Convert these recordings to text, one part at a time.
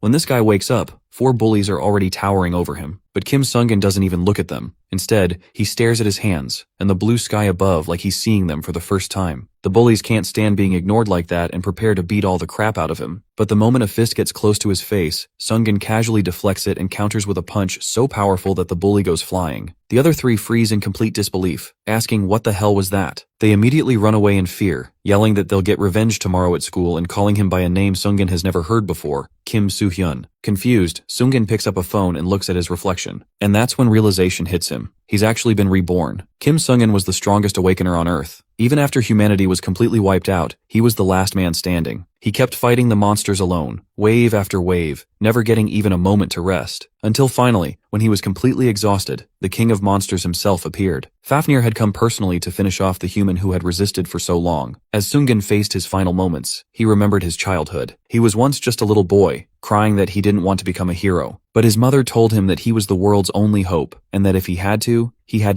When this guy wakes up, 4 bullies are already towering over him, but Kim Sung-in doesn't even look at them. Instead, he stares at his hands and the blue sky above like he's seeing them for the first time. The bullies can't stand being ignored like that and prepare to beat all the crap out of him. But the moment a fist gets close to his face, Sung-in casually deflects it and counters with a punch so powerful that the bully goes flying. The other 3 freeze in complete disbelief, asking what the hell was that. They immediately run away in fear, yelling that they'll get revenge tomorrow at school and calling him by a name Sung-in has never heard before, Kim Soo-hyun. Confused, Sung-in picks up a phone and looks at his reflection. And that's when realization hits him. He's actually been reborn. Kim Sung-in was the strongest awakener on Earth. Even after humanity was completely wiped out, he was the last man standing. He kept fighting the monsters alone, wave after wave, never getting even a moment to rest. Until finally, when he was completely exhausted, the king of monsters himself appeared. Fafnir had come personally to finish off the human who had resisted for so long. As Sung-in faced his final moments, he remembered his childhood. He was once just a little boy, crying that he didn't want to become a hero. But his mother told him that he was the world's only hope, and that if he had to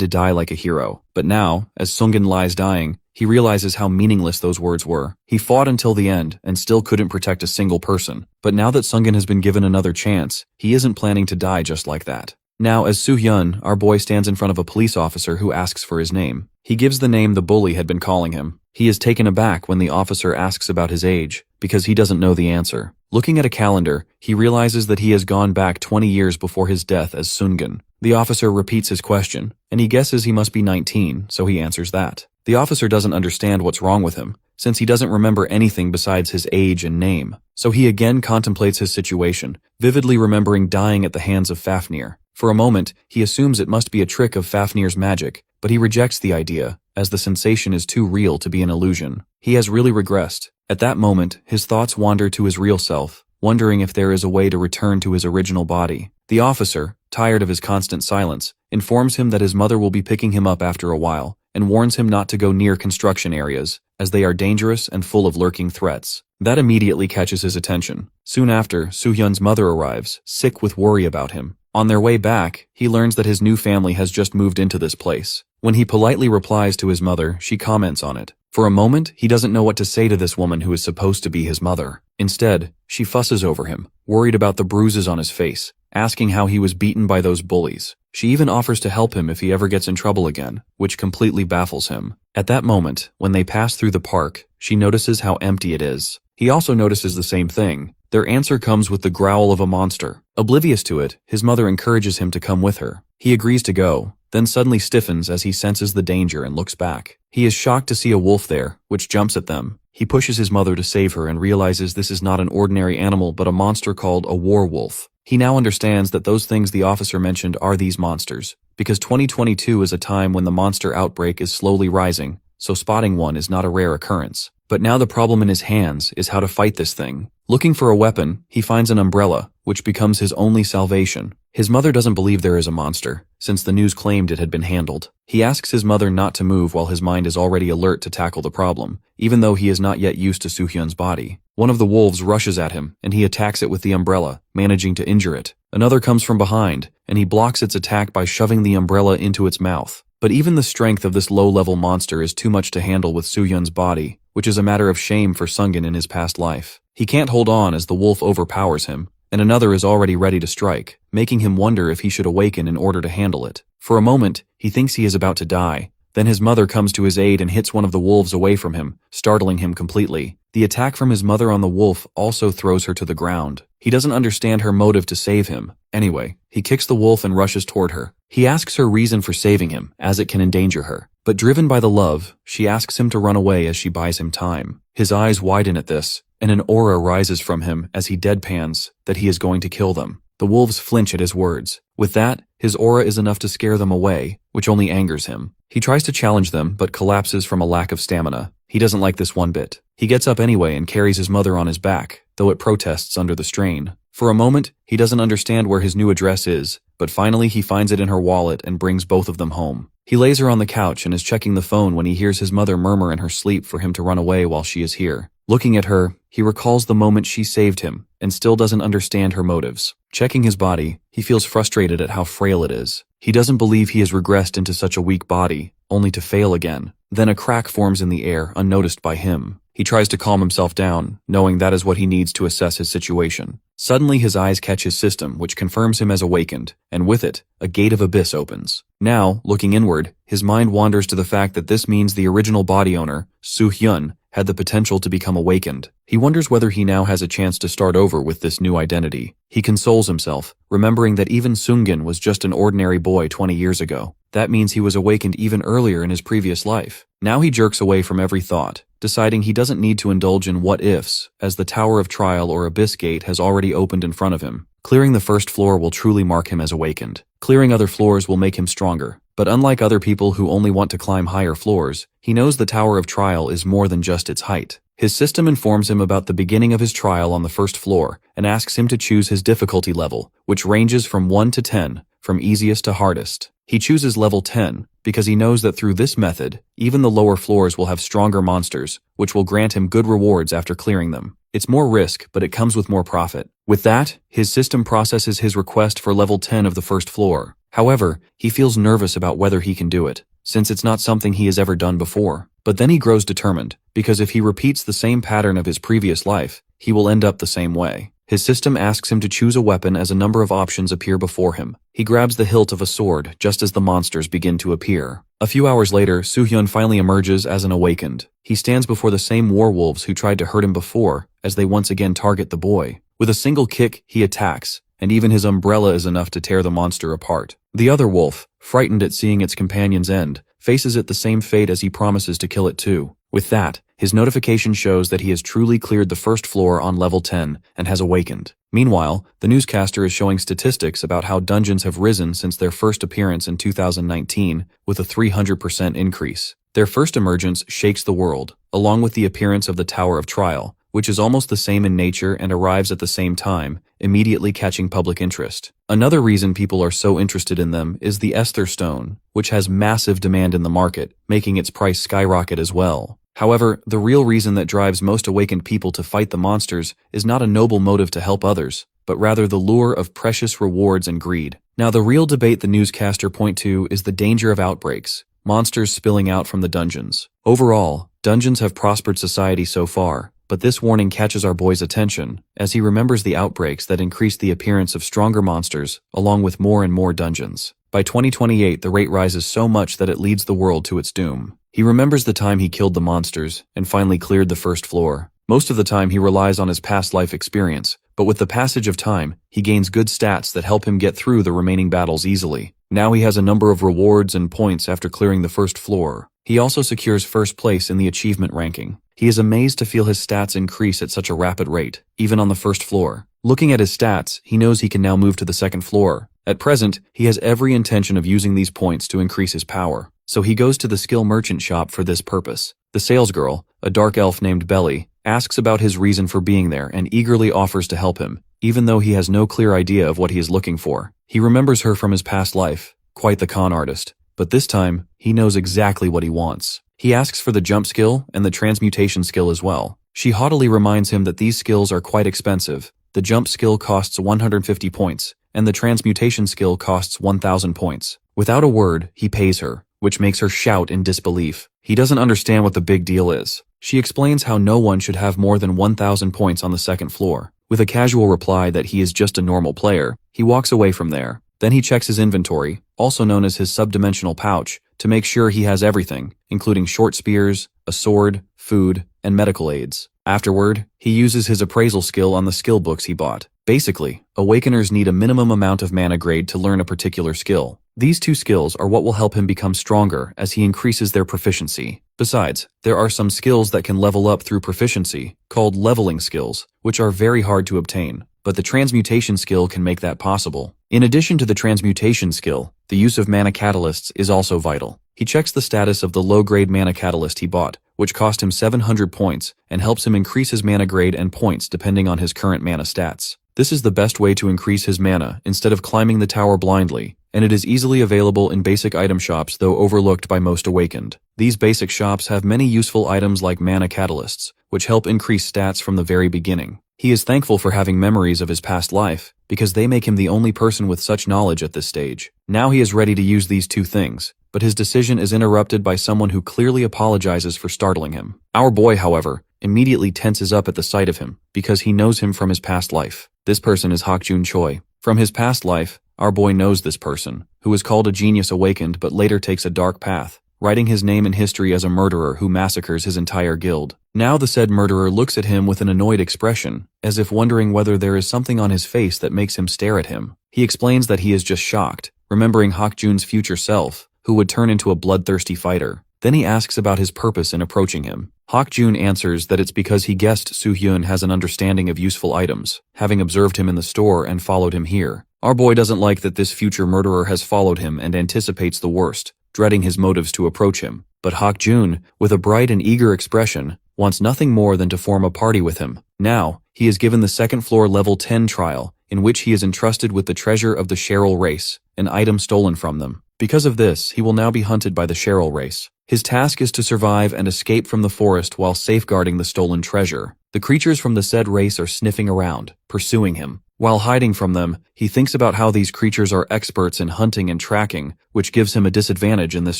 die like a hero. But now, as Sung-in lies dying, he realizes how meaningless those words were. He fought until the end and still couldn't protect a single person. But now that Sung-in has been given another chance, he isn't planning to die just like that. Now, as Soo-hyun, our boy stands in front of a police officer who asks for his name. He gives the name the bully had been calling him. He is taken aback when the officer asks about his age, because he doesn't know the answer. Looking at a calendar, he realizes that he has gone back 20 years before his death as Sung-in. The officer repeats his question, and he guesses he must be 19, so he answers that. The officer doesn't understand what's wrong with him, since he doesn't remember anything besides his age and name. So he again contemplates his situation, vividly remembering dying at the hands of Fafnir. For a moment, he assumes it must be a trick of Fafnir's magic, but he rejects the idea, as the sensation is too real to be an illusion. He has really regressed. At that moment, his thoughts wander to his real self, wondering if there is a way to return to his original body. The officer, tired of his constant silence, informs him that his mother will be picking him up after a while, and warns him not to go near construction areas, as they are dangerous and full of lurking threats. That immediately catches his attention. Soon after, Soo-hyun's mother arrives, sick with worry about him. On their way back, he learns that his new family has just moved into this place. When he politely replies to his mother, she comments on it. For a moment, he doesn't know what to say to this woman who is supposed to be his mother. Instead, she fusses over him, worried about the bruises on his face, asking how he was beaten by those bullies. She even offers to help him if he ever gets in trouble again, which completely baffles him. At that moment, when they pass through the park, she notices how empty it is. He also notices the same thing. Their answer comes with the growl of a monster. Oblivious to it, his mother encourages him to come with her. He agrees to go, then suddenly stiffens as he senses the danger and looks back. He is shocked to see a wolf there, which jumps at them. He pushes his mother to save her and realizes this is not an ordinary animal but a monster called a werewolf. He now understands that those things the officer mentioned are these monsters, because 2022 is a time when the monster outbreak is slowly rising, so spotting one is not a rare occurrence. But now the problem in his hands is how to fight this thing. Looking for a weapon, he finds an umbrella, which becomes his only salvation. His mother doesn't believe there is a monster, since the news claimed it had been handled. He asks his mother not to move while his mind is already alert to tackle the problem, even though he is not yet used to Soo-hyun's body. One of the wolves rushes at him, and he attacks it with the umbrella, managing to injure it. Another comes from behind, and he blocks its attack by shoving the umbrella into its mouth. But even the strength of this low-level monster is too much to handle with Soo-hyun's body, which is a matter of shame for Sung-in in his past life. He can't hold on as the wolf overpowers him, and another is already ready to strike, making him wonder if he should awaken in order to handle it. For a moment, he thinks he is about to die. Then his mother comes to his aid and hits one of the wolves away from him, startling him completely. The attack from his mother on the wolf also throws her to the ground. He doesn't understand her motive to save him. Anyway, he kicks the wolf and rushes toward her. He asks her reason for saving him, as it can endanger her. But driven by the love, she asks him to run away as she buys him time. His eyes widen at this, and an aura rises from him as he deadpans that he is going to kill them. The wolves flinch at his words. With that, his aura is enough to scare them away, which only angers him. He tries to challenge them, but collapses from a lack of stamina. He doesn't like this one bit. He gets up anyway and carries his mother on his back, though it protests under the strain. For a moment, he doesn't understand where his new address is, but finally he finds it in her wallet and brings both of them home. He lays her on the couch and is checking the phone when he hears his mother murmur in her sleep for him to run away while she is here. Looking at her, he recalls the moment she saved him, and still doesn't understand her motives. Checking his body, he feels frustrated at how frail it is. He doesn't believe he has regressed into such a weak body, only to fail again. Then a crack forms in the air, unnoticed by him. He tries to calm himself down, knowing that is what he needs to assess his situation. Suddenly his eyes catch his system, which confirms him as awakened, and with it, a gate of abyss opens. Now, looking inward, his mind wanders to the fact that this means the original body owner, Soo-hyun, had the potential to become awakened. He wonders whether he now has a chance to start over with this new identity. He consoles himself, remembering that even Sungin was just an ordinary boy 20 years ago. That means he was awakened even earlier in his previous life. Now he jerks away from every thought, deciding he doesn't need to indulge in what-ifs, as the Tower of Trial or Abyss Gate has already opened in front of him. Clearing the first floor will truly mark him as awakened. Clearing other floors will make him stronger. But unlike other people who only want to climb higher floors, he knows the Tower of Trial is more than just its height. His system informs him about the beginning of his trial on the first floor and asks him to choose his difficulty level, which ranges from 1 to 10, from easiest to hardest. He chooses level 10 because he knows that through this method, even the lower floors will have stronger monsters, which will grant him good rewards after clearing them. It's more risk, but it comes with more profit. With that, his system processes his request for level 10 of the first floor. However, he feels nervous about whether he can do it, since it's not something he has ever done before. But then he grows determined, because if he repeats the same pattern of his previous life, he will end up the same way. His system asks him to choose a weapon as a number of options appear before him. He grabs the hilt of a sword just as the monsters begin to appear. A few hours later, Soo-hyun finally emerges as an awakened. He stands before the same werewolves who tried to hurt him before, as they once again target the boy. With a single kick, he attacks, and even his umbrella is enough to tear the monster apart. The other wolf, frightened at seeing its companion's end, faces it the same fate as he promises to kill it too. With that, his notification shows that he has truly cleared the first floor on level 10 and has awakened. Meanwhile, the newscaster is showing statistics about how dungeons have risen since their first appearance in 2019, with a 300% increase. Their first emergence shakes the world, along with the appearance of the Tower of Trial, which is almost the same in nature and arrives at the same time, immediately catching public interest. Another reason people are so interested in them is the Ether Stone, which has massive demand in the market, making its price skyrocket as well. However, the real reason that drives most awakened people to fight the monsters is not a noble motive to help others, but rather the lure of precious rewards and greed. Now, the real debate the newscaster point to is the danger of outbreaks, monsters spilling out from the dungeons. Overall, dungeons have prospered society so far, but this warning catches our boy's attention, as he remembers the outbreaks that increase the appearance of stronger monsters, along with more and more dungeons. By 2028, the rate rises so much that it leads the world to its doom. He remembers the time he killed the monsters, and finally cleared the first floor. Most of the time he relies on his past life experience, but with the passage of time, he gains good stats that help him get through the remaining battles easily. Now he has a number of rewards and points after clearing the first floor. He also secures first place in the achievement ranking. He is amazed to feel his stats increase at such a rapid rate, even on the first floor. Looking at his stats, he knows he can now move to the second floor. At present, he has every intention of using these points to increase his power, so he goes to the skill merchant shop for this purpose. The salesgirl, a dark elf named Belly, asks about his reason for being there and eagerly offers to help him, even though he has no clear idea of what he is looking for. He remembers her from his past life, quite the con artist, but this time, he knows exactly what he wants. He asks for the jump skill and the transmutation skill as well. She haughtily reminds him that these skills are quite expensive. The jump skill costs 150 points, and the transmutation skill costs 1,000 points. Without a word, he pays her, which makes her shout in disbelief. He doesn't understand what the big deal is. She explains how no one should have more than 1,000 points on the second floor. With a casual reply that he is just a normal player, he walks away from there. Then he checks his inventory, also known as his subdimensional pouch, to make sure he has everything, including short spears, a sword, food, and medical aids. Afterward, he uses his appraisal skill on the skill books he bought. Basically, awakeners need a minimum amount of mana grade to learn a particular skill. These two skills are what will help him become stronger as he increases their proficiency. Besides, there are some skills that can level up through proficiency, called leveling skills, which are very hard to obtain, but the transmutation skill can make that possible. In addition to the transmutation skill, the use of mana catalysts is also vital. He checks the status of the low-grade mana catalyst he bought, which cost him 700 points and helps him increase his mana grade and points depending on his current mana stats. This is the best way to increase his mana instead of climbing the tower blindly, and it is easily available in basic item shops though overlooked by most awakened. These basic shops have many useful items like mana catalysts, which help increase stats from the very beginning. He is thankful for having memories of his past life, because they make him the only person with such knowledge at this stage. Now he is ready to use these two things, but his decision is interrupted by someone who clearly apologizes for startling him. Our boy, however, immediately tenses up at the sight of him, because he knows him from his past life. This person is Hakjun Choi. From his past life, our boy knows this person, who is called a genius awakened but later takes a dark path, writing his name in history as a murderer who massacres his entire guild. Now the said murderer looks at him with an annoyed expression, as if wondering whether there is something on his face that makes him stare at him. He explains that he is just shocked, remembering Hakjun's future self, who would turn into a bloodthirsty fighter. Then he asks about his purpose in approaching him. Hakjun answers that it's because he guessed Soo-hyun has an understanding of useful items, having observed him in the store and followed him here. Our boy doesn't like that this future murderer has followed him and anticipates the worst, dreading his motives to approach him. But Hakjun, with a bright and eager expression, wants nothing more than to form a party with him. Now, he is given the second floor level 10 trial, in which he is entrusted with the treasure of the Cheryl race, an item stolen from them. Because of this, he will now be hunted by the Cheryl race. His task is to survive and escape from the forest while safeguarding the stolen treasure. The creatures from the said race are sniffing around, pursuing him. While hiding from them, he thinks about how these creatures are experts in hunting and tracking, which gives him a disadvantage in this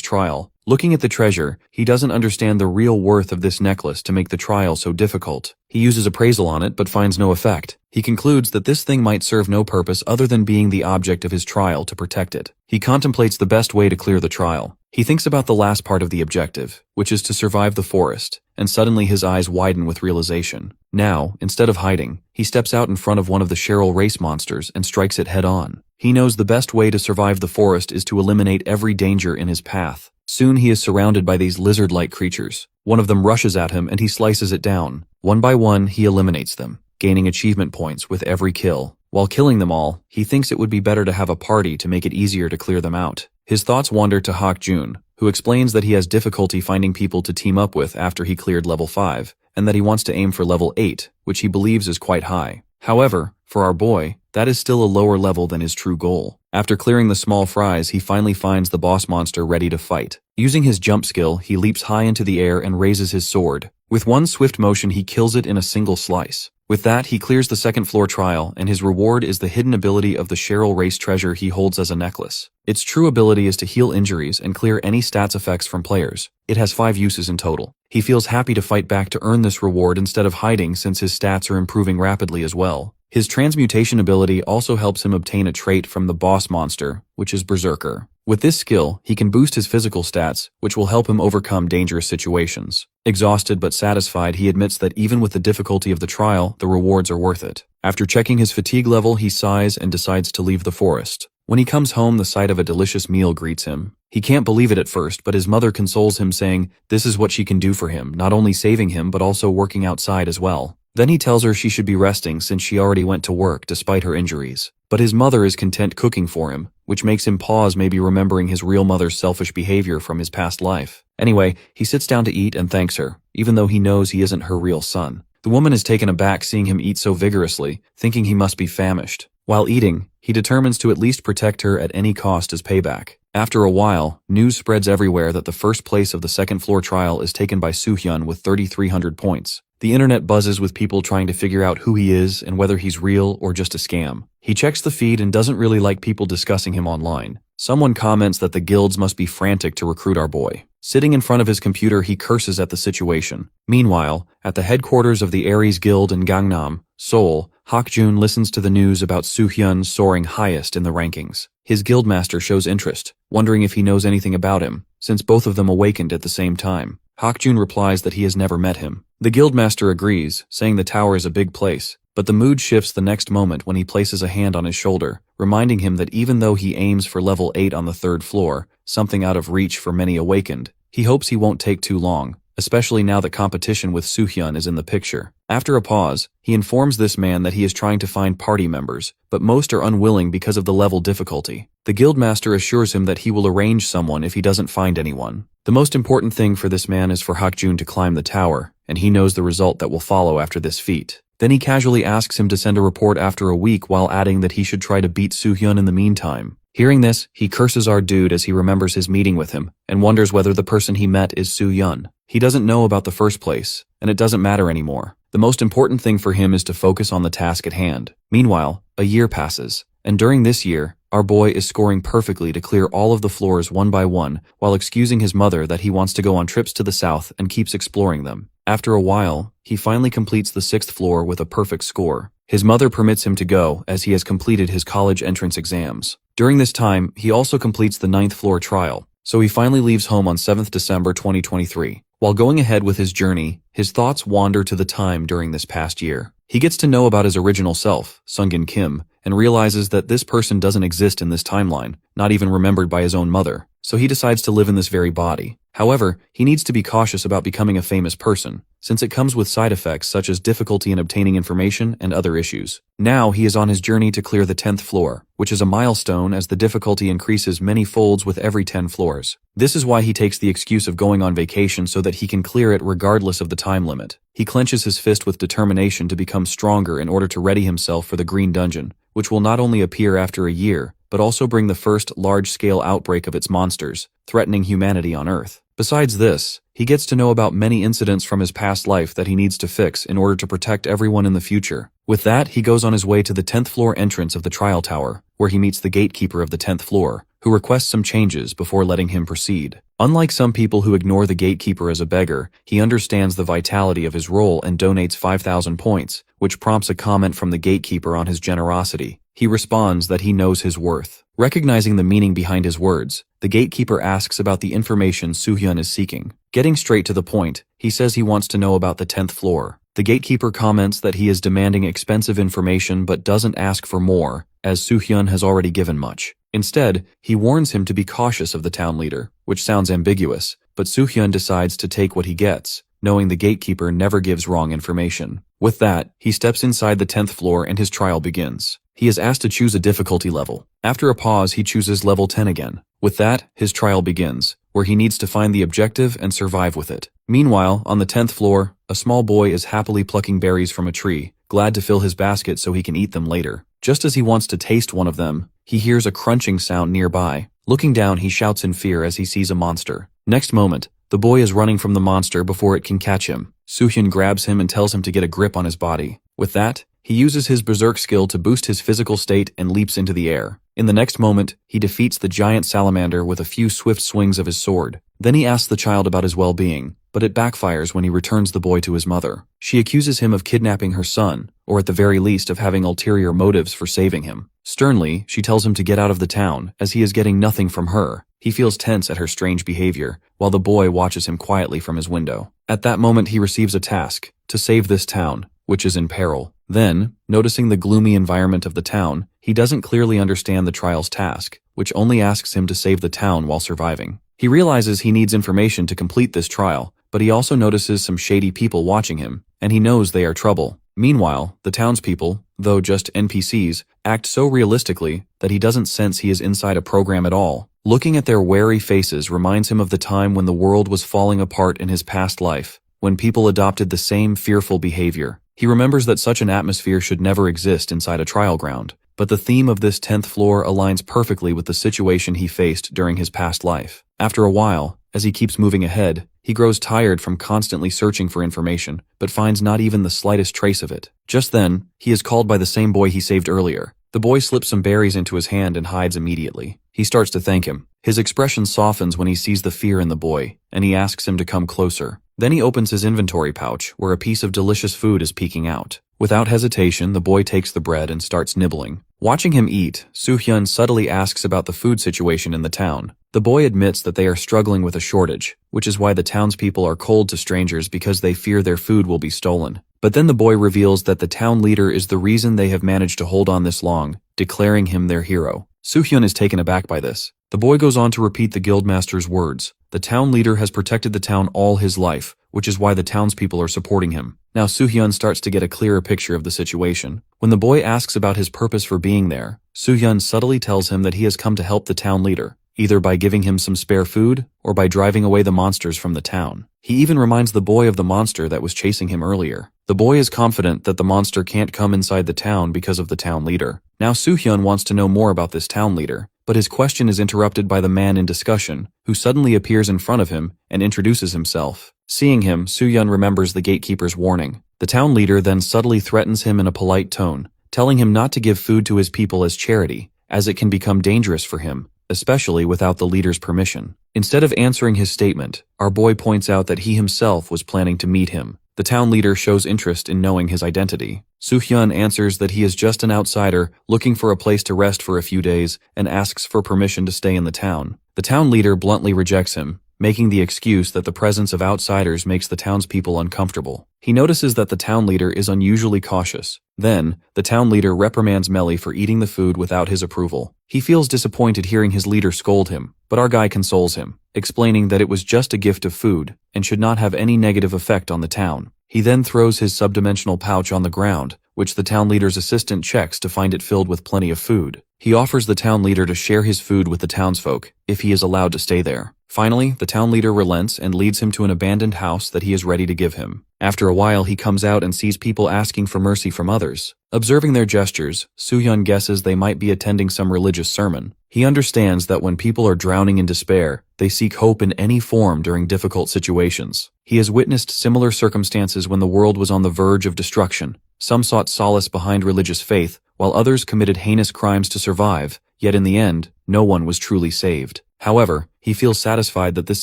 trial. Looking at the treasure, he doesn't understand the real worth of this necklace to make the trial so difficult. He uses appraisal on it but finds no effect. He concludes that this thing might serve no purpose other than being the object of his trial to protect it. He contemplates the best way to clear the trial. He thinks about the last part of the objective, which is to survive the forest, and suddenly his eyes widen with realization. Now, instead of hiding, he steps out in front of one of the Cheryl race monsters and strikes it head on. He knows the best way to survive the forest is to eliminate every danger in his path. Soon he is surrounded by these lizard-like creatures. One of them rushes at him and he slices it down. One by one, he eliminates them, gaining achievement points with every kill. While killing them all, he thinks it would be better to have a party to make it easier to clear them out. His thoughts wander to Hakjun, who explains that he has difficulty finding people to team up with after he cleared level 5, and that he wants to aim for level 8, which he believes is quite high. However, for our boy, that is still a lower level than his true goal. After clearing the small fries, he finally finds the boss monster ready to fight. Using his jump skill, he leaps high into the air and raises his sword. With one swift motion, he kills it in a single slice. With that, he clears the second floor trial, and his reward is the hidden ability of the Cheryl race treasure he holds as a necklace. Its true ability is to heal injuries and clear any stats effects from players. It has 5 uses in total. He feels happy to fight back to earn this reward instead of hiding since his stats are improving rapidly as well. His transmutation ability also helps him obtain a trait from the boss monster, which is Berserker. With this skill, he can boost his physical stats, which will help him overcome dangerous situations. Exhausted but satisfied, he admits that even with the difficulty of the trial, the rewards are worth it. After checking his fatigue level, he sighs and decides to leave the forest. When he comes home, the sight of a delicious meal greets him. He can't believe it at first, but his mother consoles him, saying this is what she can do for him, not only saving him but also working outside as well. Then he tells her she should be resting since she already went to work despite her injuries. But his mother is content cooking for him, which makes him pause, maybe remembering his real mother's selfish behavior from his past life. Anyway, he sits down to eat and thanks her, even though he knows he isn't her real son. The woman is taken aback seeing him eat so vigorously, thinking he must be famished. While eating, he determines to at least protect her at any cost as payback. After a while, news spreads everywhere that the first place of the second floor trial is taken by Soo-hyun with 3,300 points. The internet buzzes with people trying to figure out who he is and whether he's real or just a scam. He checks the feed and doesn't really like people discussing him online. Someone comments that the guilds must be frantic to recruit our boy. Sitting in front of his computer, he curses at the situation. Meanwhile, at the headquarters of the Aries Guild in Gangnam, Seoul, Hakjun listens to the news about Soo-hyun soaring highest in the rankings. His guildmaster shows interest, wondering if he knows anything about him, since both of them awakened at the same time. Hakjun replies that he has never met him. The guildmaster agrees, saying the tower is a big place, but the mood shifts the next moment when he places a hand on his shoulder, reminding him that even though he aims for level 8 on the 3rd floor, something out of reach for many awakened, he hopes he won't take too long, especially now that competition with Soo-hyun is in the picture. After a pause, he informs this man that he is trying to find party members, but most are unwilling because of the level difficulty. The guildmaster assures him that he will arrange someone if he doesn't find anyone. The most important thing for this man is for Hakjun to climb the tower, and he knows the result that will follow after this feat. Then he casually asks him to send a report after a week while adding that he should try to beat Soo-hyun in the meantime. Hearing this, he curses our dude as he remembers his meeting with him, and wonders whether the person he met is Soo-hyun. He doesn't know about the first place, and it doesn't matter anymore. The most important thing for him is to focus on the task at hand. Meanwhile, a year passes, and during this year, our boy is scoring perfectly to clear all of the floors one by one, while excusing his mother that he wants to go on trips to the south and keeps exploring them. After a while, he finally completes the 6th floor with a perfect score. His mother permits him to go as he has completed his college entrance exams. During this time, he also completes the 9th floor trial, so he finally leaves home on 7th December 2023. While going ahead with his journey, his thoughts wander to the time during this past year. He gets to know about his original self, Sungin Kim, and realizes that this person doesn't exist in this timeline, not even remembered by his own mother, so he decides to live in this very body. However, he needs to be cautious about becoming a famous person, since it comes with side effects such as difficulty in obtaining information and other issues. Now he is on his journey to clear the 10th floor, which is a milestone as the difficulty increases many folds with every 10 floors. This is why he takes the excuse of going on vacation so that he can clear it regardless of the time limit. He clenches his fist with determination to become stronger in order to ready himself for the Green Dungeon, which will not only appear after a year, but also bring the first large-scale outbreak of its monsters, threatening humanity on Earth. Besides this, he gets to know about many incidents from his past life that he needs to fix in order to protect everyone in the future. With that, he goes on his way to the 10th floor entrance of the trial tower, where he meets the gatekeeper of the 10th floor, who requests some changes before letting him proceed. Unlike some people who ignore the gatekeeper as a beggar, he understands the vitality of his role and donates 5,000 points, which prompts a comment from the gatekeeper on his generosity. He responds that he knows his worth. Recognizing the meaning behind his words, the gatekeeper asks about the information Soo-hyun is seeking. Getting straight to the point, he says he wants to know about the 10th floor. The gatekeeper comments that he is demanding expensive information but doesn't ask for more, as Soo-hyun has already given much. Instead, he warns him to be cautious of the town leader, which sounds ambiguous, but Soo-hyun decides to take what he gets, knowing the gatekeeper never gives wrong information. With that, he steps inside the 10th floor and his trial begins. He is asked to choose a difficulty level. After a pause, he chooses level 10 again. With that, his trial begins, where he needs to find the objective and survive with it. Meanwhile, on the 10th floor, a small boy is happily plucking berries from a tree, glad to fill his basket so he can eat them later. Just as he wants to taste one of them, he hears a crunching sound nearby. Looking down, he shouts in fear as he sees a monster. Next moment, the boy is running from the monster before it can catch him. Soo-hyun grabs him and tells him to get a grip on his body. With that, he uses his berserk skill to boost his physical state and leaps into the air. In the next moment, he defeats the giant salamander with a few swift swings of his sword. Then he asks the child about his well-being, but it backfires when he returns the boy to his mother. She accuses him of kidnapping her son, or at the very least of having ulterior motives for saving him. Sternly, she tells him to get out of the town, as he is getting nothing from her. He feels tense at her strange behavior, while the boy watches him quietly from his window. At that moment, he receives a task, to save this town, which is in peril. Then, noticing the gloomy environment of the town, he doesn't clearly understand the trial's task, which only asks him to save the town while surviving. He realizes he needs information to complete this trial, but he also notices some shady people watching him, and he knows they are trouble. Meanwhile, the townspeople, though just NPCs, act so realistically that he doesn't sense he is inside a program at all. Looking at their wary faces reminds him of the time when the world was falling apart in his past life, when people adopted the same fearful behavior. He remembers that such an atmosphere should never exist inside a trial ground, but the theme of this 10th floor aligns perfectly with the situation he faced during his past life. After a while, as he keeps moving ahead, he grows tired from constantly searching for information, but finds not even the slightest trace of it. Just then, he is called by the same boy he saved earlier. The boy slips some berries into his hand and hides immediately. He starts to thank him. His expression softens when he sees the fear in the boy, and he asks him to come closer. Then he opens his inventory pouch, where a piece of delicious food is peeking out. Without hesitation, the boy takes the bread and starts nibbling. Watching him eat, Soo-hyun subtly asks about the food situation in the town. The boy admits that they are struggling with a shortage, which is why the townspeople are cold to strangers because they fear their food will be stolen. But then the boy reveals that the town leader is the reason they have managed to hold on this long, declaring him their hero. Soo-hyun is taken aback by this. The boy goes on to repeat the guildmaster's words. The town leader has protected the town all his life, which is why the townspeople are supporting him. Now Soo-hyun starts to get a clearer picture of the situation. When the boy asks about his purpose for being there, Soo-hyun subtly tells him that he has come to help the town leader, either by giving him some spare food or by driving away the monsters from the town. He even reminds the boy of the monster that was chasing him earlier. The boy is confident that the monster can't come inside the town because of the town leader. Now Soo-hyun wants to know more about this town leader, but his question is interrupted by the man in discussion, who suddenly appears in front of him and introduces himself. Seeing him, Soo-hyun remembers the gatekeeper's warning. The town leader then subtly threatens him in a polite tone, telling him not to give food to his people as charity, as it can become dangerous for him. especially without the leader's permission. Instead of answering his statement, our boy points out that he himself was planning to meet him. The town leader shows interest in knowing his identity. Soo-hyun answers that he is just an outsider looking for a place to rest for a few days and asks for permission to stay in the town. The town leader bluntly rejects him, making the excuse that the presence of outsiders makes the townspeople uncomfortable. He notices that the town leader is unusually cautious. Then, the town leader reprimands Melly for eating the food without his approval. He feels disappointed hearing his leader scold him, but our guy consoles him, explaining that it was just a gift of food and should not have any negative effect on the town. He then throws his subdimensional pouch on the ground, which the town leader's assistant checks to find it filled with plenty of food. He offers the town leader to share his food with the townsfolk, if he is allowed to stay there. Finally, the town leader relents and leads him to an abandoned house that he is ready to give him. After a while, he comes out and sees people asking for mercy from others. Observing their gestures, Soo-hyun guesses they might be attending some religious sermon. He understands that when people are drowning in despair, they seek hope in any form during difficult situations. He has witnessed similar circumstances when the world was on the verge of destruction. Some sought solace behind religious faith, while others committed heinous crimes to survive, yet in the end, no one was truly saved. However, he feels satisfied that this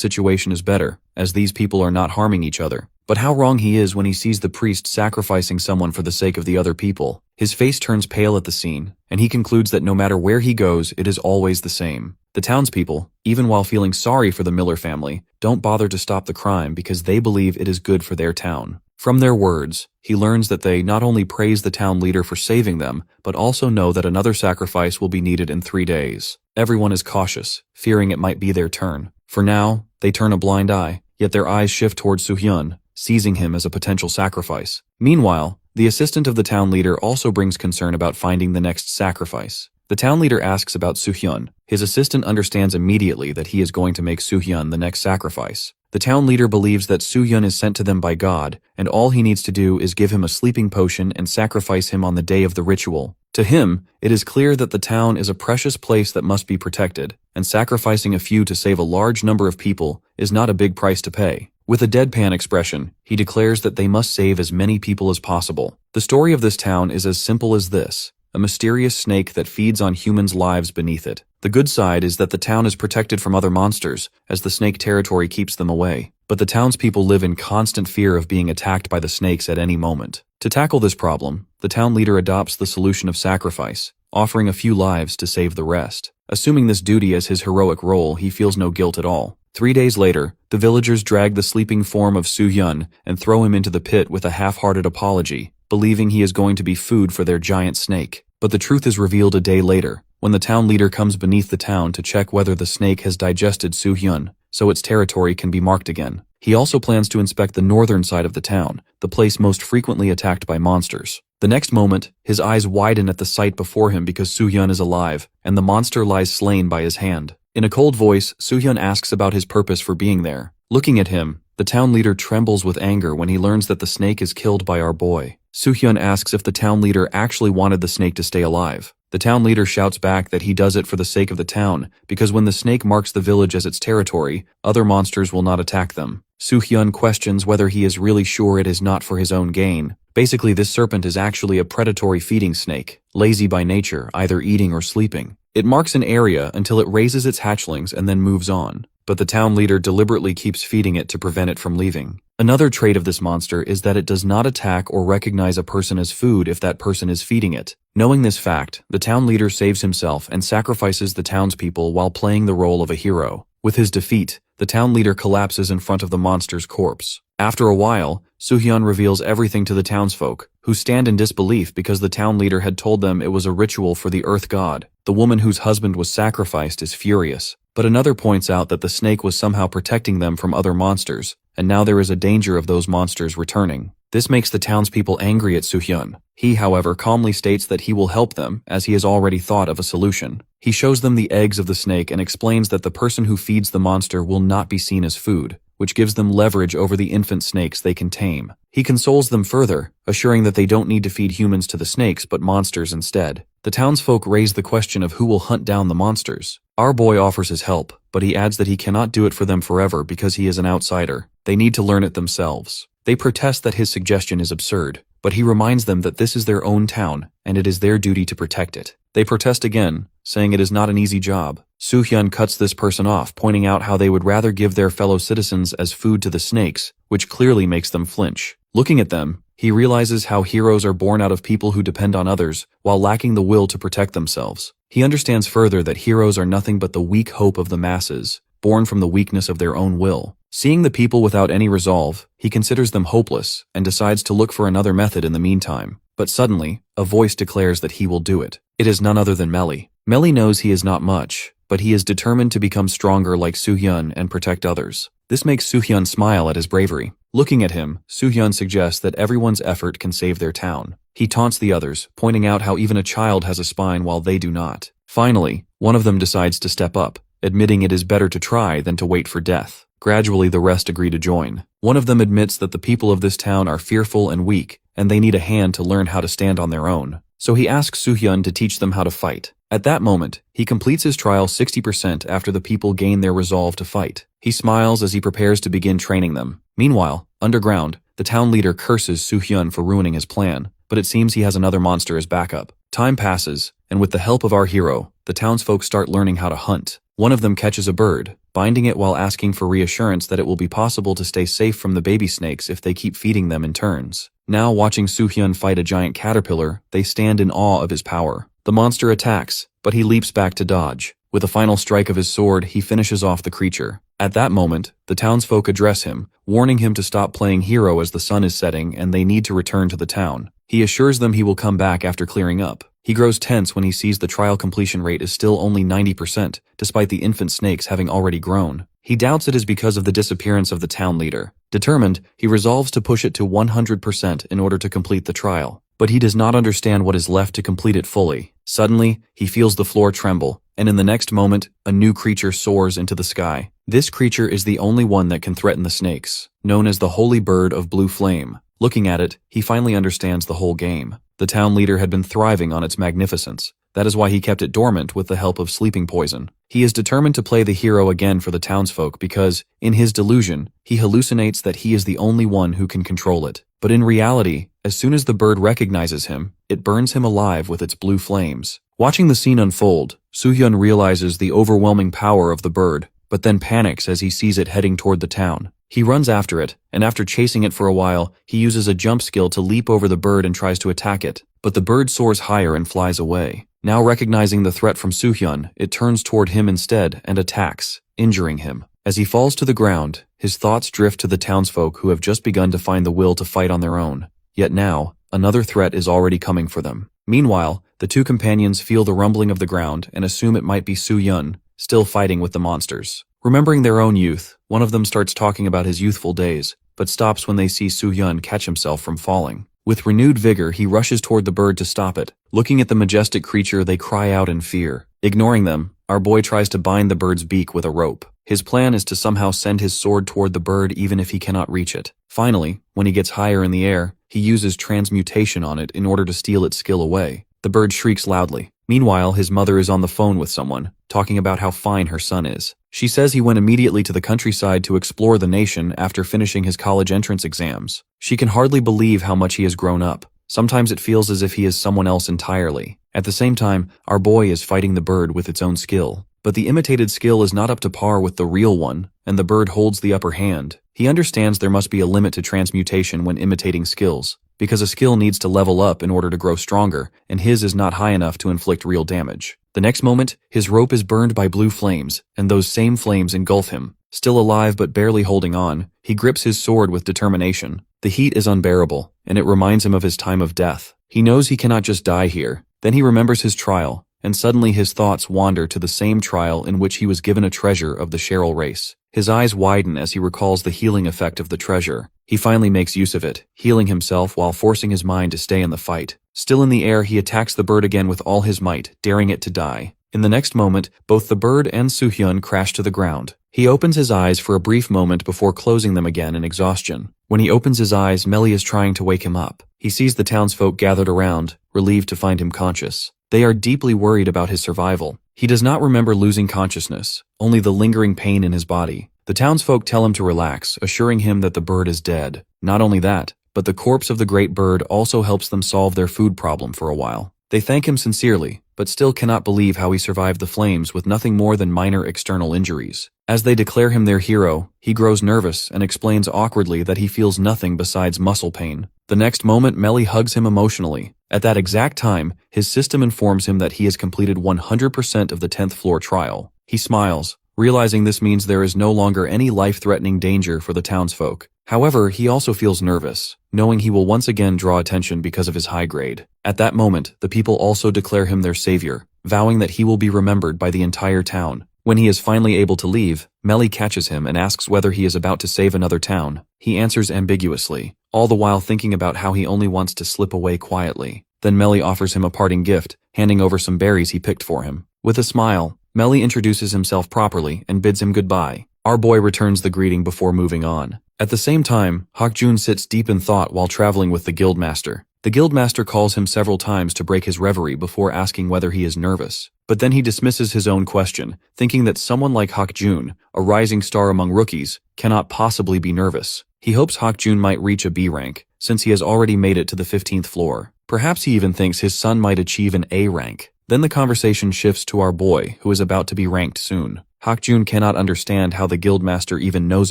situation is better, as these people are not harming each other. But how wrong he is when he sees the priest sacrificing someone for the sake of the other people. His face turns pale at the scene, and he concludes that no matter where he goes, it is always the same. The townspeople, even while feeling sorry for the Miller family, don't bother to stop the crime because they believe it is good for their town. From their words, he learns that they not only praise the town leader for saving them, but also know that another sacrifice will be needed in 3 days. Everyone is cautious, fearing it might be their turn. For now, they turn a blind eye, yet their eyes shift towards Soo-hyun, seizing him as a potential sacrifice. Meanwhile, the assistant of the town leader also brings concern about finding the next sacrifice. The town leader asks about Soo-hyun. His assistant understands immediately that he is going to make Soo-hyun the next sacrifice. The town leader believes that Soo-hyun is sent to them by God, and all he needs to do is give him a sleeping potion and sacrifice him on the day of the ritual. To him, it is clear that the town is a precious place that must be protected, and sacrificing a few to save a large number of people is not a big price to pay. With a deadpan expression, he declares that they must save as many people as possible. The story of this town is as simple as this: a mysterious snake that feeds on humans' lives beneath it. The good side is that the town is protected from other monsters, as the snake territory keeps them away. But the townspeople live in constant fear of being attacked by the snakes at any moment. To tackle this problem, the town leader adopts the solution of sacrifice, offering a few lives to save the rest. Assuming this duty as his heroic role, he feels no guilt at all. 3 days later, the villagers drag the sleeping form of Soo-hyun and throw him into the pit with a half-hearted apology, believing he is going to be food for their giant snake. But the truth is revealed a day later, when the town leader comes beneath the town to check whether the snake has digested Soo-hyun, so its territory can be marked again. He also plans to inspect the northern side of the town, the place most frequently attacked by monsters. The next moment, his eyes widen at the sight before him because Soo-hyun is alive, and the monster lies slain by his hand. In a cold voice, Soo-hyun asks about his purpose for being there. Looking at him, the town leader trembles with anger when he learns that the snake is killed by our boy. Soo-hyun asks if the town leader actually wanted the snake to stay alive. The town leader shouts back that he does it for the sake of the town, because when the snake marks the village as its territory, other monsters will not attack them. Soo-hyun questions whether he is really sure it is not for his own gain. Basically, this serpent is actually a predatory feeding snake, lazy by nature, either eating or sleeping. It marks an area until it raises its hatchlings and then moves on, but the town leader deliberately keeps feeding it to prevent it from leaving. Another trait of this monster is that it does not attack or recognize a person as food if that person is feeding it. Knowing this fact, the town leader saves himself and sacrifices the townspeople while playing the role of a hero. With his defeat, the town leader collapses in front of the monster's corpse. After a while, Soo-hyun reveals everything to the townsfolk, who stand in disbelief because the town leader had told them it was a ritual for the earth god. The woman whose husband was sacrificed is furious, but another points out that the snake was somehow protecting them from other monsters, and now there is a danger of those monsters returning. This makes the townspeople angry at Soo-hyun. He, however, calmly states that he will help them, as he has already thought of a solution. He shows them the eggs of the snake and explains that the person who feeds the monster will not be seen as food, which gives them leverage over the infant snakes they can tame. He consoles them further, assuring that they don't need to feed humans to the snakes but monsters instead. The townsfolk raise the question of who will hunt down the monsters. Our boy offers his help, but he adds that he cannot do it for them forever because he is an outsider. They need to learn it themselves. They protest that his suggestion is absurd, but he reminds them that this is their own town, and it is their duty to protect it. They protest again, saying it is not an easy job, Soo-hyun cuts this person off, pointing out how they would rather give their fellow citizens as food to the snakes, which clearly makes them flinch. Looking at them, he realizes how heroes are born out of people who depend on others while lacking the will to protect themselves. He understands further that heroes are nothing but the weak hope of the masses, born from the weakness of their own will. Seeing the people without any resolve, he considers them hopeless and decides to look for another method in the meantime. But suddenly, a voice declares that he will do it. It is none other than Melly. Melly knows he is not much, but he is determined to become stronger like Soo-hyun and protect others. This makes Soo-hyun smile at his bravery. Looking at him, Soo-hyun suggests that everyone's effort can save their town. He taunts the others, pointing out how even a child has a spine while they do not. Finally, one of them decides to step up, admitting it is better to try than to wait for death. Gradually, the rest agree to join. One of them admits that the people of this town are fearful and weak, and they need a hand to learn how to stand on their own. So he asks Soo-hyun to teach them how to fight. At that moment, he completes his trial 60% after the people gain their resolve to fight. He smiles as he prepares to begin training them. Meanwhile, underground, the town leader curses Soo-hyun for ruining his plan, but it seems he has another monster as backup. Time passes, and with the help of our hero, the townsfolk start learning how to hunt. One of them catches a bird, binding it while asking for reassurance that it will be possible to stay safe from the baby snakes if they keep feeding them in turns. Now watching Soo-hyun fight a giant caterpillar, they stand in awe of his power. The monster attacks, but he leaps back to dodge. With a final strike of his sword, he finishes off the creature. At that moment, the townsfolk address him, warning him to stop playing hero as the sun is setting and they need to return to the town. He assures them he will come back after clearing up. He grows tense when he sees the trial completion rate is still only 90%, despite the infant snakes having already grown. He doubts it is because of the disappearance of the town leader. Determined, he resolves to push it to 100% in order to complete the trial. But he does not understand what is left to complete it fully. Suddenly, he feels the floor tremble, and in the next moment, a new creature soars into the sky. This creature is the only one that can threaten the snakes, known as the Holy Bird of Blue Flame. Looking at it, he finally understands the whole game. The town leader had been thriving on its magnificence. That is why he kept it dormant with the help of sleeping poison. He is determined to play the hero again for the townsfolk because, in his delusion, he hallucinates that he is the only one who can control it. But in reality, as soon as the bird recognizes him, it burns him alive with its blue flames. Watching the scene unfold, Soo-hyun realizes the overwhelming power of the bird, but then panics as he sees it heading toward the town. He runs after it, and after chasing it for a while, he uses a jump skill to leap over the bird and tries to attack it. But the bird soars higher and flies away. Now recognizing the threat from Soo-hyun, it turns toward him instead and attacks, injuring him. As he falls to the ground, his thoughts drift to the townsfolk who have just begun to find the will to fight on their own. Yet now, another threat is already coming for them. Meanwhile, the two companions feel the rumbling of the ground and assume it might be Soo-hyun, still fighting with the monsters. Remembering their own youth, one of them starts talking about his youthful days, but stops when they see Soo-hyun catch himself from falling. With renewed vigor, he rushes toward the bird to stop it. Looking at the majestic creature, they cry out in fear. Ignoring them, our boy tries to bind the bird's beak with a rope. His plan is to somehow send his sword toward the bird even if he cannot reach it. Finally, when he gets higher in the air, he uses transmutation on it in order to steal its skill away. The bird shrieks loudly. Meanwhile, his mother is on the phone with someone, talking about how fine her son is. She says he went immediately to the countryside to explore the nation after finishing his college entrance exams. She can hardly believe how much he has grown up. Sometimes it feels as if he is someone else entirely. At the same time, our boy is fighting the bird with its own skill. But the imitated skill is not up to par with the real one, and the bird holds the upper hand. He understands there must be a limit to transmutation when imitating skills, because a skill needs to level up in order to grow stronger, and his is not high enough to inflict real damage. The next moment, his rope is burned by blue flames, and those same flames engulf him. Still alive but barely holding on, he grips his sword with determination. The heat is unbearable, and it reminds him of his time of death. He knows he cannot just die here. Then he remembers his trial, and suddenly his thoughts wander to the same trial in which he was given a treasure of the Cheryl race. His eyes widen as he recalls the healing effect of the treasure. He finally makes use of it, healing himself while forcing his mind to stay in the fight. Still in the air, he attacks the bird again with all his might, daring it to die. In the next moment, both the bird and Soo-hyun crash to the ground. He opens his eyes for a brief moment before closing them again in exhaustion. When he opens his eyes, Melly is trying to wake him up. He sees the townsfolk gathered around, relieved to find him conscious. They are deeply worried about his survival. He does not remember losing consciousness, only the lingering pain in his body. The townsfolk tell him to relax, assuring him that the bird is dead. Not only that, but the corpse of the great bird also helps them solve their food problem for a while. They thank him sincerely, but still cannot believe how he survived the flames with nothing more than minor external injuries. As they declare him their hero, he grows nervous and explains awkwardly that he feels nothing besides muscle pain. The next moment, Melly hugs him emotionally. At that exact time, his system informs him that he has completed 100% of the 10th floor trial. He smiles, realizing this means there is no longer any life-threatening danger for the townsfolk. However, he also feels nervous, knowing he will once again draw attention because of his high grade. At that moment, the people also declare him their savior, vowing that he will be remembered by the entire town. When he is finally able to leave, Melly catches him and asks whether he is about to save another town. He answers ambiguously, all the while thinking about how he only wants to slip away quietly. Then Melly offers him a parting gift, handing over some berries he picked for him. With a smile, Melly introduces himself properly and bids him goodbye. Our boy returns the greeting before moving on. At the same time, Hak-jun sits deep in thought while traveling with the guildmaster. The guildmaster calls him several times to break his reverie before asking whether he is nervous. But then he dismisses his own question, thinking that someone like Hak-jun, a rising star among rookies, cannot possibly be nervous. He hopes Hak-jun might reach a B rank, since he has already made it to the 15th floor. Perhaps he even thinks his son might achieve an A rank. Then the conversation shifts to our boy, who is about to be ranked soon. Hak-jun cannot understand how the guildmaster even knows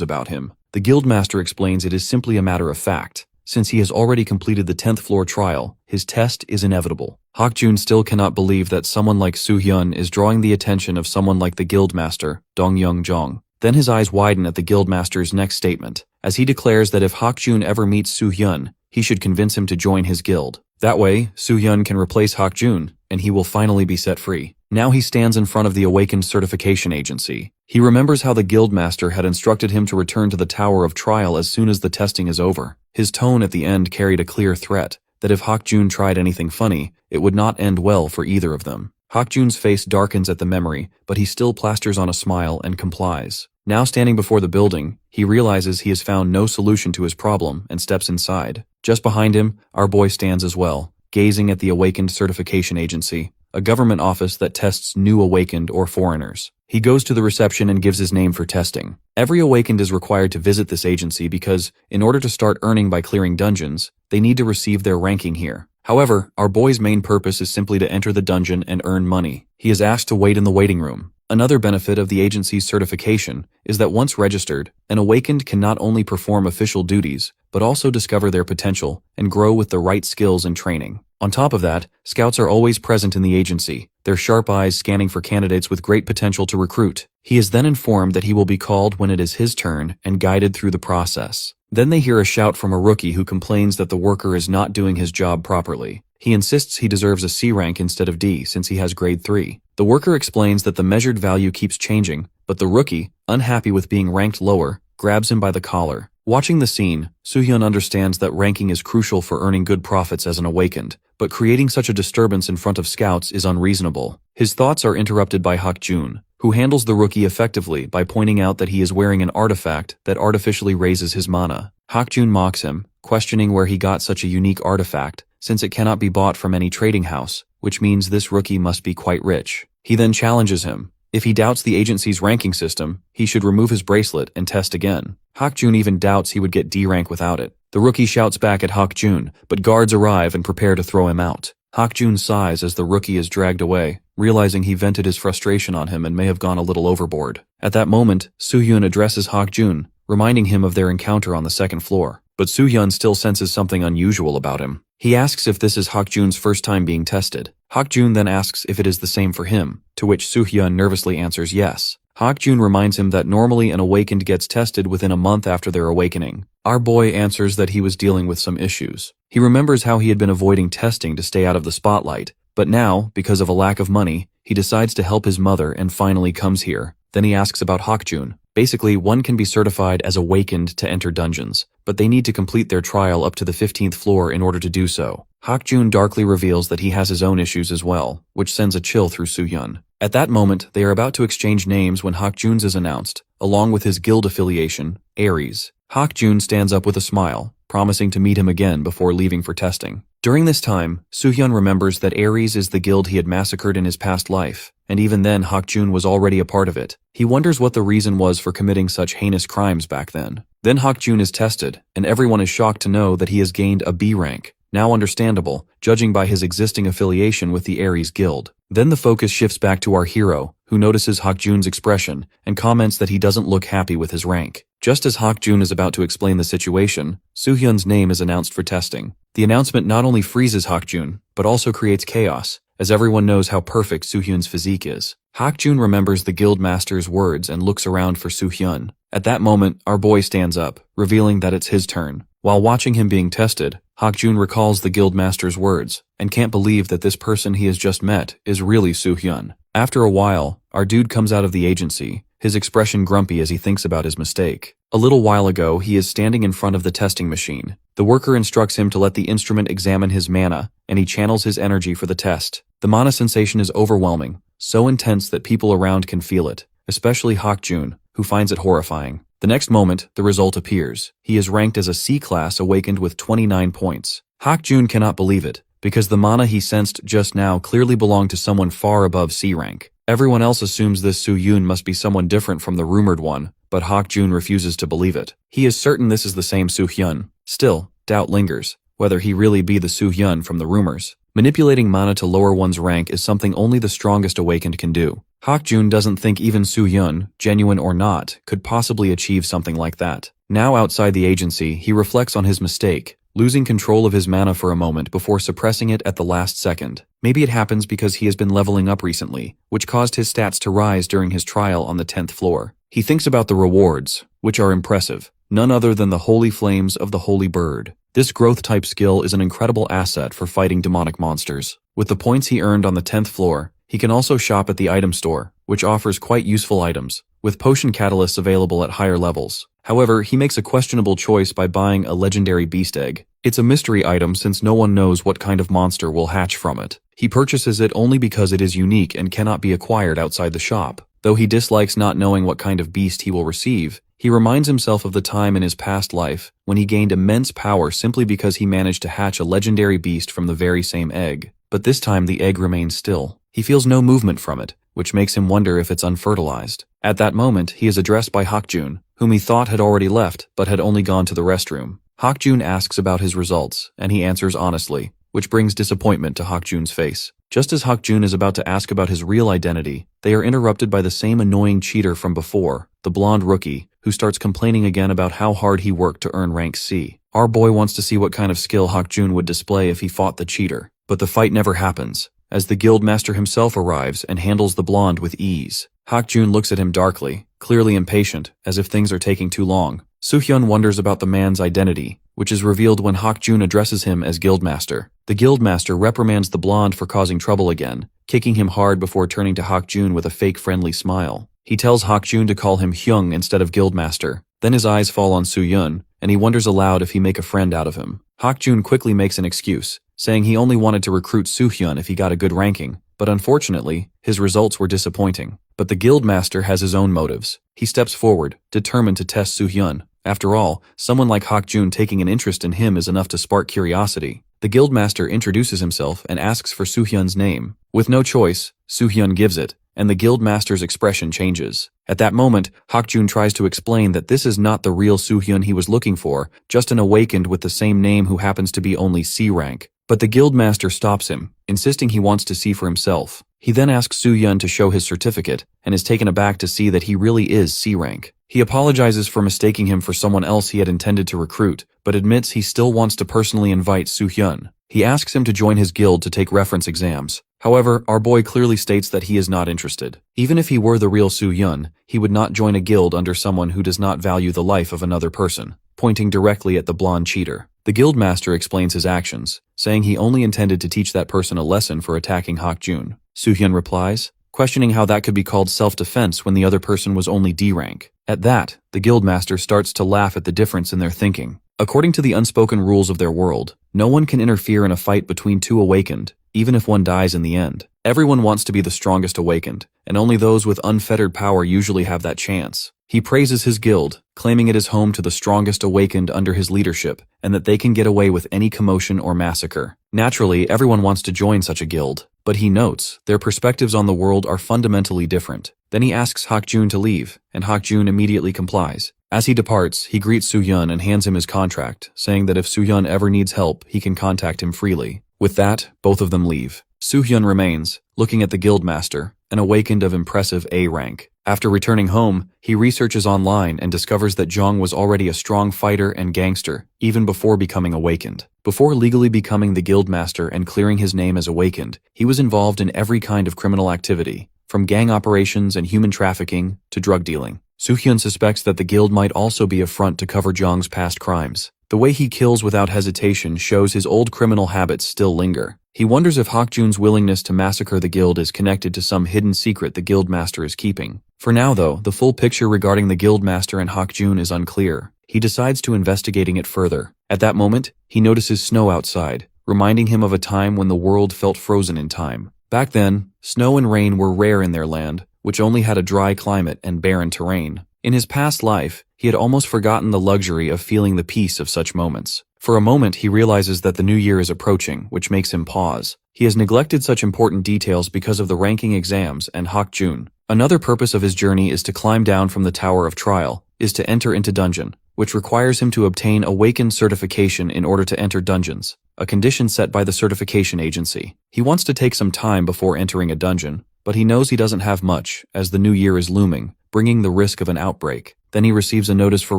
about him. The guildmaster explains it is simply a matter of fact. Since he has already completed the 10th floor trial, his test is inevitable. Hak-jun still cannot believe that someone like Soo-hyun is drawing the attention of someone like the guildmaster, Dong-young-jong. Then his eyes widen at the guildmaster's next statement, as he declares that if Hak-jun ever meets Soo-hyun, he should convince him to join his guild. That way, Soo-hyun can replace Hak-jun, and he will finally be set free. Now he stands in front of the awakened certification agency. He remembers how the guildmaster had instructed him to return to the Tower of Trial as soon as the testing is over. His tone at the end carried a clear threat, that if Hak-jun tried anything funny, it would not end well for either of them. Hak-jun's face darkens at the memory, but he still plasters on a smile and complies. Now standing before the building, he realizes he has found no solution to his problem and steps inside. Just behind him, our boy stands as well, gazing at the awakened certification agency, a government office that tests new awakened or foreigners. He goes to the reception and gives his name for testing. Every awakened is required to visit this agency because, in order to start earning by clearing dungeons, they need to receive their ranking here. However, our boy's main purpose is simply to enter the dungeon and earn money. He is asked to wait in the waiting room. Another benefit of the agency's certification is that once registered, an awakened can not only perform official duties, but also discover their potential and grow with the right skills and training. On top of that, scouts are always present in the agency, their sharp eyes scanning for candidates with great potential to recruit. He is then informed that he will be called when it is his turn and guided through the process. Then they hear a shout from a rookie who complains that the worker is not doing his job properly. He insists he deserves a C rank instead of D since he has grade 3. The worker explains that the measured value keeps changing, but the rookie, unhappy with being ranked lower, grabs him by the collar. Watching the scene, Soo-hyun understands that ranking is crucial for earning good profits as an awakened, but creating such a disturbance in front of scouts is unreasonable. His thoughts are interrupted by Hak-jun, who handles the rookie effectively by pointing out that he is wearing an artifact that artificially raises his mana. Hak-jun mocks him, questioning where he got such a unique artifact, since it cannot be bought from any trading house, which means this rookie must be quite rich. He then challenges him. If he doubts the agency's ranking system, he should remove his bracelet and test again. Hak-jun even doubts he would get D rank without it. The rookie shouts back at Hak-jun, but guards arrive and prepare to throw him out. Hak-jun sighs as the rookie is dragged away, realizing he vented his frustration on him and may have gone a little overboard. At that moment, Soo-hyun addresses Hak-jun, reminding him of their encounter on the 2nd floor. But Soo-hyun still senses something unusual about him. He asks if this is Hak-jun's first time being tested. Hak-jun then asks if it is the same for him, to which Soo-hyun nervously answers yes. Hak-jun reminds him that normally an awakened gets tested within a month after their awakening. Our boy answers that he was dealing with some issues. He remembers how he had been avoiding testing to stay out of the spotlight, but now, because of a lack of money, he decides to help his mother and finally comes here. Then he asks about Hak-jun. Basically, one can be certified as awakened to enter dungeons, but they need to complete their trial up to the 15th floor in order to do so. Hak-jun darkly reveals that he has his own issues as well, which sends a chill through Soo-hyun. At that moment, they are about to exchange names when Hak-jun's is announced, along with his guild affiliation, Aries. Hak-jun stands up with a smile, promising to meet him again before leaving for testing. During this time, Soo-hyun remembers that Aries is the guild he had massacred in his past life, and even then Hak-jun was already a part of it. He wonders what the reason was for committing such heinous crimes back then. Then Hak-jun is tested, and everyone is shocked to know that he has gained a B rank. Now understandable, judging by his existing affiliation with the Aries Guild. Then the focus shifts back to our hero, who notices Hakjun's expression and comments that he doesn't look happy with his rank. Just as Hakjun is about to explain the situation, Soohyun's name is announced for testing. The announcement not only freezes Hakjun, but also creates chaos, as everyone knows how perfect Soohyun's physique is. Hakjun remembers the guildmaster's words and looks around for Soohyun. At that moment, our boy stands up, revealing that it's his turn. While watching him being tested, Hakjun recalls the guildmaster's words, and can't believe that this person he has just met is really Soohyun. After a while, our dude comes out of the agency, his expression grumpy as he thinks about his mistake. A little while ago, he is standing in front of the testing machine. The worker instructs him to let the instrument examine his mana, and he channels his energy for the test. The mana sensation is overwhelming, so intense that people around can feel it, especially Hakjun, who finds it horrifying. The next moment, the result appears. He is ranked as a C-class awakened with 29 points. Hakjun cannot believe it, because the mana he sensed just now clearly belonged to someone far above C rank. Everyone else assumes this Soohyun must be someone different from the rumored one, but Hakjun refuses to believe it. He is certain this is the same Soohyun. Still, doubt lingers, whether he really be the Soohyun from the rumors. Manipulating mana to lower one's rank is something only the strongest awakened can do. Hakjun doesn't think even Soohyun, genuine or not, could possibly achieve something like that. Now outside the agency, he reflects on his mistake, losing control of his mana for a moment before suppressing it at the last second. Maybe it happens because he has been leveling up recently, which caused his stats to rise during his trial on the 10th floor. He thinks about the rewards, which are impressive, none other than the holy flames of the holy bird. This growth-type skill is an incredible asset for fighting demonic monsters. With the points he earned on the 10th floor, he can also shop at the item store, which offers quite useful items, with potion catalysts available at higher levels. However, he makes a questionable choice by buying a legendary beast egg. It's a mystery item since no one knows what kind of monster will hatch from it. He purchases it only because it is unique and cannot be acquired outside the shop. Though he dislikes not knowing what kind of beast he will receive, he reminds himself of the time in his past life when he gained immense power simply because he managed to hatch a legendary beast from the very same egg. But this time the egg remains still. He feels no movement from it, which makes him wonder if it's unfertilized. At that moment, he is addressed by Hakjun, whom he thought had already left but had only gone to the restroom. Hakjun asks about his results, and he answers honestly, which brings disappointment to Hakjun's face. Just as Hakjun is about to ask about his real identity, they are interrupted by the same annoying cheater from before, the blonde rookie, who starts complaining again about how hard he worked to earn rank C. Our boy wants to see what kind of skill Hakjun would display if he fought the cheater. But the fight never happens, as the guildmaster himself arrives and handles the blonde with ease. Hakjun looks at him darkly, clearly impatient, as if things are taking too long. Soohyun wonders about the man's identity, which is revealed when Hakjun addresses him as guildmaster. The guildmaster reprimands the blonde for causing trouble again, kicking him hard before turning to Hakjun with a fake friendly smile. He tells Hakjun to call him Hyung instead of guildmaster. Then his eyes fall on Soohyun, and he wonders aloud if he make a friend out of him. Hakjun quickly makes an excuse, saying he only wanted to recruit Soohyun if he got a good ranking, but unfortunately, his results were disappointing. But the guildmaster has his own motives. He steps forward, determined to test Soohyun. After all, someone like Hakjun taking an interest in him is enough to spark curiosity. The guildmaster introduces himself and asks for Soohyun's name. With no choice, Soohyun gives it, and the guildmaster's expression changes. At that moment, Hakjun tries to explain that this is not the real Soohyun he was looking for, just an awakened with the same name who happens to be only C rank. But the guildmaster stops him, insisting he wants to see for himself. He then asks Soohyun to show his certificate, and is taken aback to see that he really is C rank. He apologizes for mistaking him for someone else he had intended to recruit, but admits he still wants to personally invite Soohyun. He asks him to join his guild to take reference exams. However, our boy clearly states that he is not interested. Even if he were the real Soohyun, he would not join a guild under someone who does not value the life of another person, pointing directly at the blonde cheater. The guildmaster explains his actions, saying he only intended to teach that person a lesson for attacking Hakjun. Soohyun replies, questioning how that could be called self-defense when the other person was only D rank. At that, the guildmaster starts to laugh at the difference in their thinking. According to the unspoken rules of their world, no one can interfere in a fight between two awakened, even if one dies in the end. Everyone wants to be the strongest awakened, and only those with unfettered power usually have that chance. He praises his guild, claiming it is home to the strongest awakened under his leadership, and that they can get away with any commotion or massacre. Naturally, everyone wants to join such a guild, but he notes their perspectives on the world are fundamentally different. Then he asks Hakjun to leave, and Hakjun immediately complies. As he departs, he greets Soohyun and hands him his contract, saying that if Soohyun ever needs help, he can contact him freely. With that, both of them leave. Soo-hyun remains, looking at the guildmaster, an awakened of impressive A rank. After returning home, he researches online and discovers that Jong was already a strong fighter and gangster, even before becoming awakened. Before legally becoming the guildmaster and clearing his name as awakened, he was involved in every kind of criminal activity, from gang operations and human trafficking to drug dealing. Soo-hyun suspects that the guild might also be a front to cover Jong's past crimes. The way he kills without hesitation shows his old criminal habits still linger. He wonders if Hak-jun's willingness to massacre the guild is connected to some hidden secret the guildmaster is keeping. For now though, the full picture regarding the guildmaster and Hak-jun is unclear. He decides to investigating it further. At that moment, he notices snow outside, reminding him of a time when the world felt frozen in time. Back then, snow and rain were rare in their land, which only had a dry climate and barren terrain. In his past life, he had almost forgotten the luxury of feeling the peace of such moments. For a moment, he realizes that the new year is approaching, which makes him pause. He has neglected such important details because of the ranking exams and Hak-jun. Another purpose of his journey is to climb down from the Tower of Trial, is to enter into dungeon, which requires him to obtain awakened certification in order to enter dungeons, a condition set by the certification agency. He wants to take some time before entering a dungeon, but he knows he doesn't have much, as the new year is looming, bringing the risk of an outbreak. Then he receives a notice for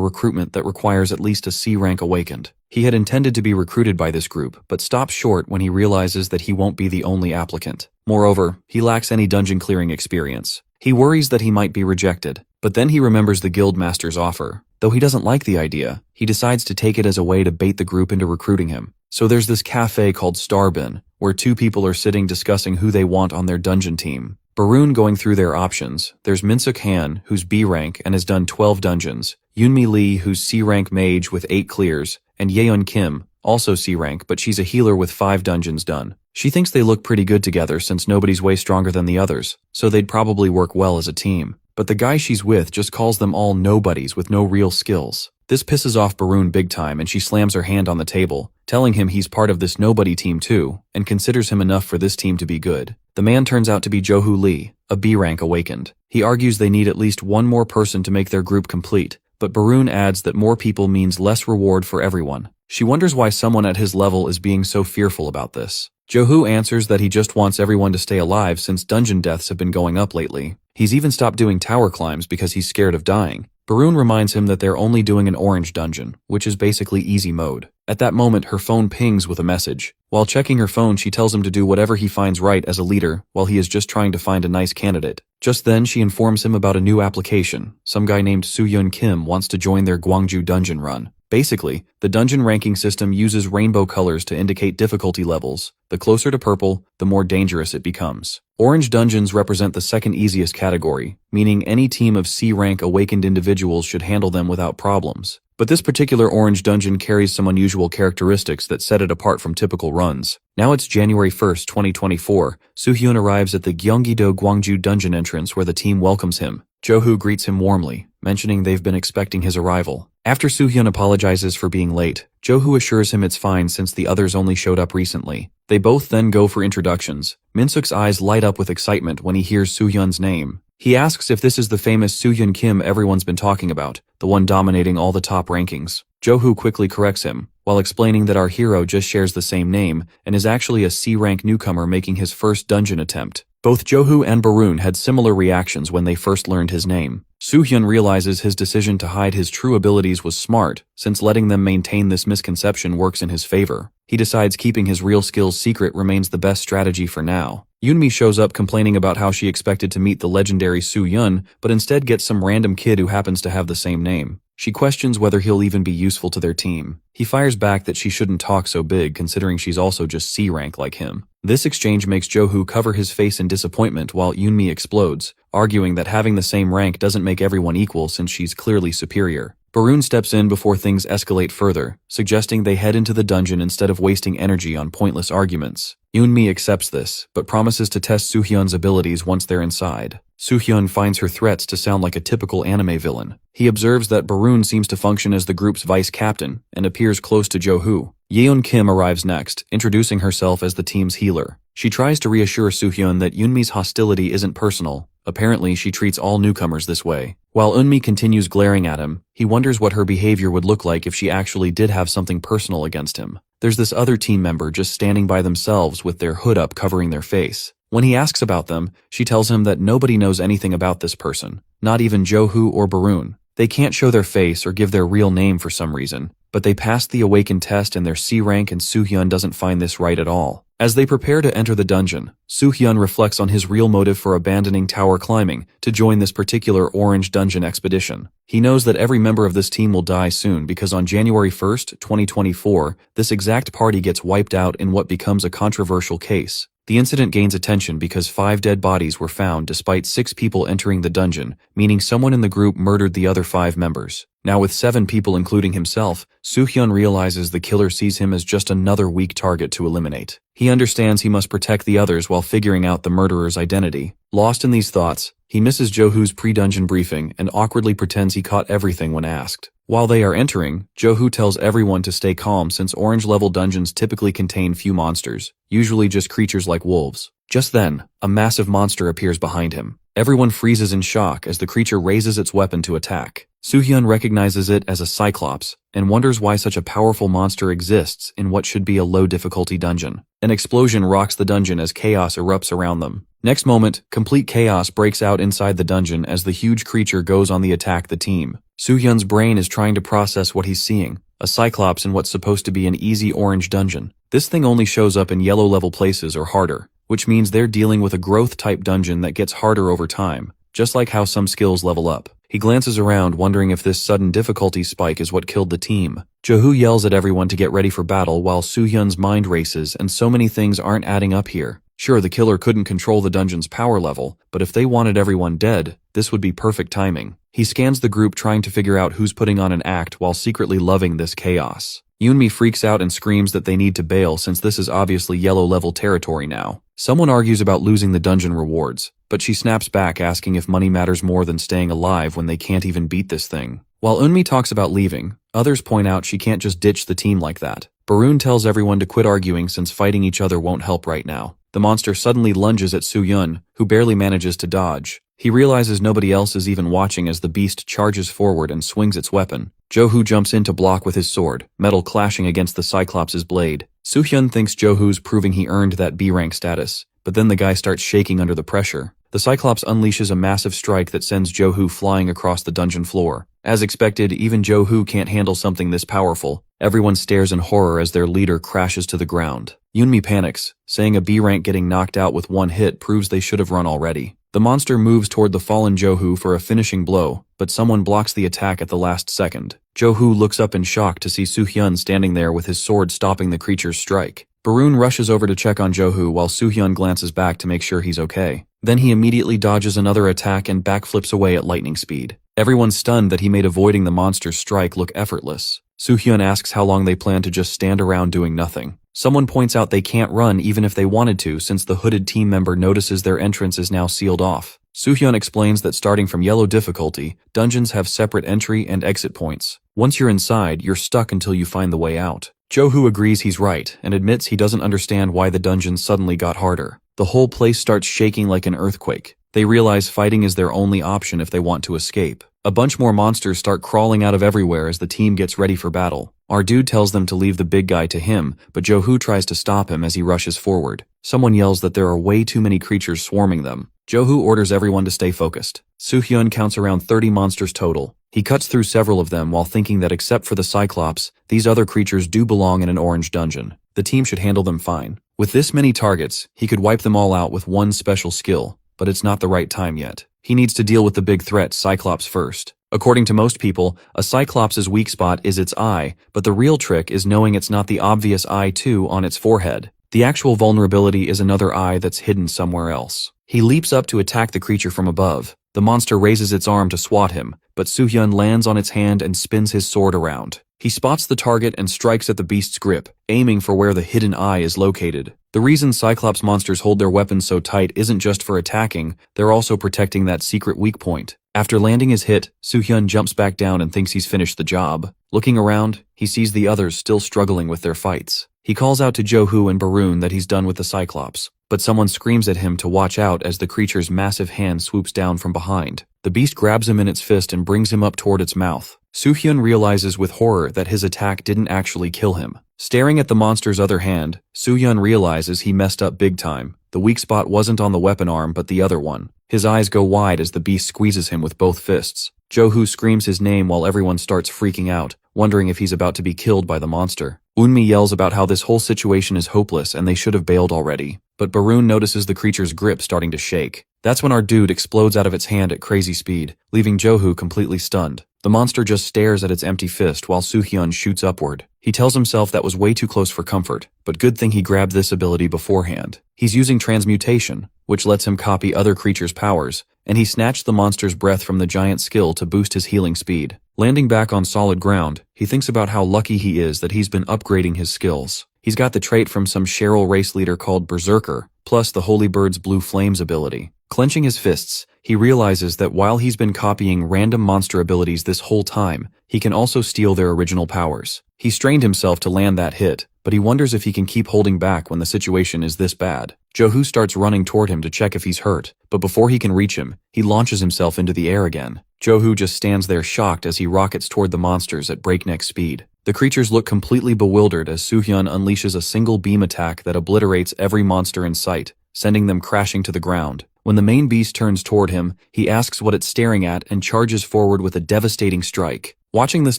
recruitment that requires at least a C rank awakened. He had intended to be recruited by this group, but stops short when he realizes that he won't be the only applicant. Moreover, he lacks any dungeon clearing experience. He worries that he might be rejected, but then he remembers the guildmaster's offer. Though he doesn't like the idea, he decides to take it as a way to bait the group into recruiting him. So there's this cafe called Starbin, where two people are sitting discussing who they want on their dungeon team. Barun going through their options. There's Min-suk Han, who's B rank and has done 12 dungeons, Yoonmi Lee, who's C rank mage with 8 clears, and Yeon Kim, also C rank, but she's a healer with 5 dungeons done. She thinks they look pretty good together since nobody's way stronger than the others, so they'd probably work well as a team. But the guy she's with just calls them all nobodies with no real skills. This pisses off Barun big time and she slams her hand on the table, telling him he's part of this nobody team too, and considers him enough for this team to be good. The man turns out to be Johu Lee, a B rank awakened. He argues they need at least one more person to make their group complete, but Barun adds that more people means less reward for everyone. She wonders why someone at his level is being so fearful about this. Johu answers that he just wants everyone to stay alive since dungeon deaths have been going up lately. He's even stopped doing tower climbs because he's scared of dying. Barun reminds him that they're only doing an orange dungeon, which is basically easy mode. At that moment, her phone pings with a message. While checking her phone, she tells him to do whatever he finds right as a leader, while he is just trying to find a nice candidate. Just then, she informs him about a new application. Some guy named Soo-hyun Kim wants to join their Gwangju dungeon run. Basically, the dungeon ranking system uses rainbow colors to indicate difficulty levels. The closer to purple, the more dangerous it becomes. Orange dungeons represent the second easiest category, meaning any team of C-rank awakened individuals should handle them without problems. But this particular orange dungeon carries some unusual characteristics that set it apart from typical runs. Now it's January 1st, 2024. Soo-hyun arrives at the Gyeonggi-do Gwangju dungeon entrance where the team welcomes him. Johu greets him warmly, mentioning they've been expecting his arrival. After Soo-hyun apologizes for being late, Johu assures him it's fine since the others only showed up recently. They both then go for introductions. Min-suk's eyes light up with excitement when he hears Soo-hyun's name. He asks if this is the famous Soo-hyun Kim everyone's been talking about, the one dominating all the top rankings. Johu quickly corrects him, while explaining that our hero just shares the same name and is actually a C-rank newcomer making his first dungeon attempt. Both Johu and Barun had similar reactions when they first learned his name. Soo-hyun realizes his decision to hide his true abilities was smart, since letting them maintain this misconception works in his favor. He decides keeping his real skills secret remains the best strategy for now. Yoonmi shows up complaining about how she expected to meet the legendary Soo-hyun, but instead gets some random kid who happens to have the same name. She questions whether he'll even be useful to their team. He fires back that she shouldn't talk so big considering she's also just C-rank like him. This exchange makes Johu cover his face in disappointment while Yoonmi explodes, arguing that having the same rank doesn't make everyone equal since she's clearly superior. Barun steps in before things escalate further, suggesting they head into the dungeon instead of wasting energy on pointless arguments. Yoonmi accepts this, but promises to test Soo-hyun's abilities once they're inside. Soo-hyun finds her threats to sound like a typical anime villain. He observes that Barun seems to function as the group's vice captain and appears close to Johu. Yeon Kim arrives next, introducing herself as the team's healer. She tries to reassure Soo-hyun that Yoonmi's hostility isn't personal. Apparently, she treats all newcomers this way. While Eunmi continues glaring at him, he wonders what her behavior would look like if she actually did have something personal against him. There's this other team member just standing by themselves with their hood up covering their face. When he asks about them, she tells him that nobody knows anything about this person, not even Johu or Barun. They can't show their face or give their real name for some reason, but they passed the Awakened test in their C rank and Soo-hyun doesn't find this right at all. As they prepare to enter the dungeon, Soo-hyun reflects on his real motive for abandoning tower climbing to join this particular orange dungeon expedition. He knows that every member of this team will die soon because on January 1st, 2024, this exact party gets wiped out in what becomes a controversial case. The incident gains attention because 5 dead bodies were found despite 6 people entering the dungeon, meaning someone in the group murdered the other 5 members. Now with 7 people including himself, Soo-hyun realizes the killer sees him as just another weak target to eliminate. He understands he must protect the others while figuring out the murderer's identity. Lost in these thoughts, he misses Johu's pre-dungeon briefing and awkwardly pretends he caught everything when asked. While they are entering, Johu tells everyone to stay calm since orange-level dungeons typically contain few monsters, usually just creatures like wolves. Just then, a massive monster appears behind him. Everyone freezes in shock as the creature raises its weapon to attack. Soo-hyun recognizes it as a cyclops and wonders why such a powerful monster exists in what should be a low-difficulty dungeon. An explosion rocks the dungeon as chaos erupts around them. Next moment, complete chaos breaks out inside the dungeon as the huge creature goes on the attack the team. Soo-hyun's brain is trying to process what he's seeing, a cyclops in what's supposed to be an easy orange dungeon. This thing only shows up in yellow-level places or harder, which means they're dealing with a growth-type dungeon that gets harder over time, just like how some skills level up. He glances around wondering if this sudden difficulty spike is what killed the team. Johu yells at everyone to get ready for battle while Soo-hyun's mind races and so many things aren't adding up here. Sure, the killer couldn't control the dungeon's power level, but if they wanted everyone dead, this would be perfect timing. He scans the group trying to figure out who's putting on an act while secretly loving this chaos. Eunmi freaks out and screams that they need to bail since this is obviously yellow-level territory now. Someone argues about losing the dungeon rewards, but she snaps back asking if money matters more than staying alive when they can't even beat this thing. While Eunmi talks about leaving, others point out she can't just ditch the team like that. Barun tells everyone to quit arguing since fighting each other won't help right now. The monster suddenly lunges at Soo-hyun, who barely manages to dodge. He realizes nobody else is even watching as the beast charges forward and swings its weapon. Johu jumps in to block with his sword, metal clashing against the Cyclops' blade. Soo-hyun thinks Johu's proving he earned that B-rank status, but then the guy starts shaking under the pressure. The Cyclops unleashes a massive strike that sends Johu flying across the dungeon floor. As expected, even Johu can't handle something this powerful. Everyone stares in horror as their leader crashes to the ground. Eunmi panics, saying a B-rank getting knocked out with one hit proves they should have run already. The monster moves toward the fallen Johu for a finishing blow, but someone blocks the attack at the last second. Johu looks up in shock to see Soo-hyun standing there with his sword stopping the creature's strike. Barun rushes over to check on Johu while Soo-hyun glances back to make sure he's okay. Then he immediately dodges another attack and backflips away at lightning speed. Everyone's stunned that he made avoiding the monster's strike look effortless. Soo-hyun asks how long they plan to just stand around doing nothing. Someone points out they can't run even if they wanted to since the hooded team member notices their entrance is now sealed off. Soo-hyun explains that starting from yellow difficulty, dungeons have separate entry and exit points. Once you're inside, you're stuck until you find the way out. Johu agrees he's right and admits he doesn't understand why the dungeon suddenly got harder. The whole place starts shaking like an earthquake. They realize fighting is their only option if they want to escape. A bunch more monsters start crawling out of everywhere as the team gets ready for battle. Our dude tells them to leave the big guy to him, but Johu tries to stop him as he rushes forward. Someone yells that there are way too many creatures swarming them. Johu orders everyone to stay focused. Soo-hyun counts around 30 monsters total. He cuts through several of them while thinking that except for the Cyclops, these other creatures do belong in an orange dungeon. The team should handle them fine. With this many targets, he could wipe them all out with one special skill, but it's not the right time yet. He needs to deal with the big threat, Cyclops, first. According to most people, a Cyclops' weak spot is its eye, but the real trick is knowing it's not the obvious eye too on its forehead. The actual vulnerability is another eye that's hidden somewhere else. He leaps up to attack the creature from above. The monster raises its arm to swat him, but Soo-hyun lands on its hand and spins his sword around. He spots the target and strikes at the beast's grip, aiming for where the hidden eye is located. The reason Cyclops monsters hold their weapons so tight isn't just for attacking, they're also protecting that secret weak point. After landing his hit, Soo-hyun jumps back down and thinks he's finished the job. Looking around, he sees the others still struggling with their fights. He calls out to Johu and Barun that he's done with the Cyclops, but someone screams at him to watch out as the creature's massive hand swoops down from behind. The beast grabs him in its fist and brings him up toward its mouth. Soo-hyun realizes with horror that his attack didn't actually kill him. Staring at the monster's other hand, Soo-hyun realizes he messed up big time. The weak spot wasn't on the weapon arm but the other one. His eyes go wide as the beast squeezes him with both fists. Johu screams his name while everyone starts freaking out, wondering if he's about to be killed by the monster. Eunmi yells about how this whole situation is hopeless and they should have bailed already. But Barun notices the creature's grip starting to shake. That's when our dude explodes out of its hand at crazy speed, leaving Johu completely stunned. The monster just stares at its empty fist while Soo-hyun shoots upward. He tells himself that was way too close for comfort, but good thing he grabbed this ability beforehand. He's using transmutation, which lets him copy other creatures' powers, and he snatched the monster's breath from the giant skill to boost his healing speed. Landing back on solid ground, he thinks about how lucky he is that he's been upgrading his skills. He's got the trait from some Cheryl race leader called Berserker, plus the Holy Bird's Blue Flames ability. Clenching his fists, he realizes that while he's been copying random monster abilities this whole time, he can also steal their original powers. He strained himself to land that hit, but he wonders if he can keep holding back when the situation is this bad. Johu starts running toward him to check if he's hurt, but before he can reach him, he launches himself into the air again. Johu just stands there shocked as he rockets toward the monsters at breakneck speed. The creatures look completely bewildered as Soo-hyun unleashes a single beam attack that obliterates every monster in sight, sending them crashing to the ground. When the main beast turns toward him, he asks what it's staring at and charges forward with a devastating strike. Watching this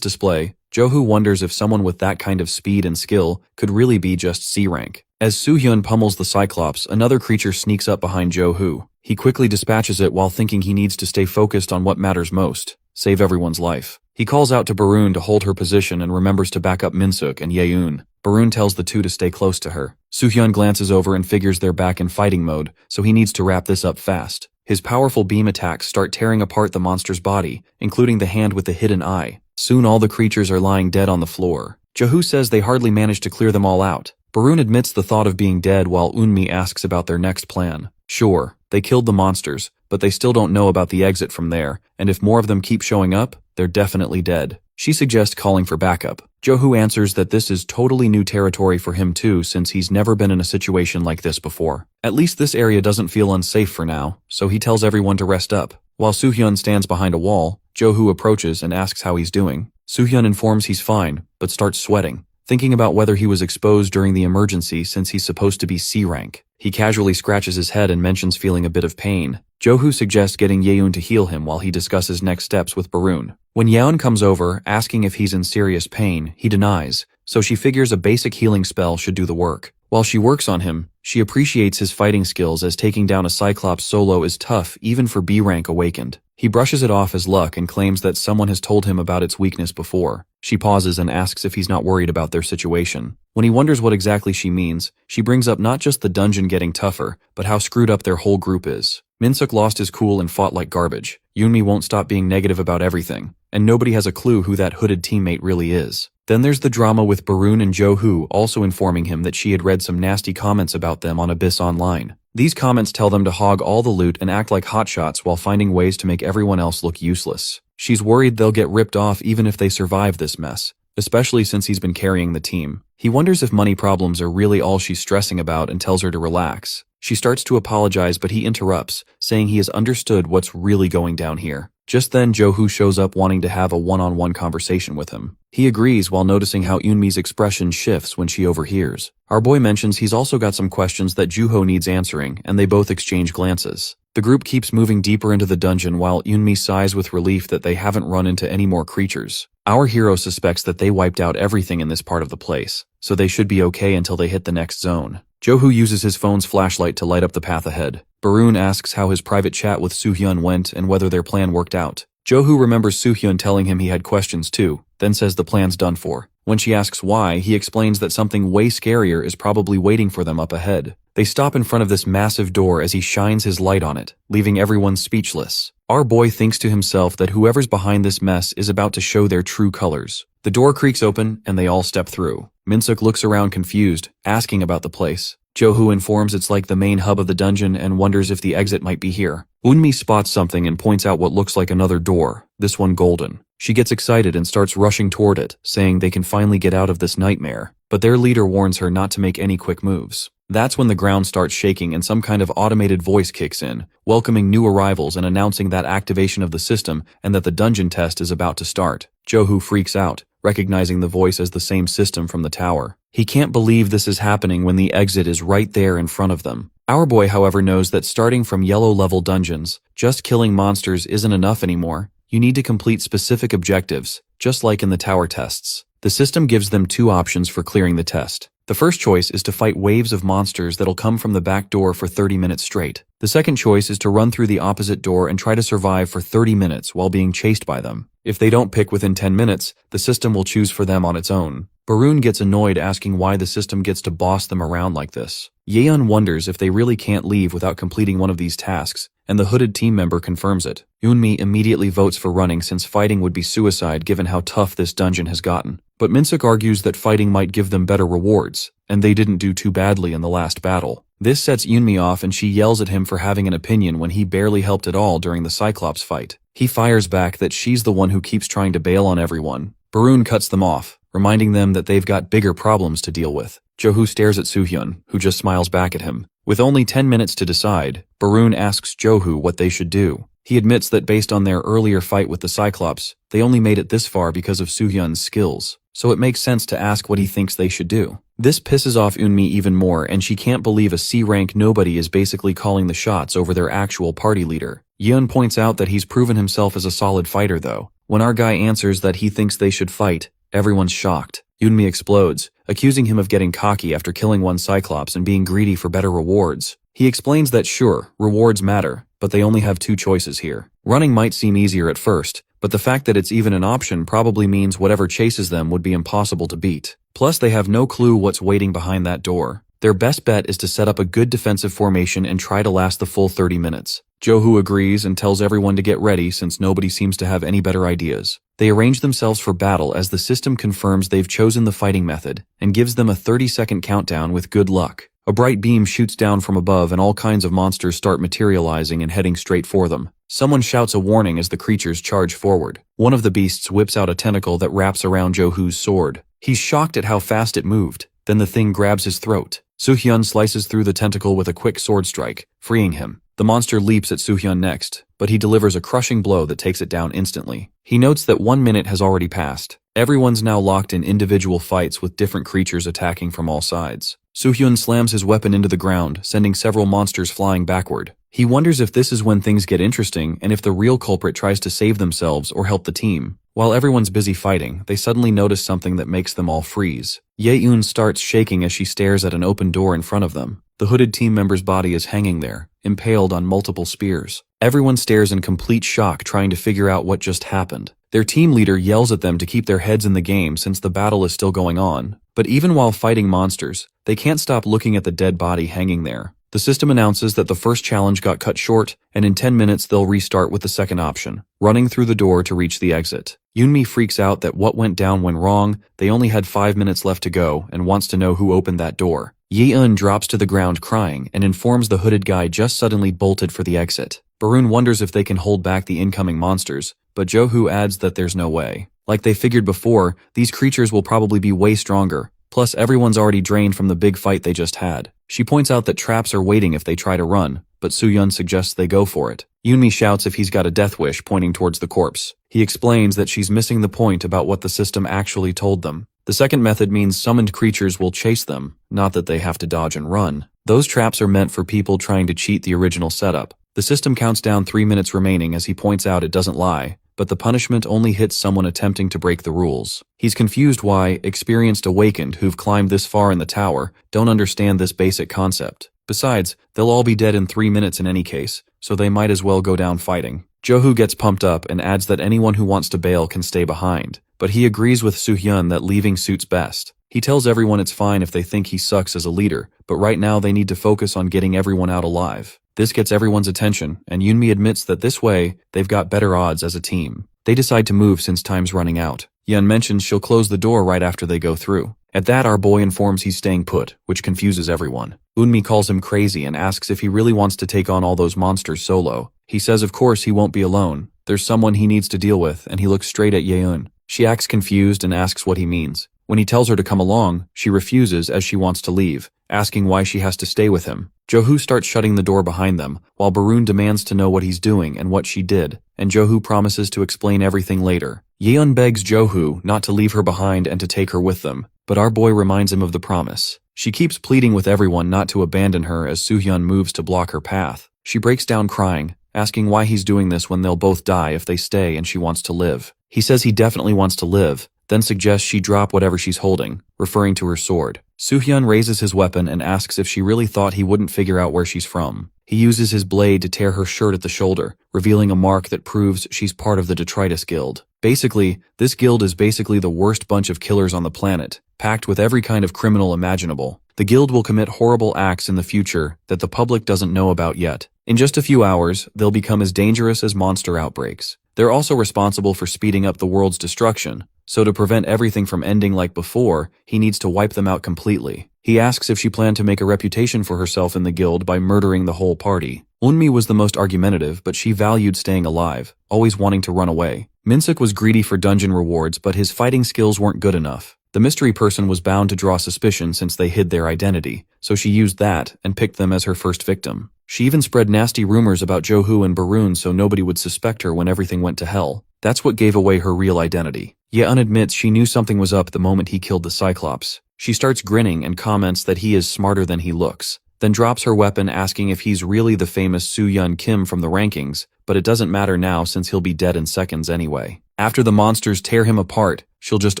display, Johu wonders if someone with that kind of speed and skill could really be just C rank. As Soo-hyun pummels the Cyclops, another creature sneaks up behind Johu. He quickly dispatches it while thinking he needs to stay focused on what matters most: save everyone's life. He calls out to Barun to hold her position and remembers to back up Minsuk and Yeun. Barun tells the two to stay close to her. Soo-hyun glances over and figures they're back in fighting mode, so he needs to wrap this up fast. His powerful beam attacks start tearing apart the monster's body, including the hand with the hidden eye. Soon all the creatures are lying dead on the floor. Johu says they hardly managed to clear them all out. Barun admits the thought of being dead while Eunmi asks about their next plan. Sure, they killed the monsters, but they still don't know about the exit from there, and if more of them keep showing up, they're definitely dead. She suggests calling for backup. Johu answers that this is totally new territory for him too, since he's never been in a situation like this before. At least this area doesn't feel unsafe for now, so he tells everyone to rest up. While Soo-hyun stands behind a wall, Johu approaches and asks how he's doing. Soo-hyun informs he's fine, but starts sweating, thinking about whether he was exposed during the emergency since he's supposed to be C rank. He casually scratches his head and mentions feeling a bit of pain. Johu suggests getting Yeun to heal him while he discusses next steps with Barun. When Yeun comes over, asking if he's in serious pain, he denies, so she figures a basic healing spell should do the work. While she works on him, she appreciates his fighting skills as taking down a Cyclops solo is tough even for B rank awakened. He brushes it off as luck and claims that someone has told him about its weakness before. She pauses and asks if he's not worried about their situation. When he wonders what exactly she means, she brings up not just the dungeon getting tougher, but how screwed up their whole group is. Minsuk lost his cool and fought like garbage. Eunmi won't stop being negative about everything, and nobody has a clue who that hooded teammate really is. Then there's the drama with Barun and Johu also informing him that she had read some nasty comments about them on Abyss Online. These comments tell them to hog all the loot and act like hotshots while finding ways to make everyone else look useless. She's worried they'll get ripped off even if they survive this mess, especially since he's been carrying the team. He wonders if money problems are really all she's stressing about and tells her to relax. She starts to apologize, but he interrupts, saying he has understood what's really going down here. Just then, Johu shows up wanting to have a one-on-one conversation with him. He agrees while noticing how Eunmi's expression shifts when she overhears. Our boy mentions he's also got some questions that Juho needs answering, and they both exchange glances. The group keeps moving deeper into the dungeon while Eunmi sighs with relief that they haven't run into any more creatures. Our hero suspects that they wiped out everything in this part of the place, so they should be okay until they hit the next zone. Johu uses his phone's flashlight to light up the path ahead. Barun asks how his private chat with Soo-hyun went and whether their plan worked out. Johu remembers Soo-hyun telling him he had questions too, then says the plan's done for. When she asks why, he explains that something way scarier is probably waiting for them up ahead. They stop in front of this massive door as he shines his light on it, leaving everyone speechless. Our boy thinks to himself that whoever's behind this mess is about to show their true colors. The door creaks open and they all step through. Minsuk looks around confused, asking about the place. Johu informs it's like the main hub of the dungeon and wonders if the exit might be here. Eunmi spots something and points out what looks like another door, this one golden. She gets excited and starts rushing toward it, saying they can finally get out of this nightmare. But their leader warns her not to make any quick moves. That's when the ground starts shaking and some kind of automated voice kicks in, welcoming new arrivals and announcing that activation of the system and that the dungeon test is about to start. Johu freaks out, recognizing the voice as the same system from the tower. He can't believe this is happening when the exit is right there in front of them. Our boy, however, knows that starting from yellow-level dungeons, just killing monsters isn't enough anymore. You need to complete specific objectives, just like in the tower tests. The system gives them two options for clearing the test. The first choice is to fight waves of monsters that'll come from the back door for 30 minutes straight. The second choice is to run through the opposite door and try to survive for 30 minutes while being chased by them. If they don't pick within 10 minutes, the system will choose for them on its own. Barun gets annoyed, asking why the system gets to boss them around like this. Yeon wonders if they really can't leave without completing one of these tasks, and the hooded team member confirms it. Eunmi immediately votes for running since fighting would be suicide given how tough this dungeon has gotten. But Minsuk argues that fighting might give them better rewards, and they didn't do too badly in the last battle. This sets Eunmi off and she yells at him for having an opinion when he barely helped at all during the Cyclops fight. He fires back that she's the one who keeps trying to bail on everyone. Barun cuts them off, reminding them that they've got bigger problems to deal with. Johu stares at Soohyun, who just smiles back at him. With only 10 minutes to decide, Barun asks Johu what they should do. He admits that based on their earlier fight with the Cyclops, they only made it this far because of Soohyun's skills, so it makes sense to ask what he thinks they should do. This pisses off Eunmi even more, and she can't believe a C-rank nobody is basically calling the shots over their actual party leader. Yeon points out that he's proven himself as a solid fighter though. When our guy answers that he thinks they should fight, everyone's shocked. Eunmi explodes, accusing him of getting cocky after killing one Cyclops and being greedy for better rewards. He explains that sure, rewards matter, but they only have two choices here. Running might seem easier at first, but the fact that it's even an option probably means whatever chases them would be impossible to beat. Plus, they have no clue what's waiting behind that door. Their best bet is to set up a good defensive formation and try to last the full 30 minutes. Johu agrees and tells everyone to get ready since nobody seems to have any better ideas. They arrange themselves for battle as the system confirms they've chosen the fighting method and gives them a 30-second countdown with good luck. A bright beam shoots down from above and all kinds of monsters start materializing and heading straight for them. Someone shouts a warning as the creatures charge forward. One of the beasts whips out a tentacle that wraps around Johu's sword. He's shocked at how fast it moved. Then the thing grabs his throat. Soohyun slices through the tentacle with a quick sword strike, freeing him. The monster leaps at Soohyun next, but he delivers a crushing blow that takes it down instantly. He notes that 1 minute has already passed. Everyone's now locked in individual fights with different creatures attacking from all sides. Soohyun slams his weapon into the ground, sending several monsters flying backward. He wonders if this is when things get interesting and if the real culprit tries to save themselves or help the team. While everyone's busy fighting, they suddenly notice something that makes them all freeze. Yeon starts shaking as she stares at an open door in front of them. The hooded team member's body is hanging there, impaled on multiple spears. Everyone stares in complete shock, trying to figure out what just happened. Their team leader yells at them to keep their heads in the game since the battle is still going on. But even while fighting monsters, they can't stop looking at the dead body hanging there. The system announces that the first challenge got cut short, and in 10 minutes they'll restart with the second option, running through the door to reach the exit. Eunmi freaks out that what went down went wrong, they only had 5 minutes left to go, and wants to know who opened that door. Yeon drops to the ground crying and informs the hooded guy just suddenly bolted for the exit. Barun wonders if they can hold back the incoming monsters, but Johu adds that there's no way. Like they figured before, these creatures will probably be way stronger. Plus, everyone's already drained from the big fight they just had. She points out that traps are waiting if they try to run, but Soohyun suggests they go for it. Eunmi shouts if he's got a death wish, pointing towards the corpse. He explains that she's missing the point about what the system actually told them. The second method means summoned creatures will chase them, not that they have to dodge and run. Those traps are meant for people trying to cheat the original setup. The system counts down 3 minutes remaining as he points out it doesn't lie, but the punishment only hits someone attempting to break the rules. He's confused why experienced awakened who've climbed this far in the tower don't understand this basic concept. Besides, they'll all be dead in 3 minutes in any case, so they might as well go down fighting. Johu gets pumped up and adds that anyone who wants to bail can stay behind, but he agrees with Soohyun that leaving suits best. He tells everyone it's fine if they think he sucks as a leader, but right now they need to focus on getting everyone out alive. This gets everyone's attention, and Eunmi admits that this way, they've got better odds as a team. They decide to move since time's running out. Yeon mentions she'll close the door right after they go through. At that, our boy informs he's staying put, which confuses everyone. Eunmi calls him crazy and asks if he really wants to take on all those monsters solo. He says of course he won't be alone. There's someone he needs to deal with, and he looks straight at Yeon. She acts confused and asks what he means. When he tells her to come along, she refuses as she wants to leave, asking why she has to stay with him. Jo-hoo starts shutting the door behind them, while Baroon demands to know what he's doing and what she did, and Jo-hoo promises to explain everything later. Yeon begs Jo-hoo not to leave her behind and to take her with them, but our boy reminds him of the promise. She keeps pleading with everyone not to abandon her as Soo-hyun moves to block her path. She breaks down crying, asking why he's doing this when they'll both die if they stay and she wants to live. He says he definitely wants to live, then suggests she drop whatever she's holding, referring to her sword. Soo-hyun raises his weapon and asks if she really thought he wouldn't figure out where she's from. He uses his blade to tear her shirt at the shoulder, revealing a mark that proves she's part of the Detritus Guild. Basically, this guild is basically the worst bunch of killers on the planet, packed with every kind of criminal imaginable. The guild will commit horrible acts in the future that the public doesn't know about yet. In just a few hours, they'll become as dangerous as monster outbreaks. They're also responsible for speeding up the world's destruction, so to prevent everything from ending like before, he needs to wipe them out completely. He asks if she planned to make a reputation for herself in the guild by murdering the whole party. Eunmi was the most argumentative, but she valued staying alive, always wanting to run away. Minsuk was greedy for dungeon rewards, but his fighting skills weren't good enough. The mystery person was bound to draw suspicion since they hid their identity, so she used that and picked them as her first victim. She even spread nasty rumors about Jo-hoo and Baroon so nobody would suspect her when everything went to hell. That's what gave away her real identity. Yeon admits she knew something was up the moment he killed the Cyclops. She starts grinning and comments that he is smarter than he looks, then drops her weapon asking if he's really the famous Soo-hyun Kim from the rankings, but it doesn't matter now since he'll be dead in seconds anyway. After the monsters tear him apart, she'll just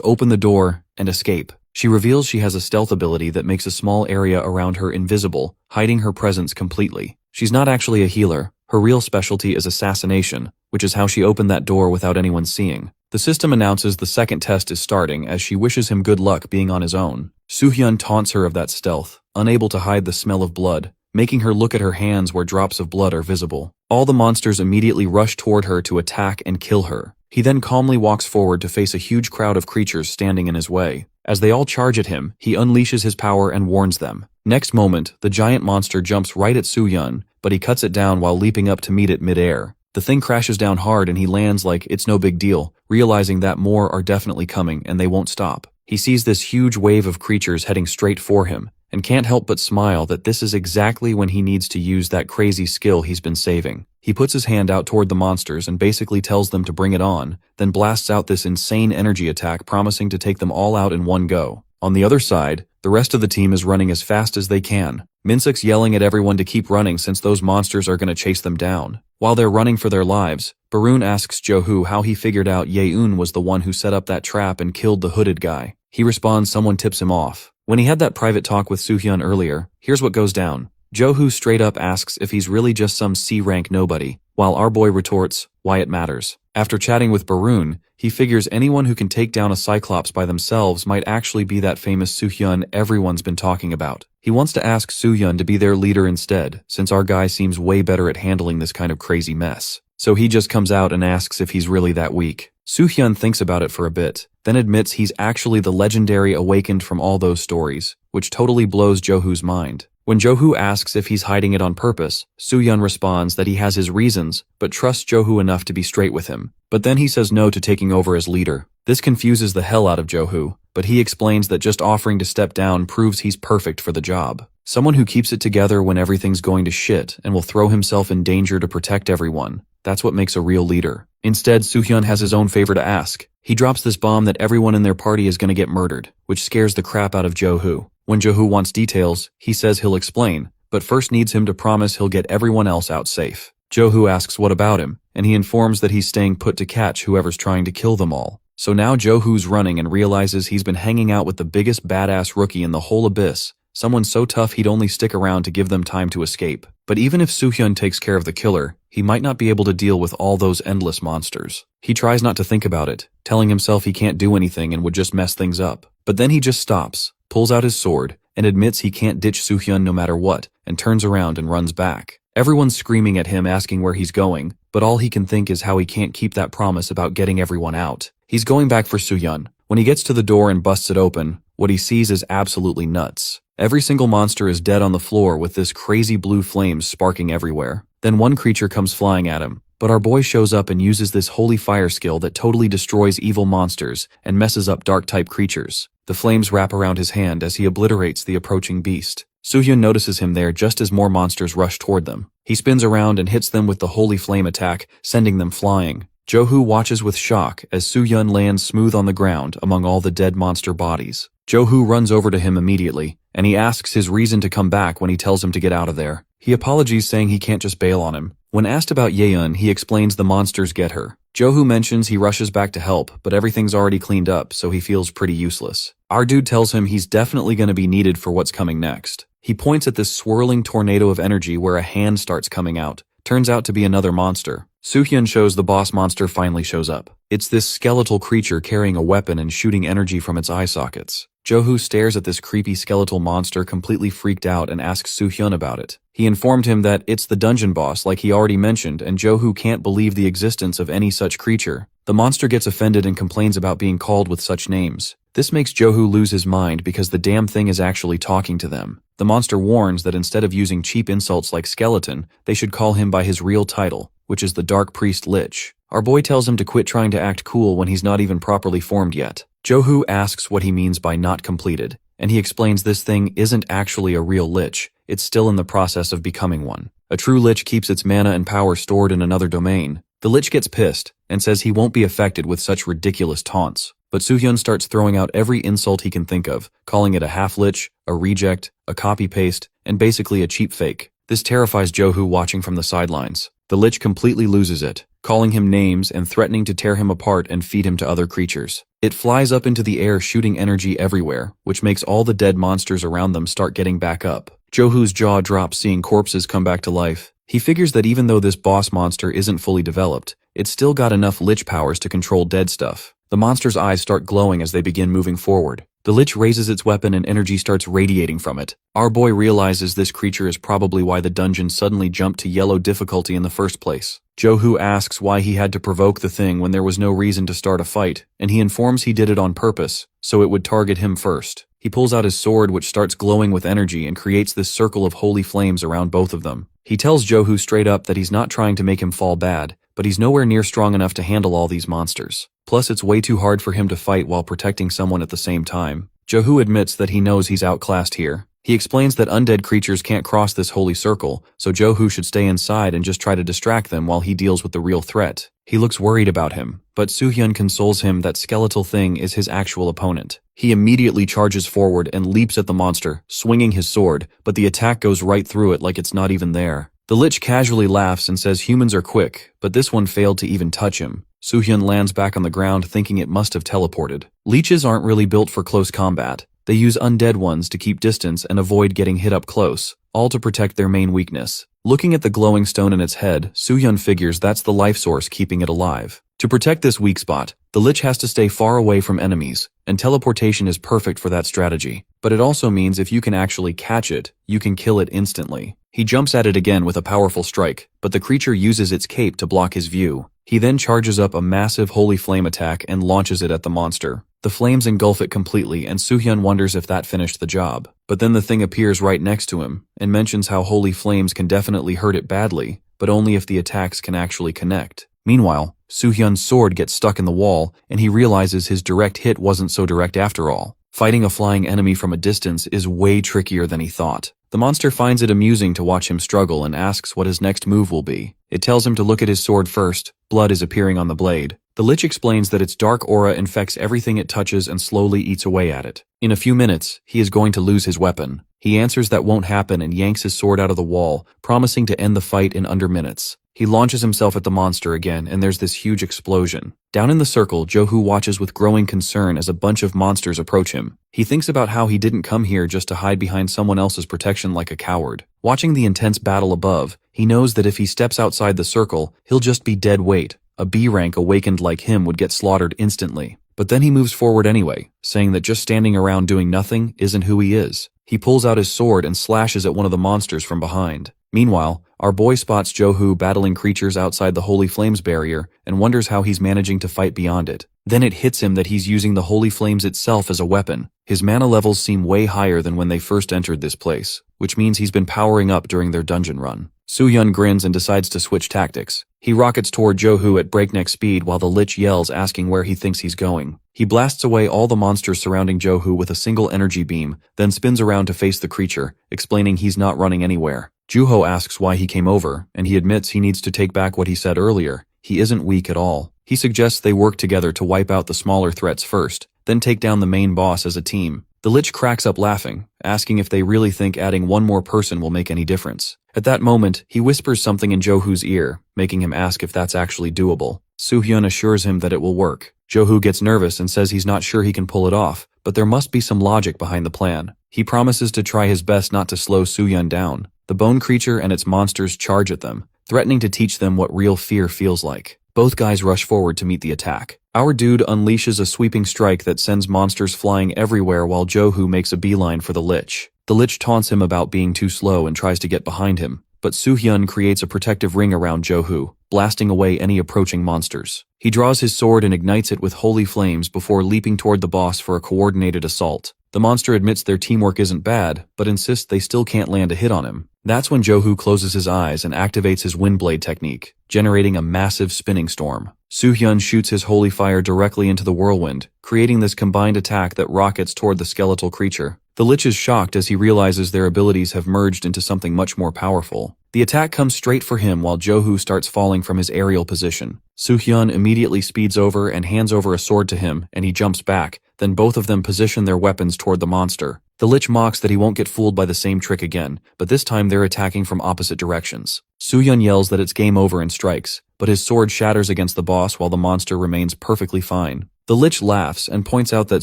open the door and escape. She reveals she has a stealth ability that makes a small area around her invisible, hiding her presence completely. She's not actually a healer. Her real specialty is assassination, which is how she opened that door without anyone seeing. The system announces the second test is starting as she wishes him good luck being on his own. Soo-hyun taunts her of that stealth, unable to hide the smell of blood, making her look at her hands where drops of blood are visible. All the monsters immediately rush toward her to attack and kill her. He then calmly walks forward to face a huge crowd of creatures standing in his way. As they all charge at him, he unleashes his power and warns them. Next moment, the giant monster jumps right at Soo-hyun, but he cuts it down while leaping up to meet it mid-air. The thing crashes down hard and he lands like it's no big deal, realizing that more are definitely coming and they won't stop. He sees this huge wave of creatures heading straight for him, and can't help but smile that this is exactly when he needs to use that crazy skill he's been saving. He puts his hand out toward the monsters and basically tells them to bring it on, then blasts out this insane energy attack promising to take them all out in one go. On the other side, the rest of the team is running as fast as they can. Minsuk's yelling at everyone to keep running since those monsters are going to chase them down. While they're running for their lives, Baroon asks Jo-hoo how he figured out Yeon was the one who set up that trap and killed the hooded guy. He responds someone tips him off. When he had that private talk with Soo-hyun earlier, here's what goes down. Jo-hoo straight up asks if he's really just some C-rank nobody, while our boy retorts, why it matters. After chatting with Baroon, he figures anyone who can take down a Cyclops by themselves might actually be that famous Soo-hyun everyone's been talking about. He wants to ask Soo-hyun to be their leader instead, since our guy seems way better at handling this kind of crazy mess. So he just comes out and asks if he's really that weak. Soo-hyun thinks about it for a bit, then admits he's actually the legendary awakened from all those stories, which totally blows Jo-hoo's mind. When Jo-hoo asks if he's hiding it on purpose, Soo-hyun responds that he has his reasons, but trusts Jo-hoo enough to be straight with him. But then he says no to taking over as leader. This confuses the hell out of Jo-hoo, but he explains that just offering to step down proves he's perfect for the job. Someone who keeps it together when everything's going to shit and will throw himself in danger to protect everyone. That's what makes a real leader. Instead, Soo-hyun has his own favor to ask. He drops this bomb that everyone in their party is going to get murdered, which scares the crap out of Jo-hoo. When Jo-hoo wants details, he says he'll explain, but first needs him to promise he'll get everyone else out safe. Jo-hoo asks what about him, and he informs that he's staying put to catch whoever's trying to kill them all. So now Jo-hoo's running and realizes he's been hanging out with the biggest badass rookie in the whole abyss, someone so tough he'd only stick around to give them time to escape. But even if Soo-hyun takes care of the killer, he might not be able to deal with all those endless monsters. He tries not to think about it, telling himself he can't do anything and would just mess things up. But then he just stops, pulls out his sword, and admits he can't ditch Soo-hyun no matter what, and turns around and runs back. Everyone's screaming at him asking where he's going, but all he can think is how he can't keep that promise about getting everyone out. He's going back for Soo-hyun. When he gets to the door and busts it open, what he sees is absolutely nuts. Every single monster is dead on the floor with this crazy blue flames sparking everywhere. Then one creature comes flying at him, But our boy shows up and uses this holy fire skill that totally destroys evil monsters and messes up dark-type creatures. The flames wrap around his hand as he obliterates the approaching beast. Soohyun notices him there just as more monsters rush toward them. He spins around and hits them with the holy flame attack, sending them flying. Jo-hoo watches with shock as Soohyun lands smooth on the ground among all the dead monster bodies. Jo-hoo runs over to him immediately, and he asks his reason to come back when he tells him to get out of there. He apologizes, saying he can't just bail on him. When asked about Yeon, he explains the monsters get her. Jo-hoo mentions he rushes back to help, but everything's already cleaned up, so he feels pretty useless. Our dude tells him he's definitely going to be needed for what's coming next. He points at this swirling tornado of energy where a hand starts coming out. Turns out to be another monster. Soohyun shows the boss monster finally shows up. It's this skeletal creature carrying a weapon and shooting energy from its eye sockets. Jo-hoo stares at this creepy skeletal monster completely freaked out and asks Soohyun about it. He informed him that it's the dungeon boss like he already mentioned, and Jo-hoo can't believe the existence of any such creature. The monster gets offended and complains about being called with such names. This makes Jo-hoo lose his mind because the damn thing is actually talking to them. The monster warns that instead of using cheap insults like skeleton, they should call him by his real title, which is the Dark Priest Lich. Our boy tells him to quit trying to act cool when he's not even properly formed yet. Jo-hoo asks what he means by not completed, and he explains this thing isn't actually a real lich, it's still in the process of becoming one. A true lich keeps its mana and power stored in another domain. The lich gets pissed and says he won't be affected with such ridiculous taunts. But Soohyun starts throwing out every insult he can think of, calling it a half-lich, a reject, a copy-paste, and basically a cheap fake. This terrifies Jo-hoo watching from the sidelines. The lich completely loses it, calling him names and threatening to tear him apart and feed him to other creatures. It flies up into the air shooting energy everywhere, which makes all the dead monsters around them start getting back up. Jo-hoo's jaw drops seeing corpses come back to life. He figures that even though this boss monster isn't fully developed, it's still got enough lich powers to control dead stuff. The monster's eyes start glowing as they begin moving forward. The lich raises its weapon and energy starts radiating from it. Our boy realizes this creature is probably why the dungeon suddenly jumped to yellow difficulty in the first place. Jo-hoo asks why he had to provoke the thing when there was no reason to start a fight, and he informs he did it on purpose, so it would target him first. He pulls out his sword, which starts glowing with energy and creates this circle of holy flames around both of them. He tells Jo-hoo straight up that he's not trying to make him fall bad, but he's nowhere near strong enough to handle all these monsters. Plus, it's way too hard for him to fight while protecting someone at the same time. Jo-hoo admits that he knows he's outclassed here. He explains that undead creatures can't cross this holy circle, so Jo-hoo should stay inside and just try to distract them while he deals with the real threat. He looks worried about him, but Soohyun consoles him that skeletal thing is his actual opponent. He immediately charges forward and leaps at the monster, swinging his sword, but the attack goes right through it like it's not even there. The lich casually laughs and says humans are quick, but this one failed to even touch him. Soohyun lands back on the ground thinking it must have teleported. Leeches aren't really built for close combat. They use undead ones to keep distance and avoid getting hit up close, all to protect their main weakness. Looking at the glowing stone in its head, Soohyun figures that's the life source keeping it alive. To protect this weak spot, the lich has to stay far away from enemies, and teleportation is perfect for that strategy. But it also means if you can actually catch it, you can kill it instantly. He jumps at it again with a powerful strike, but the creature uses its cape to block his view. He then charges up a massive holy flame attack and launches it at the monster. The flames engulf it completely, and Soohyun wonders if that finished the job. But then the thing appears right next to him, and mentions how holy flames can definitely hurt it badly, but only if the attacks can actually connect. Meanwhile, Soohyun's sword gets stuck in the wall, and he realizes his direct hit wasn't so direct after all. Fighting a flying enemy from a distance is way trickier than he thought. The monster finds it amusing to watch him struggle and asks what his next move will be. It tells him to look at his sword first. Blood is appearing on the blade. The lich explains that its dark aura infects everything it touches and slowly eats away at it. In a few minutes, he is going to lose his weapon. He answers that won't happen and yanks his sword out of the wall, promising to end the fight in under minutes. He launches himself at the monster again, and there's this huge explosion. Down in the circle, Jo-hoo watches with growing concern as a bunch of monsters approach him. He thinks about how he didn't come here just to hide behind someone else's protection like a coward. Watching the intense battle above, he knows that if he steps outside the circle, he'll just be dead weight. A B rank awakened like him would get slaughtered instantly. But then he moves forward anyway, saying that just standing around doing nothing isn't who he is. He pulls out his sword and slashes at one of the monsters from behind. Meanwhile, our boy spots Jo-hoo battling creatures outside the Holy Flames barrier and wonders how he's managing to fight beyond it. Then it hits him that he's using the Holy Flames itself as a weapon. His mana levels seem way higher than when they first entered this place, which means he's been powering up during their dungeon run. Soo-hyun grins and decides to switch tactics. He rockets toward Jo-hoo at breakneck speed while the Lich yells, asking where he thinks he's going. He blasts away all the monsters surrounding Jo-hoo with a single energy beam, then spins around to face the creature, explaining he's not running anywhere. Joo-ho asks why he came over, and he admits he needs to take back what he said earlier. He isn't weak at all. He suggests they work together to wipe out the smaller threats first, then take down the main boss as a team. The Lich cracks up laughing, asking if they really think adding one more person will make any difference. At that moment, he whispers something in Jo-hoo's ear, making him ask if that's actually doable. Soo-hyun assures him that it will work. Jo-hoo gets nervous and says he's not sure he can pull it off, but there must be some logic behind the plan. He promises to try his best not to slow Soo-hyun down. The bone creature and its monsters charge at them, threatening to teach them what real fear feels like. Both guys rush forward to meet the attack. Our dude unleashes a sweeping strike that sends monsters flying everywhere while Jo-hoo makes a beeline for the Lich. The Lich taunts him about being too slow and tries to get behind him, but Soo-hyun creates a protective ring around Jo-hoo, blasting away any approaching monsters. He draws his sword and ignites it with holy flames before leaping toward the boss for a coordinated assault. The monster admits their teamwork isn't bad, but insists they still can't land a hit on him. That's when Jo-hoo closes his eyes and activates his windblade technique, generating a massive spinning storm. Soo-hyun shoots his holy fire directly into the whirlwind, creating this combined attack that rockets toward the skeletal creature. The Lich is shocked as he realizes their abilities have merged into something much more powerful. The attack comes straight for him while Jo-hoo starts falling from his aerial position. Soo-hyun immediately speeds over and hands over a sword to him, and he jumps back. Then both of them position their weapons toward the monster. The Lich mocks that he won't get fooled by the same trick again, but this time they're attacking from opposite directions. Soo-hyun yells that it's game over and strikes, but his sword shatters against the boss while the monster remains perfectly fine. The Lich laughs and points out that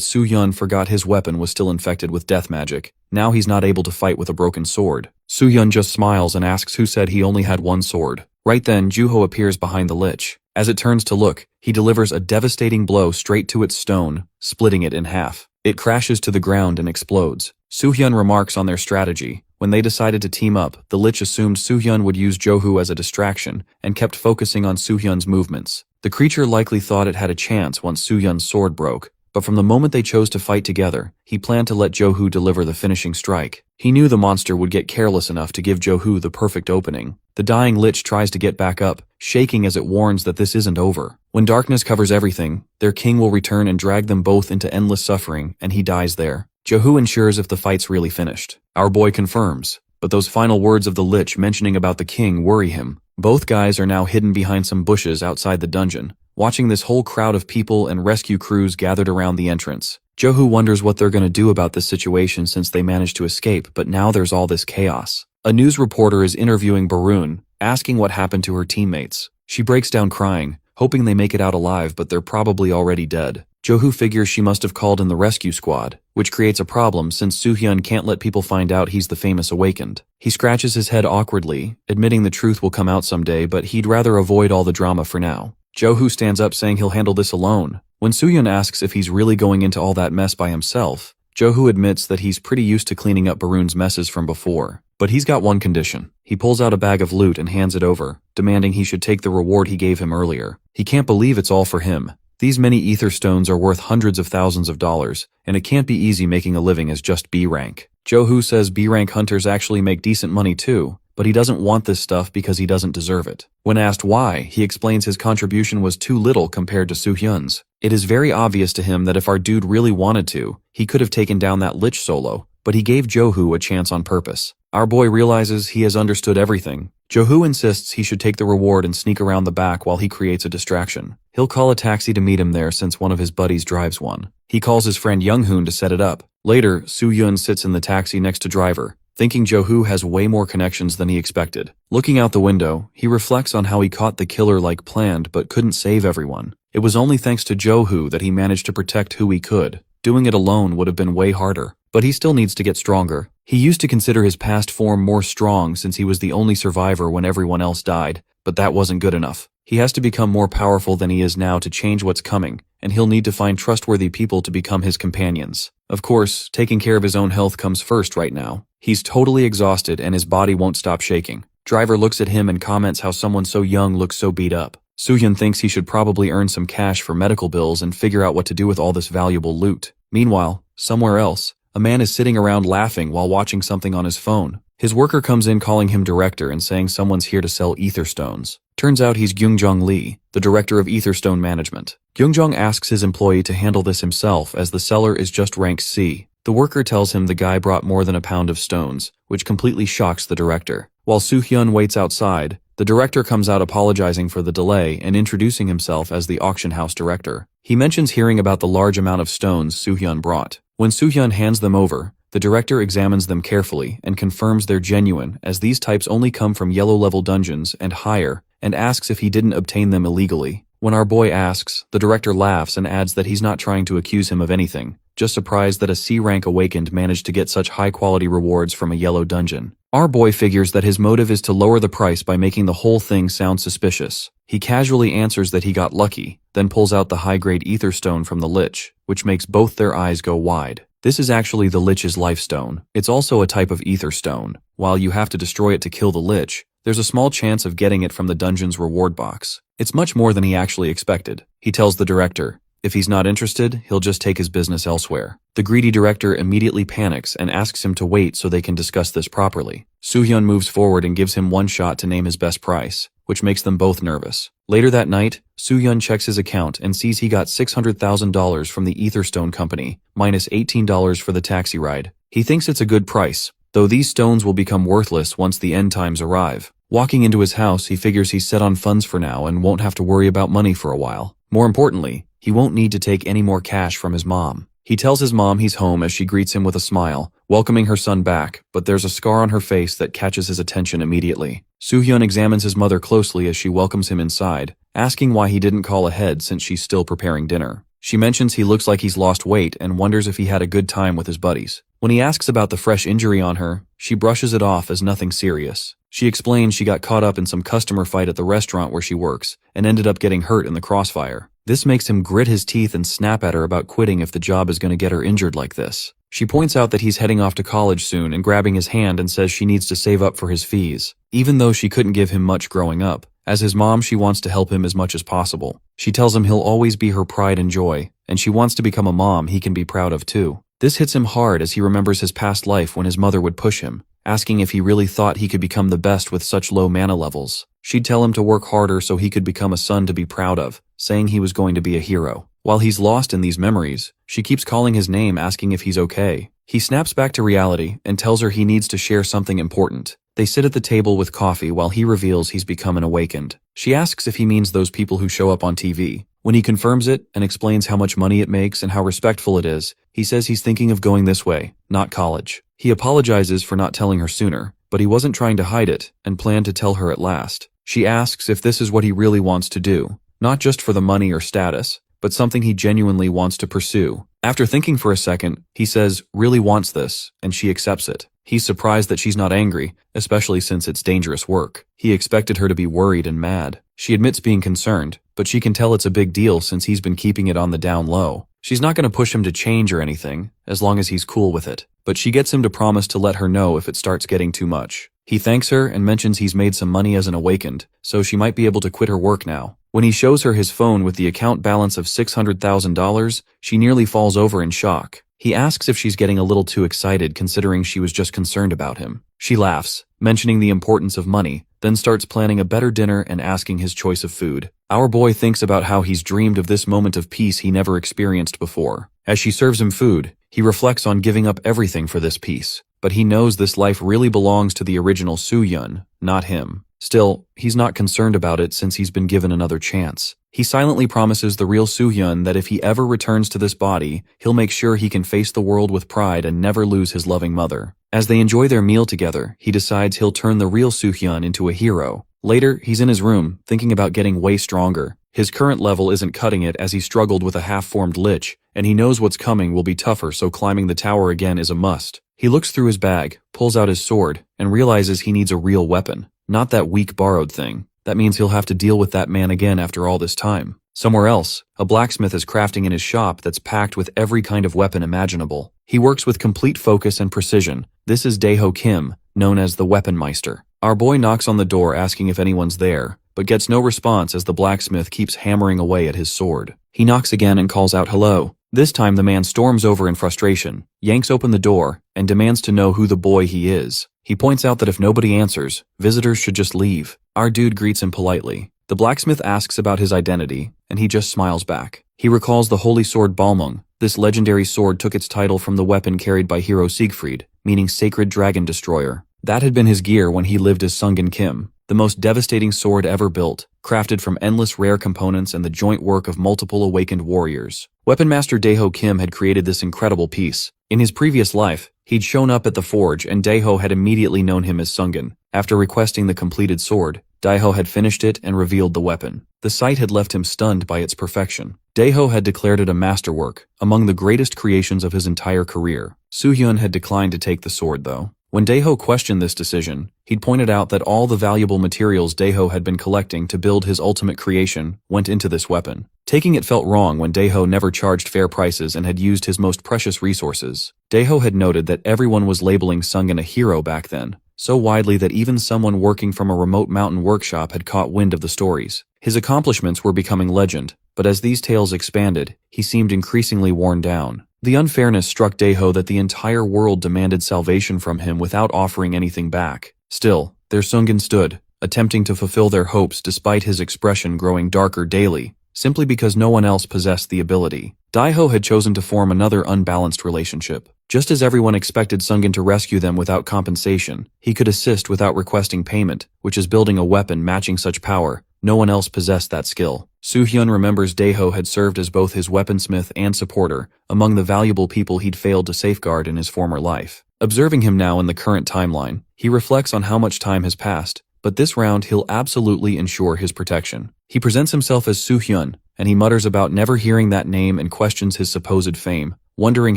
Soo-hyun forgot his weapon was still infected with death magic. Now he's not able to fight with a broken sword. Soo-hyun just smiles and asks who said he only had one sword. Right then, Joo-ho appears behind the Lich. As it turns to look, he delivers a devastating blow straight to its stone, splitting it in half. It crashes to the ground and explodes. Soo-hyun remarks on their strategy. When they decided to team up, the Lich assumed Soo-hyun would use Jo-hoo as a distraction and kept focusing on Soo-hyun's movements. The creature likely thought it had a chance once Soo-hyun's sword broke, but from the moment they chose to fight together, he planned to let Jo-hoo deliver the finishing strike. He knew the monster would get careless enough to give Jo-hoo the perfect opening. The dying Lich tries to get back up, shaking as it warns that this isn't over. When darkness covers everything, their king will return and drag them both into endless suffering, and he dies there. Jo-hoo ensures if the fight's really finished. Our boy confirms, but those final words of the Lich mentioning about the king worry him. Both guys are now hidden behind some bushes outside the dungeon, watching this whole crowd of people and rescue crews gathered around the entrance. Jo-hoo wonders what they're gonna do about this situation since they managed to escape, but now there's all this chaos. A news reporter is interviewing Barun, asking what happened to her teammates. She breaks down crying, hoping they make it out alive, but they're probably already dead. Jo-hoo figures she must have called in the rescue squad, which creates a problem since Soo-hyun can't let people find out he's the famous awakened. He scratches his head awkwardly, admitting the truth will come out someday, but he'd rather avoid all the drama for now. Jo-hoo stands up saying he'll handle this alone. When Soo-hyun asks if he's really going into all that mess by himself, Jo-hoo admits that he's pretty used to cleaning up Barun's messes from before. But he's got one condition. He pulls out a bag of loot and hands it over, demanding he should take the reward he gave him earlier. He can't believe it's all for him. These many ether stones are worth hundreds of thousands of dollars, and it can't be easy making a living as just B rank. Jo-hoo says B rank hunters actually make decent money too, but he doesn't want this stuff because he doesn't deserve it. When asked why, he explains his contribution was too little compared to Soo-hyun's. It is very obvious to him that if our dude really wanted to, he could have taken down that Lich solo, but he gave Jo-hoo a chance on purpose. Our boy realizes he has understood everything. Jo-hoo insists he should take the reward and sneak around the back while he creates a distraction. He'll call a taxi to meet him there since one of his buddies drives one. He calls his friend Young-hoon to set it up. Later, Soo-hyun sits in the taxi next to driver, thinking Jo-hoo has way more connections than he expected. Looking out the window, he reflects on how he caught the killer like planned but couldn't save everyone. It was only thanks to Jo-hoo that he managed to protect who he could. Doing it alone would have been way harder. But he still needs to get stronger. He used to consider his past form more strong since he was the only survivor when everyone else died, but that wasn't good enough. He has to become more powerful than he is now to change what's coming, and he'll need to find trustworthy people to become his companions. Of course, taking care of his own health comes first right now. He's totally exhausted and his body won't stop shaking. Driver looks at him and comments how someone so young looks so beat up. Soo-hyun thinks he should probably earn some cash for medical bills and figure out what to do with all this valuable loot. Meanwhile, somewhere else, a man is sitting around laughing while watching something on his phone. His worker comes in calling him director and saying someone's here to sell ether stones. Turns out he's Gyungjong Lee, the director of Etherstone Management. Gyungjong asks his employee to handle this himself as the seller is just rank C. The worker tells him the guy brought more than a pound of stones, which completely shocks the director. While Soo-hyun waits outside, the director comes out apologizing for the delay and introducing himself as the auction house director. He mentions hearing about the large amount of stones Soo-hyun brought. When Soo-hyun hands them over, the director examines them carefully and confirms they're genuine, as these types only come from yellow-level dungeons and higher, and asks if he didn't obtain them illegally. When our boy asks, the director laughs and adds that he's not trying to accuse him of anything, just surprised that a C-rank awakened managed to get such high-quality rewards from a yellow dungeon. Our boy figures that his motive is to lower the price by making the whole thing sound suspicious. He casually answers that he got lucky, then pulls out the high-grade ether stone from the lich, which makes both their eyes go wide. This is actually the lich's life stone. It's also a type of ether stone. While you have to destroy it to kill the lich, there's a small chance of getting it from the dungeon's reward box. It's much more than he actually expected. He tells the director, if he's not interested, he'll just take his business elsewhere. The greedy director immediately panics and asks him to wait so they can discuss this properly. Soo-hyun moves forward and gives him one shot to name his best price, which makes them both nervous. Later that night, Soo-hyun checks his account and sees he got $600,000 from the Etherstone company, minus $18 for the taxi ride. He thinks it's a good price, though these stones will become worthless once the end times arrive. Walking into his house, he figures he's set on funds for now and won't have to worry about money for a while. More importantly, he won't need to take any more cash from his mom. He tells his mom he's home as she greets him with a smile, welcoming her son back, but there's a scar on her face that catches his attention immediately. Soo-hyun examines his mother closely as she welcomes him inside, asking why he didn't call ahead since she's still preparing dinner. She mentions he looks like he's lost weight and wonders if he had a good time with his buddies. When he asks about the fresh injury on her, she brushes it off as nothing serious. She explains she got caught up in some customer fight at the restaurant where she works and ended up getting hurt in the crossfire. This makes him grit his teeth and snap at her about quitting if the job is going to get her injured like this. She points out that he's heading off to college soon and grabbing his hand and says she needs to save up for his fees, even though she couldn't give him much growing up. As his mom, she wants to help him as much as possible. She tells him he'll always be her pride and joy, and she wants to become a mom he can be proud of too. This hits him hard as he remembers his past life when his mother would push him, asking if he really thought he could become the best with such low mana levels. She'd tell him to work harder so he could become a son to be proud of, saying he was going to be a hero. While he's lost in these memories, she keeps calling his name asking if he's okay. He snaps back to reality and tells her he needs to share something important. They sit at the table with coffee while he reveals he's become an awakened. She asks if he means those people who show up on TV. When he confirms it and explains how much money it makes and how respectful it is, he says he's thinking of going this way, not college. He apologizes for not telling her sooner, but he wasn't trying to hide it and planned to tell her at last. She asks if this is what he really wants to do, not just for the money or status, but something he genuinely wants to pursue. After thinking for a second, he says, really wants this, and she accepts it. He's surprised that she's not angry, especially since it's dangerous work. He expected her to be worried and mad. She admits being concerned, but she can tell it's a big deal since he's been keeping it on the down low. She's not going to push him to change or anything, as long as he's cool with it. But she gets him to promise to let her know if it starts getting too much. He thanks her and mentions he's made some money as an awakened, so she might be able to quit her work now. When he shows her his phone with the account balance of $600,000, she nearly falls over in shock. He asks if she's getting a little too excited considering she was just concerned about him. She laughs, mentioning the importance of money, then starts planning a better dinner and asking his choice of food. Our boy thinks about how he's dreamed of this moment of peace he never experienced before. As she serves him food, he reflects on giving up everything for this peace. But he knows this life really belongs to the original Soo-hyun, not him. Still, he's not concerned about it since he's been given another chance. He silently promises the real Soo-hyun that if he ever returns to this body, he'll make sure he can face the world with pride and never lose his loving mother. As they enjoy their meal together, he decides he'll turn the real Soo-hyun into a hero. Later, he's in his room, thinking about getting way stronger. His current level isn't cutting it as he struggled with a half-formed lich, and he knows what's coming will be tougher, so climbing the tower again is a must. He looks through his bag, pulls out his sword, and realizes he needs a real weapon, not that weak borrowed thing. That means he'll have to deal with that man again after all this time. Somewhere else, a blacksmith is crafting in his shop that's packed with every kind of weapon imaginable. He works with complete focus and precision. This is Daeho Kim, known as the Weaponmeister. Our boy knocks on the door asking if anyone's there, but gets no response as the blacksmith keeps hammering away at his sword. He knocks again and calls out hello. This time the man storms over in frustration, yanks open the door, and demands to know who the boy he is. He points out that if nobody answers, visitors should just leave. Our dude greets him politely. The blacksmith asks about his identity, and he just smiles back. He recalls the holy sword Balmung. This legendary sword took its title from the weapon carried by hero Siegfried, meaning Sacred Dragon Destroyer. That had been his gear when he lived as Sungin Kim, the most devastating sword ever built, crafted from endless rare components and the joint work of multiple awakened warriors. Weapon Master Daeho Kim had created this incredible piece. In his previous life, he'd shown up at the forge and Daeho had immediately known him as Sungin. After requesting the completed sword, Daeho had finished it and revealed the weapon. The sight had left him stunned by its perfection. Daeho had declared it a masterwork, among the greatest creations of his entire career. Soo-hyun had declined to take the sword, though. When Daeho questioned this decision, he'd pointed out that all the valuable materials Daeho had been collecting to build his ultimate creation went into this weapon. Taking it felt wrong when Daeho never charged fair prices and had used his most precious resources. Daeho had noted that everyone was labeling Sungin a hero back then, so widely that even someone working from a remote mountain workshop had caught wind of the stories. His accomplishments were becoming legend, but as these tales expanded, he seemed increasingly worn down. The unfairness struck Daeho that the entire world demanded salvation from him without offering anything back. Still, there Sungin stood, attempting to fulfill their hopes despite his expression growing darker daily, simply because no one else possessed the ability. Daeho had chosen to form another unbalanced relationship. Just as everyone expected Sungin to rescue them without compensation, he could assist without requesting payment, which is building a weapon matching such power. No one else possessed that skill. Soo-hyun remembers Daeho had served as both his weaponsmith and supporter, among the valuable people he'd failed to safeguard in his former life. Observing him now in the current timeline, he reflects on how much time has passed, but this round he'll absolutely ensure his protection. He presents himself as Soo-hyun, and he mutters about never hearing that name and questions his supposed fame, wondering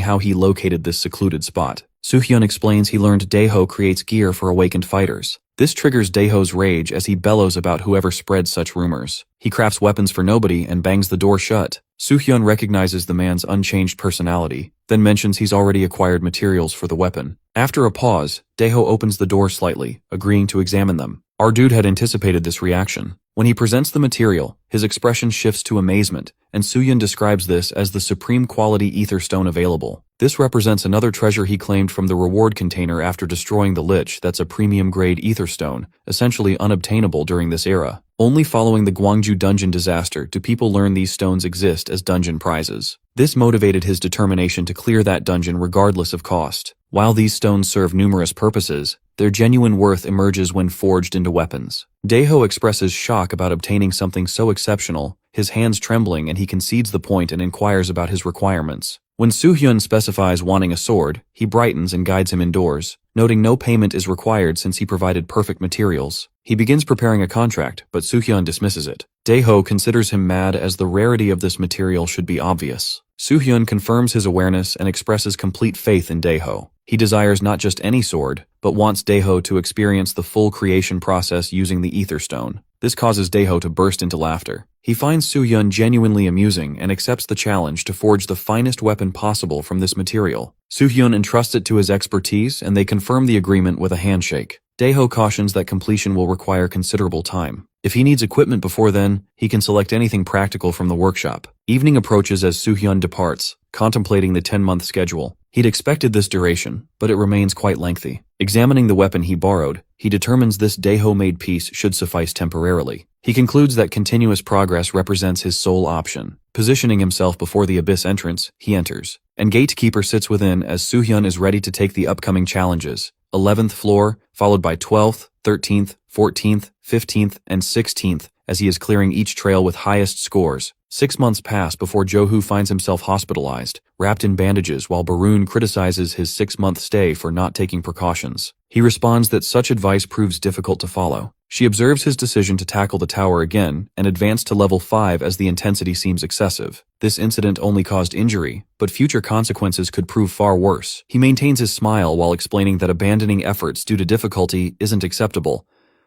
how he located this secluded spot. Soo-hyun explains he learned Daeho creates gear for awakened fighters. This triggers Daeho's rage as he bellows about whoever spread such rumors. He crafts weapons for nobody and bangs the door shut. Soo-hyun recognizes the man's unchanged personality, then mentions he's already acquired materials for the weapon. After a pause, Daeho opens the door slightly, agreeing to examine them. Our dude had anticipated this reaction. When he presents the material, his expression shifts to amazement, and Soo-hyun describes this as the supreme quality ether stone available. This represents another treasure he claimed from the reward container after destroying the Lich. That's a premium-grade ether stone, essentially unobtainable during this era. Only following the Gwangju dungeon disaster do people learn these stones exist as dungeon prizes. This motivated his determination to clear that dungeon regardless of cost. While these stones serve numerous purposes, their genuine worth emerges when forged into weapons. Daeho expresses shock about obtaining something so exceptional, his hands trembling, and he concedes the point and inquires about his requirements. When Soo-hyun specifies wanting a sword, he brightens and guides him indoors, noting no payment is required since he provided perfect materials. He begins preparing a contract, but Soo-hyun dismisses it. Daeho considers him mad as the rarity of this material should be obvious. Soo-hyun confirms his awareness and expresses complete faith in Daeho. He desires not just any sword, but wants Daeho to experience the full creation process using the ether stone. This causes Daeho to burst into laughter. He finds Soo-hyun genuinely amusing and accepts the challenge to forge the finest weapon possible from this material. Soo-hyun entrusts it to his expertise and they confirm the agreement with a handshake. Daeho cautions that completion will require considerable time. If he needs equipment before then, he can select anything practical from the workshop. Evening approaches as Soo-hyun departs, contemplating the 10-month schedule. He'd expected this duration, but it remains quite lengthy. Examining the weapon he borrowed, he determines this Daeho-made piece should suffice temporarily. He concludes that continuous progress represents his sole option. Positioning himself before the abyss entrance, he enters. And Gatekeeper sits within as Soo-hyun is ready to take the upcoming challenges. 11th floor, followed by 12th, 13th, 14th, 15th, and 16th, as he is clearing each trail with highest scores. 6 months pass before Johu finds himself hospitalized, wrapped in bandages while Barun criticizes his 6-month stay for not taking precautions. He responds that such advice proves difficult to follow. She observes his decision to tackle the tower again and advance to level 5 as the intensity seems excessive. This incident only caused injury, but future consequences could prove far worse. He maintains his smile while explaining that abandoning efforts due to difficulty isn't acceptable.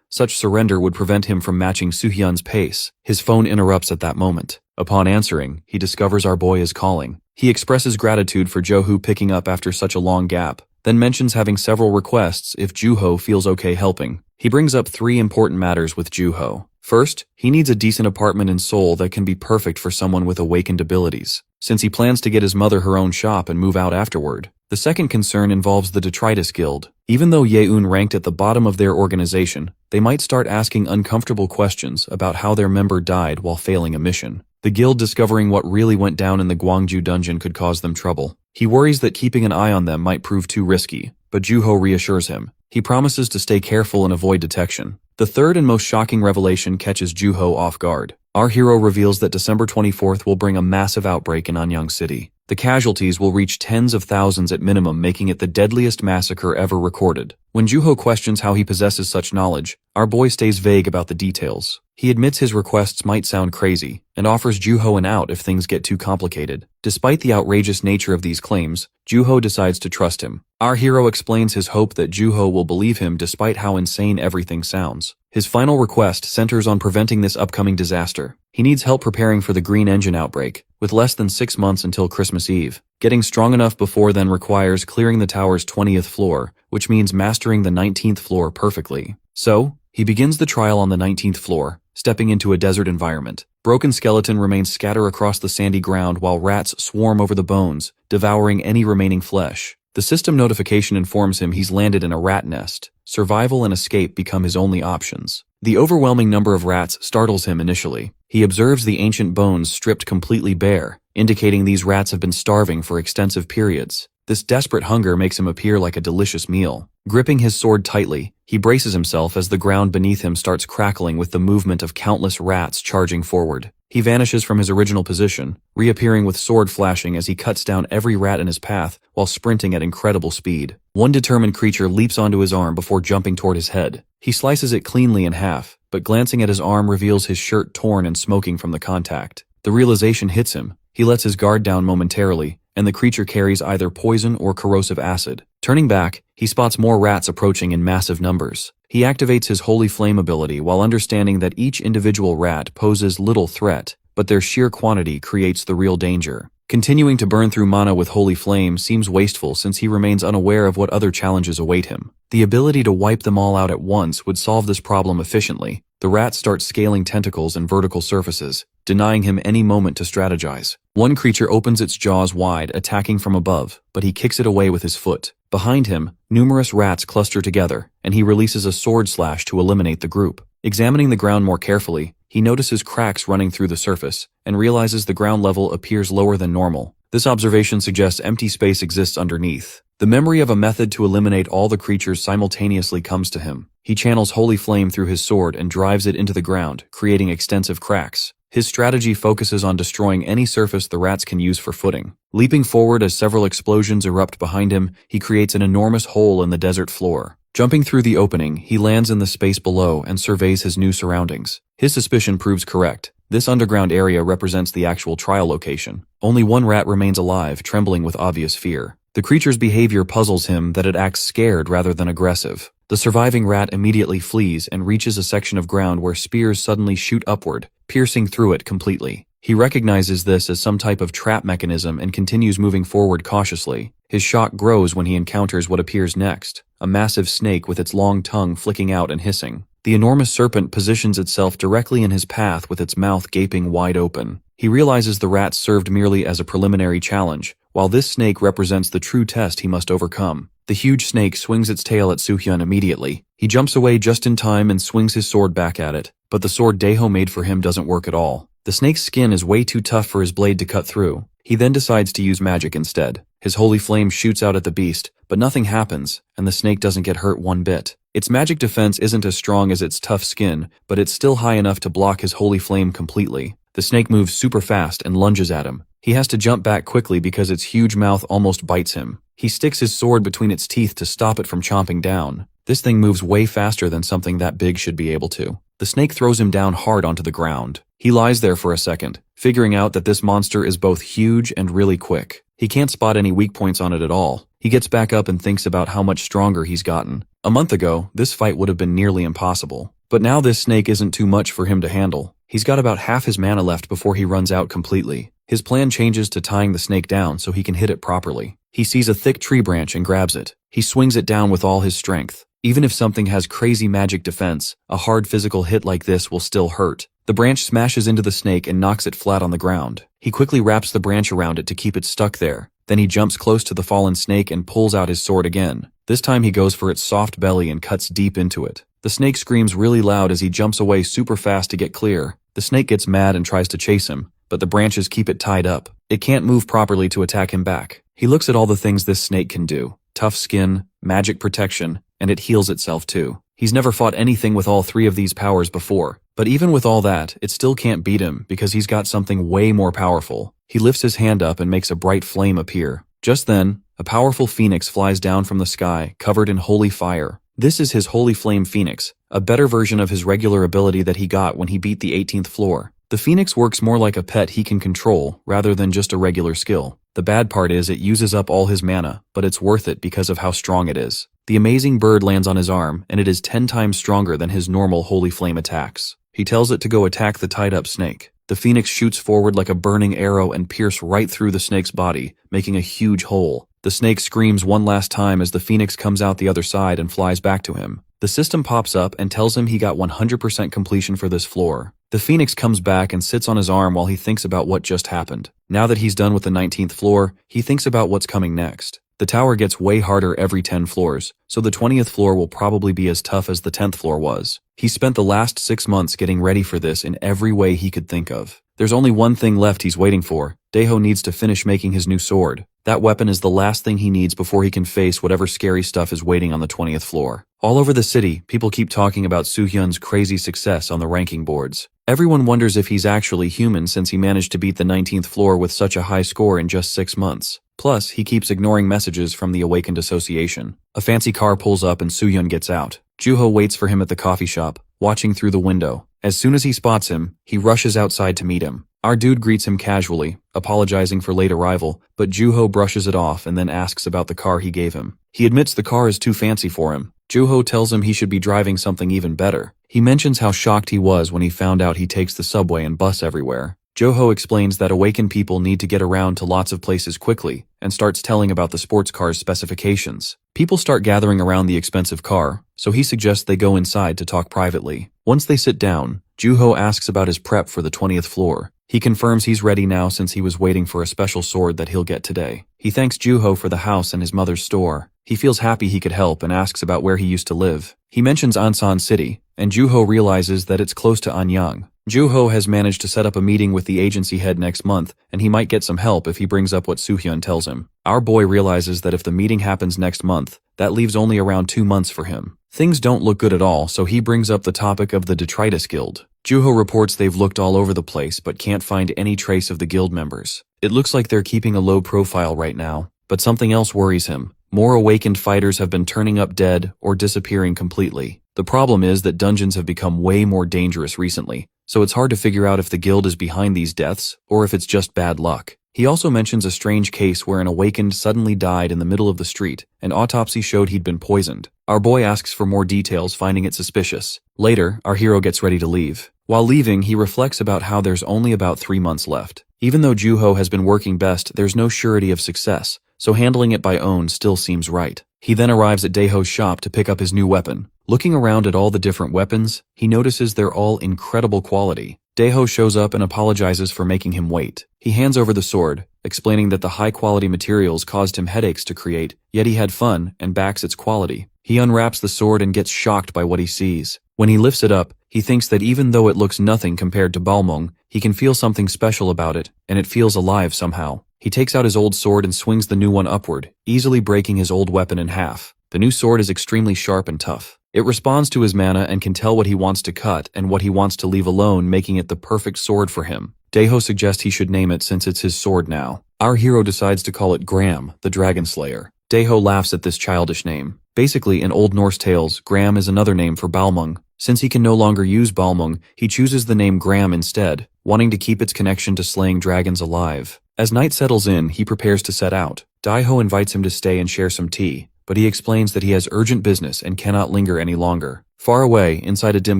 Such surrender would prevent him from matching Soo-hyun's pace. His phone interrupts at that moment. Upon answering, he discovers our boy is calling. He expresses gratitude for Johu picking up after such a long gap, then mentions having several requests if Juho feels okay helping. He brings up 3 important matters with Juho. First, he needs a decent apartment in Seoul that can be perfect for someone with awakened abilities, since he plans to get his mother her own shop and move out afterward. The second concern involves the Detritus Guild. Even though Yeun ranked at the bottom of their organization, they might start asking uncomfortable questions about how their member died while failing a mission. The guild discovering what really went down in the Gwangju dungeon could cause them trouble. He worries that keeping an eye on them might prove too risky, but Juho reassures him. He promises to stay careful and avoid detection. The third and most shocking revelation catches Juho off guard. Our hero reveals that December 24th will bring a massive outbreak in Anyang City. The casualties will reach tens of thousands at minimum, making it the deadliest massacre ever recorded. When Juho questions how he possesses such knowledge, our boy stays vague about the details. He admits his requests might sound crazy, and offers Juho an out if things get too complicated. Despite the outrageous nature of these claims, Juho decides to trust him. Our hero explains his hope that Juho will believe him despite how insane everything sounds. His final request centers on preventing this upcoming disaster. He needs help preparing for the green engine outbreak, with less than 6 months until Christmas Eve. Getting strong enough before then requires clearing the tower's 20th floor, which means mastering the 19th floor perfectly. So, he begins the trial on the 19th floor, stepping into a desert environment. Broken skeleton remains scattered across the sandy ground while rats swarm over the bones, devouring any remaining flesh. The system notification informs him he's landed in a rat nest. Survival and escape become his only options. The overwhelming number of rats startles him initially. He observes the ancient bones stripped completely bare, indicating these rats have been starving for extensive periods. This desperate hunger makes him appear like a delicious meal. Gripping his sword tightly, he braces himself as the ground beneath him starts crackling with the movement of countless rats charging forward. He vanishes from his original position, reappearing with sword flashing as he cuts down every rat in his path while sprinting at incredible speed. One determined creature leaps onto his arm before jumping toward his head. He slices it cleanly in half, but glancing at his arm reveals his shirt torn and smoking from the contact. The realization hits him. He lets his guard down momentarily, and the creature carries either poison or corrosive acid. Turning back, he spots more rats approaching in massive numbers. He activates his Holy Flame ability while understanding that each individual rat poses little threat, but their sheer quantity creates the real danger. Continuing to burn through mana with Holy Flame seems wasteful since he remains unaware of what other challenges await him. The ability to wipe them all out at once would solve this problem efficiently. The rats start scaling tentacles and vertical surfaces, denying him any moment to strategize. One creature opens its jaws wide, attacking from above, but he kicks it away with his foot. Behind him, numerous rats cluster together, and he releases a sword slash to eliminate the group. Examining the ground more carefully, he notices cracks running through the surface, and realizes the ground level appears lower than normal. This observation suggests empty space exists underneath. The memory of a method to eliminate all the creatures simultaneously comes to him. He channels Holy Flame through his sword and drives it into the ground, creating extensive cracks. His strategy focuses on destroying any surface the rats can use for footing. Leaping forward as several explosions erupt behind him, he creates an enormous hole in the desert floor. Jumping through the opening, he lands in the space below and surveys his new surroundings. His suspicion proves correct. This underground area represents the actual trial location. Only one rat remains alive, trembling with obvious fear. The creature's behavior puzzles him that it acts scared rather than aggressive. The surviving rat immediately flees and reaches a section of ground where spears suddenly shoot upward, piercing through it completely. He recognizes this as some type of trap mechanism and continues moving forward cautiously. His shock grows when he encounters what appears next, a massive snake with its long tongue flicking out and hissing. The enormous serpent positions itself directly in his path with its mouth gaping wide open. He realizes the rats served merely as a preliminary challenge, while this snake represents the true test he must overcome. The huge snake swings its tail at Soohyun immediately. He jumps away just in time and swings his sword back at it, but the sword Daeho made for him doesn't work at all. The snake's skin is way too tough for his blade to cut through. He then decides to use magic instead. His holy flame shoots out at the beast, but nothing happens, and the snake doesn't get hurt one bit. Its magic defense isn't as strong as its tough skin, but it's still high enough to block his holy flame completely. The snake moves super fast and lunges at him. He has to jump back quickly because its huge mouth almost bites him. He sticks his sword between its teeth to stop it from chomping down. This thing moves way faster than something that big should be able to. The snake throws him down hard onto the ground. He lies there for a second, figuring out that this monster is both huge and really quick. He can't spot any weak points on it at all. He gets back up and thinks about how much stronger he's gotten. A month ago, this fight would have been nearly impossible. But now this snake isn't too much for him to handle. He's got about half his mana left before he runs out completely. His plan changes to tying the snake down so he can hit it properly. He sees a thick tree branch and grabs it. He swings it down with all his strength. Even if something has crazy magic defense, a hard physical hit like this will still hurt. The branch smashes into the snake and knocks it flat on the ground. He quickly wraps the branch around it to keep it stuck there, Then he jumps close to the fallen snake and pulls out his sword again. This time he goes for its soft belly and cuts deep into it. The snake screams really loud as he jumps away super fast to get clear. The snake gets mad and tries to chase him, but the branches keep it tied up. It can't move properly to attack him back. He looks at all the things this snake can do. Tough skin, magic protection, and it heals itself too. He's never fought anything with all three of these powers before, but even with all that, it still can't beat him because he's got something way more powerful. He lifts his hand up and makes a bright flame appear. Just then, a powerful phoenix flies down from the sky, covered in holy fire. This is his Holy Flame Phoenix, a better version of his regular ability that he got when he beat the 18th floor. The Phoenix works more like a pet he can control, rather than just a regular skill. The bad part is it uses up all his mana, but it's worth it because of how strong it is. The amazing bird lands on his arm, and it is 10 times stronger than his normal Holy Flame attacks. He tells it to go attack the tied-up snake. The Phoenix shoots forward like a burning arrow and pierces right through the snake's body, making a huge hole. The snake screams one last time as the Phoenix comes out the other side and flies back to him. The system pops up and tells him he got 100% completion for this floor. The Phoenix comes back and sits on his arm while he thinks about what just happened. Now that he's done with the 19th floor, he thinks about what's coming next. The tower gets way harder every 10 floors, so the 20th floor will probably be as tough as the 10th floor was. He spent the last 6 months getting ready for this in every way he could think of. There's only one thing left he's waiting for. Daeho needs to finish making his new sword. That weapon is the last thing he needs before he can face whatever scary stuff is waiting on the 20th floor. All over the city, people keep talking about Soo-hyun's crazy success on the ranking boards. Everyone wonders if he's actually human since he managed to beat the 19th floor with such a high score in just 6 months. Plus, he keeps ignoring messages from the Awakened Association. A fancy car pulls up and Soo-hyun gets out. Juho waits for him at the coffee shop, watching through the window. As soon as he spots him, he rushes outside to meet him. Our dude greets him casually, apologizing for late arrival, but Juho brushes it off and then asks about the car he gave him. He admits the car is too fancy for him. Juho tells him he should be driving something even better. He mentions how shocked he was when he found out he takes the subway and bus everywhere. Juho explains that awakened people need to get around to lots of places quickly, and starts telling about the sports car's specifications. People start gathering around the expensive car, so he suggests they go inside to talk privately. Once they sit down, Juho asks about his prep for the 20th floor. He confirms he's ready now since he was waiting for a special sword that he'll get today. He thanks Juho for the house and his mother's store. He feels happy he could help and asks about where he used to live. He mentions Ansan City, and Juho realizes that it's close to Anyang. Juho has managed to set up a meeting with the agency head next month, and he might get some help if he brings up what Soo-hyun tells him. Our boy realizes that if the meeting happens next month, that leaves only around 2 months for him. Things don't look good at all, so he brings up the topic of the Detritus Guild. Juho reports they've looked all over the place but can't find any trace of the guild members. It looks like they're keeping a low profile right now, but something else worries him. More awakened fighters have been turning up dead or disappearing completely. The problem is that dungeons have become way more dangerous recently, so it's hard to figure out if the guild is behind these deaths or if it's just bad luck. He also mentions a strange case where an awakened suddenly died in the middle of the street. An autopsy showed he'd been poisoned. Our boy asks for more details, finding it suspicious. Later, our hero gets ready to leave. While leaving, he reflects about how there's only about 3 months left. Even though Juho has been working best, there's no surety of success, so handling it by own still seems right. He then arrives at Daeho's shop to pick up his new weapon. Looking around at all the different weapons, he notices they're all incredible quality. Daeho shows up and apologizes for making him wait. He hands over the sword, explaining that the high-quality materials caused him headaches to create, yet he had fun and backs its quality. He unwraps the sword and gets shocked by what he sees. When he lifts it up, he thinks that even though it looks nothing compared to Balmung, he can feel something special about it, and it feels alive somehow. He takes out his old sword and swings the new one upward, easily breaking his old weapon in half. The new sword is extremely sharp and tough. It responds to his mana and can tell what he wants to cut and what he wants to leave alone, making it the perfect sword for him. Daeho suggests he should name it since it's his sword now. Our hero decides to call it Gram, the Dragon Slayer. Daeho laughs at this childish name. Basically, in Old Norse tales, Gram is another name for Balmung. Since he can no longer use Balmung, he chooses the name Gram instead, wanting to keep its connection to slaying dragons alive. As night settles in, he prepares to set out. Daeho invites him to stay and share some tea, but he explains that he has urgent business and cannot linger any longer. Far away, inside a dim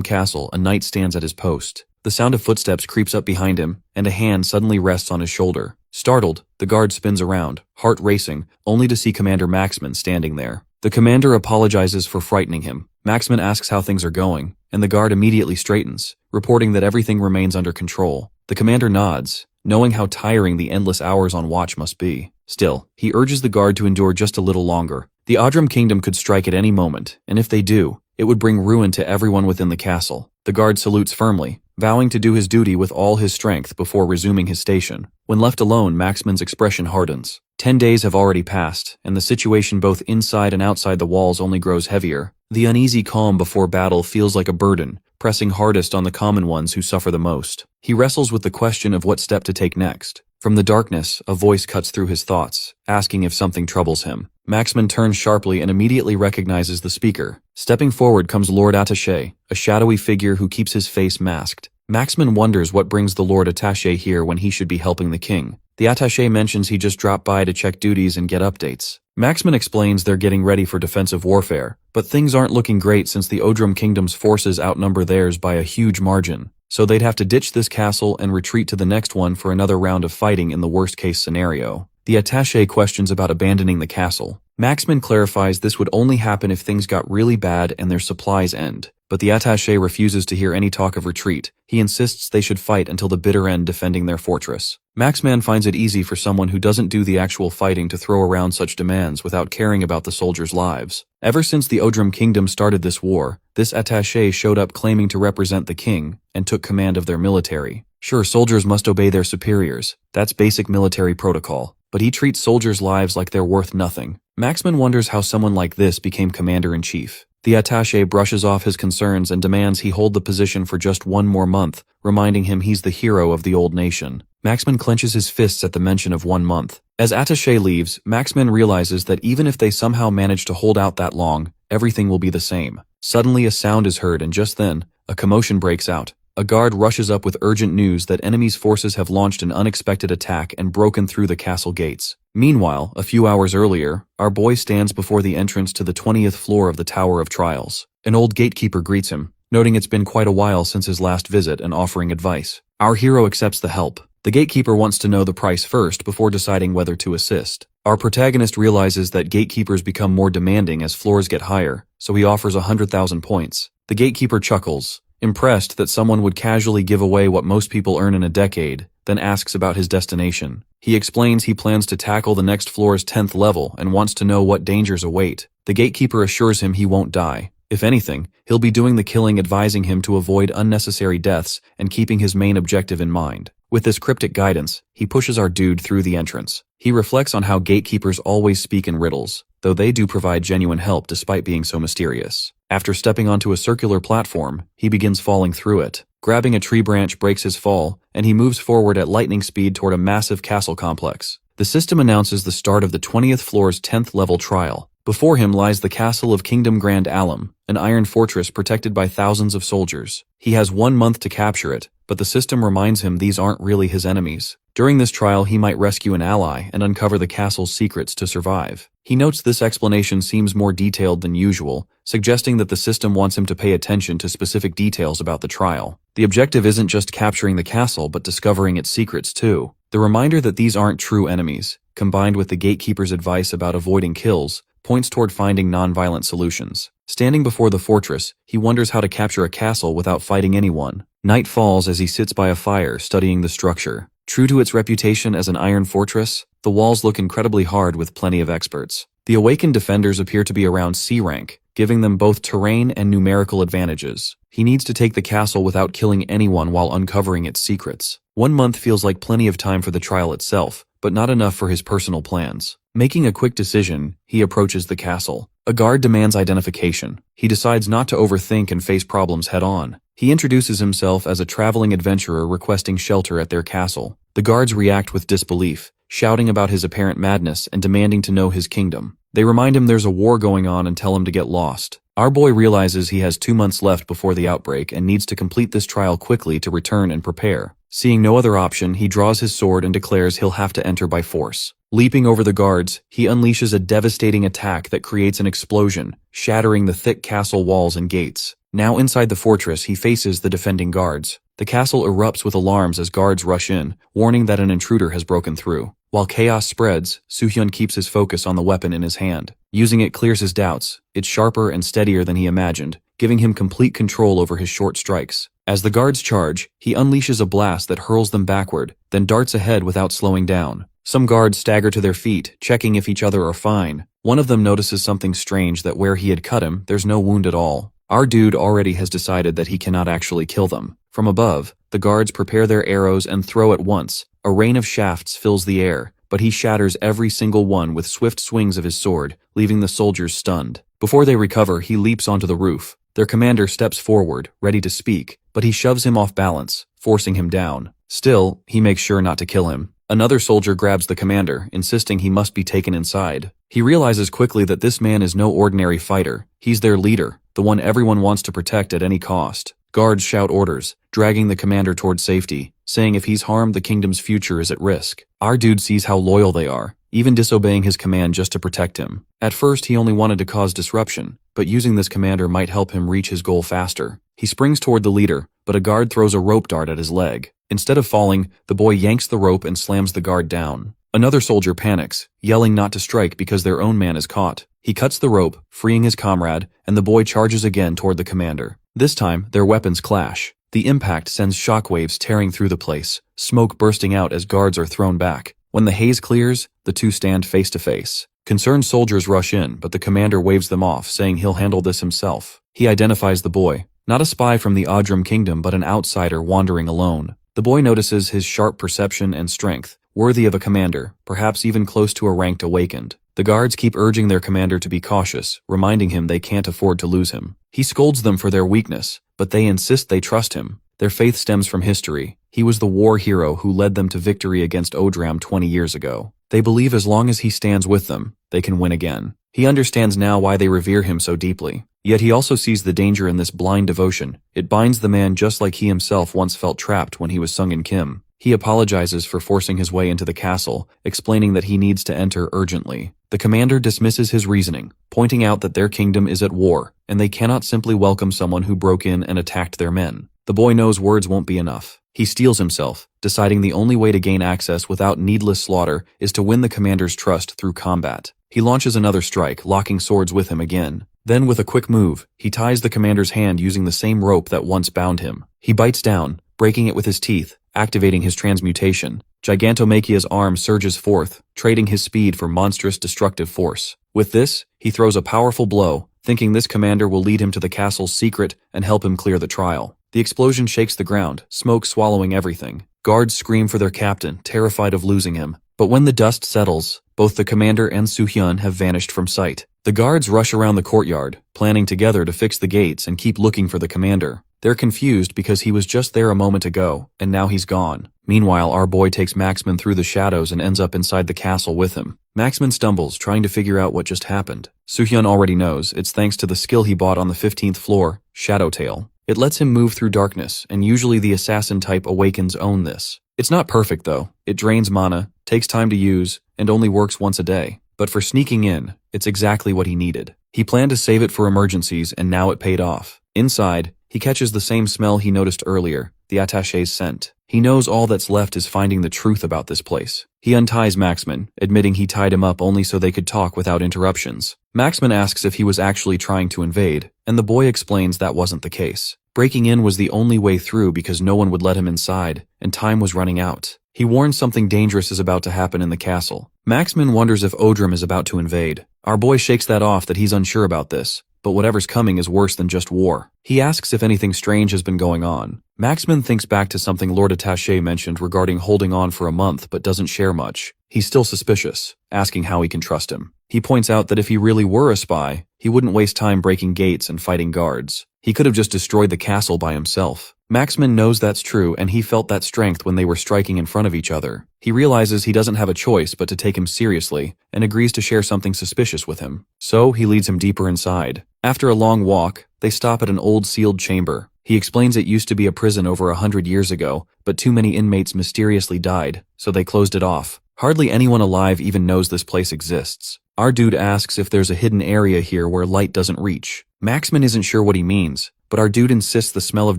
castle, a knight stands at his post. The sound of footsteps creeps up behind him, and a hand suddenly rests on his shoulder. Startled, the guard spins around, heart racing, only to see Commander Maxman standing there. The commander apologizes for frightening him. Maxman asks how things are going, and the guard immediately straightens, reporting that everything remains under control. The commander nods, knowing how tiring the endless hours on watch must be. Still, he urges the guard to endure just a little longer. The Odrum kingdom could strike at any moment, and if they do, it would bring ruin to everyone within the castle. The guard salutes firmly, vowing to do his duty with all his strength before resuming his station. When left alone, Maxman's expression hardens. 10 days have already passed, and the situation both inside and outside the walls only grows heavier. The uneasy calm before battle feels like a burden, pressing hardest on the common ones who suffer the most. He wrestles with the question of what step to take next. From the darkness, a voice cuts through his thoughts, asking if something troubles him. Maxman turns sharply and immediately recognizes the speaker. Stepping forward comes Lord Attaché, a shadowy figure who keeps his face masked. Maxman wonders what brings the Lord Attaché here when he should be helping the king. The Attaché mentions he just dropped by to check duties and get updates. Maxman explains they're getting ready for defensive warfare, but things aren't looking great since the Odrum Kingdom's forces outnumber theirs by a huge margin. So they'd have to ditch this castle and retreat to the next one for another round of fighting in the worst-case scenario. The attaché questions about abandoning the castle. Maxman clarifies this would only happen if things got really bad and their supplies end. But the attaché refuses to hear any talk of retreat. He insists they should fight until the bitter end defending their fortress. Maxman finds it easy for someone who doesn't do the actual fighting to throw around such demands without caring about the soldiers' lives. Ever since the Odrum Kingdom started this war, this attaché showed up claiming to represent the king and took command of their military. Sure, soldiers must obey their superiors. That's basic military protocol. But he treats soldiers' lives like they're worth nothing. Maxman wonders how someone like this became commander-in-chief. The attaché brushes off his concerns and demands he hold the position for just one more month, reminding him he's the hero of the old nation. Maxman clenches his fists at the mention of 1 month. As attaché leaves, Maxman realizes that even if they somehow manage to hold out that long, everything will be the same. Suddenly a sound is heard and just then, a commotion breaks out. A guard rushes up with urgent news that enemy's forces have launched an unexpected attack and broken through the castle gates. Meanwhile, a few hours earlier, our boy stands before the entrance to the 20th floor of the Tower of Trials. An old gatekeeper greets him, noting it's been quite a while since his last visit and offering advice. Our hero accepts the help. The gatekeeper wants to know the price first before deciding whether to assist. Our protagonist realizes that gatekeepers become more demanding as floors get higher, so he offers 100,000 points. The gatekeeper chuckles, impressed that someone would casually give away what most people earn in a decade, then asks about his destination. He explains he plans to tackle the next floor's 10th level and wants to know what dangers await. The gatekeeper assures him he won't die. If anything, he'll be doing the killing, advising him to avoid unnecessary deaths and keeping his main objective in mind. With this cryptic guidance, he pushes our dude through the entrance. He reflects on how gatekeepers always speak in riddles, though they do provide genuine help despite being so mysterious. After stepping onto a circular platform, he begins falling through it. Grabbing a tree branch breaks his fall, and he moves forward at lightning speed toward a massive castle complex. The system announces the start of the 20th floor's 10th level trial. Before him lies the castle of Kingdom Grand Alum, an iron fortress protected by thousands of soldiers. He has 1 month to capture it, but the system reminds him these aren't really his enemies. During this trial, he might rescue an ally and uncover the castle's secrets to survive. He notes this explanation seems more detailed than usual, suggesting that the system wants him to pay attention to specific details about the trial. The objective isn't just capturing the castle, but discovering its secrets too. The reminder that these aren't true enemies, combined with the gatekeeper's advice about avoiding kills, points toward finding non-violent solutions. Standing before the fortress, he wonders how to capture a castle without fighting anyone. Night falls as he sits by a fire studying the structure. True to its reputation as an iron fortress, the walls look incredibly hard with plenty of experts. The awakened defenders appear to be around C rank, giving them both terrain and numerical advantages. He needs to take the castle without killing anyone while uncovering its secrets. 1 month feels like plenty of time for the trial itself, but not enough for his personal plans. Making a quick decision, he approaches the castle. A guard demands identification. He decides not to overthink and face problems head-on. He introduces himself as a traveling adventurer requesting shelter at their castle. The guards react with disbelief, shouting about his apparent madness and demanding to know his kingdom. They remind him there's a war going on and tell him to get lost. Our boy realizes he has 2 months left before the outbreak and needs to complete this trial quickly to return and prepare. Seeing no other option, he draws his sword and declares he'll have to enter by force. Leaping over the guards, he unleashes a devastating attack that creates an explosion, shattering the thick castle walls and gates. Now inside the fortress, he faces the defending guards. The castle erupts with alarms as guards rush in, warning that an intruder has broken through. While chaos spreads, Soo-hyun keeps his focus on the weapon in his hand. Using it clears his doubts. It's sharper and steadier than he imagined, giving him complete control over his short strikes. As the guards charge, he unleashes a blast that hurls them backward, then darts ahead without slowing down. Some guards stagger to their feet, checking if each other are fine. One of them notices something strange, that where he had cut him, there's no wound at all. Our dude already has decided that he cannot actually kill them. From above, the guards prepare their arrows and throw at once. A rain of shafts fills the air, but he shatters every single one with swift swings of his sword, leaving the soldiers stunned. Before they recover, he leaps onto the roof. Their commander steps forward, ready to speak, but he shoves him off balance, forcing him down. Still, he makes sure not to kill him. Another soldier grabs the commander, insisting he must be taken inside. He realizes quickly that this man is no ordinary fighter. He's their leader, the one everyone wants to protect at any cost. Guards shout orders, dragging the commander toward safety, saying if he's harmed, the kingdom's future is at risk. Our dude sees how loyal they are, even disobeying his command just to protect him. At first, he only wanted to cause disruption, but using this commander might help him reach his goal faster. He springs toward the leader, but a guard throws a rope dart at his leg. Instead of falling, the boy yanks the rope and slams the guard down. Another soldier panics, yelling not to strike because their own man is caught. He cuts the rope, freeing his comrade, and the boy charges again toward the commander. This time, their weapons clash. The impact sends shockwaves tearing through the place, smoke bursting out as guards are thrown back. When the haze clears, the two stand face to face. Concerned soldiers rush in, but the commander waves them off, saying he'll handle this himself. He identifies the boy, not a spy from the Adram kingdom, but an outsider wandering alone. The boy notices his sharp perception and strength, worthy of a commander, perhaps even close to a ranked awakened. The guards keep urging their commander to be cautious, reminding him they can't afford to lose him. He scolds them for their weakness, but they insist they trust him. Their faith stems from history. He was the war hero who led them to victory against Odram 20 years ago. They believe as long as he stands with them, they can win again. He understands now why they revere him so deeply. Yet he also sees the danger in this blind devotion. It binds the man just like he himself once felt trapped when he was Sung in Kim. He apologizes for forcing his way into the castle, explaining that he needs to enter urgently. The commander dismisses his reasoning, pointing out that their kingdom is at war, and they cannot simply welcome someone who broke in and attacked their men. The boy knows words won't be enough. He steels himself, deciding the only way to gain access without needless slaughter is to win the commander's trust through combat. He launches another strike, locking swords with him again. Then with a quick move, he ties the commander's hand using the same rope that once bound him. He bites down, breaking it with his teeth, activating his transmutation. Gigantomachia's arm surges forth, trading his speed for monstrous destructive force. With this, he throws a powerful blow, thinking this commander will lead him to the castle's secret and help him clear the trial. The explosion shakes the ground, smoke swallowing everything. Guards scream for their captain, terrified of losing him. But when the dust settles, both the commander and Soo-hyun have vanished from sight. The guards rush around the courtyard, planning together to fix the gates and keep looking for the commander. They're confused because he was just there a moment ago, and now he's gone. Meanwhile, our boy takes Maxman through the shadows and ends up inside the castle with him. Maxman stumbles, trying to figure out what just happened. Soo-hyun already knows. It's thanks to the skill he bought on the 15th floor, Shadowtail. It lets him move through darkness, and usually the assassin type awakens own this. It's not perfect though. It drains mana, takes time to use, and only works once a day. But for sneaking in, it's exactly what he needed. He planned to save it for emergencies, and now it paid off. Inside, he catches the same smell he noticed earlier, the attaché's scent. He knows all that's left is finding the truth about this place. He unties Maxman, admitting he tied him up only so they could talk without interruptions. Maxman asks if he was actually trying to invade, and the boy explains that wasn't the case. Breaking in was the only way through because no one would let him inside, and time was running out. He warns something dangerous is about to happen in the castle. Maxman wonders if Odram is about to invade. Our boy shakes that off, that he's unsure about this, but whatever's coming is worse than just war. He asks if anything strange has been going on. Maxman thinks back to something Lord Attaché mentioned regarding holding on for a month but doesn't share much. He's still suspicious, asking how he can trust him. He points out that if he really were a spy, he wouldn't waste time breaking gates and fighting guards. He could have just destroyed the castle by himself. Maxman knows that's true, and he felt that strength when they were striking in front of each other. He realizes he doesn't have a choice but to take him seriously, and agrees to share something suspicious with him. So he leads him deeper inside. After a long walk, they stop at an old sealed chamber. He explains it used to be a prison over 100 years ago, but too many inmates mysteriously died, so they closed it off. Hardly anyone alive even knows this place exists. Our dude asks if there's a hidden area here where light doesn't reach. Maxman isn't sure what he means, but our dude insists the smell of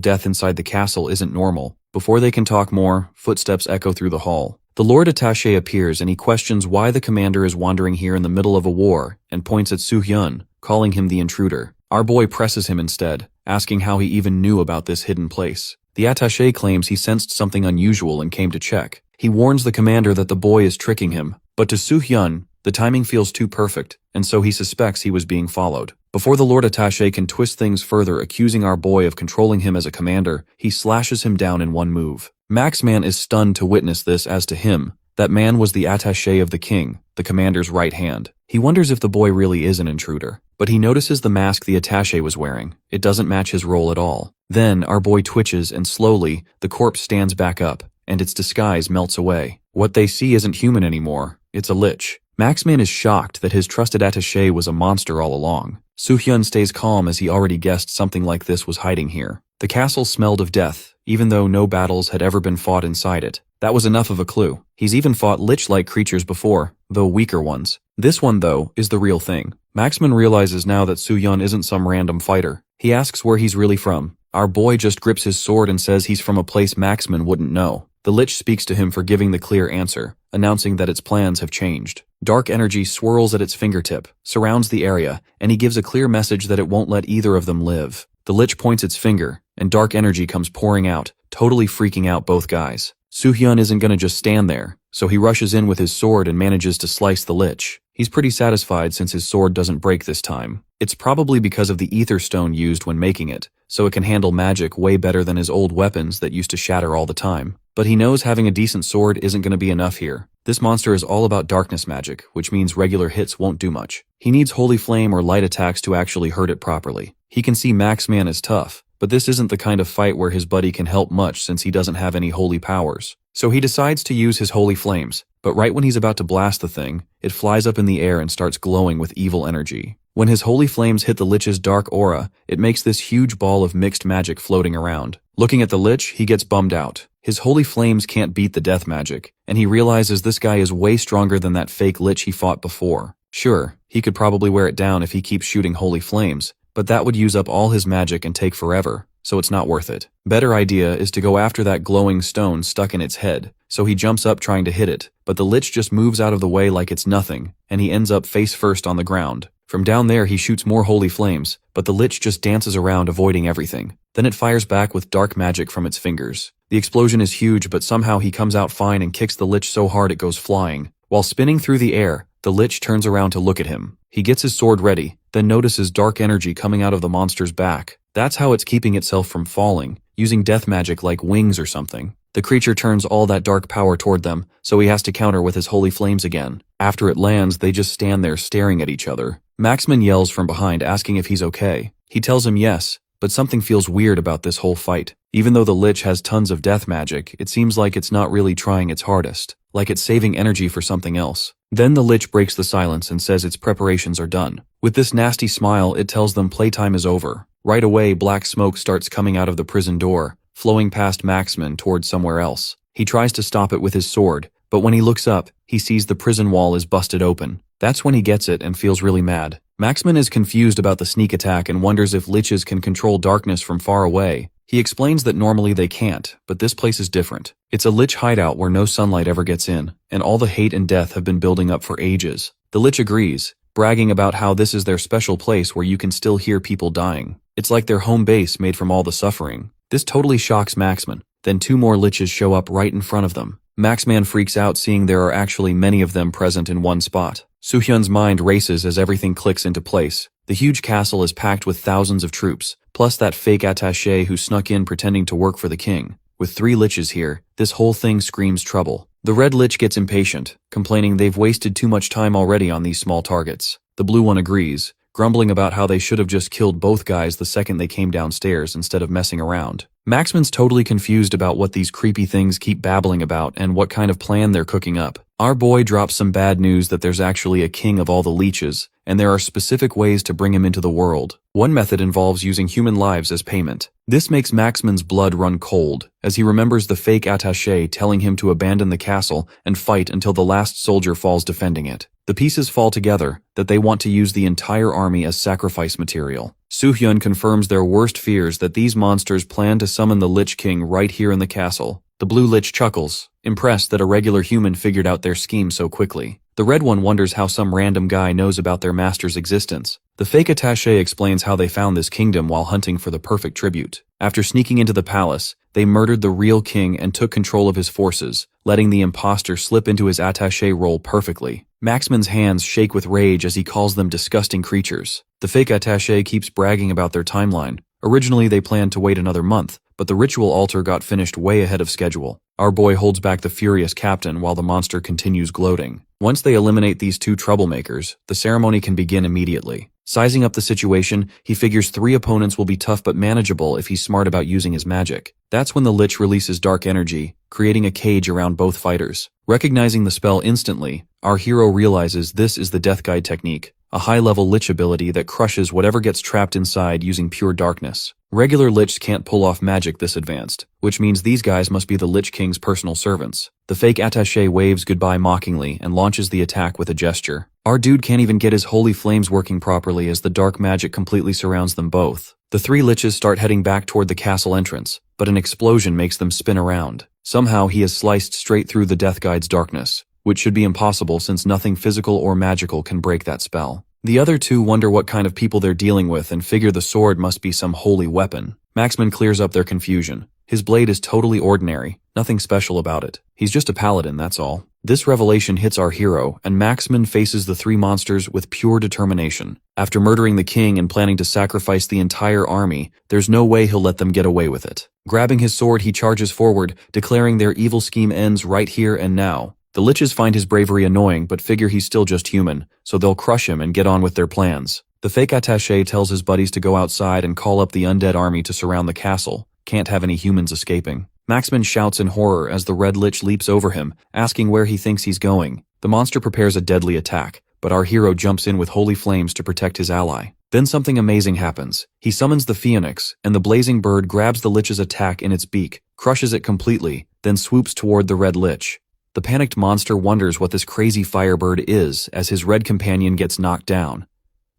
death inside the castle isn't normal. Before they can talk more, footsteps echo through the hall. The Lord Attaché appears and he questions why the commander is wandering here in the middle of a war and points at Soo-hyun, calling him the intruder. Our boy presses him instead, asking how he even knew about this hidden place. The attaché claims he sensed something unusual and came to check. He warns the commander that the boy is tricking him, but to Soo-hyun, the timing feels too perfect, and so he suspects he was being followed. Before the Lord Attaché can twist things further, accusing our boy of controlling him as a commander, he slashes him down in one move. Maxman is stunned to witness this, as to him, that man was the attaché of the king, the commander's right hand. He wonders if the boy really is an intruder, but he notices the mask the attaché was wearing. It doesn't match his role at all. Then, our boy twitches and slowly, the corpse stands back up, and its disguise melts away. What they see isn't human anymore, it's a lich. Maxman is shocked that his trusted attaché was a monster all along. Soo-hyun stays calm as he already guessed something like this was hiding here. The castle smelled of death, even though no battles had ever been fought inside it. That was enough of a clue. He's even fought lich-like creatures before, though weaker ones. This one, though, is the real thing. Maxman realizes now that Soo-hyun isn't some random fighter. He asks where he's really from. Our boy just grips his sword and says he's from a place Maxman wouldn't know. The lich speaks to him for giving the clear answer, announcing that its plans have changed. Dark energy swirls at its fingertip, surrounds the area, and he gives a clear message that it won't let either of them live. The lich points its finger, and dark energy comes pouring out, totally freaking out both guys. Soo-hyun isn't gonna just stand there, so he rushes in with his sword and manages to slice the lich. He's pretty satisfied since his sword doesn't break this time. It's probably because of the ether stone used when making it, so it can handle magic way better than his old weapons that used to shatter all the time. But he knows having a decent sword isn't going to be enough here. This monster is all about darkness magic, which means regular hits won't do much. He needs holy flame or light attacks to actually hurt it properly. He can see Maxman as tough, but this isn't the kind of fight where his buddy can help much since he doesn't have any holy powers. So he decides to use his holy flames, but right when he's about to blast the thing, it flies up in the air and starts glowing with evil energy. When his holy flames hit the lich's dark aura, it makes this huge ball of mixed magic floating around. Looking at the lich, he gets bummed out. His holy flames can't beat the death magic, and he realizes this guy is way stronger than that fake lich he fought before. Sure, he could probably wear it down if he keeps shooting holy flames, but that would use up all his magic and take forever, so it's not worth it. Better idea is to go after that glowing stone stuck in its head, so he jumps up trying to hit it, but the lich just moves out of the way like it's nothing, and he ends up face first on the ground. From down there he shoots more holy flames, but the lich just dances around avoiding everything. Then it fires back with dark magic from its fingers. The explosion is huge, but somehow he comes out fine and kicks the lich so hard it goes flying. While spinning through the air, the lich turns around to look at him. He gets his sword ready, then notices dark energy coming out of the monster's back. That's how it's keeping itself from falling, using death magic like wings or something. The creature turns all that dark power toward them, so he has to counter with his holy flames again. After it lands, they just stand there staring at each other. Maxman yells from behind asking if he's okay. He tells him yes, but something feels weird about this whole fight. Even though the lich has tons of death magic, it seems like it's not really trying its hardest, like it's saving energy for something else. Then the lich breaks the silence and says its preparations are done. With this nasty smile, it tells them playtime is over. Right away, black smoke starts coming out of the prison door, flowing past Maxman towards somewhere else. He tries to stop it with his sword, but when he looks up, he sees the prison wall is busted open. That's when he gets it and feels really mad. Maxman is confused about the sneak attack and wonders if liches can control darkness from far away. He explains that normally they can't, but this place is different. It's a lich hideout where no sunlight ever gets in, and all the hate and death have been building up for ages. The lich agrees, bragging about how this is their special place where you can still hear people dying. It's like their home base made from all the suffering. This totally shocks Maxman. Then two more liches show up right in front of them. Maxman freaks out seeing there are actually many of them present in one spot. Soo-hyun's mind races as everything clicks into place. The huge castle is packed with thousands of troops, plus that fake attaché who snuck in pretending to work for the king. With 3 liches here, this whole thing screams trouble. The red lich gets impatient, complaining they've wasted too much time already on these small targets. The blue one agrees, grumbling about how they should have just killed both guys the second they came downstairs instead of messing around. Maxman's totally confused about what these creepy things keep babbling about and what kind of plan they're cooking up. Our boy drops some bad news that there's actually a king of all the leeches, and there are specific ways to bring him into the world. One method involves using human lives as payment. This makes Maxman's blood run cold, as he remembers the fake attaché telling him to abandon the castle and fight until the last soldier falls defending it. The pieces fall together that they want to use the entire army as sacrifice material. Soo-hyun confirms their worst fears that these monsters plan to summon the Lich King right here in the castle. The blue lich chuckles, impressed that a regular human figured out their scheme so quickly. The red one wonders how some random guy knows about their master's existence. The fake attaché explains how they found this kingdom while hunting for the perfect tribute. After sneaking into the palace, they murdered the real king and took control of his forces, letting the imposter slip into his attaché role perfectly. Maxman's hands shake with rage as he calls them disgusting creatures. The fake attaché keeps bragging about their timeline. Originally they planned to wait another month, but the ritual altar got finished way ahead of schedule. Our boy holds back the furious captain while the monster continues gloating. Once they eliminate these two troublemakers, the ceremony can begin immediately. Sizing up the situation, he figures 3 opponents will be tough but manageable if he's smart about using his magic. That's when the Lich releases dark energy, creating a cage around both fighters. Recognizing the spell instantly, our hero realizes this is the Death Guide technique, a high-level Lich ability that crushes whatever gets trapped inside using pure darkness. Regular Lichs can't pull off magic this advanced, which means these guys must be the Lich King's personal servants. The fake attaché waves goodbye mockingly and launches the attack with a gesture. Our dude can't even get his holy flames working properly as the dark magic completely surrounds them both. The 3 Liches start heading back toward the castle entrance, but an explosion makes them spin around. Somehow he has sliced straight through the Death Guide's darkness, which should be impossible since nothing physical or magical can break that spell. The other 2 wonder what kind of people they're dealing with and figure the sword must be some holy weapon. Maxman clears up their confusion. His blade is totally ordinary, nothing special about it. He's just a paladin, that's all. This revelation hits our hero, and Maxman faces the 3 monsters with pure determination. After murdering the king and planning to sacrifice the entire army, there's no way he'll let them get away with it. Grabbing his sword, he charges forward, declaring their evil scheme ends right here and now. The Liches find his bravery annoying but figure he's still just human, so they'll crush him and get on with their plans. The fake attaché tells his buddies to go outside and call up the undead army to surround the castle. Can't have any humans escaping. Maxman shouts in horror as the red Lich leaps over him, asking where he thinks he's going. The monster prepares a deadly attack, but our hero jumps in with holy flames to protect his ally. Then something amazing happens. He summons the phoenix, and the blazing bird grabs the Lich's attack in its beak, crushes it completely, then swoops toward the red Lich. The panicked monster wonders what this crazy firebird is as his red companion gets knocked down.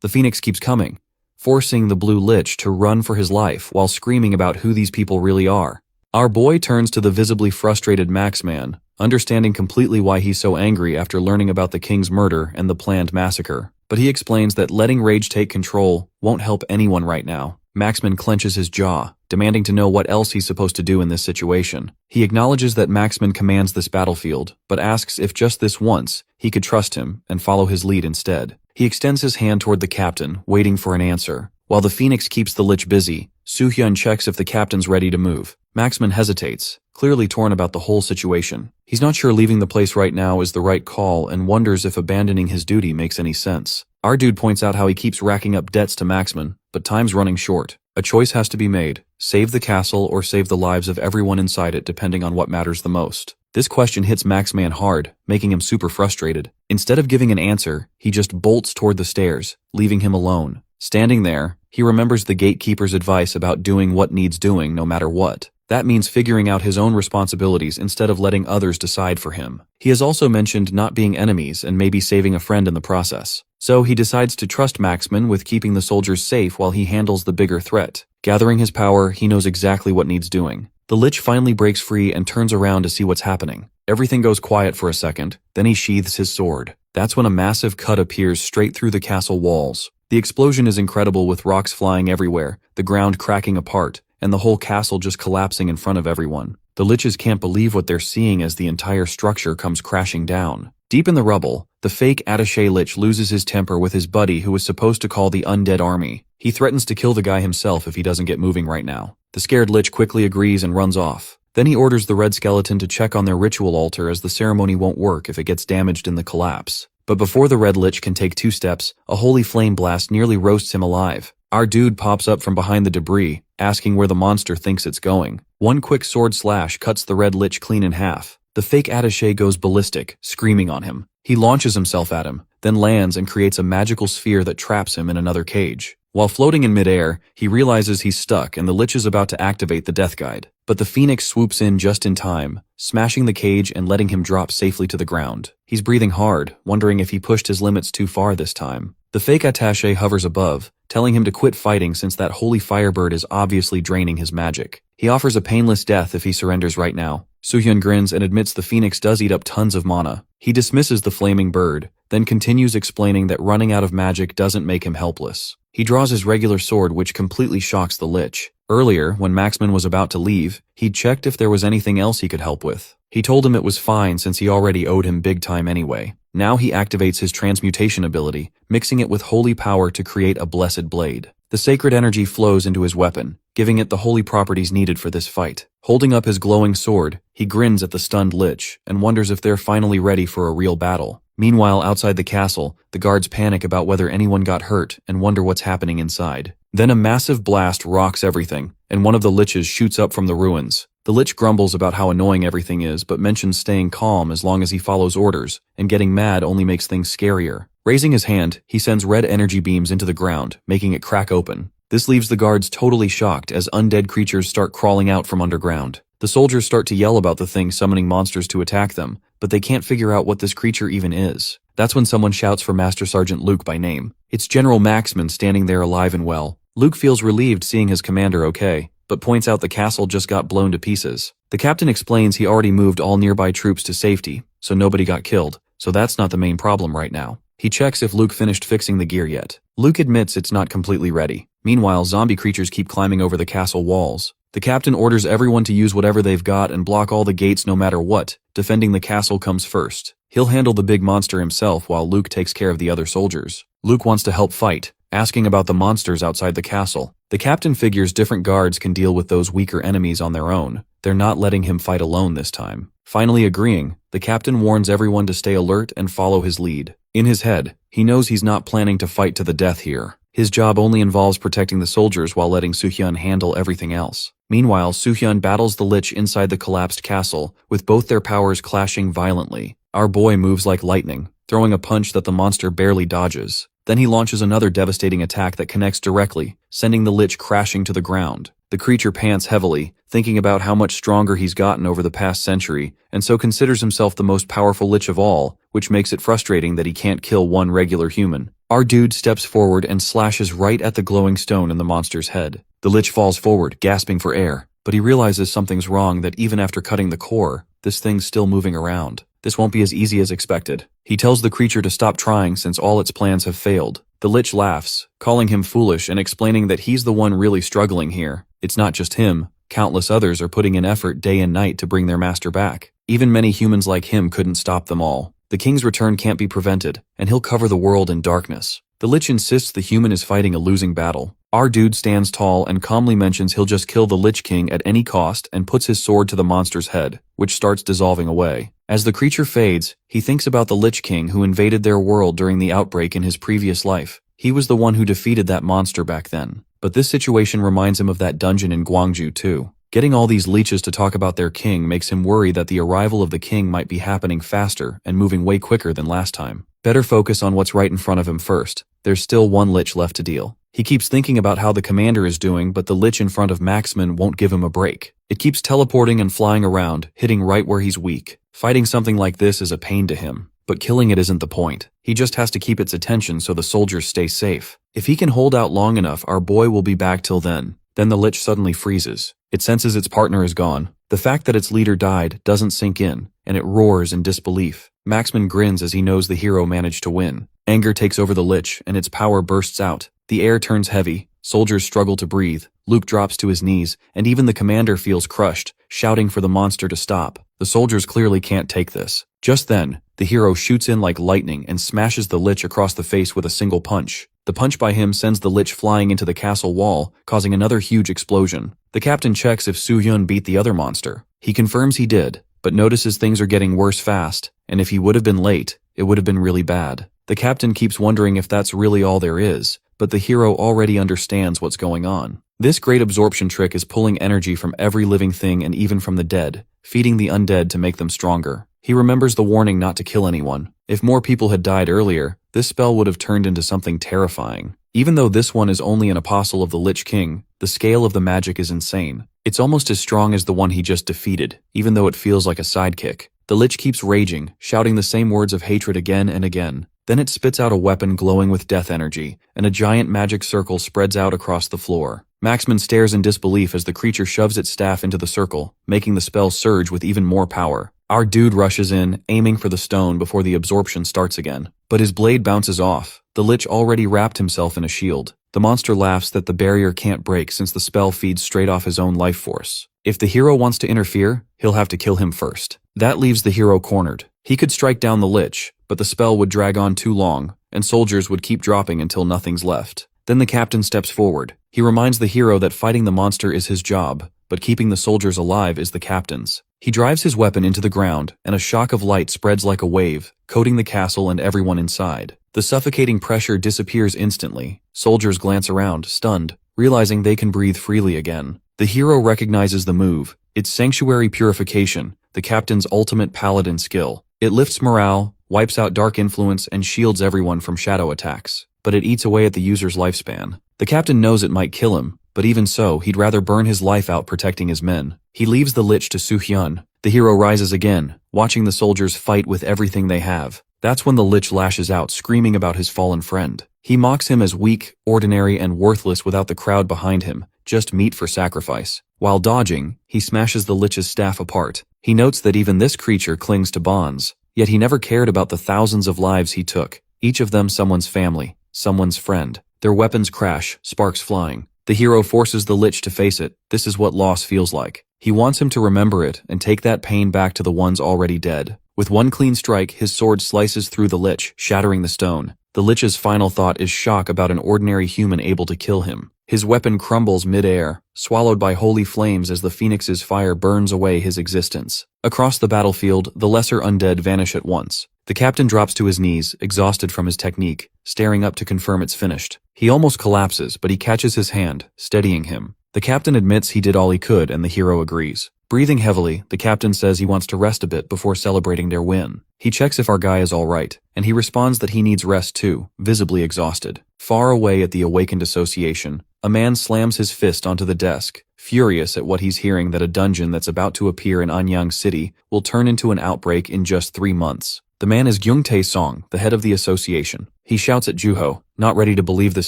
The phoenix keeps coming, forcing the blue Lich to run for his life while screaming about who these people really are. Our boy turns to the visibly frustrated Maxman, understanding completely why he's so angry after learning about the king's murder and the planned massacre. But he explains that letting rage take control won't help anyone right now. Maxman clenches his jaw, demanding to know what else he's supposed to do in this situation. He acknowledges that Maxman commands this battlefield, but asks if just this once, he could trust him and follow his lead instead. He extends his hand toward the captain, waiting for an answer. While the phoenix keeps the Lich busy, Soo-hyun checks if the captain's ready to move. Maxman hesitates, clearly torn about the whole situation. He's not sure leaving the place right now is the right call and wonders if abandoning his duty makes any sense. Our dude points out how he keeps racking up debts to Maxman, but time's running short. A choice has to be made: save the castle or save the lives of everyone inside it depending on what matters the most. This question hits Maxman hard, making him super frustrated. Instead of giving an answer, he just bolts toward the stairs, leaving him alone. Standing there, he remembers the gatekeeper's advice about doing what needs doing no matter what. That means figuring out his own responsibilities instead of letting others decide for him. He has also mentioned not being enemies and maybe saving a friend in the process. So he decides to trust Maxman with keeping the soldiers safe while he handles the bigger threat. Gathering his power, he knows exactly what needs doing. The Lich finally breaks free and turns around to see what's happening. Everything goes quiet for a second, then he sheathes his sword. That's when a massive cut appears straight through the castle walls. The explosion is incredible with rocks flying everywhere, the ground cracking apart, and the whole castle just collapsing in front of everyone. The Liches can't believe what they're seeing as the entire structure comes crashing down. Deep in the rubble, the fake attaché Lich loses his temper with his buddy who was supposed to call the undead army. He threatens to kill the guy himself if he doesn't get moving right now. The scared Lich quickly agrees and runs off. Then he orders the red skeleton to check on their ritual altar as the ceremony won't work if it gets damaged in the collapse. But before the red Lich can take 2 steps, a holy flame blast nearly roasts him alive. Our dude pops up from behind the debris, asking where the monster thinks it's going. One quick sword slash cuts the red Lich clean in half. The fake attaché goes ballistic, screaming on him. He launches himself at him, then lands and creates a magical sphere that traps him in another cage. While floating in midair, he realizes he's stuck and the Lich is about to activate the Death Guide. But the Phoenix swoops in just in time, smashing the cage and letting him drop safely to the ground. He's breathing hard, wondering if he pushed his limits too far this time. The fake attaché hovers above, telling him to quit fighting since that holy firebird is obviously draining his magic. He offers a painless death if he surrenders right now, Soohyun grins and admits the phoenix does eat up tons of mana. He dismisses the flaming bird, then continues explaining that running out of magic doesn't make him helpless. He draws his regular sword, which completely shocks the Lich. Earlier, when Maxman was about to leave, he'd checked if there was anything else he could help with. He told him it was fine since he already owed him big time anyway. Now he activates his transmutation ability, mixing it with holy power to create a blessed blade. The sacred energy flows into his weapon, giving it the holy properties needed for this fight. Holding up his glowing sword, he grins at the stunned Lich and wonders if they're finally ready for a real battle. Meanwhile, outside the castle, the guards panic about whether anyone got hurt and wonder what's happening inside. Then a massive blast rocks everything, and one of the Liches shoots up from the ruins. The Lich grumbles about how annoying everything is, but mentions staying calm as long as he follows orders, and getting mad only makes things scarier. Raising his hand, he sends red energy beams into the ground, making it crack open. This leaves the guards totally shocked as undead creatures start crawling out from underground. The soldiers start to yell about the thing summoning monsters to attack them, but they can't figure out what this creature even is. That's when someone shouts for Master Sergeant Luke by name. It's General Maxman standing there alive and well. Luke feels relieved seeing his commander okay, but points out the castle just got blown to pieces. The captain explains he already moved all nearby troops to safety, so nobody got killed, so that's not the main problem right now. He checks if Luke finished fixing the gear yet. Luke admits it's not completely ready. Meanwhile, zombie creatures keep climbing over the castle walls. The captain orders everyone to use whatever they've got and block all the gates no matter what. Defending the castle comes first. He'll handle the big monster himself while Luke takes care of the other soldiers. Luke wants to help fight, asking about the monsters outside the castle. The captain figures different guards can deal with those weaker enemies on their own. They're not letting him fight alone this time. Finally agreeing, the captain warns everyone to stay alert and follow his lead. In his head, he knows he's not planning to fight to the death here. His job only involves protecting the soldiers while letting Soohyun handle everything else. Meanwhile, Soohyun battles the Lich inside the collapsed castle, with both their powers clashing violently. Our boy moves like lightning, throwing a punch that the monster barely dodges. Then he launches another devastating attack that connects directly, sending the Lich crashing to the ground. The creature pants heavily, thinking about how much stronger he's gotten over the past century, and so considers himself the most powerful Lich of all, which makes it frustrating that he can't kill one regular human. Our dude steps forward and slashes right at the glowing stone in the monster's head. The Lich falls forward, gasping for air, but he realizes something's wrong, that even after cutting the core, this thing's still moving around. This won't be as easy as expected. He tells the creature to stop trying since all its plans have failed. The Lich laughs, calling him foolish and explaining that he's the one really struggling here. It's not just him. Countless others are putting in effort day and night to bring their master back. Even many humans like him couldn't stop them all. The king's return can't be prevented, and he'll cover the world in darkness. The Lich insists the human is fighting a losing battle. Our dude stands tall and calmly mentions he'll just kill the Lich King at any cost and puts his sword to the monster's head, which starts dissolving away. As the creature fades, he thinks about the Lich King who invaded their world during the outbreak in his previous life. He was the one who defeated that monster back then. But this situation reminds him of that dungeon in Gwangju too. Getting all these leeches to talk about their king makes him worry that the arrival of the king might be happening faster and moving way quicker than last time. Better focus on what's right in front of him first. There's still one Lich left to deal. He keeps thinking about how the commander is doing, but the Lich in front of Maxman won't give him a break. It keeps teleporting and flying around, hitting right where he's weak. Fighting something like this is a pain to him, but killing it isn't the point. He just has to keep its attention so the soldiers stay safe. If he can hold out long enough, our boy will be back till then. Then the Lich suddenly freezes. It senses its partner is gone. The fact that its leader died doesn't sink in, and it roars in disbelief. Maxman grins as he knows the hero managed to win. Anger takes over the Lich, and its power bursts out. The air turns heavy. Soldiers struggle to breathe. Luke drops to his knees, and even the commander feels crushed, shouting for the monster to stop. The soldiers clearly can't take this. Just then, the hero shoots in like lightning and smashes the Lich across the face with a single punch. The punch by him sends the Lich flying into the castle wall, causing another huge explosion. The captain checks if Soohyun beat the other monster. He confirms he did, but notices things are getting worse fast, and if he would have been late, it would have been really bad. The captain keeps wondering if that's really all there is, but the hero already understands what's going on. This great absorption trick is pulling energy from every living thing and even from the dead, feeding the undead to make them stronger. He remembers the warning not to kill anyone. If more people had died earlier, this spell would have turned into something terrifying. Even though this one is only an apostle of the Lich King, the scale of the magic is insane. It's almost as strong as the one he just defeated, even though it feels like a sidekick. The Lich keeps raging, shouting the same words of hatred again and again. Then it spits out a weapon glowing with death energy, and a giant magic circle spreads out across the floor. Maxman stares in disbelief as the creature shoves its staff into the circle, making the spell surge with even more power. Our dude rushes in, aiming for the stone before the absorption starts again. But his blade bounces off. The lich already wrapped himself in a shield. The monster laughs that the barrier can't break since the spell feeds straight off his own life force. If the hero wants to interfere, he'll have to kill him first. That leaves the hero cornered. He could strike down the lich, but the spell would drag on too long, and soldiers would keep dropping until nothing's left. Then the captain steps forward. He reminds the hero that fighting the monster is his job, but keeping the soldiers alive is the captain's. He drives his weapon into the ground, and a shock of light spreads like a wave, coating the castle and everyone inside. The suffocating pressure disappears instantly. Soldiers glance around, stunned, realizing they can breathe freely again. The hero recognizes the move. It's Sanctuary Purification, the captain's ultimate paladin skill. It lifts morale, wipes out dark influence, and shields everyone from shadow attacks. But it eats away at the user's lifespan. The captain knows it might kill him, but even so, he'd rather burn his life out protecting his men. He leaves the lich to Soo-hyun. The hero rises again, watching the soldiers fight with everything they have. That's when the lich lashes out, screaming about his fallen friend. He mocks him as weak, ordinary, and worthless without the crowd behind him, just meat for sacrifice. While dodging, he smashes the lich's staff apart. He notes that even this creature clings to bonds, yet he never cared about the thousands of lives he took, each of them someone's family, someone's friend. Their weapons crash, sparks flying. The hero forces the lich to face it. This is what loss feels like. He wants him to remember it and take that pain back to the ones already dead. With one clean strike, his sword slices through the lich, shattering the stone. The lich's final thought is shock about an ordinary human able to kill him. His weapon crumbles mid-air, swallowed by holy flames as the phoenix's fire burns away his existence. Across the battlefield, the lesser undead vanish at once. The captain drops to his knees, exhausted from his technique, staring up to confirm it's finished. He almost collapses, but he catches his hand, steadying him. The captain admits he did all he could, and the hero agrees. Breathing heavily, the captain says he wants to rest a bit before celebrating their win. He checks if our guy is alright, and he responds that he needs rest too, visibly exhausted. Far away at the Awakened Association, a man slams his fist onto the desk, furious at what he's hearing that a dungeon that's about to appear in Anyang City will turn into an outbreak in just 3 months. The man is Gyung-tae Song, the head of the association. He shouts at Juho, not ready to believe this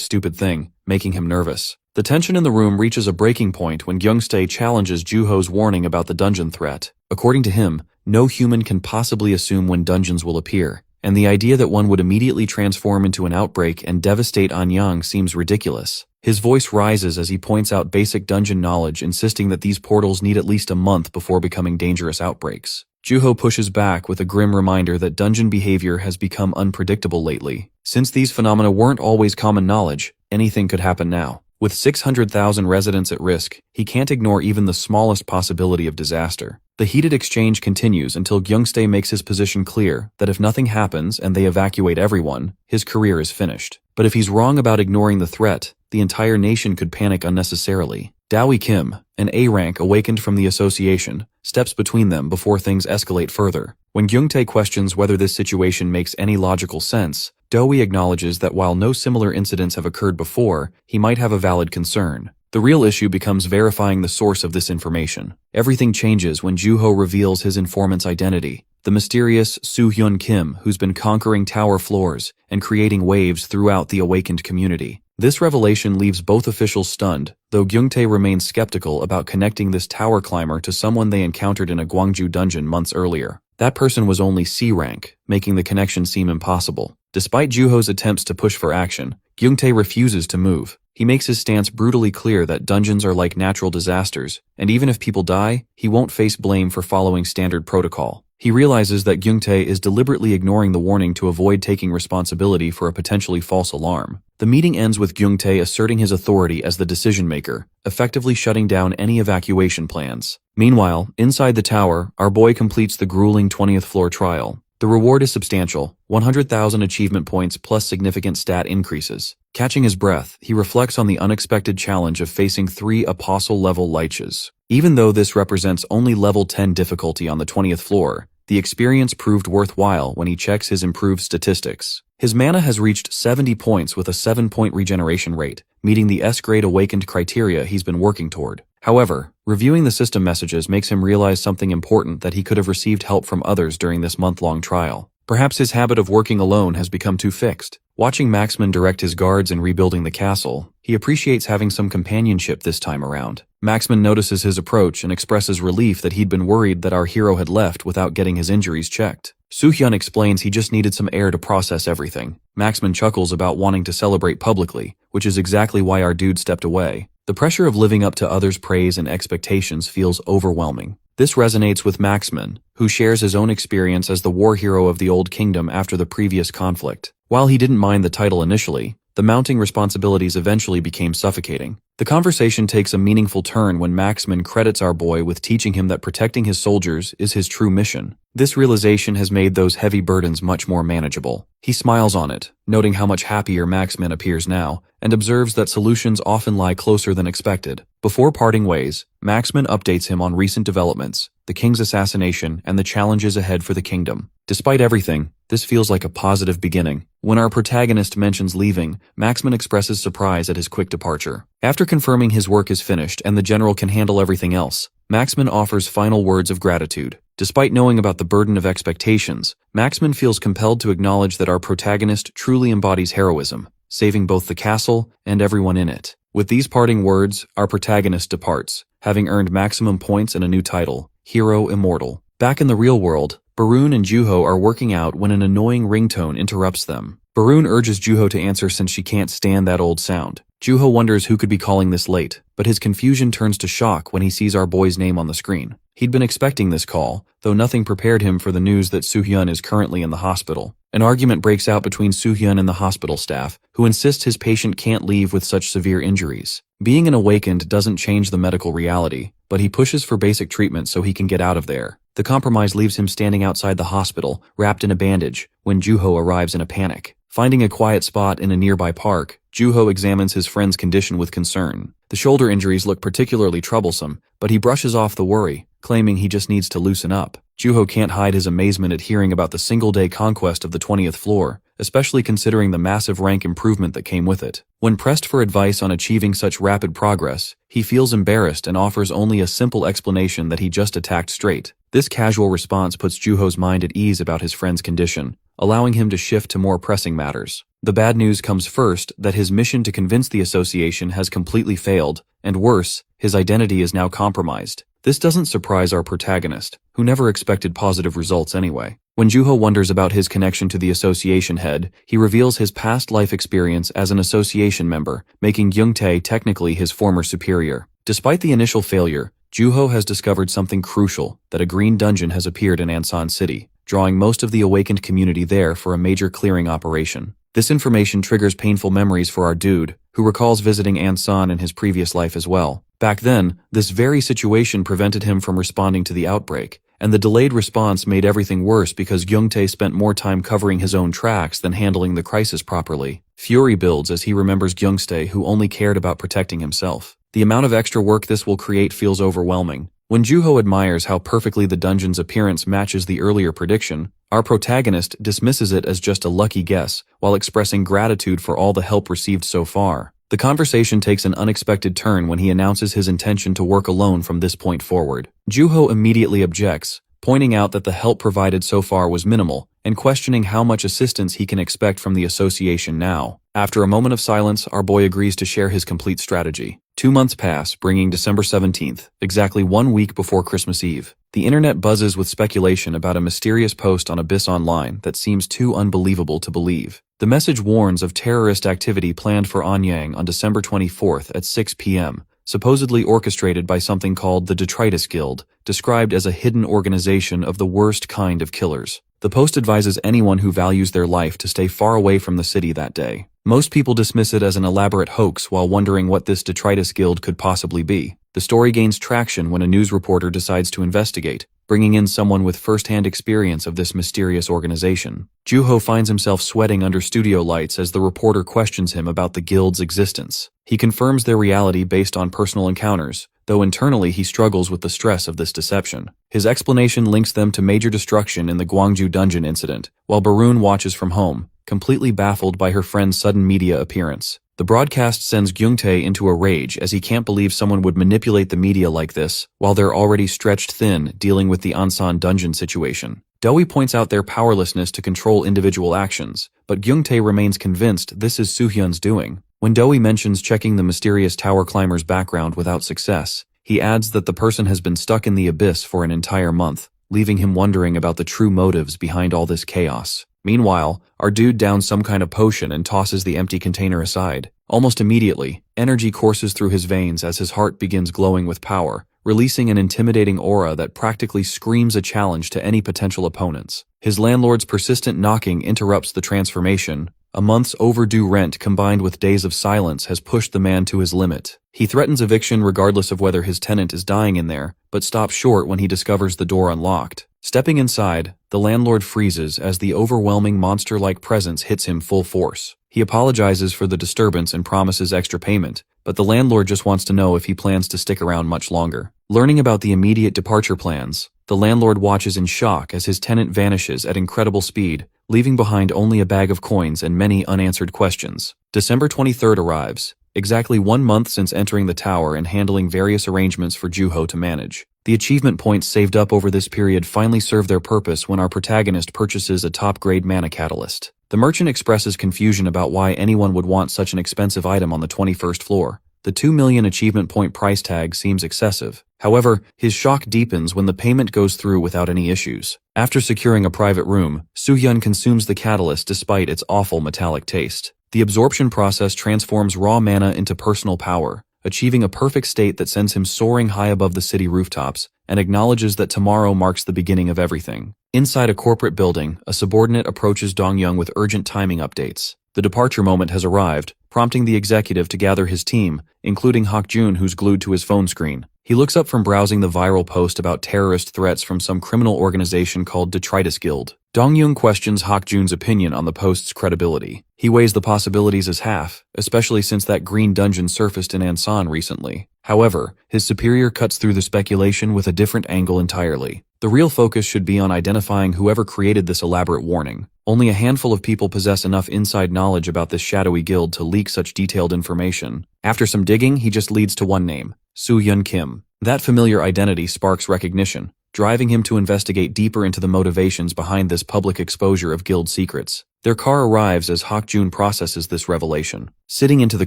stupid thing, making him nervous. The tension in the room reaches a breaking point when Gyung-tae challenges Juho's warning about the dungeon threat. According to him, no human can possibly assume when dungeons will appear, and the idea that one would immediately transform into an outbreak and devastate Anyang seems ridiculous. His voice rises as he points out basic dungeon knowledge, insisting that these portals need at least a month before becoming dangerous outbreaks. Juho pushes back with a grim reminder that dungeon behavior has become unpredictable lately. Since these phenomena weren't always common knowledge, anything could happen now. With 600,000 residents at risk, he can't ignore even the smallest possibility of disaster. The heated exchange continues until Gyung-tae makes his position clear that if nothing happens and they evacuate everyone, his career is finished. But if he's wrong about ignoring the threat, the entire nation could panic unnecessarily. Dowie Kim, an A-rank awakened from the association, steps between them before things escalate further. When Gyung-tae questions whether this situation makes any logical sense, Dowie acknowledges that while no similar incidents have occurred before, he might have a valid concern. The real issue becomes verifying the source of this information. Everything changes when Juho reveals his informant's identity, the mysterious Soo-hyun Kim, who's been conquering tower floors and creating waves throughout the awakened community. This revelation leaves both officials stunned, though Gyung-tae remains skeptical about connecting this tower climber to someone they encountered in a Gwangju dungeon months earlier. That person was only C rank, making the connection seem impossible. Despite Juho's attempts to push for action, Gyung-tae refuses to move. He makes his stance brutally clear that dungeons are like natural disasters, and even if people die, he won't face blame for following standard protocol. He realizes that Gyung-tae is deliberately ignoring the warning to avoid taking responsibility for a potentially false alarm. The meeting ends with Gyung-tae asserting his authority as the decision-maker, effectively shutting down any evacuation plans. Meanwhile, inside the tower, our boy completes the grueling 20th floor trial. The reward is substantial, 100,000 achievement points plus significant stat increases. Catching his breath, he reflects on the unexpected challenge of facing 3 apostle-level liches. Even though this represents only level 10 difficulty on the 20th floor, the experience proved worthwhile when he checks his improved statistics. His mana has reached 70 points with a 7-point regeneration rate, meeting the S-grade awakened criteria he's been working toward. However, reviewing the system messages makes him realize something important, that he could have received help from others during this month-long trial. Perhaps his habit of working alone has become too fixed. Watching Maxman direct his guards in rebuilding the castle, he appreciates having some companionship this time around. Maxman notices his approach and expresses relief that he'd been worried that our hero had left without getting his injuries checked. Soo-hyun explains he just needed some air to process everything. Maxman chuckles about wanting to celebrate publicly, which is exactly why our dude stepped away. The pressure of living up to others' praise and expectations feels overwhelming. This resonates with Maxman, who shares his own experience as the war hero of the Old Kingdom after the previous conflict. While he didn't mind the title initially, the mounting responsibilities eventually became suffocating. The conversation takes a meaningful turn when Maxman credits our boy with teaching him that protecting his soldiers is his true mission. This realization has made those heavy burdens much more manageable. He smiles on it, noting how much happier Maxman appears now, and observes that solutions often lie closer than expected. Before parting ways, Maxman updates him on recent developments, the king's assassination, and the challenges ahead for the kingdom. Despite everything, this feels like a positive beginning. When our protagonist mentions leaving, Maxman expresses surprise at his quick departure. After confirming his work is finished and the general can handle everything else, Maxman offers final words of gratitude. Despite knowing about the burden of expectations, Maxman feels compelled to acknowledge that our protagonist truly embodies heroism, saving both the castle and everyone in it. With these parting words, our protagonist departs, having earned maximum points and a new title, Hero Immortal. Back in the real world, Barun and Juho are working out when an annoying ringtone interrupts them. Barun urges Juho to answer since she can't stand that old sound. Juho wonders who could be calling this late, but his confusion turns to shock when he sees our boy's name on the screen. He'd been expecting this call, though nothing prepared him for the news that Soo-hyun is currently in the hospital. An argument breaks out between Soo-hyun and the hospital staff, who insists his patient can't leave with such severe injuries. Being an awakened doesn't change the medical reality, but he pushes for basic treatment so he can get out of there. The compromise leaves him standing outside the hospital, wrapped in a bandage, when Juho arrives in a panic. Finding a quiet spot in a nearby park, Juho examines his friend's condition with concern. The shoulder injuries look particularly troublesome, but he brushes off the worry, claiming he just needs to loosen up. Juho can't hide his amazement at hearing about the single-day conquest of the 20th floor, especially considering the massive rank improvement that came with it. When pressed for advice on achieving such rapid progress, he feels embarrassed and offers only a simple explanation that he just attacked straight. This casual response puts Juho's mind at ease about his friend's condition, allowing him to shift to more pressing matters. The bad news comes first that his mission to convince the association has completely failed, and worse, his identity is now compromised. This doesn't surprise our protagonist, who never expected positive results anyway. When Juho wonders about his connection to the association head, he reveals his past life experience as an association member, making Young-tae technically his former superior. Despite the initial failure, Juho has discovered something crucial, that a green dungeon has appeared in Ansan City, drawing most of the awakened community there for a major clearing operation. This information triggers painful memories for our dude, who recalls visiting Ansan in his previous life as well. Back then, this very situation prevented him from responding to the outbreak, and the delayed response made everything worse because Young-tae spent more time covering his own tracks than handling the crisis properly. Fury builds as he remembers Young-tae, who only cared about protecting himself. The amount of extra work this will create feels overwhelming. When Juho admires how perfectly the dungeon's appearance matches the earlier prediction, our protagonist dismisses it as just a lucky guess, while expressing gratitude for all the help received so far. The conversation takes an unexpected turn when he announces his intention to work alone from this point forward. Juho immediately objects, pointing out that the help provided so far was minimal, and questioning how much assistance he can expect from the association now. After a moment of silence, our boy agrees to share his complete strategy. 2 months pass, bringing December 17th, exactly 1 week before Christmas Eve. The internet buzzes with speculation about a mysterious post on Abyss Online that seems too unbelievable to believe. The message warns of terrorist activity planned for Anyang on December 24th at 6 p.m., supposedly orchestrated by something called the Detritus Guild, described as a hidden organization of the worst kind of killers. The post advises anyone who values their life to stay far away from the city that day. Most people dismiss it as an elaborate hoax while wondering what this Detritus Guild could possibly be. The story gains traction when a news reporter decides to investigate, bringing in someone with first-hand experience of this mysterious organization. Juho finds himself sweating under studio lights as the reporter questions him about the guild's existence. He confirms their reality based on personal encounters, though internally he struggles with the stress of this deception. His explanation links them to major destruction in the Gwangju dungeon incident. While Barun watches from home, completely baffled by her friend's sudden media appearance. The broadcast sends Gyungtae into a rage as he can't believe someone would manipulate the media like this, while they're already stretched thin dealing with the Ansan dungeon situation. Doi points out their powerlessness to control individual actions, but Gyungtae remains convinced this is Soohyun's doing. When Doi mentions checking the mysterious tower climber's background without success, he adds that the person has been stuck in the abyss for an entire month, leaving him wondering about the true motives behind all this chaos. Meanwhile, our dude downs some kind of potion and tosses the empty container aside. Almost immediately, energy courses through his veins as his heart begins glowing with power, releasing an intimidating aura that practically screams a challenge to any potential opponents. His landlord's persistent knocking interrupts the transformation. A month's overdue rent combined with days of silence has pushed the man to his limit. He threatens eviction regardless of whether his tenant is dying in there, but stops short when he discovers the door unlocked. Stepping inside, the landlord freezes as the overwhelming monster-like presence hits him full force. He apologizes for the disturbance and promises extra payment, but the landlord just wants to know if he plans to stick around much longer. Learning about the immediate departure plans, the landlord watches in shock as his tenant vanishes at incredible speed, leaving behind only a bag of coins and many unanswered questions. December 23rd arrives, exactly 1 month since entering the tower and handling various arrangements for Juho to manage. The achievement points saved up over this period finally serve their purpose when our protagonist purchases a top-grade mana catalyst. The merchant expresses confusion about why anyone would want such an expensive item on the 21st floor. The 2 million achievement point price tag seems excessive. However, his shock deepens when the payment goes through without any issues. After securing a private room, Soohyun consumes the catalyst despite its awful metallic taste. The absorption process transforms raw mana into personal power, achieving a perfect state that sends him soaring high above the city rooftops and acknowledges that tomorrow marks the beginning of everything. Inside a corporate building, a subordinate approaches Dong-young with urgent timing updates. The departure moment has arrived, prompting the executive to gather his team, including Hak-jun who's glued to his phone screen. He looks up from browsing the viral post about terrorist threats from some criminal organization called Detritus Guild. Dong-young questions Hak-jun's opinion on the post's credibility. He weighs the possibilities as half, especially since that green dungeon surfaced in Ansan recently. However, his superior cuts through the speculation with a different angle entirely. The real focus should be on identifying whoever created this elaborate warning. Only a handful of people possess enough inside knowledge about this shadowy guild to leak such detailed information. After some digging, he just leads to one name, Soohyun Kim. That familiar identity sparks recognition, driving him to investigate deeper into the motivations behind this public exposure of guild secrets. Their car arrives as Hak-jun processes this revelation. Sitting into the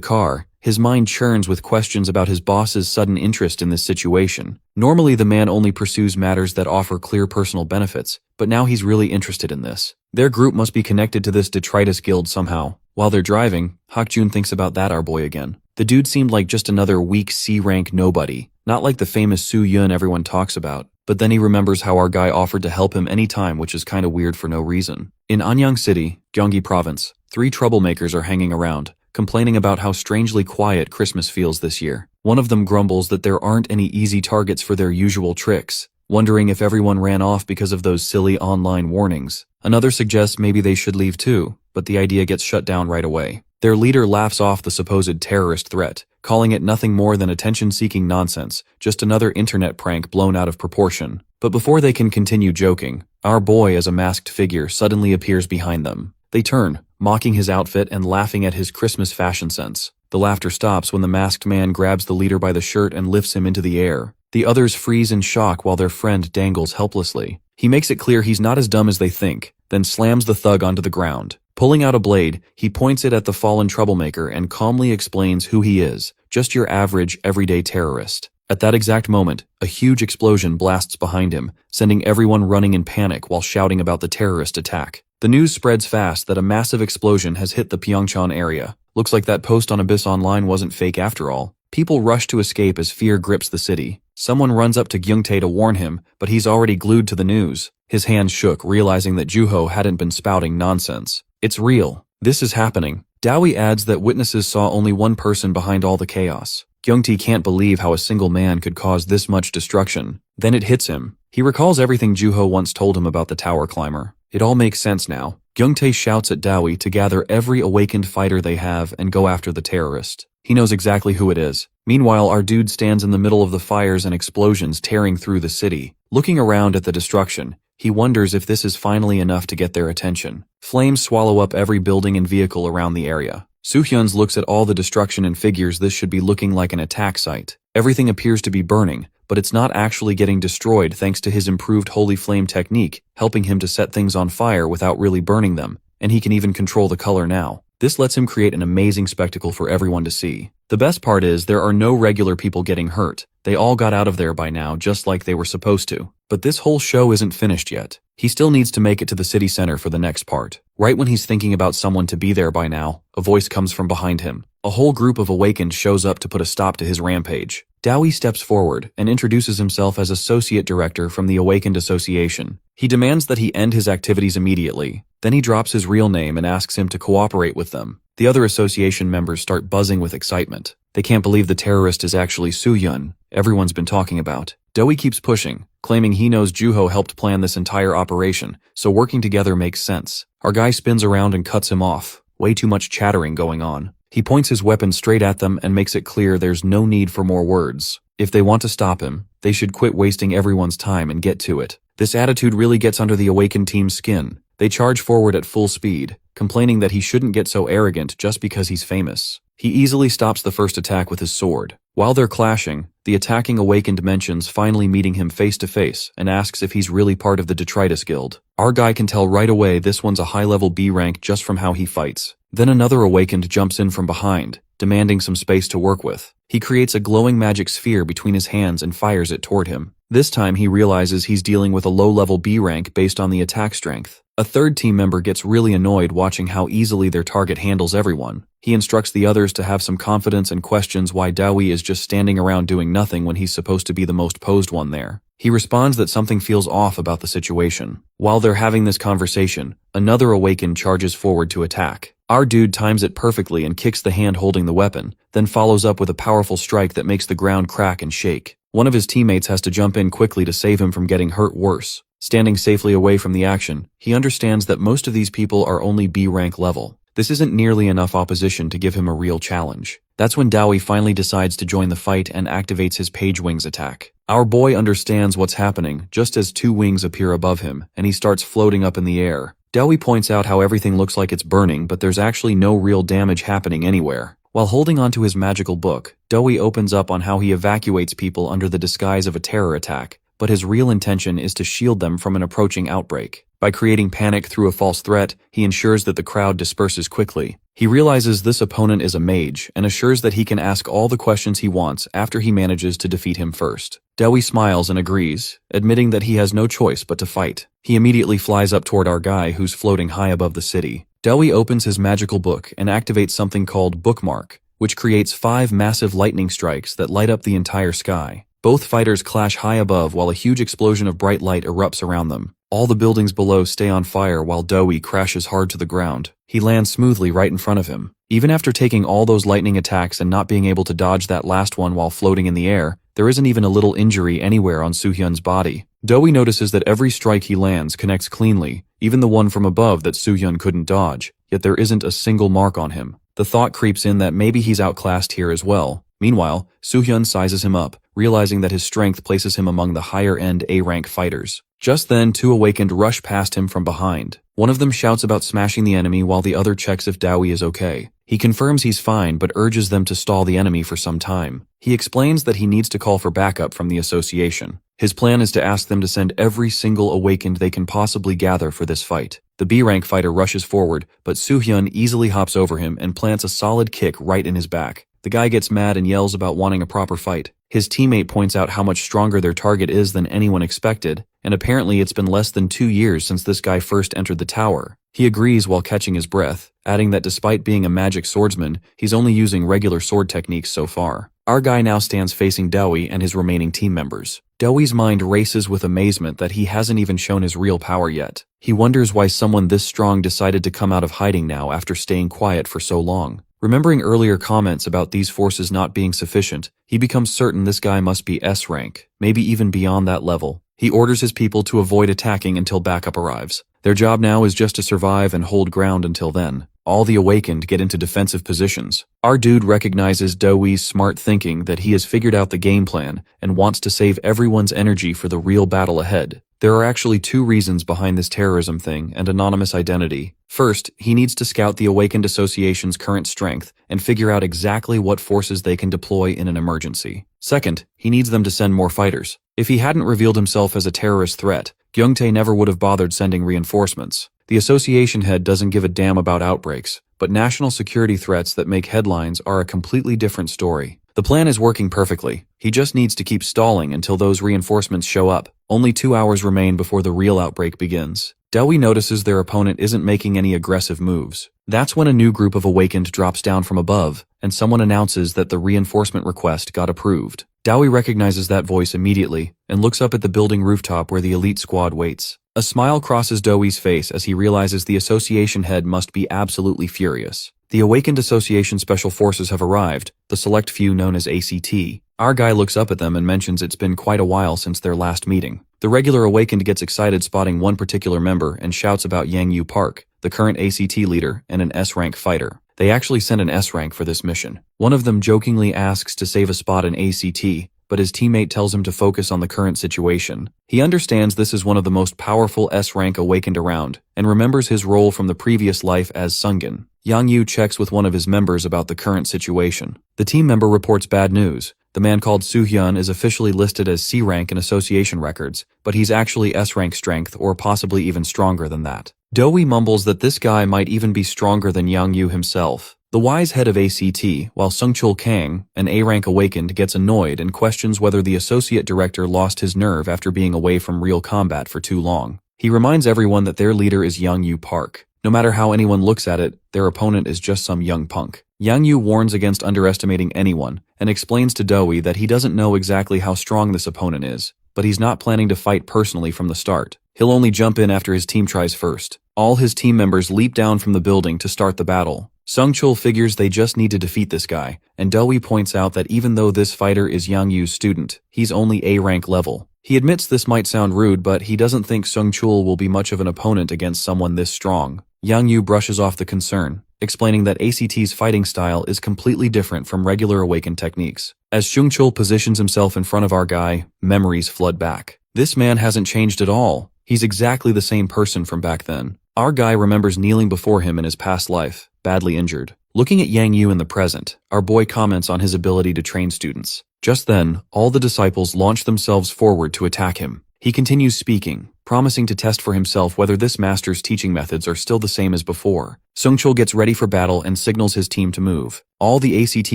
car, his mind churns with questions about his boss's sudden interest in this situation. Normally the man only pursues matters that offer clear personal benefits, but now he's really interested in this. Their group must be connected to this Detritus Guild somehow. While they're driving, Hak-jun thinks about that our boy again. The dude seemed like just another weak C-rank nobody, not like the famous Soohyun everyone talks about. But then he remembers how our guy offered to help him anytime, which is kinda weird for no reason. In Anyang City, Gyeonggi Province, 3 troublemakers are hanging around, complaining about how strangely quiet Christmas feels this year. One of them grumbles that there aren't any easy targets for their usual tricks, wondering if everyone ran off because of those silly online warnings. Another suggests maybe they should leave too, but the idea gets shut down right away. Their leader laughs off the supposed terrorist threat, calling it nothing more than attention-seeking nonsense, just another internet prank blown out of proportion. But before they can continue joking, our boy as a masked figure suddenly appears behind them. They turn, mocking his outfit and laughing at his Christmas fashion sense. The laughter stops when the masked man grabs the leader by the shirt and lifts him into the air. The others freeze in shock while their friend dangles helplessly. He makes it clear he's not as dumb as they think, then slams the thug onto the ground. Pulling out a blade, he points it at the fallen troublemaker and calmly explains who he is, just your average, everyday terrorist. At that exact moment, a huge explosion blasts behind him, sending everyone running in panic while shouting about the terrorist attack. The news spreads fast that a massive explosion has hit the Pyeongchang area. Looks like that post on Abyss Online wasn't fake after all. People rush to escape as fear grips the city. Someone runs up to Gyungtae to warn him, but he's already glued to the news. His hands shook, realizing that Juho hadn't been spouting nonsense. It's real. This is happening. Dowie adds that witnesses saw only one person behind all the chaos. Gyungtae can't believe how a single man could cause this much destruction. Then it hits him. He recalls everything Juho once told him about the tower climber. It all makes sense now. Gyungtae shouts at Dowie to gather every awakened fighter they have and go after the terrorist. He knows exactly who it is. Meanwhile, our dude stands in the middle of the fires and explosions tearing through the city. Looking around at the destruction, He wonders if this is finally enough to get their attention. Flames swallow up every building and vehicle around the area. Soo-hyun looks at all the destruction and figures this should be looking like an attack site. Everything appears to be burning, but it's not actually getting destroyed thanks to his improved holy flame technique, helping him to set things on fire without really burning them, and he can even control the color now. This lets him create an amazing spectacle for everyone to see. The best part is there are no regular people getting hurt. They all got out of there by now just like they were supposed to. But this whole show isn't finished yet. He still needs to make it to the city center for the next part. Right when he's thinking about someone to be there by now, a voice comes from behind him. A whole group of awakened shows up to put a stop to his rampage. Dowie steps forward and introduces himself as Associate Director from the Awakened Association. He demands that he end his activities immediately. Then he drops his real name and asks him to cooperate with them. The other association members start buzzing with excitement. They can't believe the terrorist is actually Soo-hyun, everyone's been talking about. Dowie keeps pushing, claiming he knows Juho helped plan this entire operation, so working together makes sense. Our guy spins around and cuts him off. Way too much chattering going on. He points his weapon straight at them and makes it clear there's no need for more words. If they want to stop him, they should quit wasting everyone's time and get to it. This attitude really gets under the awakened team's skin. They charge forward at full speed, complaining that he shouldn't get so arrogant just because he's famous. He easily stops the first attack with his sword. While they're clashing, the attacking awakened mentions finally meeting him face to face and asks if he's really part of the Detritus Guild. Our guy can tell right away this one's a high-level B rank just from how he fights. Then another awakened jumps in from behind, demanding some space to work with. He creates a glowing magic sphere between his hands and fires it toward him. This time he realizes he's dealing with a low-level B rank based on the attack strength. A third team member gets really annoyed watching how easily their target handles everyone. He instructs the others to have some confidence and questions why Dowie is just standing around doing nothing when he's supposed to be the most posed one there. He responds that something feels off about the situation. While they're having this conversation, another awakened charges forward to attack. Our dude times it perfectly and kicks the hand holding the weapon, then follows up with a powerful strike that makes the ground crack and shake. One of his teammates has to jump in quickly to save him from getting hurt worse. Standing safely away from the action, he understands that most of these people are only B rank level. This isn't nearly enough opposition to give him a real challenge. That's when Dowie finally decides to join the fight and activates his Page Wings attack. Our boy understands what's happening just as two wings appear above him, and he starts floating up in the air. Dowie points out how everything looks like it's burning, but there's actually no real damage happening anywhere. While holding onto his magical book, Dowie opens up on how he evacuates people under the disguise of a terror attack, but his real intention is to shield them from an approaching outbreak. By creating panic through a false threat, he ensures that the crowd disperses quickly. He realizes this opponent is a mage and assures that he can ask all the questions he wants after he manages to defeat him first. Dowie smiles and agrees, admitting that he has no choice but to fight. He immediately flies up toward our guy who's floating high above the city. Dowie opens his magical book and activates something called Bookmark, which creates 5 massive lightning strikes that light up the entire sky. Both fighters clash high above while a huge explosion of bright light erupts around them. All the buildings below stay on fire while Dowie crashes hard to the ground. He lands smoothly right in front of him. Even after taking all those lightning attacks and not being able to dodge that last one while floating in the air, there isn't even a little injury anywhere on Soo-hyun's body. Dowie notices that every strike he lands connects cleanly, even the one from above that Soo-hyun couldn't dodge, yet there isn't a single mark on him. The thought creeps in that maybe he's outclassed here as well. Meanwhile, Soo-hyun sizes him up, realizing that his strength places him among the higher-end A-rank fighters. Just then, 2 awakened rush past him from behind. One of them shouts about smashing the enemy while the other checks if Dowie is okay. He confirms he's fine but urges them to stall the enemy for some time. He explains that he needs to call for backup from the association. His plan is to ask them to send every single awakened they can possibly gather for this fight. The B-rank fighter rushes forward, but Soo-hyun easily hops over him and plants a solid kick right in his back. The guy gets mad and yells about wanting a proper fight. His teammate points out how much stronger their target is than anyone expected, and apparently it's been less than 2 years since this guy first entered the tower. He agrees while catching his breath, adding that despite being a magic swordsman, he's only using regular sword techniques so far. Our guy now stands facing Dowie and his remaining team members. Dowie's mind races with amazement that he hasn't even shown his real power yet. He wonders why someone this strong decided to come out of hiding now after staying quiet for so long. Remembering earlier comments about these forces not being sufficient, he becomes certain this guy must be S rank, maybe even beyond that level. He orders his people to avoid attacking until backup arrives. Their job now is just to survive and hold ground until then. All the awakened get into defensive positions. Our dude recognizes Dowie's smart thinking that he has figured out the game plan and wants to save everyone's energy for the real battle ahead. There are actually two reasons behind this terrorism thing and anonymous identity. First, he needs to scout the Awakened Association's current strength and figure out exactly what forces they can deploy in an emergency. Second, he needs them to send more fighters. If he hadn't revealed himself as a terrorist threat, Gyungtae never would have bothered sending reinforcements. The association head doesn't give a damn about outbreaks, but national security threats that make headlines are a completely different story. The plan is working perfectly. He just needs to keep stalling until those reinforcements show up. Only 2 hours remain before the real outbreak begins. Dewi notices their opponent isn't making any aggressive moves. That's when a new group of Awakened drops down from above, and someone announces that the reinforcement request got approved. Dewi recognizes that voice immediately and looks up at the building rooftop where the elite squad waits. A smile crosses Dewi's face as he realizes the association head must be absolutely furious. The Awakened Association Special Forces have arrived, the select few known as ACT. Our guy looks up at them and mentions it's been quite a while since their last meeting. The regular Awakened gets excited spotting one particular member and shouts about Yang Yu Park, the current ACT leader and an S-rank fighter. They actually sent an S-rank for this mission. One of them jokingly asks to save a spot in ACT, but his teammate tells him to focus on the current situation. He understands this is one of the most powerful S-rank Awakened around, and remembers his role from the previous life as Sungin. Yang Yu checks with one of his members about the current situation. The team member reports bad news. The man called Soo-hyun is officially listed as C-rank in association records, but he's actually S-rank strength or possibly even stronger than that. Dewi mumbles that this guy might even be stronger than Yang Yu himself. The wise head of ACT, while Sungchul Kang, an A-rank Awakened, gets annoyed and questions whether the associate director lost his nerve after being away from real combat for too long. He reminds everyone that their leader is Yang Yu Park. No matter how anyone looks at it, their opponent is just some young punk. Yang Yu warns against underestimating anyone and explains to Dewi that he doesn't know exactly how strong this opponent is, but he's not planning to fight personally from the start. He'll only jump in after his team tries first. All his team members leap down from the building to start the battle. Sungchul figures they just need to defeat this guy, and Dewi points out that even though this fighter is Yang Yu's student, he's only A-rank level. He admits this might sound rude, but he doesn't think Sungchul will be much of an opponent against someone this strong. Yang Yu brushes off the concern, explaining that ACT's fighting style is completely different from regular Awakened techniques. As Sungchul positions himself in front of our guy, memories flood back. This man hasn't changed at all. He's exactly the same person from back then. Our guy remembers kneeling before him in his past life, badly injured. Looking at Yang Yu in the present, our boy comments on his ability to train students. Just then, all the disciples launch themselves forward to attack him. He continues speaking, promising to test for himself whether this master's teaching methods are still the same as before. Sungchul gets ready for battle and signals his team to move. All the ACT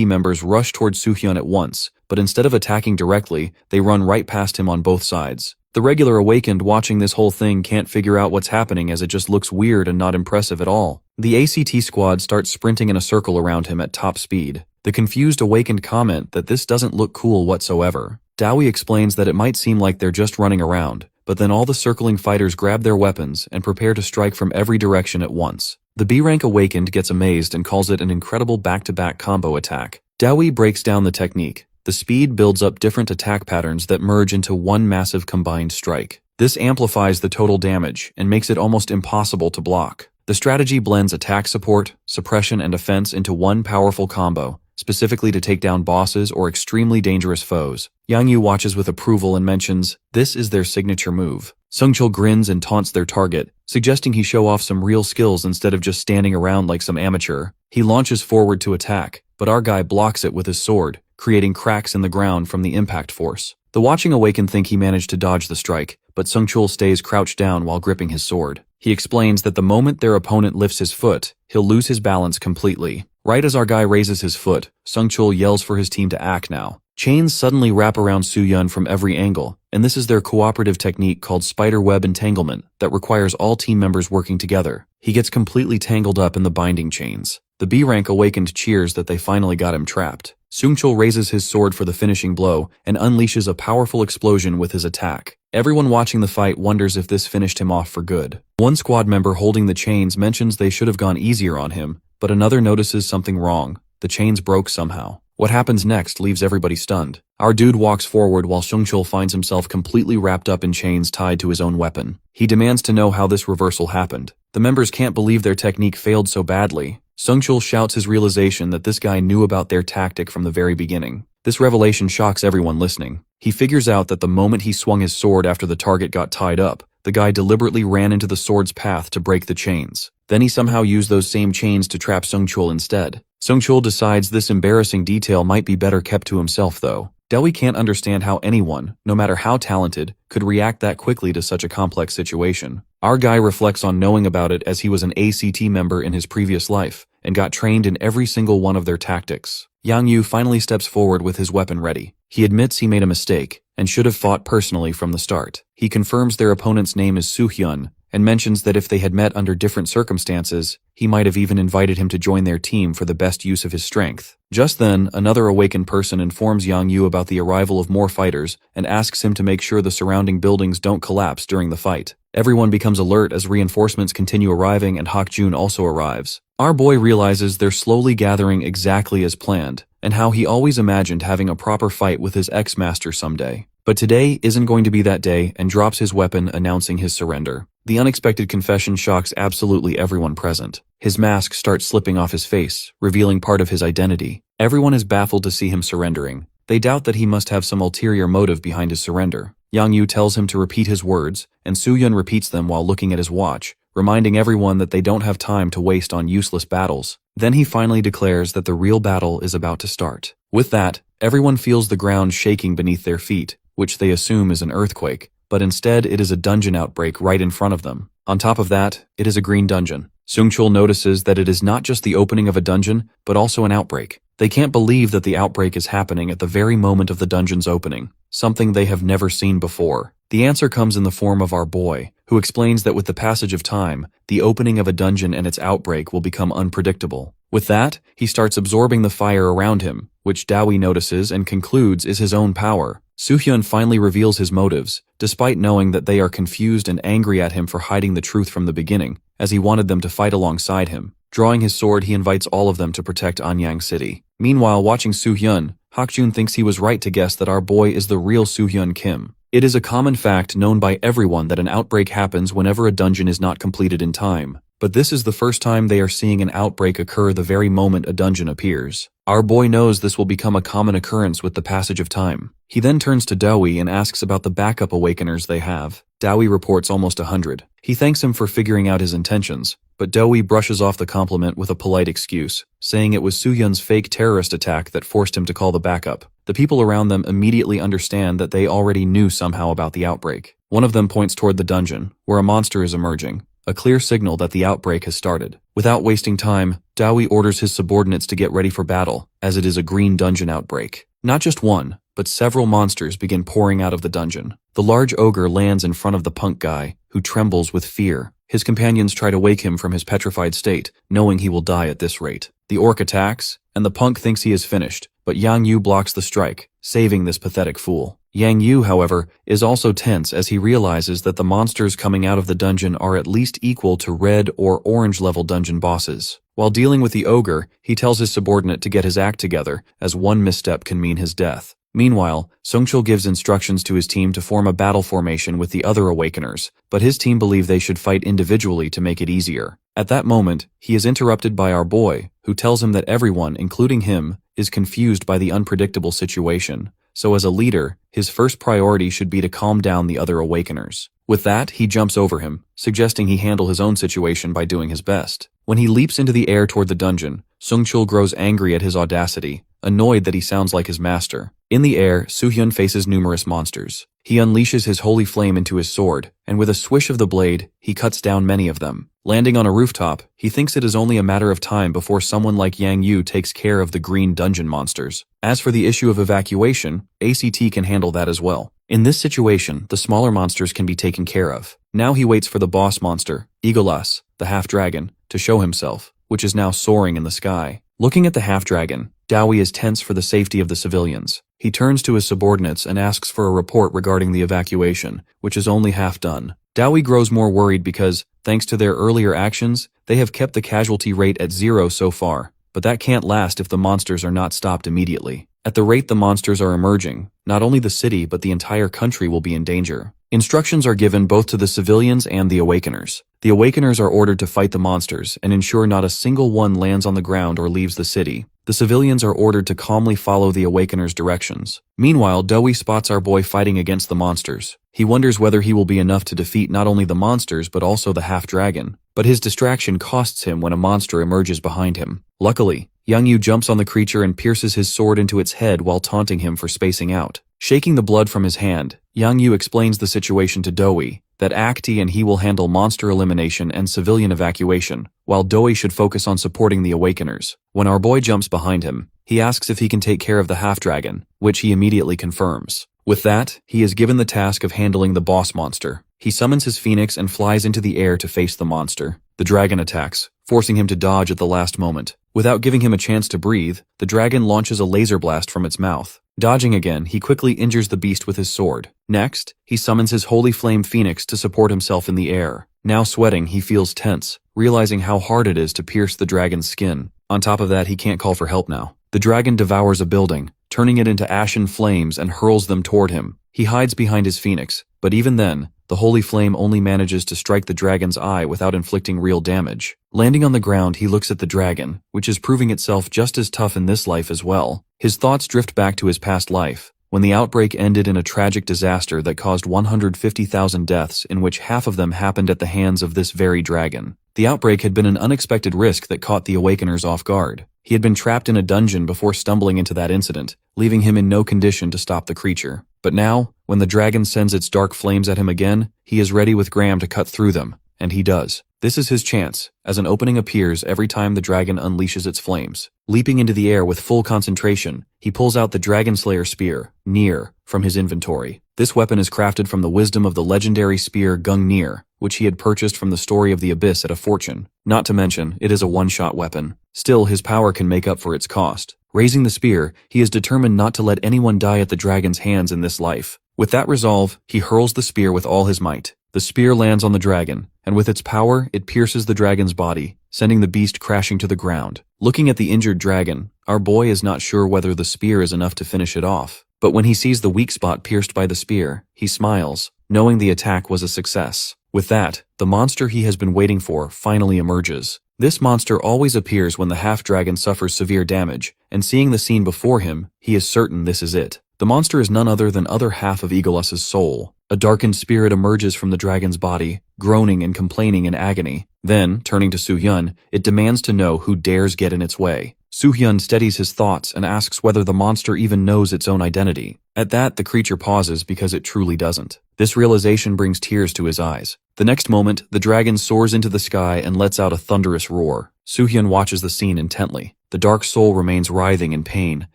members rush towards Soo-hyun at once, but instead of attacking directly, they run right past him on both sides. The regular Awakened watching this whole thing can't figure out what's happening as it just looks weird and not impressive at all. The ACT squad starts sprinting in a circle around him at top speed. The confused Awakened comment that this doesn't look cool whatsoever. Dewi explains that it might seem like they're just running around, but then all the circling fighters grab their weapons and prepare to strike from every direction at once. The B-rank Awakened gets amazed and calls it an incredible back-to-back combo attack. Dewi breaks down the technique. The speed builds up different attack patterns that merge into one massive combined strike. This amplifies the total damage and makes it almost impossible to block. The strategy blends attack support, suppression, and offense into one powerful combo, specifically to take down bosses or extremely dangerous foes. Yang Yu watches with approval and mentions, this is their signature move. Sungchul grins and taunts their target, suggesting he show off some real skills instead of just standing around like some amateur. He launches forward to attack, but our guy blocks it with his sword, creating cracks in the ground from the impact force. The watching Awakened think he managed to dodge the strike, but Sungchul stays crouched down while gripping his sword. He explains that the moment their opponent lifts his foot, he'll lose his balance completely. Right as our guy raises his foot, Sungchul yells for his team to act now. Chains suddenly wrap around Soo-hyun from every angle, and this is their cooperative technique called spider web entanglement that requires all team members working together. He gets completely tangled up in the binding chains. The B-rank Awakened cheers that they finally got him trapped. Sungchul raises his sword for the finishing blow and unleashes a powerful explosion with his attack. Everyone watching the fight wonders if this finished him off for good. One squad member holding the chains mentions they should have gone easier on him, but another notices something wrong. The chains broke somehow. What happens next leaves everybody stunned. Our dude walks forward while Sungchul finds himself completely wrapped up in chains tied to his own weapon. He demands to know how this reversal happened. The members can't believe their technique failed so badly. Sungchul shouts his realization that this guy knew about their tactic from the very beginning. This revelation shocks everyone listening. He figures out that the moment he swung his sword after the target got tied up, the guy deliberately ran into the sword's path to break the chains. Then he somehow used those same chains to trap Sungchul instead. Sungchul decides this embarrassing detail might be better kept to himself though. Dewi can't understand how anyone, no matter how talented, could react that quickly to such a complex situation. Our guy reflects on knowing about it as he was an ACT member in his previous life, and got trained in every single one of their tactics. Yang Yu finally steps forward with his weapon ready. He admits he made a mistake, and should have fought personally from the start. He confirms their opponent's name is Soo-hyun, and mentions that if they had met under different circumstances, he might have even invited him to join their team for the best use of his strength. Just then, another awakened person informs Yang Yu about the arrival of more fighters and asks him to make sure the surrounding buildings don't collapse during the fight. Everyone becomes alert as reinforcements continue arriving and Hak-jun also arrives. Our boy realizes they're slowly gathering exactly as planned, and how he always imagined having a proper fight with his ex-master someday. But today isn't going to be that day, and drops his weapon, announcing his surrender. The unexpected confession shocks absolutely everyone present. His mask starts slipping off his face, revealing part of his identity. Everyone is baffled to see him surrendering. They doubt that he must have some ulterior motive behind his surrender. Yang Yu tells him to repeat his words, and Soo-hyun repeats them while looking at his watch, reminding everyone that they don't have time to waste on useless battles. Then he finally declares that the real battle is about to start. With that, everyone feels the ground shaking beneath their feet, which they assume is an earthquake, but instead it is a dungeon outbreak right in front of them. On top of that, it is a green dungeon. Sungchul notices that it is not just the opening of a dungeon, but also an outbreak. They can't believe that the outbreak is happening at the very moment of the dungeon's opening, something they have never seen before. The answer comes in the form of our boy, who explains that with the passage of time, the opening of a dungeon and its outbreak will become unpredictable. With that, he starts absorbing the fire around him, which Dowie notices and concludes is his own power. Soo-hyun finally reveals his motives, despite knowing that they are confused and angry at him for hiding the truth from the beginning, as he wanted them to fight alongside him. Drawing his sword, he invites all of them to protect Anyang City. Meanwhile, watching Soo-hyun, Hak-jun thinks he was right to guess that our boy is the real Soo-hyun Kim. It is a common fact known by everyone that an outbreak happens whenever a dungeon is not completed in time. But this is the first time they are seeing an outbreak occur the very moment a dungeon appears. Our boy knows this will become a common occurrence with the passage of time. He then turns to Dowie and asks about the backup awakeners they have. Dowie reports almost 100. He thanks him for figuring out his intentions, but Dowie brushes off the compliment with a polite excuse, saying it was Soo-hyun's fake terrorist attack that forced him to call the backup. The people around them immediately understand that they already knew somehow about the outbreak. One of them points toward the dungeon, where a monster is emerging, a clear signal that the outbreak has started. Without wasting time, Dowie orders his subordinates to get ready for battle, as it is a green dungeon outbreak. Not just one, but several monsters begin pouring out of the dungeon. The large ogre lands in front of the punk guy, who trembles with fear. His companions try to wake him from his petrified state, knowing he will die at this rate. The orc attacks, and the punk thinks he is finished, but Yang Yu blocks the strike, saving this pathetic fool. Yang Yu, however, is also tense as he realizes that the monsters coming out of the dungeon are at least equal to red or orange level dungeon bosses. While dealing with the ogre, he tells his subordinate to get his act together, as one misstep can mean his death. Meanwhile, Sungchul gives instructions to his team to form a battle formation with the other awakeners, but his team believe they should fight individually to make it easier. At that moment, he is interrupted by our boy, who tells him that everyone, including him, is confused by the unpredictable situation. So as a leader, his first priority should be to calm down the other awakeners. With that, he jumps over him, suggesting he handle his own situation by doing his best. When he leaps into the air toward the dungeon, Sungchul grows angry at his audacity, annoyed that he sounds like his master. In the air, Soo-hyun faces numerous monsters. He unleashes his holy flame into his sword, and with a swish of the blade, he cuts down many of them. Landing on a rooftop, he thinks it is only a matter of time before someone like Yang Yu takes care of the green dungeon monsters. As for the issue of evacuation, ACT can handle that as well. In this situation, the smaller monsters can be taken care of. Now he waits for the boss monster, Egolas, the half-dragon, to show himself, which is now soaring in the sky. Looking at the half-dragon, Dowie is tense for the safety of the civilians. He turns to his subordinates and asks for a report regarding the evacuation, which is only half done. Dowie grows more worried because, thanks to their earlier actions, they have kept the casualty rate at 0 so far, but that can't last if the monsters are not stopped immediately. At the rate the monsters are emerging, not only the city but the entire country will be in danger. Instructions are given both to the civilians and the awakeners. The awakeners are ordered to fight the monsters and ensure not a single one lands on the ground or leaves the city. The civilians are ordered to calmly follow the Awakener's directions. Meanwhile, Doi spots our boy fighting against the monsters. He wonders whether he will be enough to defeat not only the monsters but also the half-dragon. But his distraction costs him when a monster emerges behind him. Luckily, Young-yu jumps on the creature and pierces his sword into its head while taunting him for spacing out. Shaking the blood from his hand, Young-yu explains the situation to Doi, that Acti and he will handle monster elimination and civilian evacuation, while Doi should focus on supporting the Awakeners. When our boy jumps behind him, he asks if he can take care of the half-dragon, which he immediately confirms. With that, he is given the task of handling the boss monster. He summons his phoenix and flies into the air to face the monster. The dragon attacks, forcing him to dodge at the last moment. Without giving him a chance to breathe, the dragon launches a laser blast from its mouth. Dodging again, he quickly injures the beast with his sword. Next, he summons his holy flame phoenix to support himself in the air. Now sweating, he feels tense, realizing how hard it is to pierce the dragon's skin. On top of that, he can't call for help now. The dragon devours a building, turning it into ashen flames and hurls them toward him. He hides behind his phoenix, but even then, the holy flame only manages to strike the dragon's eye without inflicting real damage. Landing on the ground, he looks at the dragon, which is proving itself just as tough in this life as well. His thoughts drift back to his past life, when the outbreak ended in a tragic disaster that caused 150,000 deaths, in which half of them happened at the hands of this very dragon. The outbreak had been an unexpected risk that caught the Awakeners off guard. He had been trapped in a dungeon before stumbling into that incident, leaving him in no condition to stop the creature. But now, when the dragon sends its dark flames at him again, he is ready with Graham to cut through them, and he does. This is his chance, as an opening appears every time the dragon unleashes its flames. Leaping into the air with full concentration, he pulls out the Dragon Slayer spear, Nier, from his inventory. This weapon is crafted from the wisdom of the legendary spear Gungnir, which he had purchased from the Story of the Abyss at a fortune. Not to mention, it is a one-shot weapon. Still, his power can make up for its cost. Raising the spear, he is determined not to let anyone die at the dragon's hands in this life. With that resolve, he hurls the spear with all his might. The spear lands on the dragon, and with its power, it pierces the dragon's body, sending the beast crashing to the ground. Looking at the injured dragon, our boy is not sure whether the spear is enough to finish it off. But when he sees the weak spot pierced by the spear, he smiles, knowing the attack was a success. With that, the monster he has been waiting for finally emerges. This monster always appears when the half-dragon suffers severe damage, and seeing the scene before him, he is certain this is it. The monster is none other than other half of Aegolus's soul. A darkened spirit emerges from the dragon's body, groaning and complaining in agony. Then, turning to Soo-hyun, it demands to know who dares get in its way. Soo-hyun steadies his thoughts and asks whether the monster even knows its own identity. At that, the creature pauses because it truly doesn't. This realization brings tears to his eyes. The next moment, the dragon soars into the sky and lets out a thunderous roar. Soo-hyun watches the scene intently. The dark soul remains writhing in pain,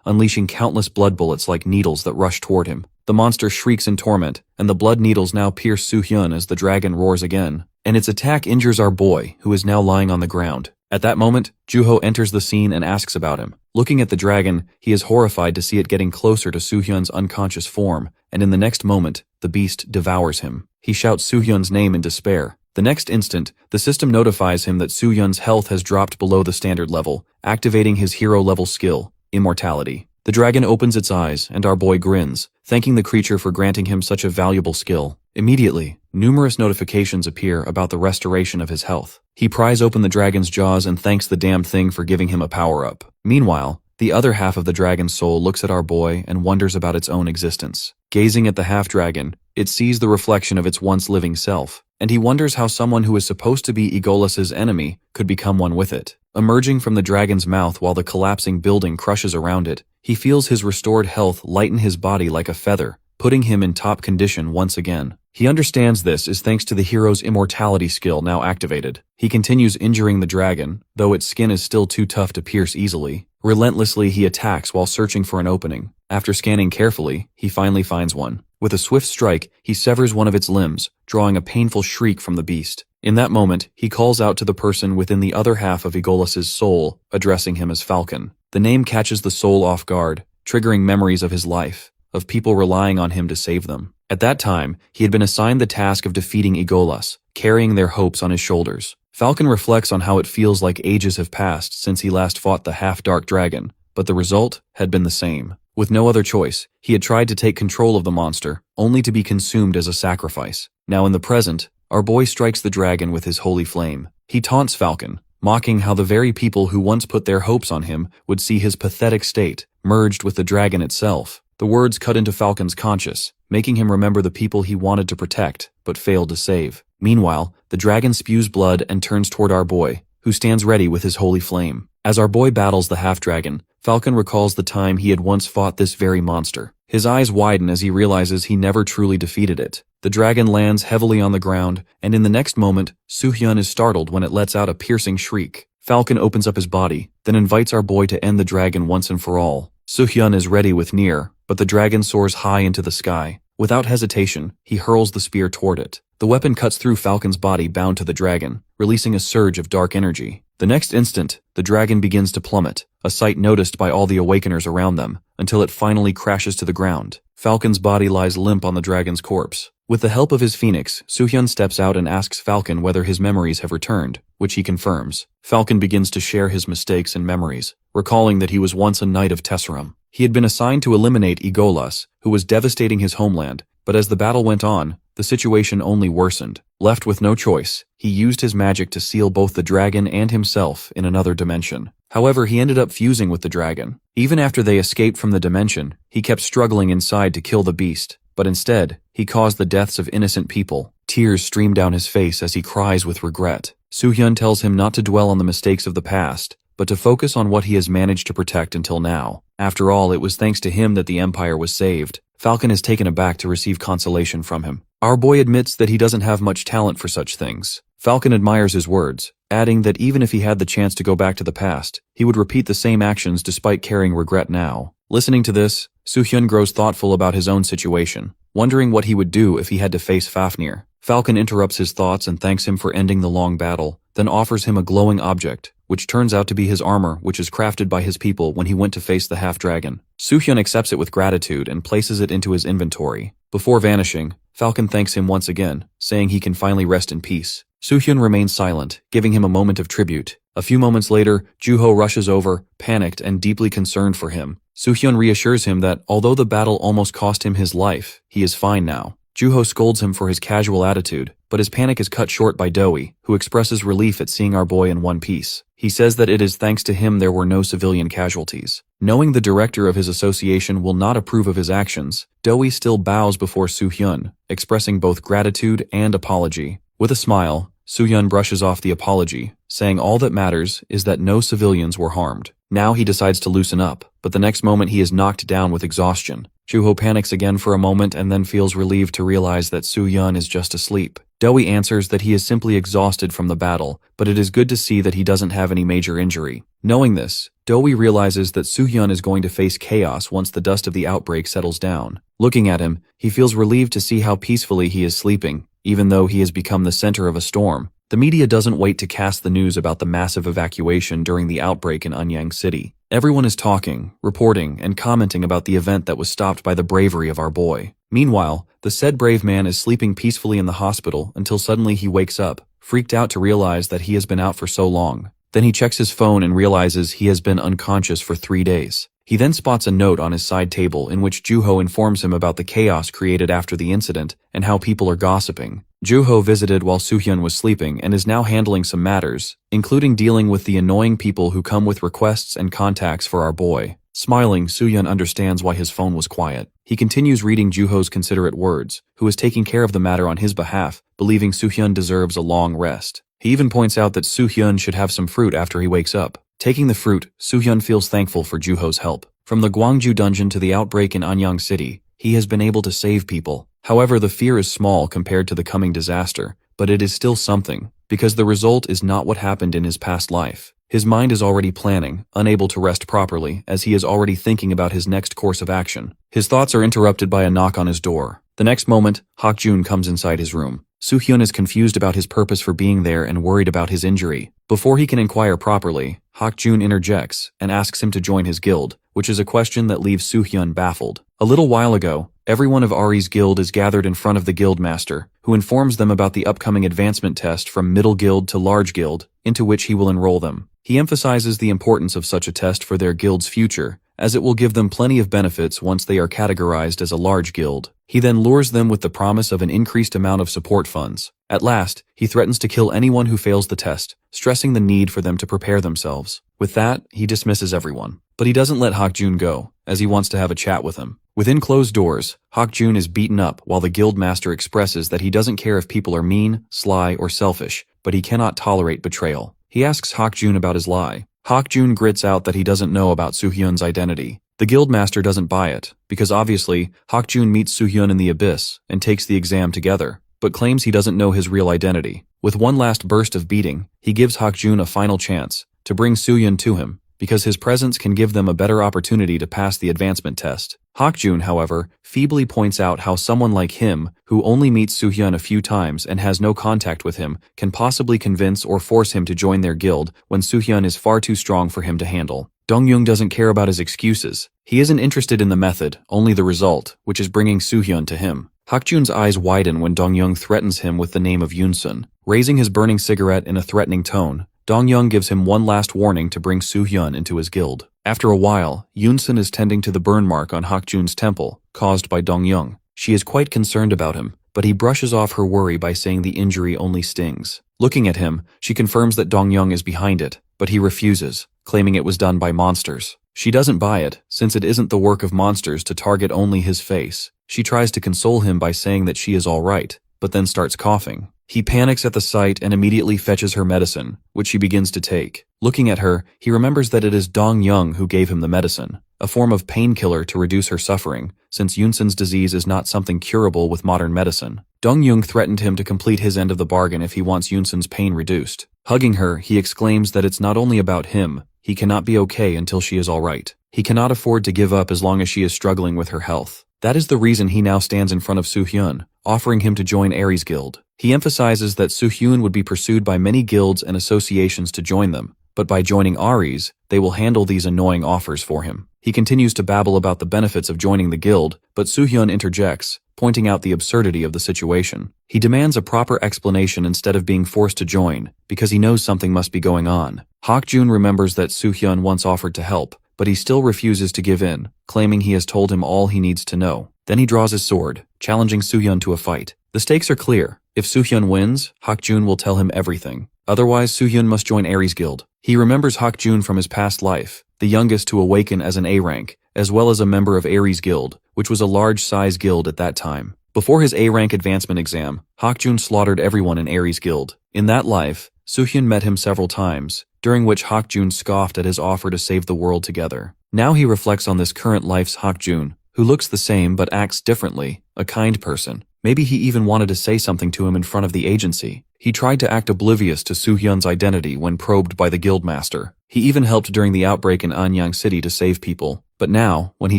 unleashing countless blood bullets like needles that rush toward him. The monster shrieks in torment, and the blood needles now pierce Soo-hyun as the dragon roars again. And its attack injures our boy, who is now lying on the ground. At that moment, Juho enters the scene and asks about him. Looking at the dragon, he is horrified to see it getting closer to Soo-hyun's unconscious form, and in the next moment, the beast devours him. He shouts Soo-hyun's name in despair. The next instant, the system notifies him that Soo-hyun's health has dropped below the standard level, activating his hero-level skill, Immortality. The dragon opens its eyes, and our boy grins, thanking the creature for granting him such a valuable skill. Immediately, numerous notifications appear about the restoration of his health. He pries open the dragon's jaws and thanks the damned thing for giving him a power-up. Meanwhile, the other half of the dragon's soul looks at our boy and wonders about its own existence. Gazing at the half-dragon, it sees the reflection of its once living self, and he wonders how someone who is supposed to be Aegolus's enemy could become one with it. Emerging from the dragon's mouth while the collapsing building crushes around it, he feels his restored health lighten his body like a feather, putting him in top condition once again. He understands this is thanks to the hero's immortality skill now activated. He continues injuring the dragon, though its skin is still too tough to pierce easily. Relentlessly, he attacks while searching for an opening. After scanning carefully, he finally finds one. With a swift strike, he severs one of its limbs, drawing a painful shriek from the beast. In that moment, he calls out to the person within the other half of Aegolus's soul, addressing him as Falcon. The name catches the soul off guard, triggering memories of his life, of people relying on him to save them. At that time, he had been assigned the task of defeating Aegolas, carrying their hopes on his shoulders. Falcon reflects on how it feels like ages have passed since he last fought the half-dark dragon, but the result had been the same. With no other choice, he had tried to take control of the monster, only to be consumed as a sacrifice. Now in the present, our boy strikes the dragon with his holy flame. He taunts Falcon, mocking how the very people who once put their hopes on him would see his pathetic state merged with the dragon itself. The words cut into Falcon's conscience, making him remember the people he wanted to protect, but failed to save. Meanwhile, the dragon spews blood and turns toward our boy, who stands ready with his holy flame. As our boy battles the half-dragon, Falcon recalls the time he had once fought this very monster. His eyes widen as he realizes he never truly defeated it. The dragon lands heavily on the ground, and in the next moment, Soo-hyun is startled when it lets out a piercing shriek. Falcon opens up his body, then invites our boy to end the dragon once and for all. Soo-hyun is ready with Nier, but the dragon soars high into the sky. Without hesitation, he hurls the spear toward it. The weapon cuts through Falcon's body bound to the dragon, releasing a surge of dark energy. The next instant, the dragon begins to plummet, a sight noticed by all the awakeners around them, until it finally crashes to the ground. Falcon's body lies limp on the dragon's corpse. With the help of his phoenix, Soo-hyun steps out and asks Falcon whether his memories have returned, which he confirms. Falcon begins to share his mistakes and memories, recalling that he was once a knight of Tesserum. He had been assigned to eliminate Igolas, who was devastating his homeland, but as the battle went on, the situation only worsened. Left with no choice, he used his magic to seal both the dragon and himself in another dimension. However, he ended up fusing with the dragon. Even after they escaped from the dimension, he kept struggling inside to kill the beast, but instead, he caused the deaths of innocent people. Tears stream down his face as he cries with regret. Soo-hyun tells him not to dwell on the mistakes of the past, but to focus on what he has managed to protect until now. After all, it was thanks to him that the Empire was saved. Falcon is taken aback to receive consolation from him. Our boy admits that he doesn't have much talent for such things. Falcon admires his words, adding that even if he had the chance to go back to the past, he would repeat the same actions despite carrying regret now. Listening to this, Soo-hyun grows thoughtful about his own situation, wondering what he would do if he had to face Fafnir. Falcon interrupts his thoughts and thanks him for ending the long battle, then offers him a glowing object, which turns out to be his armor, which is crafted by his people when he went to face the half-dragon. Soo-hyun accepts it with gratitude and places it into his inventory. Before vanishing, Falcon thanks him once again, saying he can finally rest in peace. Soo-hyun remains silent, giving him a moment of tribute. A few moments later, Joo-ho rushes over, panicked and deeply concerned for him. Soo-hyun reassures him that although the battle almost cost him his life, he is fine now. Joo-ho scolds him for his casual attitude, but his panic is cut short by Doe, who expresses relief at seeing our boy in one piece. He says that it is thanks to him there were no civilian casualties. Knowing the director of his association will not approve of his actions, Doe still bows before Soo-hyun, expressing both gratitude and apology. With a smile, Soo-hyun brushes off the apology, saying all that matters is that no civilians were harmed. Now he decides to loosen up, but the next moment he is knocked down with exhaustion. Joo-ho panics again for a moment and then feels relieved to realize that Soo-hyun is just asleep. Doe answers that he is simply exhausted from the battle, but it is good to see that he doesn't have any major injury. Knowing this, Doe realizes that Soo-hyun is going to face chaos once the dust of the outbreak settles down. Looking at him, he feels relieved to see how peacefully he is sleeping, even though he has become the center of a storm. The media doesn't wait to cast the news about the massive evacuation during the outbreak in Anyang City. Everyone is talking, reporting, and commenting about the event that was stopped by the bravery of our boy. Meanwhile, the said brave man is sleeping peacefully in the hospital until suddenly he wakes up, freaked out to realize that he has been out for so long. Then he checks his phone and realizes he has been unconscious for 3 days. He then spots a note on his side table in which Joo-ho informs him about the chaos created after the incident and how people are gossiping. Joo-ho visited while Soo-hyun was sleeping and is now handling some matters, including dealing with the annoying people who come with requests and contacts for our boy. Smiling, Soo-hyun understands why his phone was quiet. He continues reading Joo-ho's considerate words, who is taking care of the matter on his behalf, believing Soo-hyun deserves a long rest. He even points out that Soo-hyun should have some fruit after he wakes up. Taking the fruit, Soo-hyun feels thankful for Joo-ho's help. From the Gwangju dungeon to the outbreak in Anyang City, he has been able to save people. However, the fear is small compared to the coming disaster, but it is still something, because the result is not what happened in his past life. His mind is already planning, unable to rest properly, as he is already thinking about his next course of action. His thoughts are interrupted by a knock on his door. The next moment, Hak-jun comes inside his room. Soo-hyun is confused about his purpose for being there and worried about his injury. Before he can inquire properly, Hak-jun interjects and asks him to join his guild, which is a question that leaves Soo-hyun baffled. A little while ago, everyone of Ari's guild is gathered in front of the guildmaster, who informs them about the upcoming advancement test from middle guild to large guild, into which he will enroll them. He emphasizes the importance of such a test for their guild's future, as it will give them plenty of benefits once they are categorized as a large guild. He then lures them with the promise of an increased amount of support funds. At last, he threatens to kill anyone who fails the test, stressing the need for them to prepare themselves. With that, he dismisses everyone. But he doesn't let Hak-jun go, as he wants to have a chat with him. Within closed doors, Hak-jun is beaten up while the guild master expresses that he doesn't care if people are mean, sly, or selfish, but he cannot tolerate betrayal. He asks Hak-jun about his lie. Hak-jun grits out that he doesn't know about Soo-hyun's identity. The guildmaster doesn't buy it, because obviously, Hak-jun meets Soo-hyun in the abyss and takes the exam together, but claims he doesn't know his real identity. With one last burst of beating, he gives Hak-jun a final chance to bring Soo-hyun to him, because his presence can give them a better opportunity to pass the advancement test. Hak-jun, however, feebly points out how someone like him, who only meets Soo-hyun a few times and has no contact with him, can possibly convince or force him to join their guild when Soo-hyun is far too strong for him to handle. Dong-young doesn't care about his excuses. He isn't interested in the method, only the result, which is bringing Soo-hyun to him. Hak-jun's eyes widen when Dong-young threatens him with the name of Yoon-sun. Raising his burning cigarette in a threatening tone, Dong-young gives him one last warning to bring Soo-hyun into his guild. After a while, Yoon-sun is tending to the burn mark on Hak-jun's temple, caused by Dong-young. She is quite concerned about him, but he brushes off her worry by saying the injury only stings. Looking at him, she confirms that Dong-young is behind it, but he refuses, claiming it was done by monsters. She doesn't buy it, since it isn't the work of monsters to target only his face. She tries to console him by saying that she is all right, but then starts coughing. He panics at the sight and immediately fetches her medicine, which she begins to take. Looking at her, he remembers that it is Dong-young who gave him the medicine, a form of painkiller to reduce her suffering, since Yoon-sun's disease is not something curable with modern medicine. Dong-young threatened him to complete his end of the bargain if he wants Yoon-sun's pain reduced. Hugging her, he exclaims that it's not only about him. He cannot be okay until she is all right. He cannot afford to give up as long as she is struggling with her health. That is the reason he now stands in front of Soo-hyun, offering him to join Aries Guild. He emphasizes that Soo-hyun would be pursued by many guilds and associations to join them, but by joining Aries, they will handle these annoying offers for him. He continues to babble about the benefits of joining the guild, but Soo-hyun interjects, pointing out the absurdity of the situation. He demands a proper explanation instead of being forced to join, because he knows something must be going on. Hak-jun remembers that Soo-hyun once offered to help, but he still refuses to give in, claiming he has told him all he needs to know. Then he draws his sword, challenging Soo-hyun to a fight. The stakes are clear. If Soo-hyun wins, Hak-jun will tell him everything. Otherwise, Soo-hyun must join Aries Guild. He remembers Hak-jun from his past life, the youngest to awaken as an A rank, as well as a member of Aries Guild, which was a large-size guild at that time. Before his A rank advancement exam, Hak-jun slaughtered everyone in Aries Guild. In that life, Soo-hyun met him several times, during which Hak-jun scoffed at his offer to save the world together. Now he reflects on this current life's Hak-jun, who looks the same but acts differently, a kind person. Maybe he even wanted to say something to him in front of the agency. He tried to act oblivious to Soo-hyun's identity when probed by the guildmaster. He even helped during the outbreak in Anyang City to save people. But now, when he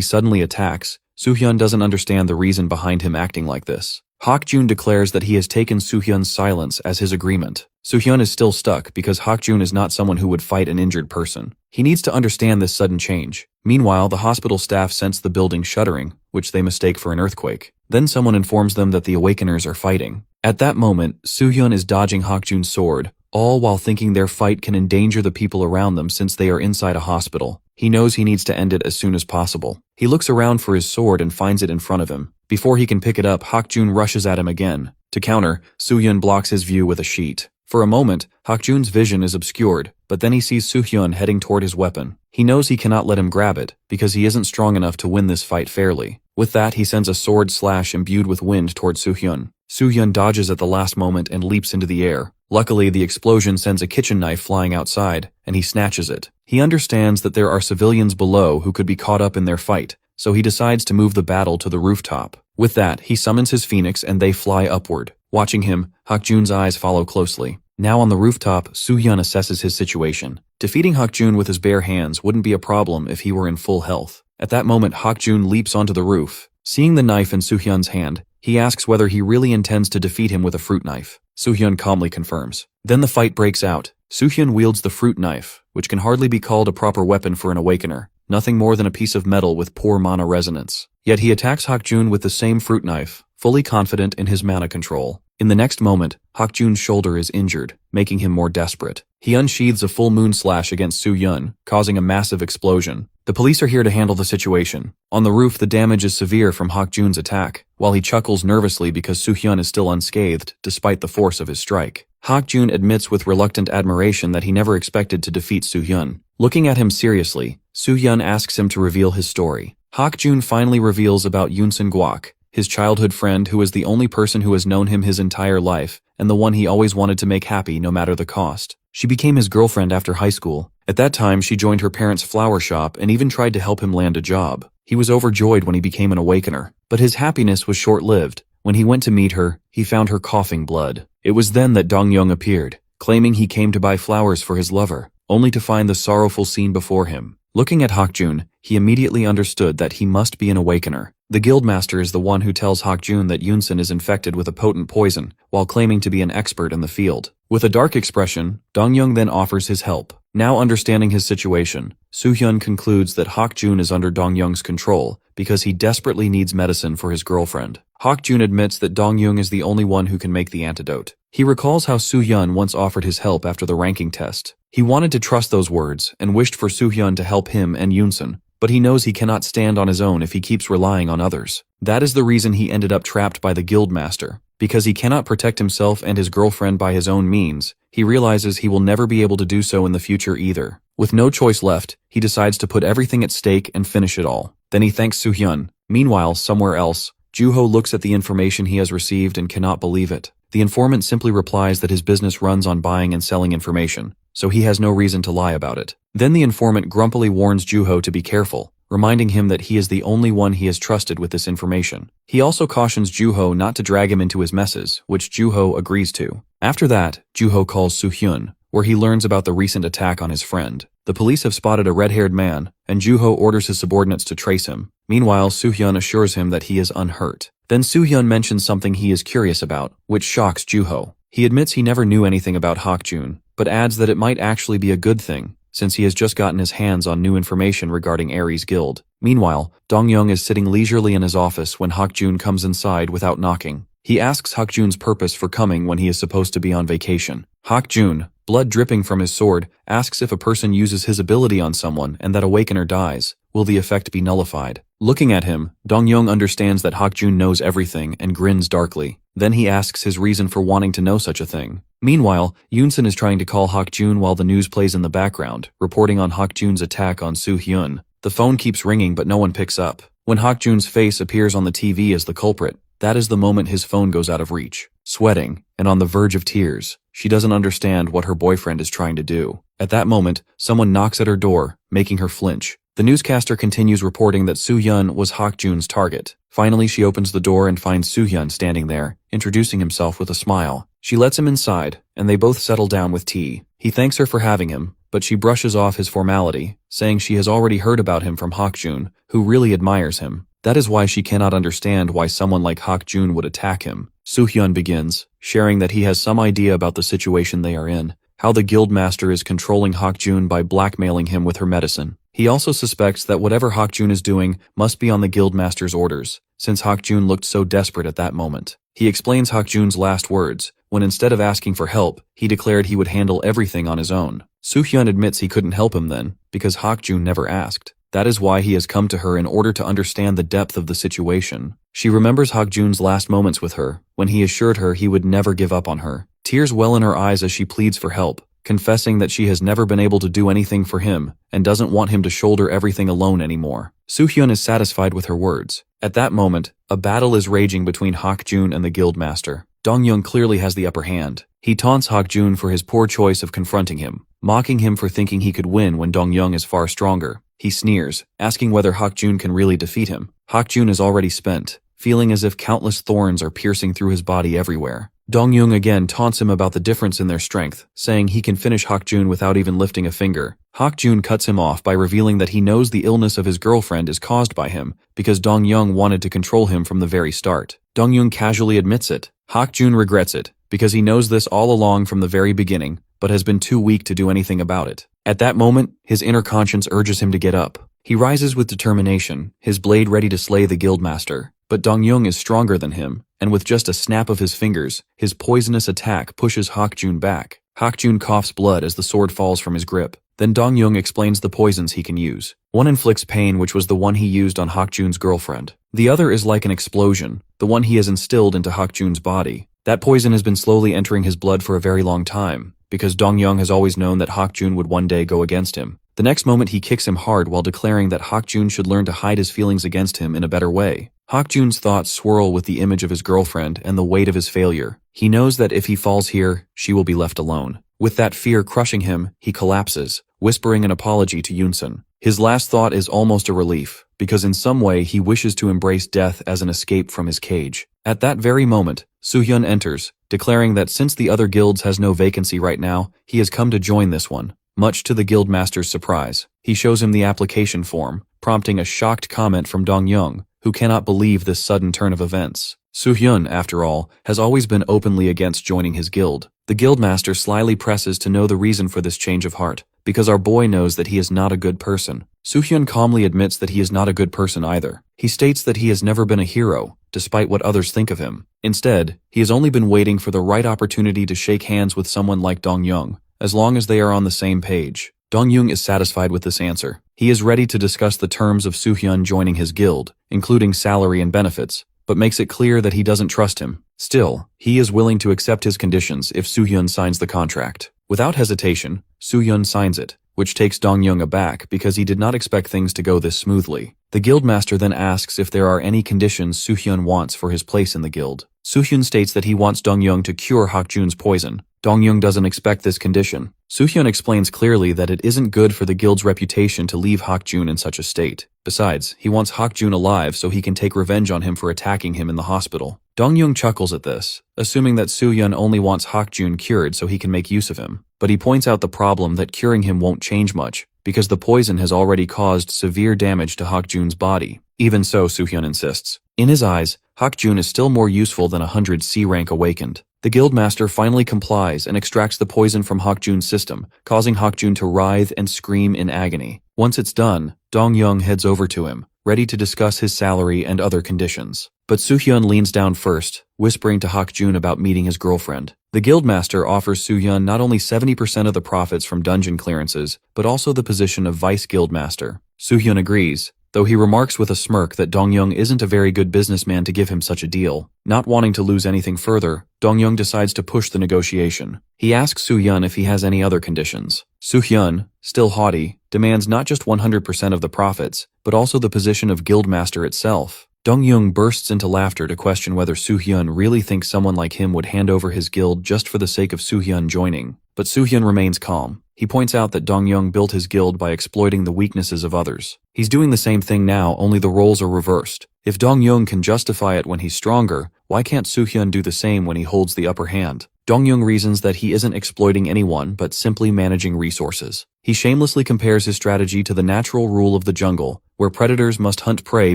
suddenly attacks, Soo-hyun doesn't understand the reason behind him acting like this. Hak-jun declares that he has taken Soo-hyun's silence as his agreement. Soo-hyun is still stuck because Hak-jun is not someone who would fight an injured person. He needs to understand this sudden change. Meanwhile, the hospital staff sense the building shuddering, which they mistake for an earthquake. Then someone informs them that the Awakeners are fighting. At that moment, Soo-hyun is dodging Hak-jun's sword, all while thinking their fight can endanger the people around them since they are inside a hospital. He knows he needs to end it as soon as possible. He looks around for his sword and finds it in front of him. Before he can pick it up, Hak-jun rushes at him again. To counter, Soo-hyun blocks his view with a sheet. For a moment, Hak-jun's vision is obscured, but then he sees Soo-hyun heading toward his weapon. He knows he cannot let him grab it, because he isn't strong enough to win this fight fairly. With that, he sends a sword slash imbued with wind toward Soo-hyun. Soo-hyun dodges at the last moment and leaps into the air. Luckily, the explosion sends a kitchen knife flying outside, and he snatches it. He understands that there are civilians below who could be caught up in their fight, so he decides to move the battle to the rooftop. With that, he summons his phoenix and they fly upward. Watching him, Hak-jun's eyes follow closely. Now on the rooftop, Soo-hyun assesses his situation. Defeating Hak-jun with his bare hands wouldn't be a problem if he were in full health. At that moment, Hak-jun leaps onto the roof. Seeing the knife in Soo-hyun's hand, he asks whether he really intends to defeat him with a fruit knife. Soo-hyun calmly confirms. Then the fight breaks out. Soo-hyun wields the fruit knife, which can hardly be called a proper weapon for an awakener. Nothing more than a piece of metal with poor mana resonance. Yet he attacks Hak-jun with the same fruit knife, fully confident in his mana control. In the next moment, Hak-jun's shoulder is injured, making him more desperate. He unsheathes a full moon slash against Soo-hyun, causing a massive explosion. The police are here to handle the situation. On the roof, the damage is severe from Hak-jun's attack, while he chuckles nervously because Soo-hyun is still unscathed, despite the force of his strike. Hak-jun admits with reluctant admiration that he never expected to defeat Soo-hyun. Looking at him seriously, Soo-hyun asks him to reveal his story. Hak-jun finally reveals about Yoon Sun-gwak, his childhood friend who is the only person who has known him his entire life, and the one he always wanted to make happy no matter the cost. She became his girlfriend after high school. At that time, she joined her parents' flower shop and even tried to help him land a job. He was overjoyed when he became an awakener, but his happiness was short-lived. When he went to meet her, he found her coughing blood. It was then that Dong-young appeared, claiming he came to buy flowers for his lover, only to find the sorrowful scene before him. Looking at Hak-jun, he immediately understood that he must be an awakener. The guildmaster is the one who tells Hak-jun that Yoon-sun is infected with a potent poison, while claiming to be an expert in the field. With a dark expression, Dong-young then offers his help. Now understanding his situation, Soo-hyun concludes that Hak-jun is under Dong-young's control because he desperately needs medicine for his girlfriend. Hak-jun admits that Dong-young is the only one who can make the antidote. He recalls how Soo-hyun once offered his help after the ranking test. He wanted to trust those words and wished for Soo-hyun to help him and Yoon-sun, but he knows he cannot stand on his own if he keeps relying on others. That is the reason he ended up trapped by the guildmaster. Because he cannot protect himself and his girlfriend by his own means, he realizes he will never be able to do so in the future either. With no choice left, he decides to put everything at stake and finish it all. Then he thanks Soo-hyun. Meanwhile, somewhere else, Joo-ho looks at the information he has received and cannot believe it. The informant simply replies that his business runs on buying and selling information, so he has no reason to lie about it. Then the informant grumpily warns Joo-ho to be careful, reminding him that he is the only one he has trusted with this information. He also cautions Joo-ho not to drag him into his messes, which Joo-ho agrees to. After that, Joo-ho calls Soo-hyun, where he learns about the recent attack on his friend. The police have spotted a red-haired man, and Joo-ho orders his subordinates to trace him. Meanwhile, Soo-hyun assures him that he is unhurt. Then Soo-hyun mentions something he is curious about, which shocks Joo-ho. He admits he never knew anything about Hak-jun, but adds that it might actually be a good thing, since he has just gotten his hands on new information regarding Aries Guild. Meanwhile, Dong-young is sitting leisurely in his office when Hak-jun comes inside without knocking. He asks Hak-jun's purpose for coming when he is supposed to be on vacation. Hak-jun, blood dripping from his sword, asks if a person uses his ability on someone and that awakener dies, will the effect be nullified? Looking at him, Dong-young understands that Hak-jun knows everything and grins darkly. Then he asks his reason for wanting to know such a thing. Meanwhile, Yoon-sun is trying to call Hak-jun while the news plays in the background, reporting on Hak-jun's attack on Soo-hyun. The phone keeps ringing but no one picks up. When Hak-jun's face appears on the TV as the culprit, that is the moment his phone goes out of reach. Sweating, and on the verge of tears, she doesn't understand what her boyfriend is trying to do. At that moment, someone knocks at her door, making her flinch. The newscaster continues reporting that Soo-hyun was Hak-jun's target. Finally, she opens the door and finds Soo-hyun standing there, introducing himself with a smile. She lets him inside, and they both settle down with tea. He thanks her for having him, but she brushes off his formality, saying she has already heard about him from Hak-jun, who really admires him. That is why she cannot understand why someone like Hak-jun would attack him. Soo-hyun begins, sharing that he has some idea about the situation they are in, how the guildmaster is controlling Hak-jun by blackmailing him with her medicine. He also suspects that whatever Hak-jun is doing must be on the guildmaster's orders, since Hak-jun looked so desperate at that moment. He explains Hak-jun's last words, when instead of asking for help, he declared he would handle everything on his own. Soo-hyun admits he couldn't help him then, because Hak-jun never asked. That is why he has come to her in order to understand the depth of the situation. She remembers Hak-jun's last moments with her, when he assured her he would never give up on her. Tears well in her eyes as she pleads for help, confessing that she has never been able to do anything for him and doesn't want him to shoulder everything alone anymore. Soo-hyun is satisfied with her words. At that moment, a battle is raging between Hak-jun and the guildmaster. Dong-young clearly has the upper hand. He taunts Hak-jun for his poor choice of confronting him, mocking him for thinking he could win when Dong-young is far stronger. He sneers, asking whether Hak-jun can really defeat him. Hak-jun is already spent, feeling as if countless thorns are piercing through his body everywhere. Dong-young again taunts him about the difference in their strength, saying he can finish Hak-jun without even lifting a finger. Hak-jun cuts him off by revealing that he knows the illness of his girlfriend is caused by him, because Dong-young wanted to control him from the very start. Dong-young casually admits it. Hak-jun regrets it, because he knows this all along from the very beginning, but has been too weak to do anything about it. At that moment, his inner conscience urges him to get up. He rises with determination, his blade ready to slay the guildmaster. But Dong-young is stronger than him, and with just a snap of his fingers, his poisonous attack pushes Hak-jun back. Hak-jun coughs blood as the sword falls from his grip. Then Dong-young explains the poisons he can use. One inflicts pain, which was the one he used on Hak-jun's girlfriend. The other is like an explosion, the one he has instilled into Hak-jun's body. That poison has been slowly entering his blood for a very long time, because Dong-young has always known that Hak-jun would one day go against him. The next moment he kicks him hard while declaring that Hak-jun should learn to hide his feelings against him in a better way. Hak-jun's thoughts swirl with the image of his girlfriend and the weight of his failure. He knows that if he falls here, she will be left alone. With that fear crushing him, he collapses, whispering an apology to Yoon-sun. His last thought is almost a relief, because in some way he wishes to embrace death as an escape from his cage. At that very moment, Soo-hyun enters, declaring that since the other guilds has no vacancy right now, he has come to join this one. Much to the guildmaster's surprise, he shows him the application form, prompting a shocked comment from Dong-young, who cannot believe this sudden turn of events. Soo-hyun, after all, has always been openly against joining his guild. The guildmaster slyly presses to know the reason for this change of heart, because our boy knows that he is not a good person. Soo-hyun calmly admits that he is not a good person either. He states that he has never been a hero, despite what others think of him. Instead, he has only been waiting for the right opportunity to shake hands with someone like Dong-young, as long as they are on the same page. Dong-young is satisfied with this answer. He is ready to discuss the terms of Soo-hyun joining his guild, including salary and benefits, but makes it clear that he doesn't trust him. Still, he is willing to accept his conditions if Soo-hyun signs the contract. Without hesitation, Soo-hyun signs it, which takes Dong-young aback because he did not expect things to go this smoothly. The guildmaster then asks if there are any conditions Soo-hyun wants for his place in the guild. Soo-hyun states that he wants Dong-young to cure Hak-jun's poison. Dong-young doesn't expect this condition. Soo-hyun explains clearly that it isn't good for the guild's reputation to leave Hak-jun in such a state. Besides, he wants Hak-jun alive so he can take revenge on him for attacking him in the hospital. Dong-young chuckles at this, assuming that Soo-hyun only wants Hak-jun cured so he can make use of him. But he points out the problem that curing him won't change much, because the poison has already caused severe damage to Hak-jun's body. Even so, Soo-hyun insists. In his eyes, Hak-jun is still more useful than 100 C-rank awakened. The guildmaster finally complies and extracts the poison from Hak-jun's system, causing Hak-jun to writhe and scream in agony. Once it's done, Dong-young heads over to him, ready to discuss his salary and other conditions. But Soo-hyun leans down first, whispering to Hak-jun about meeting his girlfriend. The guildmaster offers Soo-hyun not only 70% of the profits from dungeon clearances, but also the position of vice guildmaster. Soo-hyun agrees, though he remarks with a smirk that Dong-young isn't a very good businessman to give him such a deal. Not wanting to lose anything further, Dong-young decides to push the negotiation. He asks Soo-hyun if he has any other conditions. Soo-hyun, still haughty, demands not just 100% of the profits, but also the position of guildmaster itself. Dong-young bursts into laughter to question whether Soo-hyun really thinks someone like him would hand over his guild just for the sake of Soo-hyun joining. But Soo-hyun remains calm. He points out that Dong-young built his guild by exploiting the weaknesses of others. He's doing the same thing now, only the roles are reversed. If Dong-young can justify it when he's stronger, why can't Soo-hyun do the same when he holds the upper hand? Dong-young reasons that he isn't exploiting anyone but simply managing resources. He shamelessly compares his strategy to the natural rule of the jungle, where predators must hunt prey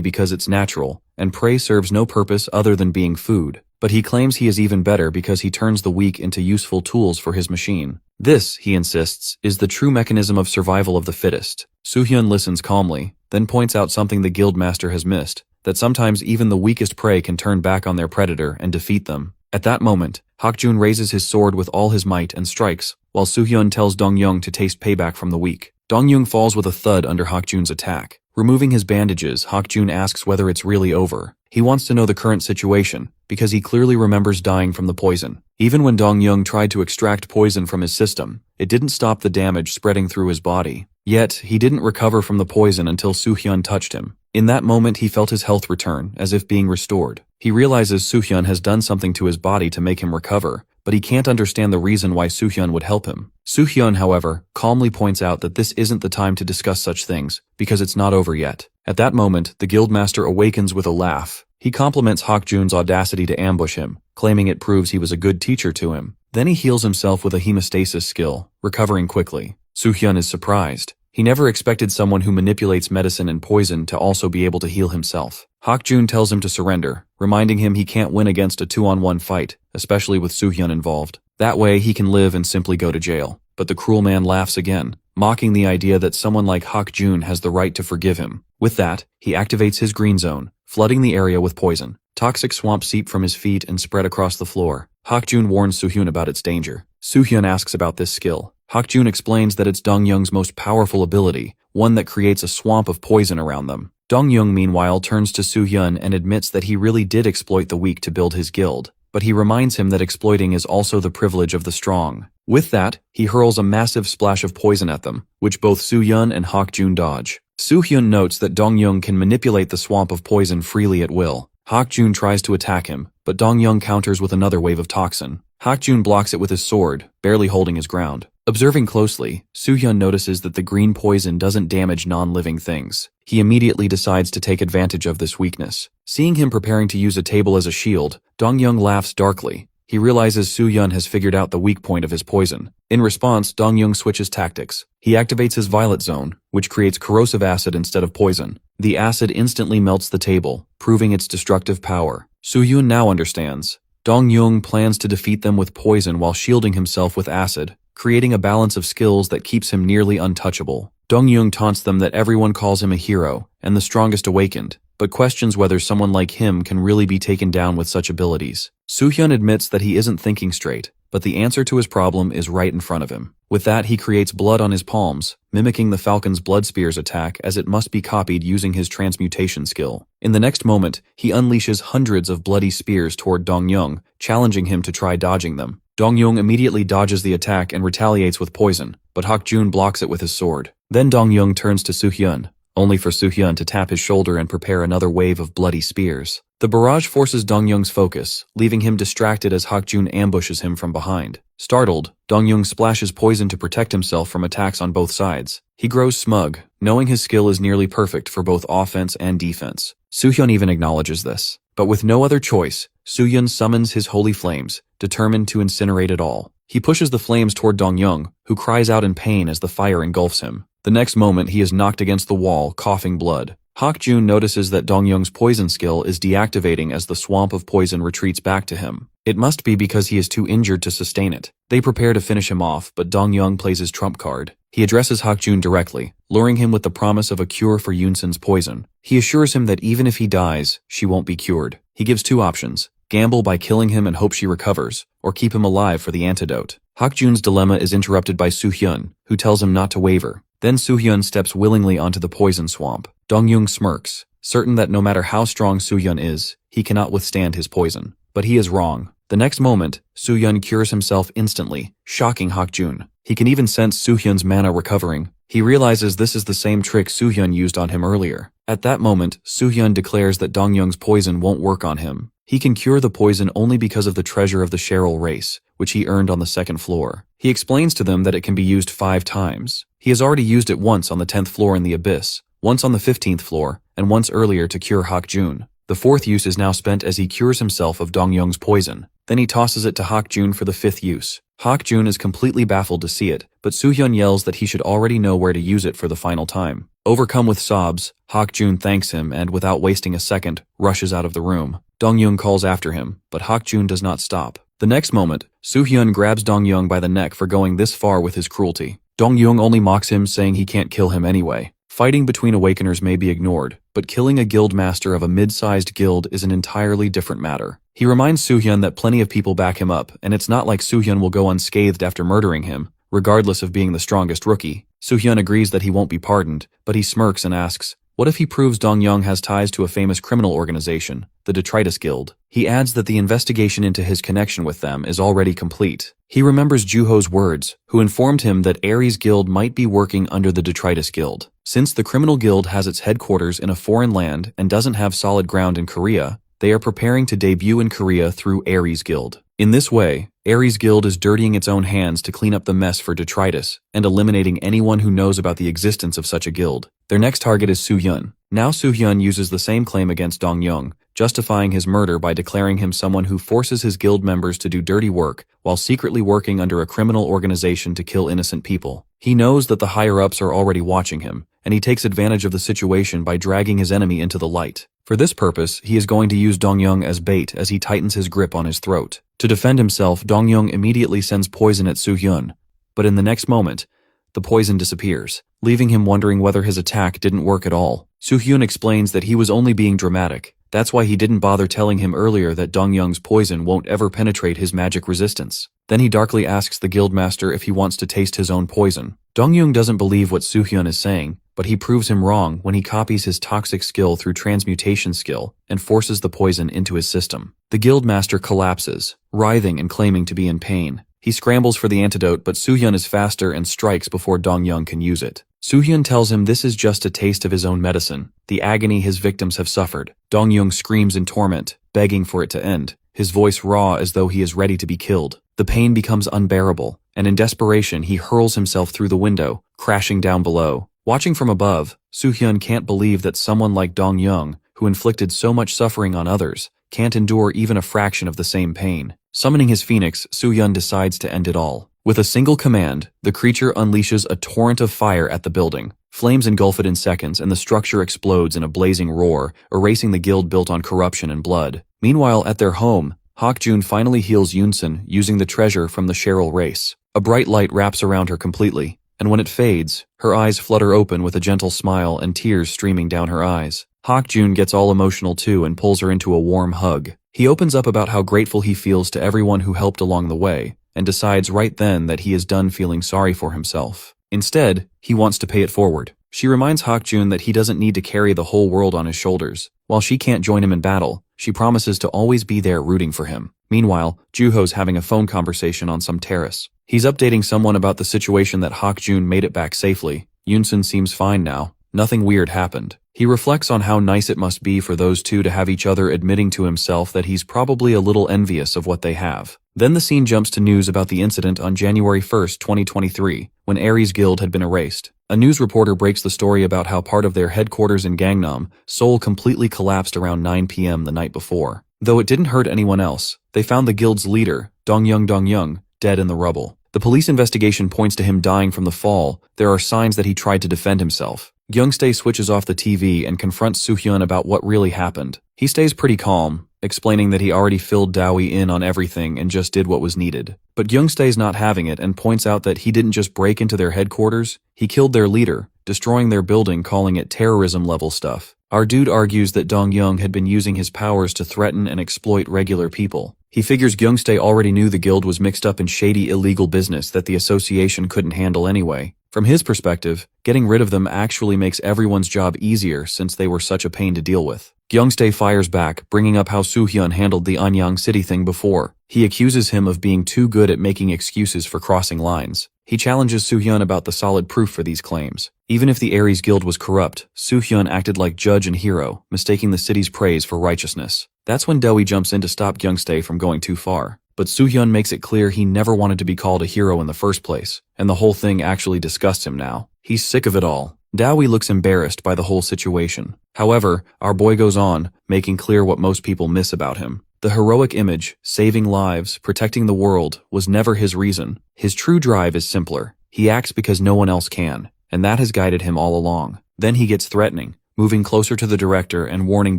because it's natural, and prey serves no purpose other than being food. But he claims he is even better because he turns the weak into useful tools for his machine. This, he insists, is the true mechanism of survival of the fittest. Soo-hyun listens calmly, then points out something the guildmaster has missed, that sometimes even the weakest prey can turn back on their predator and defeat them. At that moment, Hak-jun raises his sword with all his might and strikes, while Soo-hyun tells Dong-young to taste payback from the weak. Dong-young falls with a thud under Hak-jun's attack. Removing his bandages, Hak-jun asks whether it's really over. He wants to know the current situation, because he clearly remembers dying from the poison. Even when Dong-young tried to extract poison from his system, it didn't stop the damage spreading through his body. Yet, he didn't recover from the poison until Soo-hyun touched him. In that moment, he felt his health return, as if being restored. He realizes Soo-hyun has done something to his body to make him recover, but he can't understand the reason why Soo-hyun would help him. Soo-hyun, however, calmly points out that this isn't the time to discuss such things, because it's not over yet. At that moment, the guildmaster awakens with a laugh. He compliments Hak-jun's audacity to ambush him, claiming it proves he was a good teacher to him. Then he heals himself with a hemostasis skill, recovering quickly. Soo-hyun is surprised. He never expected someone who manipulates medicine and poison to also be able to heal himself. Hak-jun tells him to surrender, reminding him he can't win against a 2-on-1 fight, especially with Soo-hyun involved. That way he can live and simply go to jail. But the cruel man laughs again, mocking the idea that someone like Hak-jun has the right to forgive him. With that, he activates his green zone, flooding the area with poison. Toxic swamp seep from his feet and spread across the floor. Hak-jun warns Soo-hyun about its danger. Soo-hyun asks about this skill. Hakjun explains that it's Dongyung's most powerful ability, one that creates a swamp of poison around them. Dongyung meanwhile turns to Soo-hyun and admits that he really did exploit the weak to build his guild, but he reminds him that exploiting is also the privilege of the strong. With that, he hurls a massive splash of poison at them, which both Soo-hyun and Hakjun dodge. Soo-hyun notes that Dongyung can manipulate the swamp of poison freely at will. Hakjun tries to attack him, but Dongyung counters with another wave of toxin. Hakjun blocks it with his sword, barely holding his ground. Observing closely, Soo-hyun notices that the green poison doesn't damage non-living things. He immediately decides to take advantage of this weakness. Seeing him preparing to use a table as a shield, Dongyung laughs darkly. He realizes Soo-hyun has figured out the weak point of his poison. In response, Dongyung switches tactics. He activates his violet zone, which creates corrosive acid instead of poison. The acid instantly melts the table, proving its destructive power. Soo-hyun now understands. Dongyung plans to defeat them with poison while shielding himself with acid, creating a balance of skills that keeps him nearly untouchable. Dongyung taunts them that everyone calls him a hero and the strongest awakened, but questions whether someone like him can really be taken down with such abilities. Soo-hyun admits that he isn't thinking straight, but the answer to his problem is right in front of him. With that, he creates blood on his palms, mimicking the falcon's blood spear's attack as it must be copied using his transmutation skill. In the next moment, he unleashes hundreds of bloody spears toward Dongyung, challenging him to try dodging them. Dongyung immediately dodges the attack and retaliates with poison, but Hakjun blocks it with his sword. Then Dongyung turns to Soo-hyun, only for Soo-hyun to tap his shoulder and prepare another wave of bloody spears. The barrage forces Dongyung's focus, leaving him distracted as Hakjun ambushes him from behind. Startled, Dongyung splashes poison to protect himself from attacks on both sides. He grows smug, knowing his skill is nearly perfect for both offense and defense. Soo-hyun even acknowledges this. But with no other choice, Soo-hyun summons his holy flames, determined to incinerate it all. He pushes the flames toward Dongyung, who cries out in pain as the fire engulfs him. The next moment, he is knocked against the wall, coughing blood. Hakjun notices that Dongyung's poison skill is deactivating as the swamp of poison retreats back to him. It must be because he is too injured to sustain it. They prepare to finish him off, but Dongyung plays his trump card. He addresses Hakjun directly, luring him with the promise of a cure for Yunsun's poison. He assures him that even if he dies, she won't be cured. He gives two options: gamble by killing him and hope she recovers, or keep him alive for the antidote. Hakjun's dilemma is interrupted by Soo-hyun, who tells him not to waver. Then Soo-hyun steps willingly onto the poison swamp. Dongyung smirks, certain that no matter how strong Soo-hyun is, he cannot withstand his poison. But he is wrong. The next moment, Soo-hyun cures himself instantly, shocking Hakjun. He can even sense Soo-hyun's mana recovering. He realizes this is the same trick Soo-hyun used on him earlier. At that moment, Soo-hyun declares that Dongyung's poison won't work on him. He can cure the poison only because of the treasure of the Cheryl race, which he earned on the second floor. He explains to them that it can be used 5 times. He has already used it once on the 10th floor in the Abyss, once on the 15th floor, and once earlier to cure Hakjun. The 4th use is now spent as he cures himself of Dongyung's poison. Then he tosses it to Hakjun for the 5th use. Hakjun is completely baffled to see it, but Soo-hyun yells that he should already know where to use it for the final time. Overcome with sobs, Hakjun thanks him and, without wasting a second, rushes out of the room. Dongyung calls after him, but Hakjun does not stop. The next moment, Soo-hyun grabs Dongyung by the neck for going this far with his cruelty. Dongyung only mocks him, saying he can't kill him anyway. Fighting between awakeners may be ignored, but killing a guild master of a mid-sized guild is an entirely different matter. He reminds Soo-hyun that plenty of people back him up, and it's not like Soo-hyun will go unscathed after murdering him, regardless of being the strongest rookie. Soo-hyun agrees that he won't be pardoned, but he smirks and asks, what if he proves Dongyung has ties to a famous criminal organization, the Detritus Guild? He adds that the investigation into his connection with them is already complete. He remembers Juho's words, who informed him that Ares Guild might be working under the Detritus Guild. Since the criminal guild has its headquarters in a foreign land and doesn't have solid ground in Korea, they are preparing to debut in Korea through Ares Guild. In this way, Ares Guild is dirtying its own hands to clean up the mess for Detritus and eliminating anyone who knows about the existence of such a guild. Their next target is Soo-hyun. Now Soo-hyun uses the same claim against Dongyung, justifying his murder by declaring him someone who forces his guild members to do dirty work while secretly working under a criminal organization to kill innocent people. He knows that the higher-ups are already watching him, and he takes advantage of the situation by dragging his enemy into the light. For this purpose, he is going to use Dongyung as bait as he tightens his grip on his throat. To defend himself, Dongyung immediately sends poison at Soo-hyun, but in the next moment, the poison disappears, leaving him wondering whether his attack didn't work at all. Soo-hyun explains that he was only being dramatic. That's why he didn't bother telling him earlier that Dongyung's poison won't ever penetrate his magic resistance. Then he darkly asks the guildmaster if he wants to taste his own poison. Dong-young doesn't believe what Soo-hyun is saying, but he proves him wrong when he copies his toxic skill through transmutation skill and forces the poison into his system. The guildmaster collapses, writhing and claiming to be in pain. He scrambles for the antidote, but Soo-hyun is faster and strikes before Dong-young can use it. Soo-hyun tells him this is just a taste of his own medicine, the agony his victims have suffered. Dong-young screams in torment, begging for it to end, his voice raw as though he is ready to be killed. The pain becomes unbearable, and in desperation he hurls himself through the window, crashing down below. Watching from above, Soo-hyun can't believe that someone like Dong-young, who inflicted so much suffering on others, can't endure even a fraction of the same pain. Summoning his phoenix, Soo-hyun decides to end it all. With a single command, the creature unleashes a torrent of fire at the building. Flames engulf it in seconds, and the structure explodes in a blazing roar, erasing the guild built on corruption and blood. Meanwhile, at their home, Hak-jun finally heals Yoon-sun using the treasure from the Cheryl race. A bright light wraps around her completely, and when it fades, her eyes flutter open with a gentle smile and tears streaming down her eyes. Hak-jun gets all emotional too and pulls her into a warm hug. He opens up about how grateful he feels to everyone who helped along the way, and decides right then that he is done feeling sorry for himself. Instead, he wants to pay it forward. She reminds Hak-jun that he doesn't need to carry the whole world on his shoulders. While she can't join him in battle, she promises to always be there rooting for him. Meanwhile, Juho's having a phone conversation on some terrace. He's updating someone about the situation that Hak-jun made it back safely. Yoon-sun seems fine now. Nothing weird happened. He reflects on how nice it must be for those two to have each other, admitting to himself that he's probably a little envious of what they have. Then the scene jumps to news about the incident on January 1st, 2023, when Ares Guild had been erased. A news reporter breaks the story about how part of their headquarters in Gangnam, Seoul completely collapsed around 9 p.m. the night before. Though it didn't hurt anyone else, they found the guild's leader, Dong-young, dead in the rubble. The police investigation points to him dying from the fall. There are signs that he tried to defend himself. Gyeongstae switches off the TV and confronts Soo-hyun about what really happened. He stays pretty calm, explaining that he already filled Dowie in on everything and just did what was needed. But Gyeongstae's not having it and points out that he didn't just break into their headquarters, he killed their leader, destroying their building, calling it terrorism-level stuff. Our dude argues that Dong-young had been using his powers to threaten and exploit regular people. He figures Gyeongstae already knew the guild was mixed up in shady illegal business that the association couldn't handle anyway. From his perspective, getting rid of them actually makes everyone's job easier since they were such a pain to deal with. Gyeongstae fires back, bringing up how Soo-hyun handled the Anyang City thing before. He accuses him of being too good at making excuses for crossing lines. He challenges Soo-hyun about the solid proof for these claims. Even if the Ares Guild was corrupt, Soo-hyun acted like judge and hero, mistaking the city's praise for righteousness. That's when Dowie jumps in to stop Gyeongstae from going too far. But Soo-hyun makes it clear he never wanted to be called a hero in the first place, and the whole thing actually disgusts him now. He's sick of it all. Dowie looks embarrassed by the whole situation. However, our boy goes on, making clear what most people miss about him. The heroic image, saving lives, protecting the world, was never his reason. His true drive is simpler. He acts because no one else can, and that has guided him all along. Then he gets threatening, moving closer to the director and warning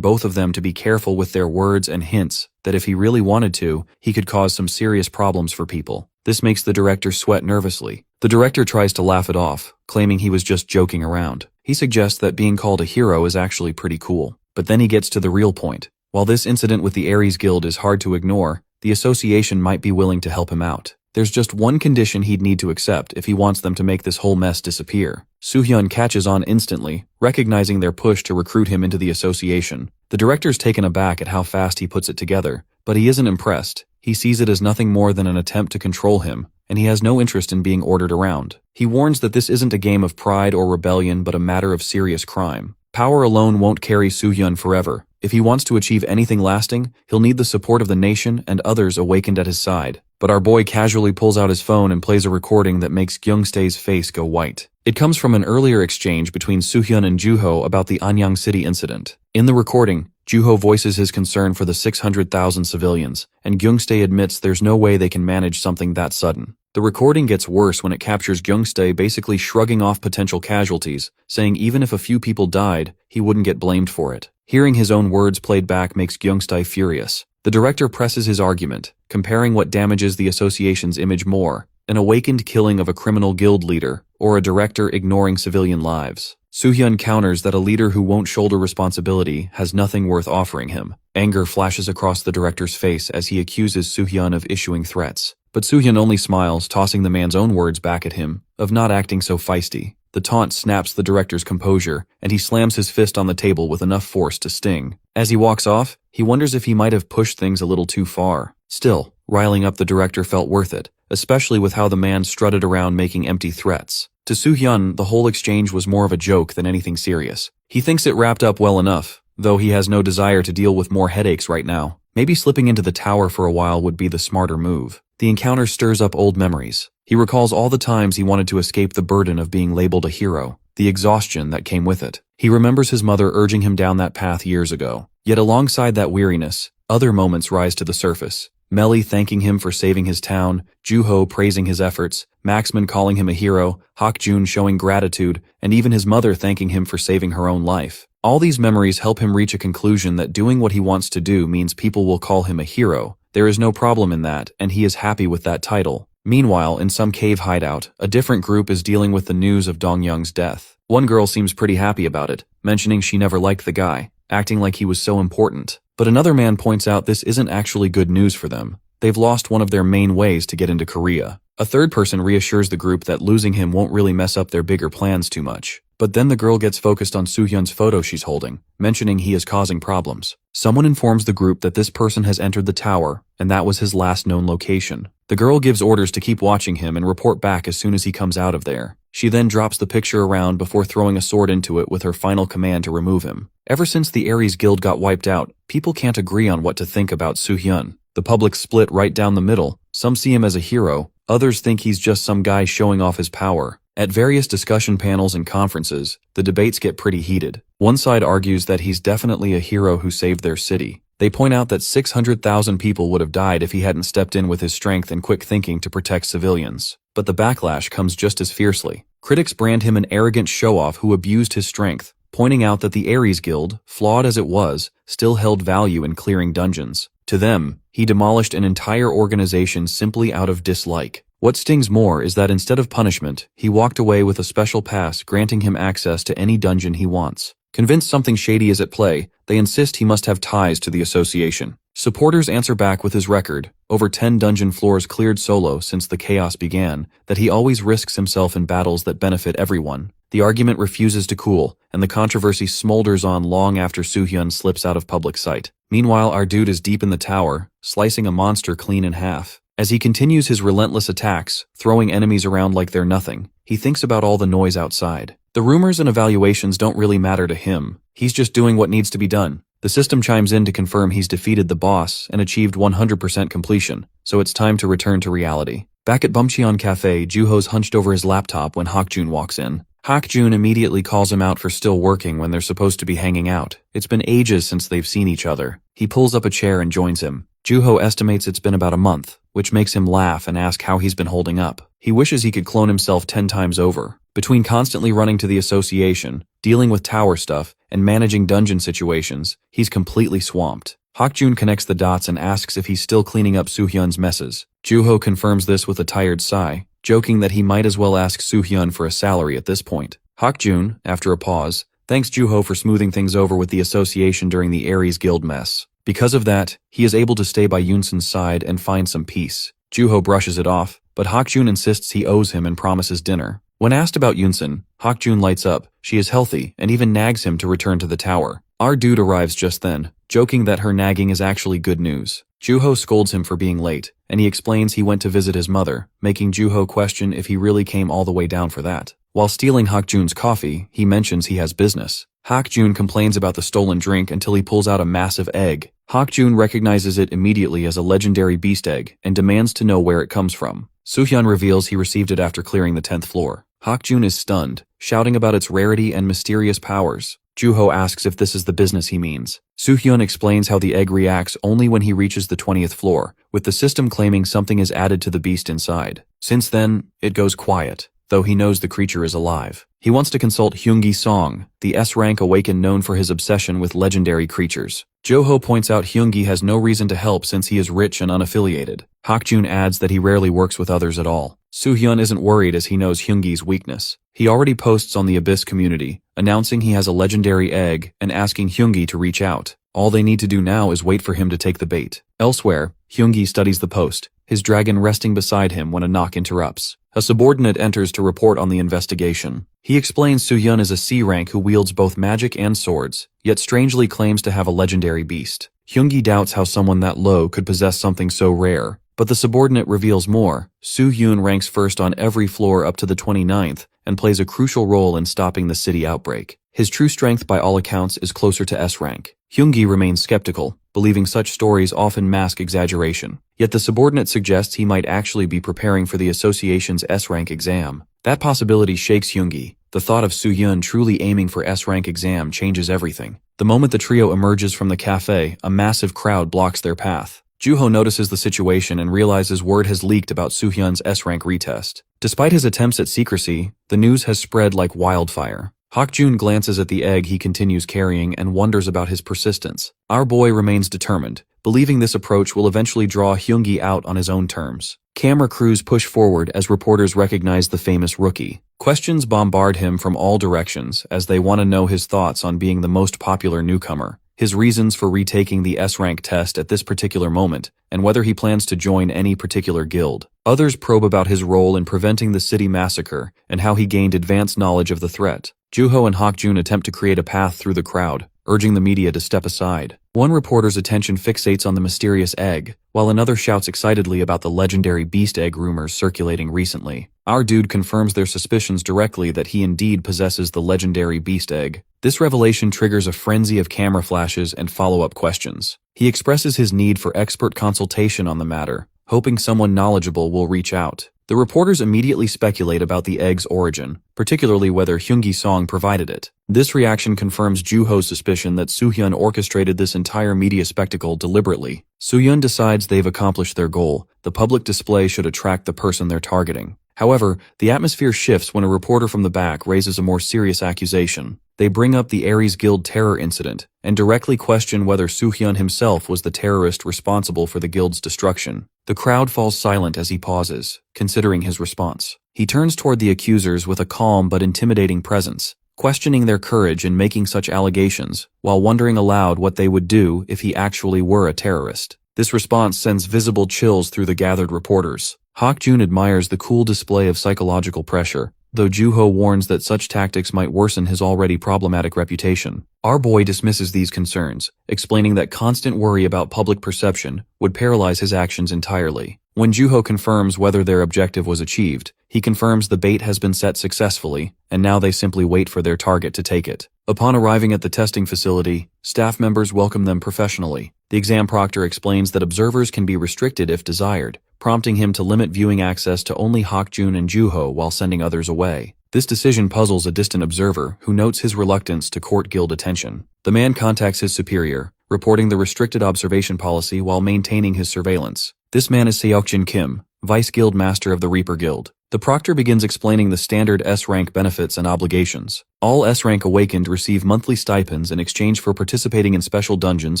both of them to be careful with their words and hints that if he really wanted to, he could cause some serious problems for people. This makes the director sweat nervously. The director tries to laugh it off, claiming he was just joking around. He suggests that being called a hero is actually pretty cool. But then he gets to the real point. While this incident with the Ares Guild is hard to ignore, the association might be willing to help him out. There's just one condition he'd need to accept if he wants them to make this whole mess disappear. Soo-hyun catches on instantly, recognizing their push to recruit him into the association. The director's taken aback at how fast he puts it together, but he isn't impressed. He sees it as nothing more than an attempt to control him, and he has no interest in being ordered around. He warns that this isn't a game of pride or rebellion but a matter of serious crime. Power alone won't carry Soo-hyun forever. If he wants to achieve anything lasting, he'll need the support of the nation and others awakened at his side. But our boy casually pulls out his phone and plays a recording that makes Gyeongstae's face go white. It comes from an earlier exchange between Soo-hyun and Juho about the Anyang City incident. In the recording, Juho voices his concern for the 600,000 civilians, and Gyeongstae admits there's no way they can manage something that sudden. The recording gets worse when it captures Gyeongstae basically shrugging off potential casualties, saying even if a few people died, he wouldn't get blamed for it. Hearing his own words played back makes Gyeongstae furious. The director presses his argument, comparing what damages the association's image more, an awakened killing of a criminal guild leader, or a director ignoring civilian lives. Soo-hyun counters that a leader who won't shoulder responsibility has nothing worth offering him. Anger flashes across the director's face as he accuses Soo-hyun of issuing threats. but Soo-hyun only smiles, tossing the man's own words back at him, of not acting so feisty. The taunt snaps the director's composure, and he slams his fist on the table with enough force to sting. As he walks off, he wonders if he might have pushed things a little too far. Still, riling up the director felt worth it, especially with how the man strutted around making empty threats. To Soo-hyun, the whole exchange was more of a joke than anything serious. He thinks it wrapped up well enough, though he has no desire to deal with more headaches right now. Maybe slipping into the tower for a while would be the smarter move. The encounter stirs up old memories. He recalls all the times he wanted to escape the burden of being labeled a hero, the exhaustion that came with it. He remembers his mother urging him down that path years ago. Yet alongside that weariness, other moments rise to the surface. Melly thanking him for saving his town, Joo-ho praising his efforts, Maxman calling him a hero, Hak-jun showing gratitude, and even his mother thanking him for saving her own life. All these memories help him reach a conclusion that doing what he wants to do means people will call him a hero. There is no problem in that, and he is happy with that title. Meanwhile, in some cave hideout, a different group is dealing with the news of Dong-young's death. One girl seems pretty happy about it, mentioning she never liked the guy, acting like he was so important. But another man points out this isn't actually good news for them. They've lost one of their main ways to get into Korea. A third person reassures the group that losing him won't really mess up their bigger plans too much. But then the girl gets focused on Soo-hyun's photo she's holding, mentioning he is causing problems. Someone informs the group that this person has entered the tower, and that was his last known location. The girl gives orders to keep watching him and report back as soon as he comes out of there. She then drops the picture around before throwing a sword into it with her final command to remove him. Ever since the Aries Guild got wiped out, people can't agree on what to think about Soo-hyun. The public split right down the middle. Some see him as a hero, others think he's just some guy showing off his power. At various discussion panels and conferences, the debates get pretty heated. One side argues that he's definitely a hero who saved their city. They point out that 600,000 people would have died if he hadn't stepped in with his strength and quick thinking to protect civilians. But the backlash comes just as fiercely. Critics brand him an arrogant show-off who abused his strength, pointing out that the Aries Guild, flawed as it was, still held value in clearing dungeons. To them, he demolished an entire organization simply out of dislike. What stings more is that instead of punishment, he walked away with a special pass granting him access to any dungeon he wants. Convinced something shady is at play, they insist he must have ties to the association. Supporters answer back with his record, over 10 dungeon floors cleared solo since the chaos began, that he always risks himself in battles that benefit everyone. The argument refuses to cool, and the controversy smolders on long after Soo-hyun slips out of public sight. Meanwhile, our dude is deep in the tower, slicing a monster clean in half. As he continues his relentless attacks, throwing enemies around like they're nothing, he thinks about all the noise outside. The rumors and evaluations don't really matter to him. He's just doing what needs to be done. The system chimes in to confirm he's defeated the boss and achieved 100% completion, so it's time to return to reality. Back at Bumcheon Cafe, Joo-ho's hunched over his laptop when Hak-jun walks in. Hak-jun immediately calls him out for still working when they're supposed to be hanging out. It's been ages since they've seen each other. He pulls up a chair and joins him. Joo-ho estimates it's been about a month, which makes him laugh and ask how he's been holding up. He wishes he could clone himself 10 times over. Between constantly running to the association, dealing with tower stuff, and managing dungeon situations, he's completely swamped. Hak-jun connects the dots and asks if he's still cleaning up Soo-hyun's messes. Joo-ho confirms this with a tired sigh, joking that he might as well ask Soo-hyun for a salary at this point. Hak-jun, after a pause, thanks Joo-ho for smoothing things over with the association during the Aries Guild mess. Because of that, he is able to stay by Yoonsun's side and find some peace. Joo-ho brushes it off, but Hak-jun insists he owes him and promises dinner. When asked about Yoonsun, Hak-jun lights up. She is healthy and even nags him to return to the tower. Our dude arrives just then, joking that her nagging is actually good news. Joo-ho scolds him for being late, and he explains he went to visit his mother, making Joo-ho question if he really came all the way down for that. While stealing Hak-jun's coffee, he mentions he has business. Hak-jun complains about the stolen drink until he pulls out a massive egg. Hak-jun recognizes it immediately as a legendary beast egg and demands to know where it comes from. Soo-hyun reveals he received it after clearing the 10th floor. Hak-jun is stunned, shouting about its rarity and mysterious powers. Joo-ho asks if this is the business he means. Soo-hyun explains how the egg reacts only when he reaches the 20th floor, with the system claiming something is added to the beast inside. Since then, it goes quiet, though he knows the creature is alive. He wants to consult Hyungi Song, the S-rank awakened known for his obsession with legendary creatures. Joo-ho points out Hyungi has no reason to help since he is rich and unaffiliated. Hak-jun adds that he rarely works with others at all. Soo-hyun isn't worried as he knows Hyungi's weakness. He already posts on the Abyss community, announcing he has a legendary egg and asking Hyungi to reach out. All they need to do now is wait for him to take the bait. Elsewhere, Hyungi studies the post, his dragon resting beside him when a knock interrupts. A subordinate enters to report on the investigation. He explains Soo-hyun is a C rank who wields both magic and swords, yet strangely claims to have a legendary beast. Hyungi doubts how someone that low could possess something so rare, but the subordinate reveals more. Soo-hyun ranks first on every floor up to the 29th and plays a crucial role in stopping the city outbreak. His true strength by all accounts is closer to S rank. Hyungi remains skeptical, believing such stories often mask exaggeration. Yet the subordinate suggests he might actually be preparing for the association's S-rank exam. That possibility shakes Hyungi. The thought of Soo-hyun truly aiming for S-rank exam changes everything. The moment the trio emerges from the cafe, a massive crowd blocks their path. Joo-ho notices the situation and realizes word has leaked about Soo-hyun's S-rank retest. Despite his attempts at secrecy, the news has spread like wildfire. Hak-jun glances at the egg he continues carrying and wonders about his persistence. Our boy remains determined, believing this approach will eventually draw Hyungi out on his own terms. Camera crews push forward as reporters recognize the famous rookie. Questions bombard him from all directions as they want to know his thoughts on being the most popular newcomer, his reasons for retaking the S-rank test at this particular moment, and whether he plans to join any particular guild. Others probe about his role in preventing the city massacre and how he gained advanced knowledge of the threat. Joo-ho and Hak-jun attempt to create a path through the crowd, urging the media to step aside. One reporter's attention fixates on the mysterious egg, while another shouts excitedly about the legendary beast egg rumors circulating recently. Our dude confirms their suspicions directly that he indeed possesses the legendary beast egg. This revelation triggers a frenzy of camera flashes and follow-up questions. He expresses his need for expert consultation on the matter, hoping someone knowledgeable will reach out. The reporters immediately speculate about the egg's origin, particularly whether Hyungi Song provided it. This reaction confirms Joo-ho's suspicion that Soo-hyun orchestrated this entire media spectacle deliberately. Soo-hyun decides they've accomplished their goal. The public display should attract the person they're targeting. However, the atmosphere shifts when a reporter from the back raises a more serious accusation. They bring up the Aries Guild terror incident and directly question whether Soo-hyun himself was the terrorist responsible for the guild's destruction. The crowd falls silent as he pauses, considering his response. He turns toward the accusers with a calm but intimidating presence, questioning their courage in making such allegations, while wondering aloud what they would do if he actually were a terrorist. This response sends visible chills through the gathered reporters. Hak-jun admires the cool display of psychological pressure, though Joo-ho warns that such tactics might worsen his already problematic reputation. Our boy dismisses these concerns, explaining that constant worry about public perception would paralyze his actions entirely. When Joo-ho confirms whether their objective was achieved, he confirms the bait has been set successfully, and now they simply wait for their target to take it. Upon arriving at the testing facility, staff members welcome them professionally. The exam proctor explains that observers can be restricted if desired, prompting him to limit viewing access to only Hak-jun and Joo-ho while sending others away. This decision puzzles a distant observer who notes his reluctance to court guild attention. The man contacts his superior, reporting the restricted observation policy while maintaining his surveillance. This man is Seokjin Kim, Vice Guild Master of the Reaper Guild. The proctor begins explaining the standard S-rank benefits and obligations. All S-rank awakened receive monthly stipends in exchange for participating in special dungeons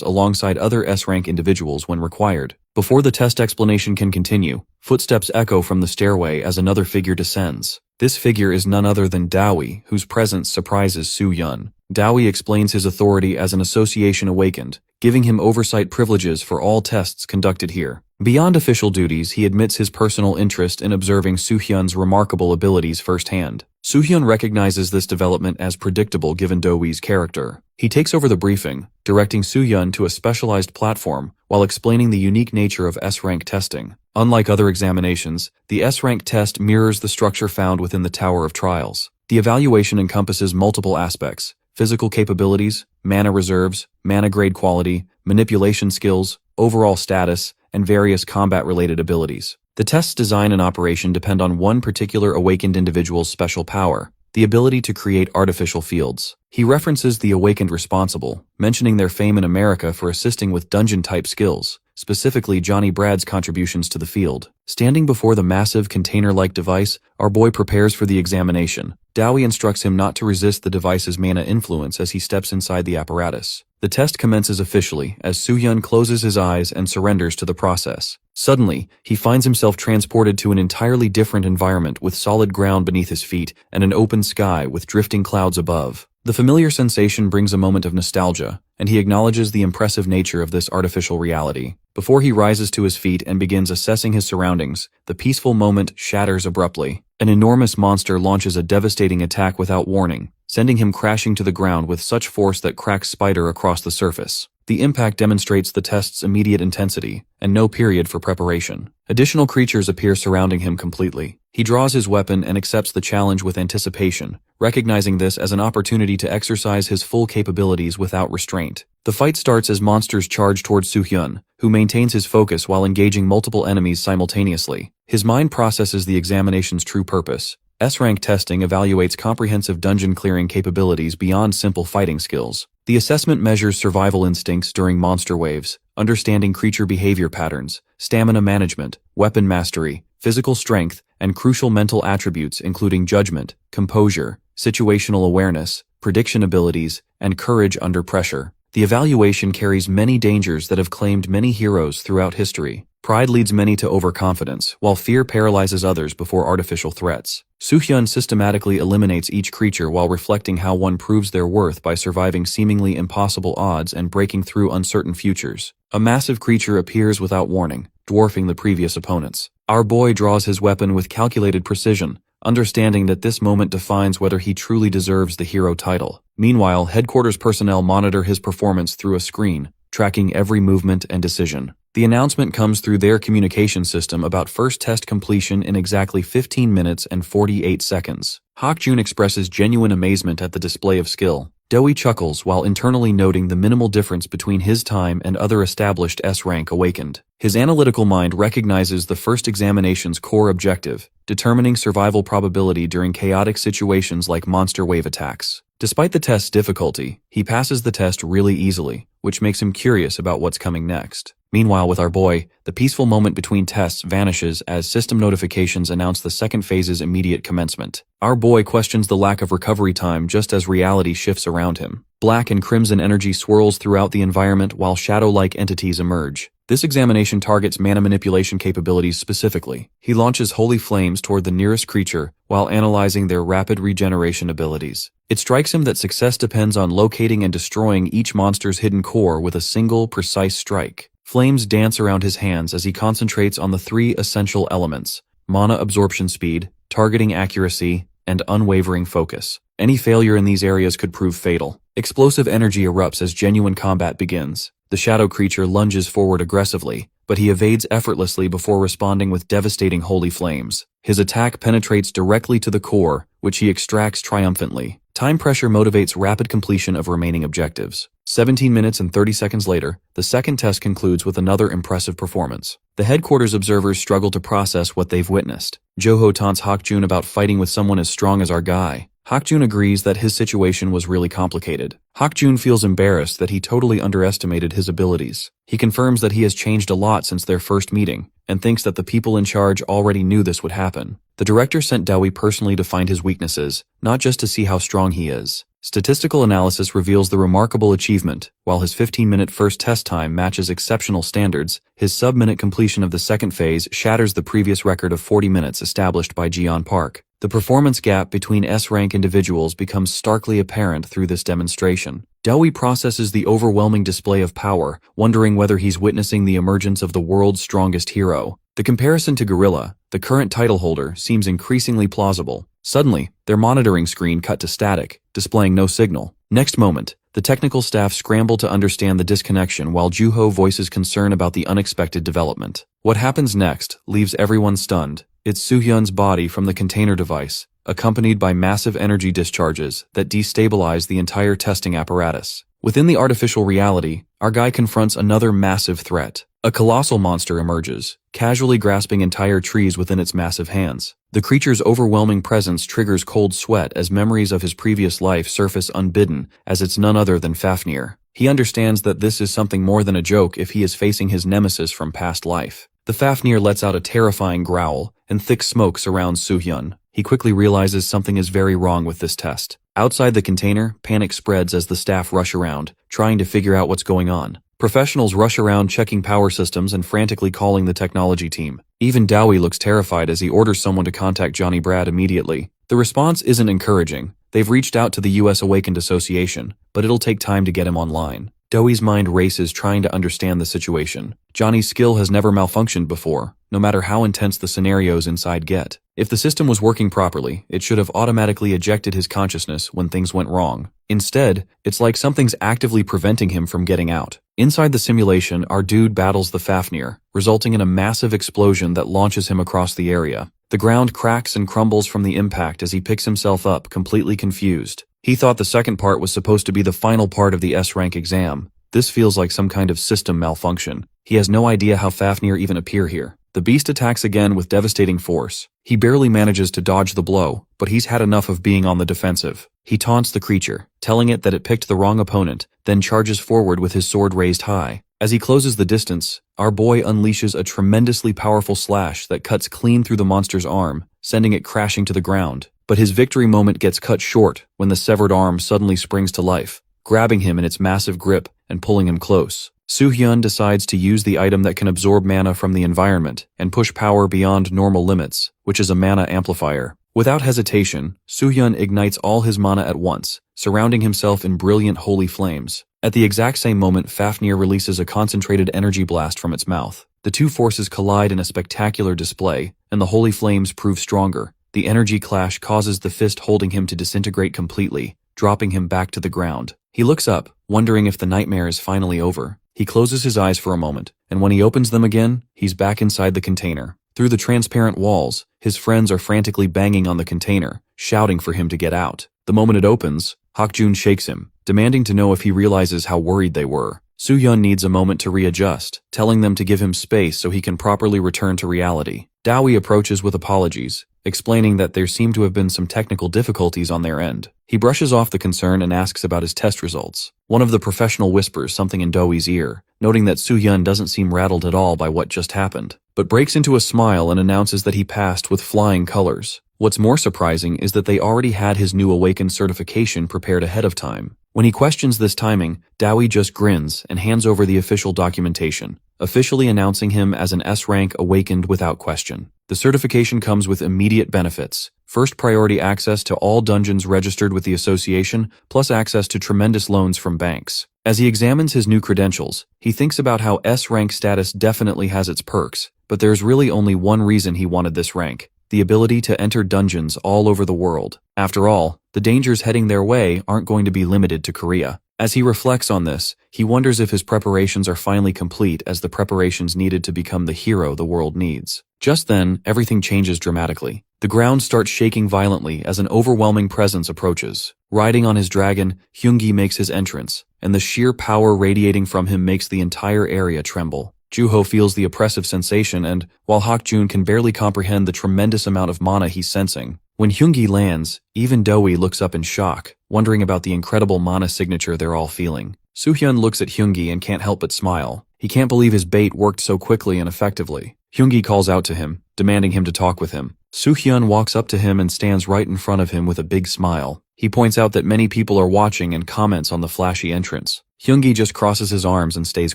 alongside other S-rank individuals when required. Before the test explanation can continue, footsteps echo from the stairway as another figure descends. This figure is none other than Dowie, whose presence surprises Soo-hyun. Dowie explains his authority as an association awakened, giving him oversight privileges for all tests conducted here. Beyond official duties, he admits his personal interest in observing Soo-hyun's remarkable abilities firsthand. Soo-hyun recognizes this development as predictable given Dowie's character. He takes over the briefing, directing Soo-hyun to a specialized platform while explaining the unique nature of S-rank testing. Unlike other examinations, the S-rank test mirrors the structure found within the Tower of Trials. The evaluation encompasses multiple aspects: physical capabilities, mana reserves, mana grade quality, manipulation skills, overall status, and various combat-related abilities. The test's design and operation depend on one particular awakened individual's special power, the ability to create artificial fields. He references the awakened responsible, mentioning their fame in America for assisting with dungeon-type skills, specifically Johnny Brad's contributions to the field. Standing before the massive container-like device, our boy prepares for the examination. Dowie instructs him not to resist the device's mana influence as he steps inside the apparatus. The test commences officially as Soo-hyun closes his eyes and surrenders to the process. Suddenly, he finds himself transported to an entirely different environment with solid ground beneath his feet and an open sky with drifting clouds above. The familiar sensation brings a moment of nostalgia, and he acknowledges the impressive nature of this artificial reality. Before he rises to his feet and begins assessing his surroundings, the peaceful moment shatters abruptly. An enormous monster launches a devastating attack without warning, sending him crashing to the ground with such force that cracks spider across the surface. The impact demonstrates the test's immediate intensity, and no period for preparation. Additional creatures appear surrounding him completely. He draws his weapon and accepts the challenge with anticipation, recognizing this as an opportunity to exercise his full capabilities without restraint. The fight starts as monsters charge towards Soo-hyun, who maintains his focus while engaging multiple enemies simultaneously. His mind processes the examination's true purpose. S-rank testing evaluates comprehensive dungeon clearing capabilities beyond simple fighting skills. The assessment measures survival instincts during monster waves, understanding creature behavior patterns, stamina management, weapon mastery, physical strength, and crucial mental attributes including judgment, composure, situational awareness, prediction abilities, and courage under pressure. The evaluation carries many dangers that have claimed many heroes throughout history. Pride leads many to overconfidence, while fear paralyzes others before artificial threats. Soo-hyun systematically eliminates each creature while reflecting how one proves their worth by surviving seemingly impossible odds and breaking through uncertain futures. A massive creature appears without warning, dwarfing the previous opponents. Our boy draws his weapon with calculated precision, understanding that this moment defines whether he truly deserves the hero title. Meanwhile, headquarters personnel monitor his performance through a screen, tracking every movement and decision. The announcement comes through their communication system about first test completion in exactly 15 minutes and 48 seconds. Hak-jun expresses genuine amazement at the display of skill. Doi chuckles while internally noting the minimal difference between his time and other established S-rank awakened. His analytical mind recognizes the first examination's core objective, determining survival probability during chaotic situations like monster wave attacks. Despite the test's difficulty, he passes the test really easily, which makes him curious about what's coming next. Meanwhile, with our boy, the peaceful moment between tests vanishes as system notifications announce the second phase's immediate commencement. Our boy questions the lack of recovery time just as reality shifts around him. Black and crimson energy swirls throughout the environment while shadow-like entities emerge. This examination targets mana manipulation capabilities specifically. He launches holy flames toward the nearest creature while analyzing their rapid regeneration abilities. It strikes him that success depends on locating and destroying each monster's hidden core with a single, precise strike. Flames dance around his hands as he concentrates on the three essential elements: mana absorption speed, targeting accuracy, and unwavering focus. Any failure in these areas could prove fatal. Explosive energy erupts as genuine combat begins. The shadow creature lunges forward aggressively, but he evades effortlessly before responding with devastating holy flames. His attack penetrates directly to the core, which he extracts triumphantly. Time pressure motivates rapid completion of remaining objectives. 17 minutes and 30 seconds later, the second test concludes with another impressive performance. The headquarters observers struggle to process what they've witnessed. Joho taunts Hak-jun about fighting with someone as strong as our guy. Hak-jun agrees that his situation was really complicated. Hak-jun feels embarrassed that he totally underestimated his abilities. He confirms that he has changed a lot since their first meeting, and thinks that the people in charge already knew this would happen. The director sent Dowie personally to find his weaknesses, not just to see how strong he is. Statistical analysis reveals the remarkable achievement. While his 15-minute first test time matches exceptional standards, his sub-minute completion of the second phase shatters the previous record of 40 minutes established by Jeon Park. The performance gap between S-rank individuals becomes starkly apparent through this demonstration. Dowie processes the overwhelming display of power, wondering whether he's witnessing the emergence of the world's strongest hero. The comparison to Gorilla, the current title holder, seems increasingly plausible. Suddenly, their monitoring screen cut to static, displaying no signal. Next moment, the technical staff scramble to understand the disconnection while Juho voices concern about the unexpected development. What happens next leaves everyone stunned. It's Soo-hyun's body from the container device, accompanied by massive energy discharges that destabilize the entire testing apparatus. Within the artificial reality, our guy confronts another massive threat. A colossal monster emerges, casually grasping entire trees within its massive hands. The creature's overwhelming presence triggers cold sweat as memories of his previous life surface unbidden, as it's none other than Fafnir. He understands that this is something more than a joke if he is facing his nemesis from past life. The Fafnir lets out a terrifying growl, and thick smoke surrounds Soo-hyun. He quickly realizes something is very wrong with this test. Outside the container, panic spreads as the staff rush around, trying to figure out what's going on. Professionals rush around checking power systems and frantically calling the technology team. Even Dowie looks terrified as he orders someone to contact Johnny Brad immediately. The response isn't encouraging. They've reached out to the US Awakened Association, but it'll take time to get him online. Doi's mind races trying to understand the situation. Johnny's skill has never malfunctioned before, no matter how intense the scenarios inside get. If the system was working properly, it should have automatically ejected his consciousness when things went wrong. Instead, it's like something's actively preventing him from getting out. Inside the simulation, our dude battles the Fafnir, resulting in a massive explosion that launches him across the area. The ground cracks and crumbles from the impact as he picks himself up, completely confused. He thought the second part was supposed to be the final part of the S-rank exam. This feels like some kind of system malfunction. He has no idea how Fafnir even appear here. The beast attacks again with devastating force. He barely manages to dodge the blow, but he's had enough of being on the defensive. He taunts the creature, telling it that it picked the wrong opponent, then charges forward with his sword raised high. As he closes the distance, our boy unleashes a tremendously powerful slash that cuts clean through the monster's arm, sending it crashing to the ground. But his victory moment gets cut short when the severed arm suddenly springs to life, grabbing him in its massive grip and pulling him close. Soo-hyun decides to use the item that can absorb mana from the environment and push power beyond normal limits, which is a mana amplifier. Without hesitation, Soo-hyun ignites all his mana at once, surrounding himself in brilliant holy flames. At the exact same moment, Fafnir releases a concentrated energy blast from its mouth. The two forces collide in a spectacular display, and the holy flames prove stronger. The energy clash causes the fist holding him to disintegrate completely, dropping him back to the ground. He looks up, wondering if the nightmare is finally over. He closes his eyes for a moment, and when he opens them again, he's back inside the container. Through the transparent walls, his friends are frantically banging on the container, shouting for him to get out. The moment it opens, Hakjun shakes him, demanding to know if he realizes how worried they were. Soo-hyun needs a moment to readjust, telling them to give him space so he can properly return to reality. Doi approaches with apologies, explaining that there seem to have been some technical difficulties on their end. He brushes off the concern and asks about his test results. One of the professional whispers something in Doi's ear, noting that Soo-hyun doesn't seem rattled at all by what just happened, but breaks into a smile and announces that he passed with flying colors. What's more surprising is that they already had his new awakened certification prepared ahead of time. When he questions this timing, Doi just grins and hands over the official documentation, officially announcing him as an S-rank awakened without question. The certification comes with immediate benefits. First priority access to all dungeons registered with the association, plus access to tremendous loans from banks. As he examines his new credentials, he thinks about how S-rank status definitely has its perks, but there's really only one reason he wanted this rank: the ability to enter dungeons all over the world. After all, the dangers heading their way aren't going to be limited to Korea. As he reflects on this, he wonders if his preparations are finally complete as the preparations needed to become the hero the world needs. Just then, everything changes dramatically. The ground starts shaking violently as an overwhelming presence approaches. Riding on his dragon, Hyungi makes his entrance, and the sheer power radiating from him makes the entire area tremble. Juho feels the oppressive sensation, and, while Hakjun can barely comprehend the tremendous amount of mana he's sensing, when Hyungi lands, even Doi looks up in shock, wondering about the incredible mana signature they're all feeling. Soo-hyun looks at Hyungi and can't help but smile. He can't believe his bait worked so quickly and effectively. Hyungi calls out to him, demanding him to talk with him. Soo-hyun walks up to him and stands right in front of him with a big smile. He points out that many people are watching and comments on the flashy entrance. Hyungi just crosses his arms and stays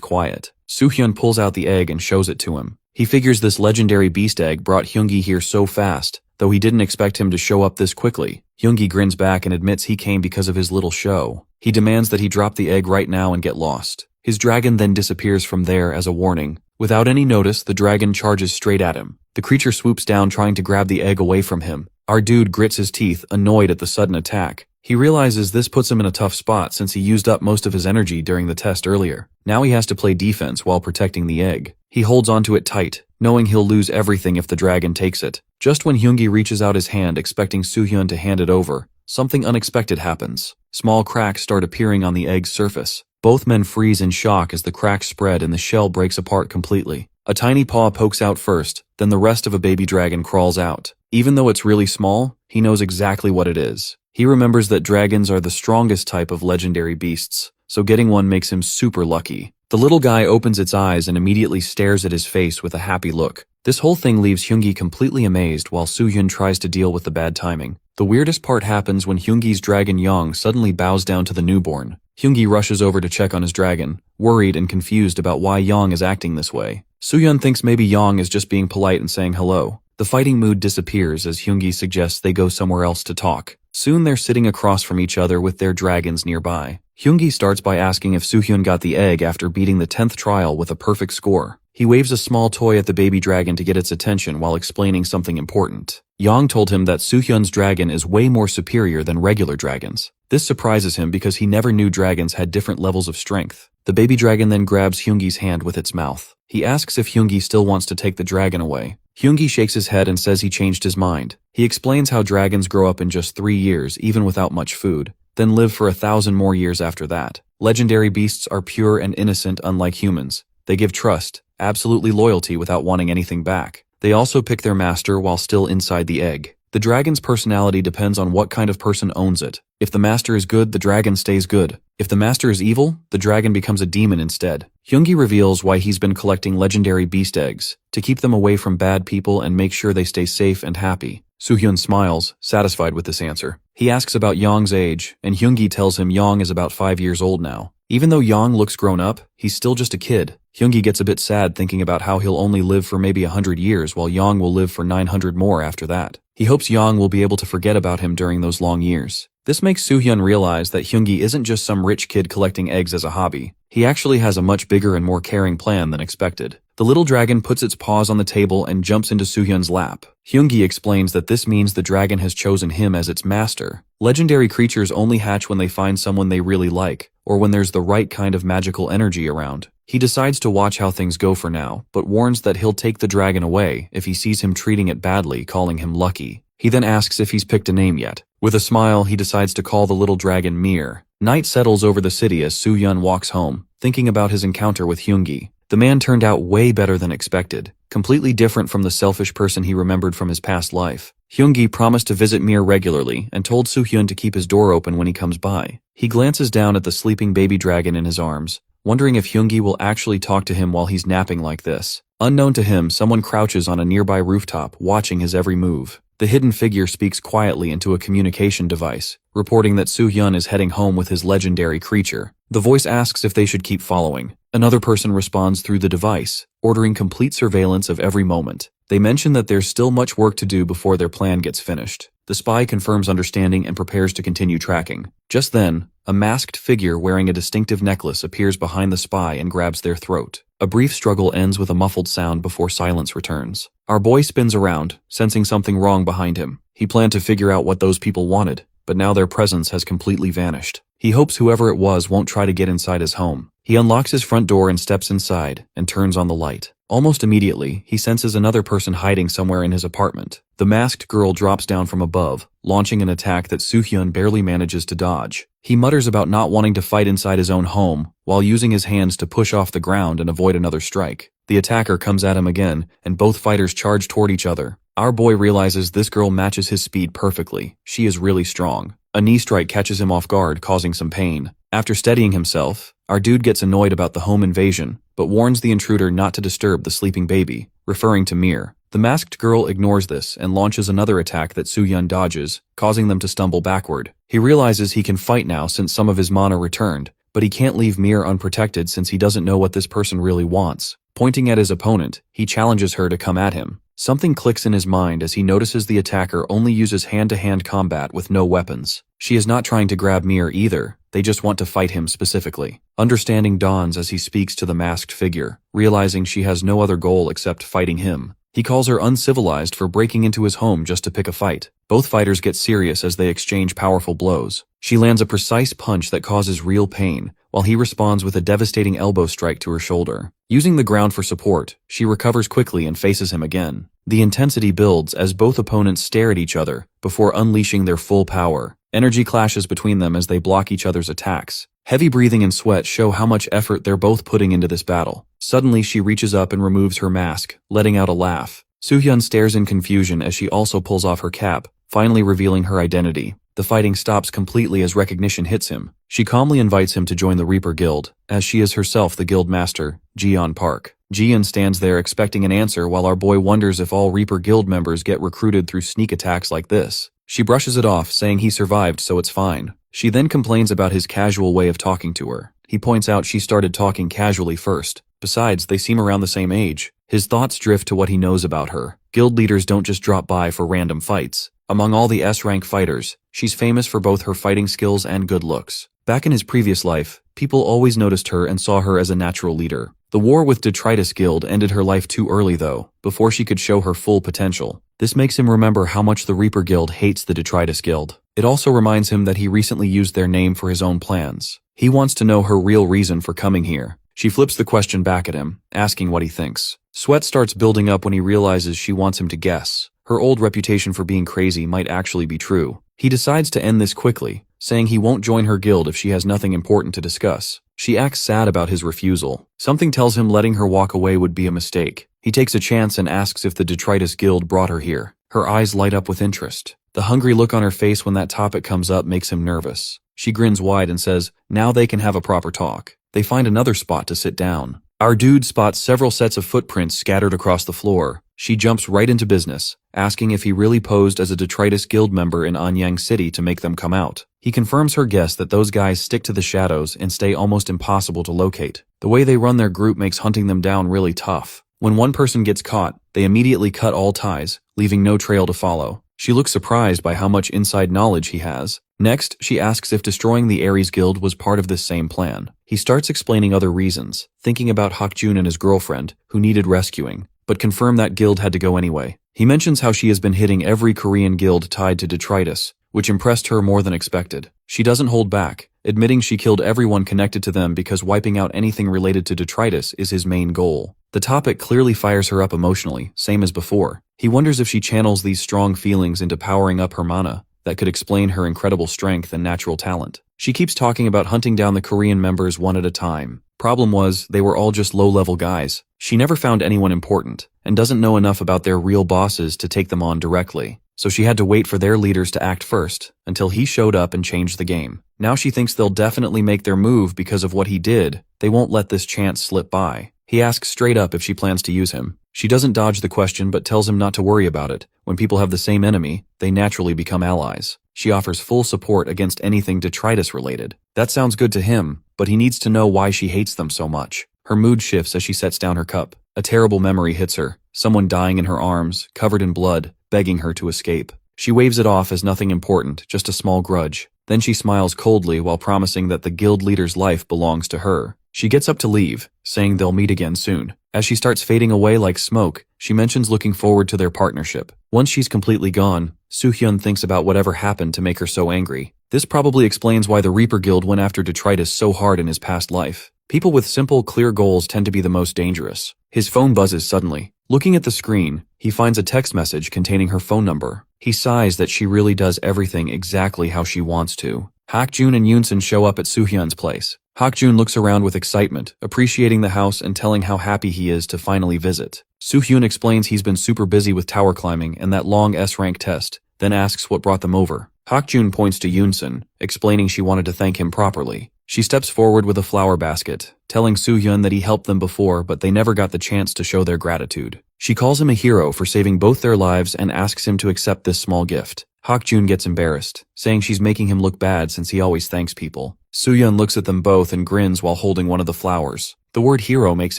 quiet. Soo-hyun pulls out the egg and shows it to him. He figures this legendary beast egg brought Hyungi here so fast, though he didn't expect him to show up this quickly. Hyungi grins back and admits he came because of his little show. He demands that he drop the egg right now and get lost. His dragon then disappears from there as a warning. Without any notice, the dragon charges straight at him. The creature swoops down trying to grab the egg away from him. Our dude grits his teeth, annoyed at the sudden attack. He realizes this puts him in a tough spot since he used up most of his energy during the test earlier. Now he has to play defense while protecting the egg. He holds onto it tight, knowing he'll lose everything if the dragon takes it. Just when Hyungi reaches out his hand expecting Soo-hyun to hand it over, something unexpected happens. Small cracks start appearing on the egg's surface. Both men freeze in shock as the cracks spread and the shell breaks apart completely. A tiny paw pokes out first, then the rest of a baby dragon crawls out. Even though it's really small, he knows exactly what it is. He remembers that dragons are the strongest type of legendary beasts, so getting one makes him super lucky. The little guy opens its eyes and immediately stares at his face with a happy look. This whole thing leaves Hyungi completely amazed while Soo-hyun tries to deal with the bad timing. The weirdest part happens when Hyungi's dragon Yong suddenly bows down to the newborn. Hyungi rushes over to check on his dragon, worried and confused about why Yong is acting this way. Soo-hyun thinks maybe Yong is just being polite and saying hello. The fighting mood disappears as Hyungi suggests they go somewhere else to talk. Soon they're sitting across from each other with their dragons nearby. Hyungi starts by asking if Soohyun got the egg after beating the 10th trial with a perfect score. He waves a small toy at the baby dragon to get its attention while explaining something important. Yang told him that Soohyun's dragon is way more superior than regular dragons. This surprises him because he never knew dragons had different levels of strength. The baby dragon then grabs Hyungi's hand with its mouth. He asks if Hyungi still wants to take the dragon away. Hyungi shakes his head and says he changed his mind. He explains how dragons grow up in just 3 years, even without much food, then live for 1,000 more years after that. Legendary beasts are pure and innocent, unlike humans. They give trust, absolutely loyalty without wanting anything back. They also pick their master while still inside the egg. The dragon's personality depends on what kind of person owns it. If the master is good, the dragon stays good. If the master is evil, the dragon becomes a demon instead. Hyungi reveals why he's been collecting legendary beast eggs, to keep them away from bad people and make sure they stay safe and happy. Soohyun smiles, satisfied with this answer. He asks about Yang's age, and Hyungi tells him Yang is about 5 years old now. Even though Yang looks grown up, he's still just a kid. Hyungi gets a bit sad thinking about how he'll only live for maybe 100 years while Yang will live for 900 more after that. He hopes Yang will be able to forget about him during those long years. This makes Soohyun realize that Hyungi isn't just some rich kid collecting eggs as a hobby. He actually has a much bigger and more caring plan than expected. The little dragon puts its paws on the table and jumps into Soohyun's lap. Hyungi explains that this means the dragon has chosen him as its master. Legendary creatures only hatch when they find someone they really like, or when there's the right kind of magical energy around. He decides to watch how things go for now, but warns that he'll take the dragon away if he sees him treating it badly, calling him lucky. He then asks if he's picked a name yet. With a smile, he decides to call the little dragon Mir. Night settles over the city as Soohyun walks home, thinking about his encounter with Hyungi. The man turned out way better than expected, completely different from the selfish person he remembered from his past life. Hyungi promised to visit Mir regularly and told Soohyun to keep his door open when he comes by. He glances down at the sleeping baby dragon in his arms, wondering if Hyungi will actually talk to him while he's napping like this. Unknown to him, someone crouches on a nearby rooftop, watching his every move. The hidden figure speaks quietly into a communication device, reporting that Soohyun is heading home with his legendary creature. The voice asks if they should keep following. Another person responds through the device, ordering complete surveillance of every moment. They mention that there's still much work to do before their plan gets finished. The spy confirms understanding and prepares to continue tracking. Just then, a masked figure wearing a distinctive necklace appears behind the spy and grabs their throat. A brief struggle ends with a muffled sound before silence returns. Our boy spins around, sensing something wrong behind him. He planned to figure out what those people wanted, but now their presence has completely vanished. He hopes whoever it was won't try to get inside his home. He unlocks his front door and steps inside, and turns on the light. Almost immediately, he senses another person hiding somewhere in his apartment. The masked girl drops down from above, launching an attack that Soohyun barely manages to dodge. He mutters about not wanting to fight inside his own home, while using his hands to push off the ground and avoid another strike. The attacker comes at him again, and both fighters charge toward each other. Our boy realizes this girl matches his speed perfectly. She is really strong. A knee strike catches him off guard, causing some pain. After steadying himself, our dude gets annoyed about the home invasion, but warns the intruder not to disturb the sleeping baby, referring to Mir. The masked girl ignores this and launches another attack that Soohyun dodges, causing them to stumble backward. He realizes he can fight now since some of his mana returned, but he can't leave Mir unprotected since he doesn't know what this person really wants. Pointing at his opponent, he challenges her to come at him. Something clicks in his mind as he notices the attacker only uses hand-to-hand combat with no weapons. She is not trying to grab Mir either, they just want to fight him specifically. Understanding dawns as he speaks to the masked figure, realizing she has no other goal except fighting him. He calls her uncivilized for breaking into his home just to pick a fight. Both fighters get serious as they exchange powerful blows. She lands a precise punch that causes real pain, while he responds with a devastating elbow strike to her shoulder. Using the ground for support, she recovers quickly and faces him again. The intensity builds as both opponents stare at each other before unleashing their full power. Energy clashes between them as they block each other's attacks. Heavy breathing and sweat show how much effort they're both putting into this battle. Suddenly, she reaches up and removes her mask, letting out a laugh. Soohyun stares in confusion as she also pulls off her cap, finally revealing her identity. The fighting stops completely as recognition hits him. She calmly invites him to join the Reaper Guild, as she is herself the guild master, Jiyeon Park. Jiyeon stands there expecting an answer while our boy wonders if all Reaper Guild members get recruited through sneak attacks like this. She brushes it off, saying he survived so it's fine. She then complains about his casual way of talking to her. He points out she started talking casually first. Besides, they seem around the same age. His thoughts drift to what he knows about her. Guild leaders don't just drop by for random fights. Among all the S-rank fighters, she's famous for both her fighting skills and good looks. Back in his previous life, people always noticed her and saw her as a natural leader. The war with Detritus Guild ended her life too early though, before she could show her full potential. This makes him remember how much the Reaper Guild hates the Detritus Guild. It also reminds him that he recently used their name for his own plans. He wants to know her real reason for coming here. She flips the question back at him, asking what he thinks. Sweat starts building up when he realizes she wants him to guess. Her old reputation for being crazy might actually be true. He decides to end this quickly, saying he won't join her guild if she has nothing important to discuss. She acts sad about his refusal. Something tells him letting her walk away would be a mistake. He takes a chance and asks if the Detritus Guild brought her here. Her eyes light up with interest. The hungry look on her face when that topic comes up makes him nervous. She grins wide and says, now they can have a proper talk. They find another spot to sit down. Our dude spots several sets of footprints scattered across the floor. She jumps right into business, asking if he really posed as a Detritus Guild member in Anyang City to make them come out. He confirms her guess that those guys stick to the shadows and stay almost impossible to locate. The way they run their group makes hunting them down really tough. When one person gets caught, they immediately cut all ties, leaving no trail to follow. She looks surprised by how much inside knowledge he has. Next, she asks if destroying the Ares Guild was part of this same plan. He starts explaining other reasons, thinking about Hakjun and his girlfriend, who needed rescuing, but confirmed that guild had to go anyway. He mentions how she has been hitting every Korean guild tied to Detritus, which impressed her more than expected. She doesn't hold back, admitting she killed everyone connected to them because wiping out anything related to Detritus is his main goal. The topic clearly fires her up emotionally, same as before. He wonders if she channels these strong feelings into powering up her mana that could explain her incredible strength and natural talent. She keeps talking about hunting down the Korean members one at a time. Problem was, they were all just low-level guys. She never found anyone important, and doesn't know enough about their real bosses to take them on directly. So she had to wait for their leaders to act first, until he showed up and changed the game. Now she thinks they'll definitely make their move because of what he did. They won't let this chance slip by. He asks straight up if she plans to use him. She doesn't dodge the question but tells him not to worry about it. When people have the same enemy, they naturally become allies. She offers full support against anything Detritus related. That sounds good to him, but he needs to know why she hates them so much. Her mood shifts as she sets down her cup. A terrible memory hits her, someone dying in her arms, covered in blood, begging her to escape. She waves it off as nothing important, just a small grudge. Then she smiles coldly while promising that the guild leader's life belongs to her. She gets up to leave, saying they'll meet again soon. As she starts fading away like smoke, she mentions looking forward to their partnership. Once she's completely gone, Soo-hyun thinks about whatever happened to make her so angry. This probably explains why the Reaper Guild went after Detritus so hard in his past life. People with simple, clear goals tend to be the most dangerous. His phone buzzes suddenly. Looking at the screen, he finds a text message containing her phone number. He sighs that she really does everything exactly how she wants to. Hakjun and Yoonsun show up at Soo-hyun's place. Hakjun looks around with excitement, appreciating the house and telling how happy he is to finally visit. Soo-hyun explains he's been super busy with tower climbing and that long S-rank test, then asks what brought them over. Hakjun points to Yoonsun, explaining she wanted to thank him properly. She steps forward with a flower basket, telling Soo-hyun that he helped them before but they never got the chance to show their gratitude. She calls him a hero for saving both their lives and asks him to accept this small gift. Hakjun gets embarrassed, saying she's making him look bad since he always thanks people. Soo-hyun looks at them both and grins while holding one of the flowers. The word hero makes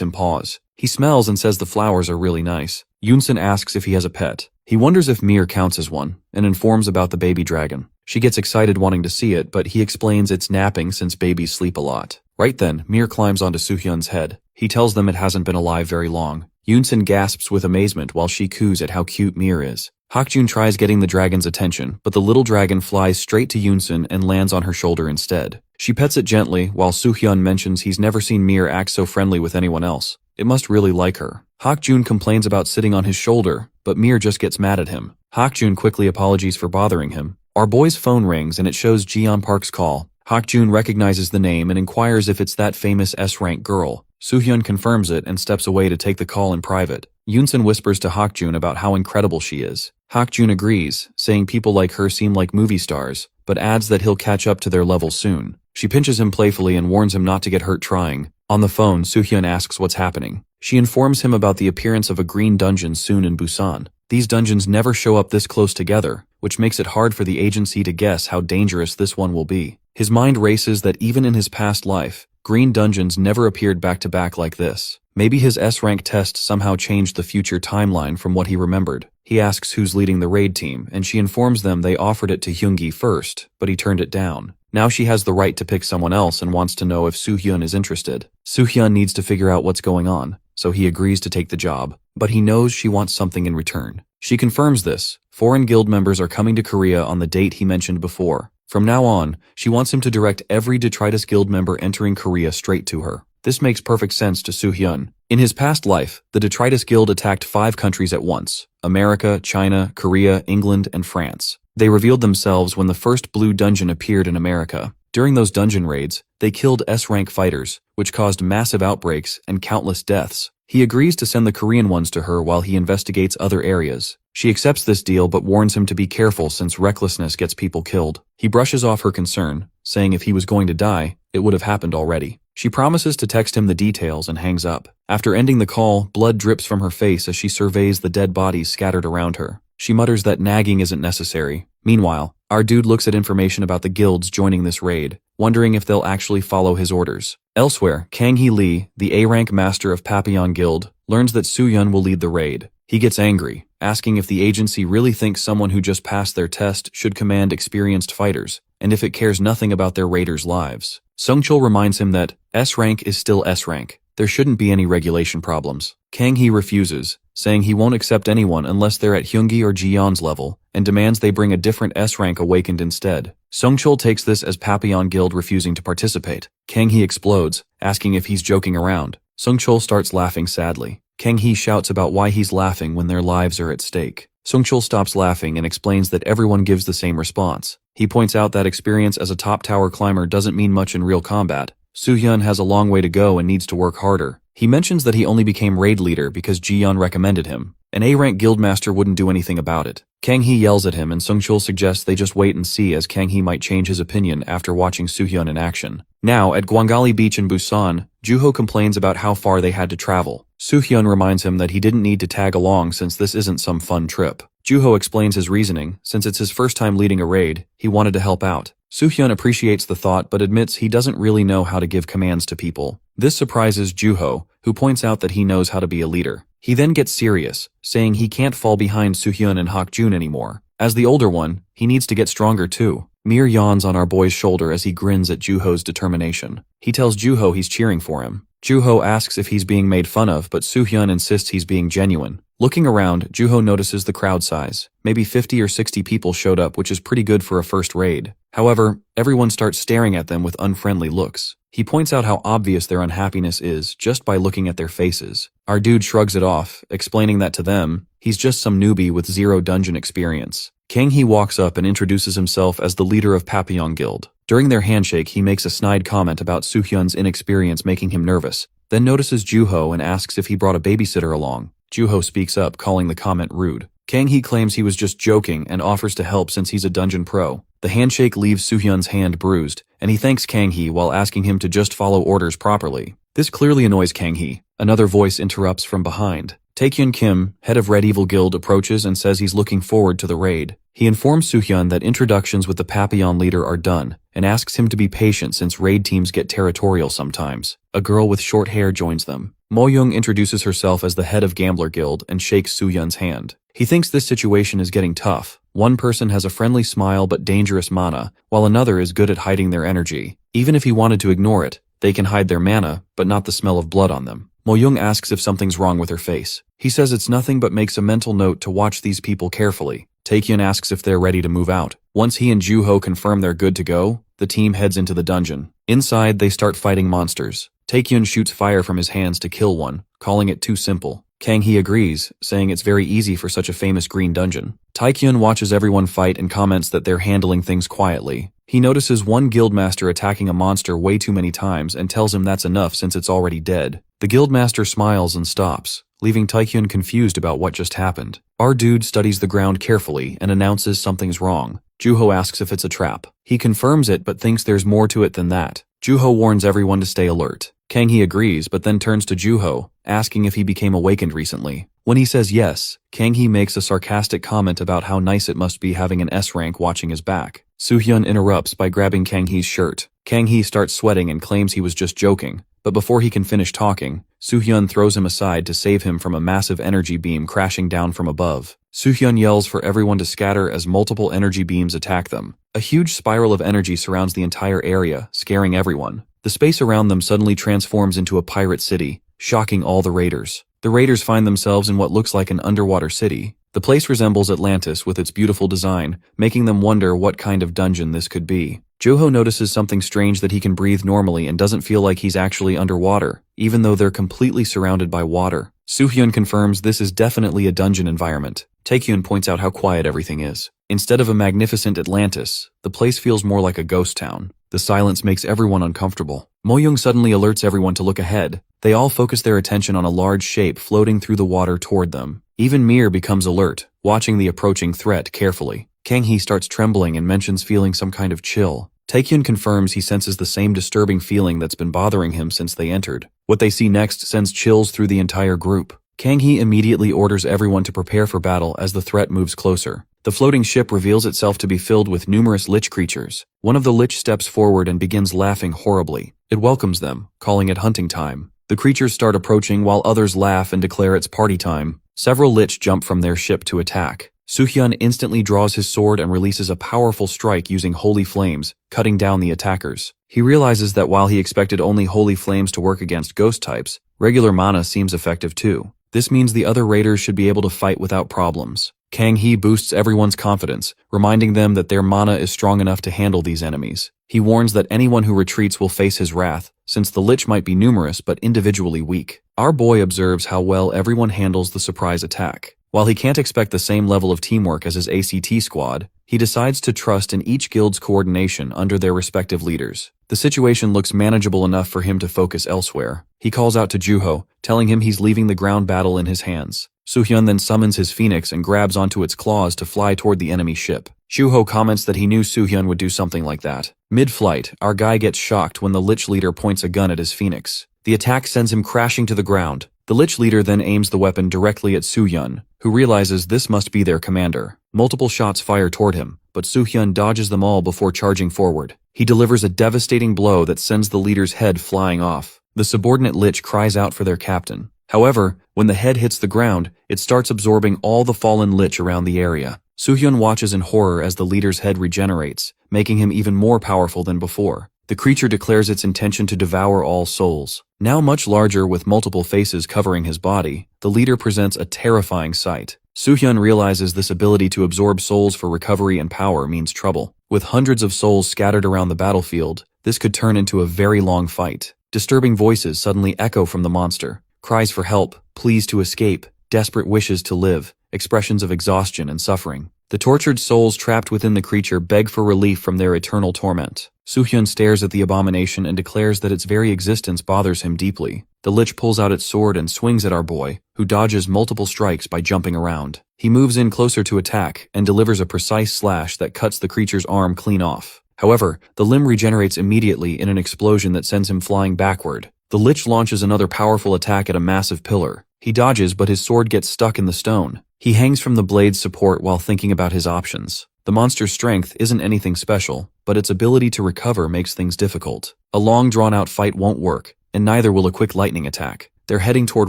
him pause. He smells and says the flowers are really nice. Yoonsun asks if he has a pet. He wonders if Mir counts as one, and informs about the baby dragon. She gets excited wanting to see it, but he explains it's napping since babies sleep a lot. Right then, Mir climbs onto Soo-hyun's head. He tells them it hasn't been alive very long. Yoonsun gasps with amazement while she coos at how cute Mir is. Hakjun tries getting the dragon's attention, but the little dragon flies straight to Yoonsun and lands on her shoulder instead. She pets it gently, while Soo-hyun mentions he's never seen Mir act so friendly with anyone else. It must really like her. Hakjun complains about sitting on his shoulder, but Mir just gets mad at him. Hakjun quickly apologies for bothering him. Our boy's phone rings and it shows Jeon Park's call. Hakjun recognizes the name and inquires if it's that famous S-rank girl. Soo-hyun confirms it and steps away to take the call in private. Yoonsun whispers to Hakjun about how incredible she is. Hakjun agrees, saying people like her seem like movie stars, but adds that he'll catch up to their level soon. She pinches him playfully and warns him not to get hurt trying. On the phone, Soo-hyun asks what's happening. She informs him about the appearance of a green dungeon soon in Busan. These dungeons never show up this close together, which makes it hard for the agency to guess how dangerous this one will be. His mind races that even in his past life, green dungeons never appeared back to back like this. Maybe his S-rank test somehow changed the future timeline from what he remembered. He asks who's leading the raid team, and she informs them they offered it to Hyungi first, but he turned it down. Now she has the right to pick someone else and wants to know if Soo-hyun is interested. Soo-hyun needs to figure out what's going on, so he agrees to take the job, but he knows she wants something in return. She confirms this. Foreign guild members are coming to Korea on the date he mentioned before. From now on, she wants him to direct every Detritus guild member entering Korea straight to her. This makes perfect sense to Soo-hyun. In his past life, the Detritus Guild attacked 5 countries at once: America, China, Korea, England, and France. They revealed themselves when the first blue dungeon appeared in America. During those dungeon raids, they killed S-rank fighters, which caused massive outbreaks and countless deaths. He agrees to send the Korean ones to her while he investigates other areas. She accepts this deal but warns him to be careful since recklessness gets people killed. He brushes off her concern, saying if he was going to die, it would have happened already. She promises to text him the details and hangs up. After ending the call, blood drips from her face as she surveys the dead bodies scattered around her. She mutters that nagging isn't necessary. Meanwhile, our dude looks at information about the guilds joining this raid, wondering if they'll actually follow his orders. Elsewhere, Kang-hee Lee, the A-rank master of Papillon Guild, learns that Soo-hyun will lead the raid. He gets angry, asking if the agency really thinks someone who just passed their test should command experienced fighters, and if it cares nothing about their raiders' lives. Sung-chul reminds him that S-rank is still S-rank. There shouldn't be any regulation problems. Kang-hee refuses, saying he won't accept anyone unless they're at Hyungi or Ji-yeon's level, and demands they bring a different S-rank awakened instead. Sung-chul takes this as Papillon Guild refusing to participate. Kang-hee explodes, asking if he's joking around. Sung-chul starts laughing sadly. Kang-hee shouts about why he's laughing when their lives are at stake. Sung-chul stops laughing and explains that everyone gives the same response. He points out that experience as a top tower climber doesn't mean much in real combat. Soo-hyun has a long way to go and needs to work harder. He mentions that he only became raid leader because Ji-yeon recommended him. An A-rank guildmaster wouldn't do anything about it. Kang-hee yells at him and Sung-chul suggests they just wait and see as Kang-hee might change his opinion after watching Soo-hyun in action. Now, at Gwangali Beach in Busan, Juho complains about how far they had to travel. Soo-hyun reminds him that he didn't need to tag along since this isn't some fun trip. Juho explains his reasoning. Since it's his first time leading a raid, he wanted to help out. Soo-hyun appreciates the thought but admits he doesn't really know how to give commands to people. This surprises Juho, who points out that he knows how to be a leader. He then gets serious, saying he can't fall behind Soo-hyun and Hak-jun anymore. As the older one, he needs to get stronger too. Mir yawns on our boy's shoulder as he grins at Juho's determination. He tells Juho he's cheering for him. Juho asks if he's being made fun of, but Soo-hyun insists he's being genuine. Looking around, Juho notices the crowd size. Maybe 50 or 60 people showed up, which is pretty good for a first raid. However, everyone starts staring at them with unfriendly looks. He points out how obvious their unhappiness is just by looking at their faces. Our dude shrugs it off, explaining that to them, he's just some newbie with 0 dungeon experience. Kang-hee walks up and introduces himself as the leader of Papillon Guild. During their handshake, he makes a snide comment about Soo-hyun's inexperience making him nervous, then notices Juho and asks if he brought a babysitter along. Juho speaks up, calling the comment rude. Kang-hee claims he was just joking and offers to help since he's a dungeon pro. The handshake leaves Soo-hyun's hand bruised, and he thanks Kang-hee while asking him to just follow orders properly. This clearly annoys Kang-hee. Another voice interrupts from behind. Taekyun Kim, head of Red Evil Guild, approaches and says he's looking forward to the raid. He informs Soo-hyun that introductions with the Papillon leader are done, and asks him to be patient since raid teams get territorial sometimes. A girl with short hair joins them. Mo-young introduces herself as the head of Gambler Guild and shakes Soo-hyun's hand. He thinks this situation is getting tough. One person has a friendly smile but dangerous mana, while another is good at hiding their energy. Even if he wanted to ignore it, they can hide their mana, but not the smell of blood on them. Mo-young asks if something's wrong with her face. He says it's nothing but makes a mental note to watch these people carefully. Taekyun asks if they're ready to move out. Once he and Juho confirm they're good to go, the team heads into the dungeon. Inside, they start fighting monsters. Taekyun shoots fire from his hands to kill one, calling it too simple. Kang-hee agrees, saying it's very easy for such a famous green dungeon. Taekyun watches everyone fight and comments that they're handling things quietly. He notices one guildmaster attacking a monster way too many times and tells him that's enough since it's already dead. The guildmaster smiles and stops, leaving Taekyun confused about what just happened. Our dude studies the ground carefully and announces something's wrong. Juho asks if it's a trap. He confirms it but thinks there's more to it than that. Juho warns everyone to stay alert. Kang Hee agrees, but then turns to Juho, asking if he became awakened recently. When he says yes, Kang Hee makes a sarcastic comment about how nice it must be having an S rank watching his back. Soo-hyun interrupts by grabbing Kang Hee's shirt. Kang Hee starts sweating and claims he was just joking, but before he can finish talking, Soo-hyun throws him aside to save him from a massive energy beam crashing down from above. Soo-hyun yells for everyone to scatter as multiple energy beams attack them. A huge spiral of energy surrounds the entire area, scaring everyone. The space around them suddenly transforms into a pirate city, shocking all the raiders. The raiders find themselves in what looks like an underwater city. The place resembles Atlantis with its beautiful design, making them wonder what kind of dungeon this could be. Juho notices something strange, that he can breathe normally and doesn't feel like he's actually underwater, even though they're completely surrounded by water. Soo-hyun confirms this is definitely a dungeon environment. Taekyun points out how quiet everything is. Instead of a magnificent Atlantis, the place feels more like a ghost town. The silence makes everyone uncomfortable. Moyoung suddenly alerts everyone to look ahead. They all focus their attention on a large shape floating through the water toward them. Even Mir becomes alert, watching the approaching threat carefully. Kang Hee starts trembling and mentions feeling some kind of chill. Taekyun confirms he senses the same disturbing feeling that's been bothering him since they entered. What they see next sends chills through the entire group. Kang Hee immediately orders everyone to prepare for battle as the threat moves closer. The floating ship reveals itself to be filled with numerous lich creatures. One of the lich steps forward and begins laughing horribly. It welcomes them, calling it hunting time. The creatures start approaching while others laugh and declare it's party time. Several lich jump from their ship to attack. Soo-hyun instantly draws his sword and releases a powerful strike using holy flames, cutting down the attackers. He realizes that while he expected only holy flames to work against ghost types, regular mana seems effective too. This means the other raiders should be able to fight without problems. Kang Hee boosts everyone's confidence, reminding them that their mana is strong enough to handle these enemies. He warns that anyone who retreats will face his wrath, since the lich might be numerous but individually weak. Our boy observes how well everyone handles the surprise attack. While he can't expect the same level of teamwork as his ACT squad, he decides to trust in each guild's coordination under their respective leaders. The situation looks manageable enough for him to focus elsewhere. He calls out to Juho, telling him he's leaving the ground battle in his hands. Soo-hyun then summons his phoenix and grabs onto its claws to fly toward the enemy ship. Juho comments that he knew Soo-hyun would do something like that. Mid-flight, our guy gets shocked when the lich leader points a gun at his phoenix. The attack sends him crashing to the ground. The lich leader then aims the weapon directly at Soo-hyun, who realizes this must be their commander. Multiple shots fire toward him, but Soo-hyun dodges them all before charging forward. He delivers a devastating blow that sends the leader's head flying off. The subordinate lich cries out for their captain. However, when the head hits the ground, it starts absorbing all the fallen lich around the area. Soo-hyun watches in horror as the leader's head regenerates, making him even more powerful than before. The creature declares its intention to devour all souls. Now much larger with multiple faces covering his body, the leader presents a terrifying sight. Soo-hyun realizes this ability to absorb souls for recovery and power means trouble. With hundreds of souls scattered around the battlefield, this could turn into a very long fight. Disturbing voices suddenly echo from the monster. Cries for help, pleas to escape, desperate wishes to live, expressions of exhaustion and suffering. The tortured souls trapped within the creature beg for relief from their eternal torment. Soo-hyun stares at the abomination and declares that its very existence bothers him deeply. The lich pulls out its sword and swings at our boy, who dodges multiple strikes by jumping around. He moves in closer to attack and delivers a precise slash that cuts the creature's arm clean off. However, the limb regenerates immediately in an explosion that sends him flying backward. The lich launches another powerful attack at a massive pillar. He dodges, but his sword gets stuck in the stone. He hangs from the blade's support while thinking about his options. The monster's strength isn't anything special, but its ability to recover makes things difficult. A long drawn-out fight won't work, and neither will a quick lightning attack. They're heading toward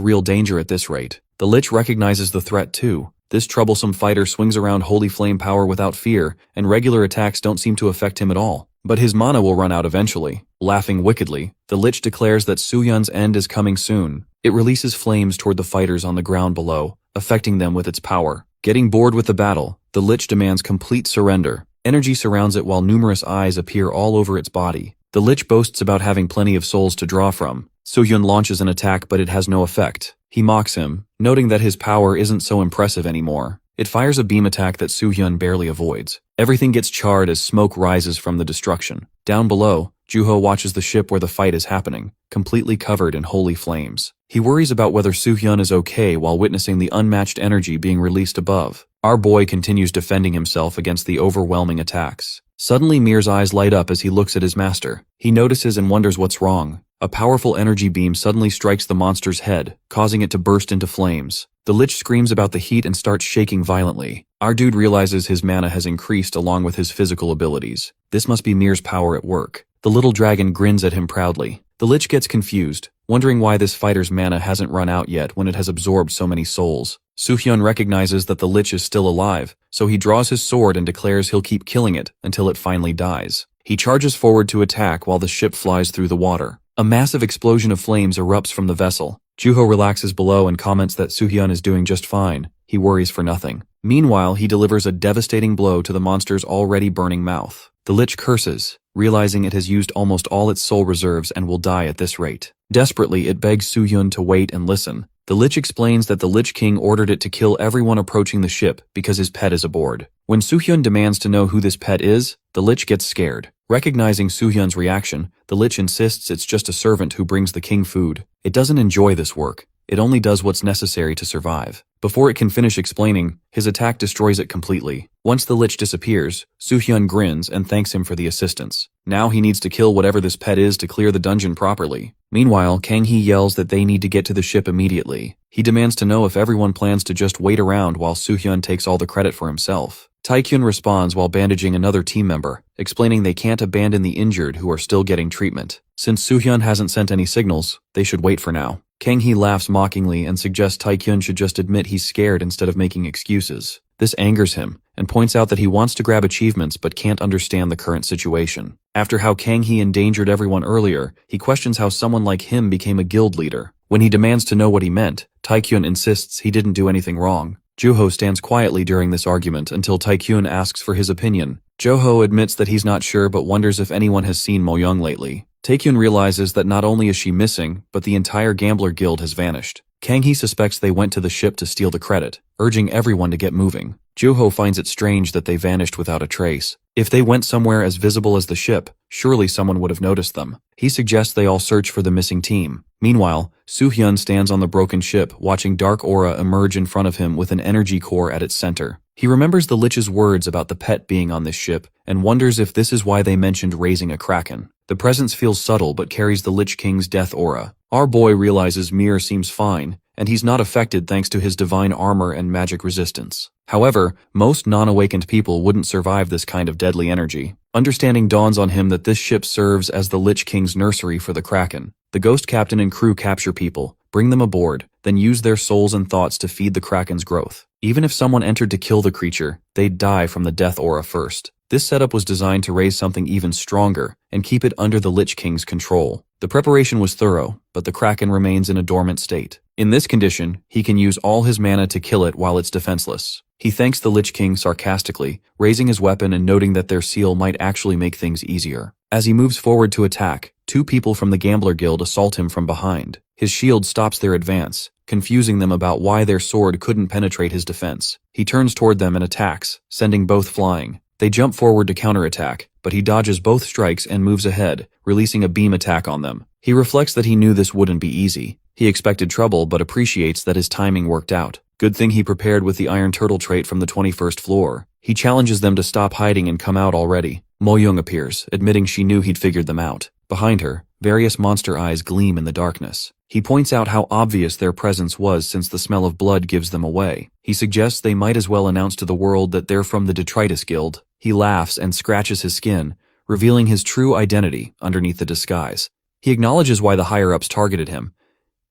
real danger at this rate. The lich recognizes the threat too. This troublesome fighter swings around holy flame power without fear, and regular attacks don't seem to affect him at all. But his mana will run out eventually. Laughing wickedly, the lich declares that Soo-hyun's end is coming soon. It releases flames toward the fighters on the ground below, affecting them with its power. Getting bored with the battle, the lich demands complete surrender. Energy surrounds it while numerous eyes appear all over its body. The lich boasts about having plenty of souls to draw from. Soo-hyun launches an attack, but it has no effect. He mocks him, noting that his power isn't so impressive anymore. It fires a beam attack that Soo-hyun barely avoids. Everything gets charred as smoke rises from the destruction. Down below, Juho watches the ship where the fight is happening, completely covered in holy flames. He worries about whether Soo-hyun is okay while witnessing the unmatched energy being released above. Our boy continues defending himself against the overwhelming attacks. Suddenly Mir's eyes light up as he looks at his master. He notices and wonders what's wrong. A powerful energy beam suddenly strikes the monster's head, causing it to burst into flames. The lich screams about the heat and starts shaking violently. Our dude realizes his mana has increased along with his physical abilities. This must be Mir's power at work. The little dragon grins at him proudly. The lich gets confused, wondering why this fighter's mana hasn't run out yet when it has absorbed so many souls. Soo-hyun recognizes that the lich is still alive, so he draws his sword and declares he'll keep killing it until it finally dies. He charges forward to attack while the ship flies through the water. A massive explosion of flames erupts from the vessel. Juho relaxes below and comments that Soo-hyun is doing just fine. He worries for nothing. Meanwhile, he delivers a devastating blow to the monster's already burning mouth. The lich curses, realizing it has used almost all its soul reserves and will die at this rate. Desperately, it begs Soo-hyun to wait and listen. The lich explains that the Lich King ordered it to kill everyone approaching the ship because his pet is aboard. When Soo-hyun demands to know who this pet is, the lich gets scared. Recognizing Soo-hyun's reaction, the lich insists it's just a servant who brings the king food. It doesn't enjoy this work. It only does what's necessary to survive. Before it can finish explaining, his attack destroys it completely. Once the lich disappears, Soo-hyun grins and thanks him for the assistance. Now he needs to kill whatever this pet is to clear the dungeon properly. Meanwhile, Kang-hee yells that they need to get to the ship immediately. He demands to know if everyone plans to just wait around while Soo-hyun takes all the credit for himself. Taekyun responds while bandaging another team member, explaining they can't abandon the injured who are still getting treatment. Since Soo-hyun hasn't sent any signals, they should wait for now. Kang-hee laughs mockingly and suggests Taekyun should just admit he's scared instead of making excuses. This angers him, and points out that he wants to grab achievements but can't understand the current situation. After how Kang-hee endangered everyone earlier, he questions how someone like him became a guild leader. When he demands to know what he meant, Taekyun insists he didn't do anything wrong. Juho stands quietly during this argument until Taekyun asks for his opinion. Joho admits that he's not sure but wonders if anyone has seen Mo-young lately. Taekyun realizes that not only is she missing, but the entire gambler guild has vanished. Kang-hee suspects they went to the ship to steal the credit, urging everyone to get moving. Juho finds it strange that they vanished without a trace. If they went somewhere as visible as the ship, surely someone would have noticed them. He suggests they all search for the missing team. Meanwhile, Soo-hyun stands on the broken ship, watching dark aura emerge in front of him with an energy core at its center. He remembers the lich's words about the pet being on this ship, and wonders if this is why they mentioned raising a kraken. The presence feels subtle but carries the Lich King's death aura. Our boy realizes Mir seems fine, and he's not affected thanks to his divine armor and magic resistance. However, most non-awakened people wouldn't survive this kind of deadly energy. Understanding dawns on him that this ship serves as the Lich King's nursery for the Kraken. The ghost captain and crew capture people, bring them aboard, then use their souls and thoughts to feed the Kraken's growth. Even if someone entered to kill the creature, they'd die from the death aura first. This setup was designed to raise something even stronger and keep it under the Lich King's control. The preparation was thorough, but the Kraken remains in a dormant state. In this condition, he can use all his mana to kill it while it's defenseless. He thanks the Lich King sarcastically, raising his weapon and noting that their seal might actually make things easier. As he moves forward to attack, two people from the Gambler Guild assault him from behind. His shield stops their advance, confusing them about why their sword couldn't penetrate his defense. He turns toward them and attacks, sending both flying. They jump forward to counterattack, but he dodges both strikes and moves ahead, releasing a beam attack on them. He reflects that he knew this wouldn't be easy. He expected trouble but appreciates that his timing worked out. Good thing he prepared with the Iron Turtle trait from the 21st floor. He challenges them to stop hiding and come out already. Mo-young appears, admitting she knew he'd figured them out. Behind her, various monster eyes gleam in the darkness. He points out how obvious their presence was since the smell of blood gives them away. He suggests they might as well announce to the world that they're from the Detritus Guild. He laughs and scratches his skin, revealing his true identity underneath the disguise. He acknowledges why the higher-ups targeted him.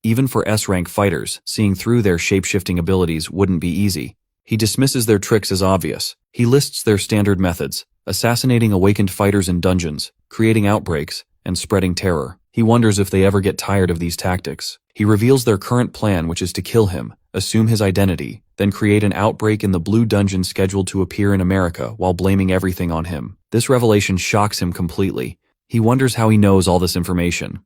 Even for S-rank fighters, seeing through their shape-shifting abilities wouldn't be easy. He dismisses their tricks as obvious. He lists their standard methods: assassinating awakened fighters in dungeons, creating outbreaks, and spreading terror. He wonders if they ever get tired of these tactics. He reveals their current plan, which is to kill him, assume his identity, then create an outbreak in the Blue Dungeon scheduled to appear in America while blaming everything on him. This revelation shocks him completely. He wonders how he knows all this information.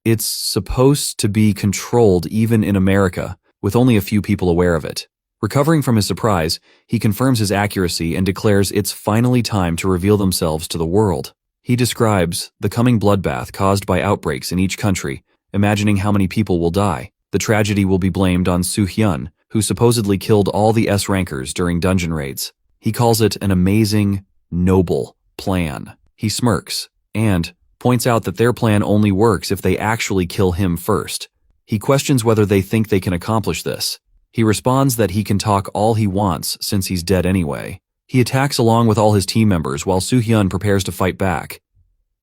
It's supposed to be controlled even in America, with only a few people aware of it. Recovering from his surprise, he confirms his accuracy and declares it's finally time to reveal themselves to the world. He describes the coming bloodbath caused by outbreaks in each country, imagining how many people will die. The tragedy will be blamed on Soo-hyun, who supposedly killed all the S-rankers during dungeon raids. He calls it an amazing, noble plan. He smirks, and points out that their plan only works if they actually kill him first. He questions whether they think they can accomplish this. He responds that he can talk all he wants since he's dead anyway. He attacks along with all his team members while Soo-hyun prepares to fight back.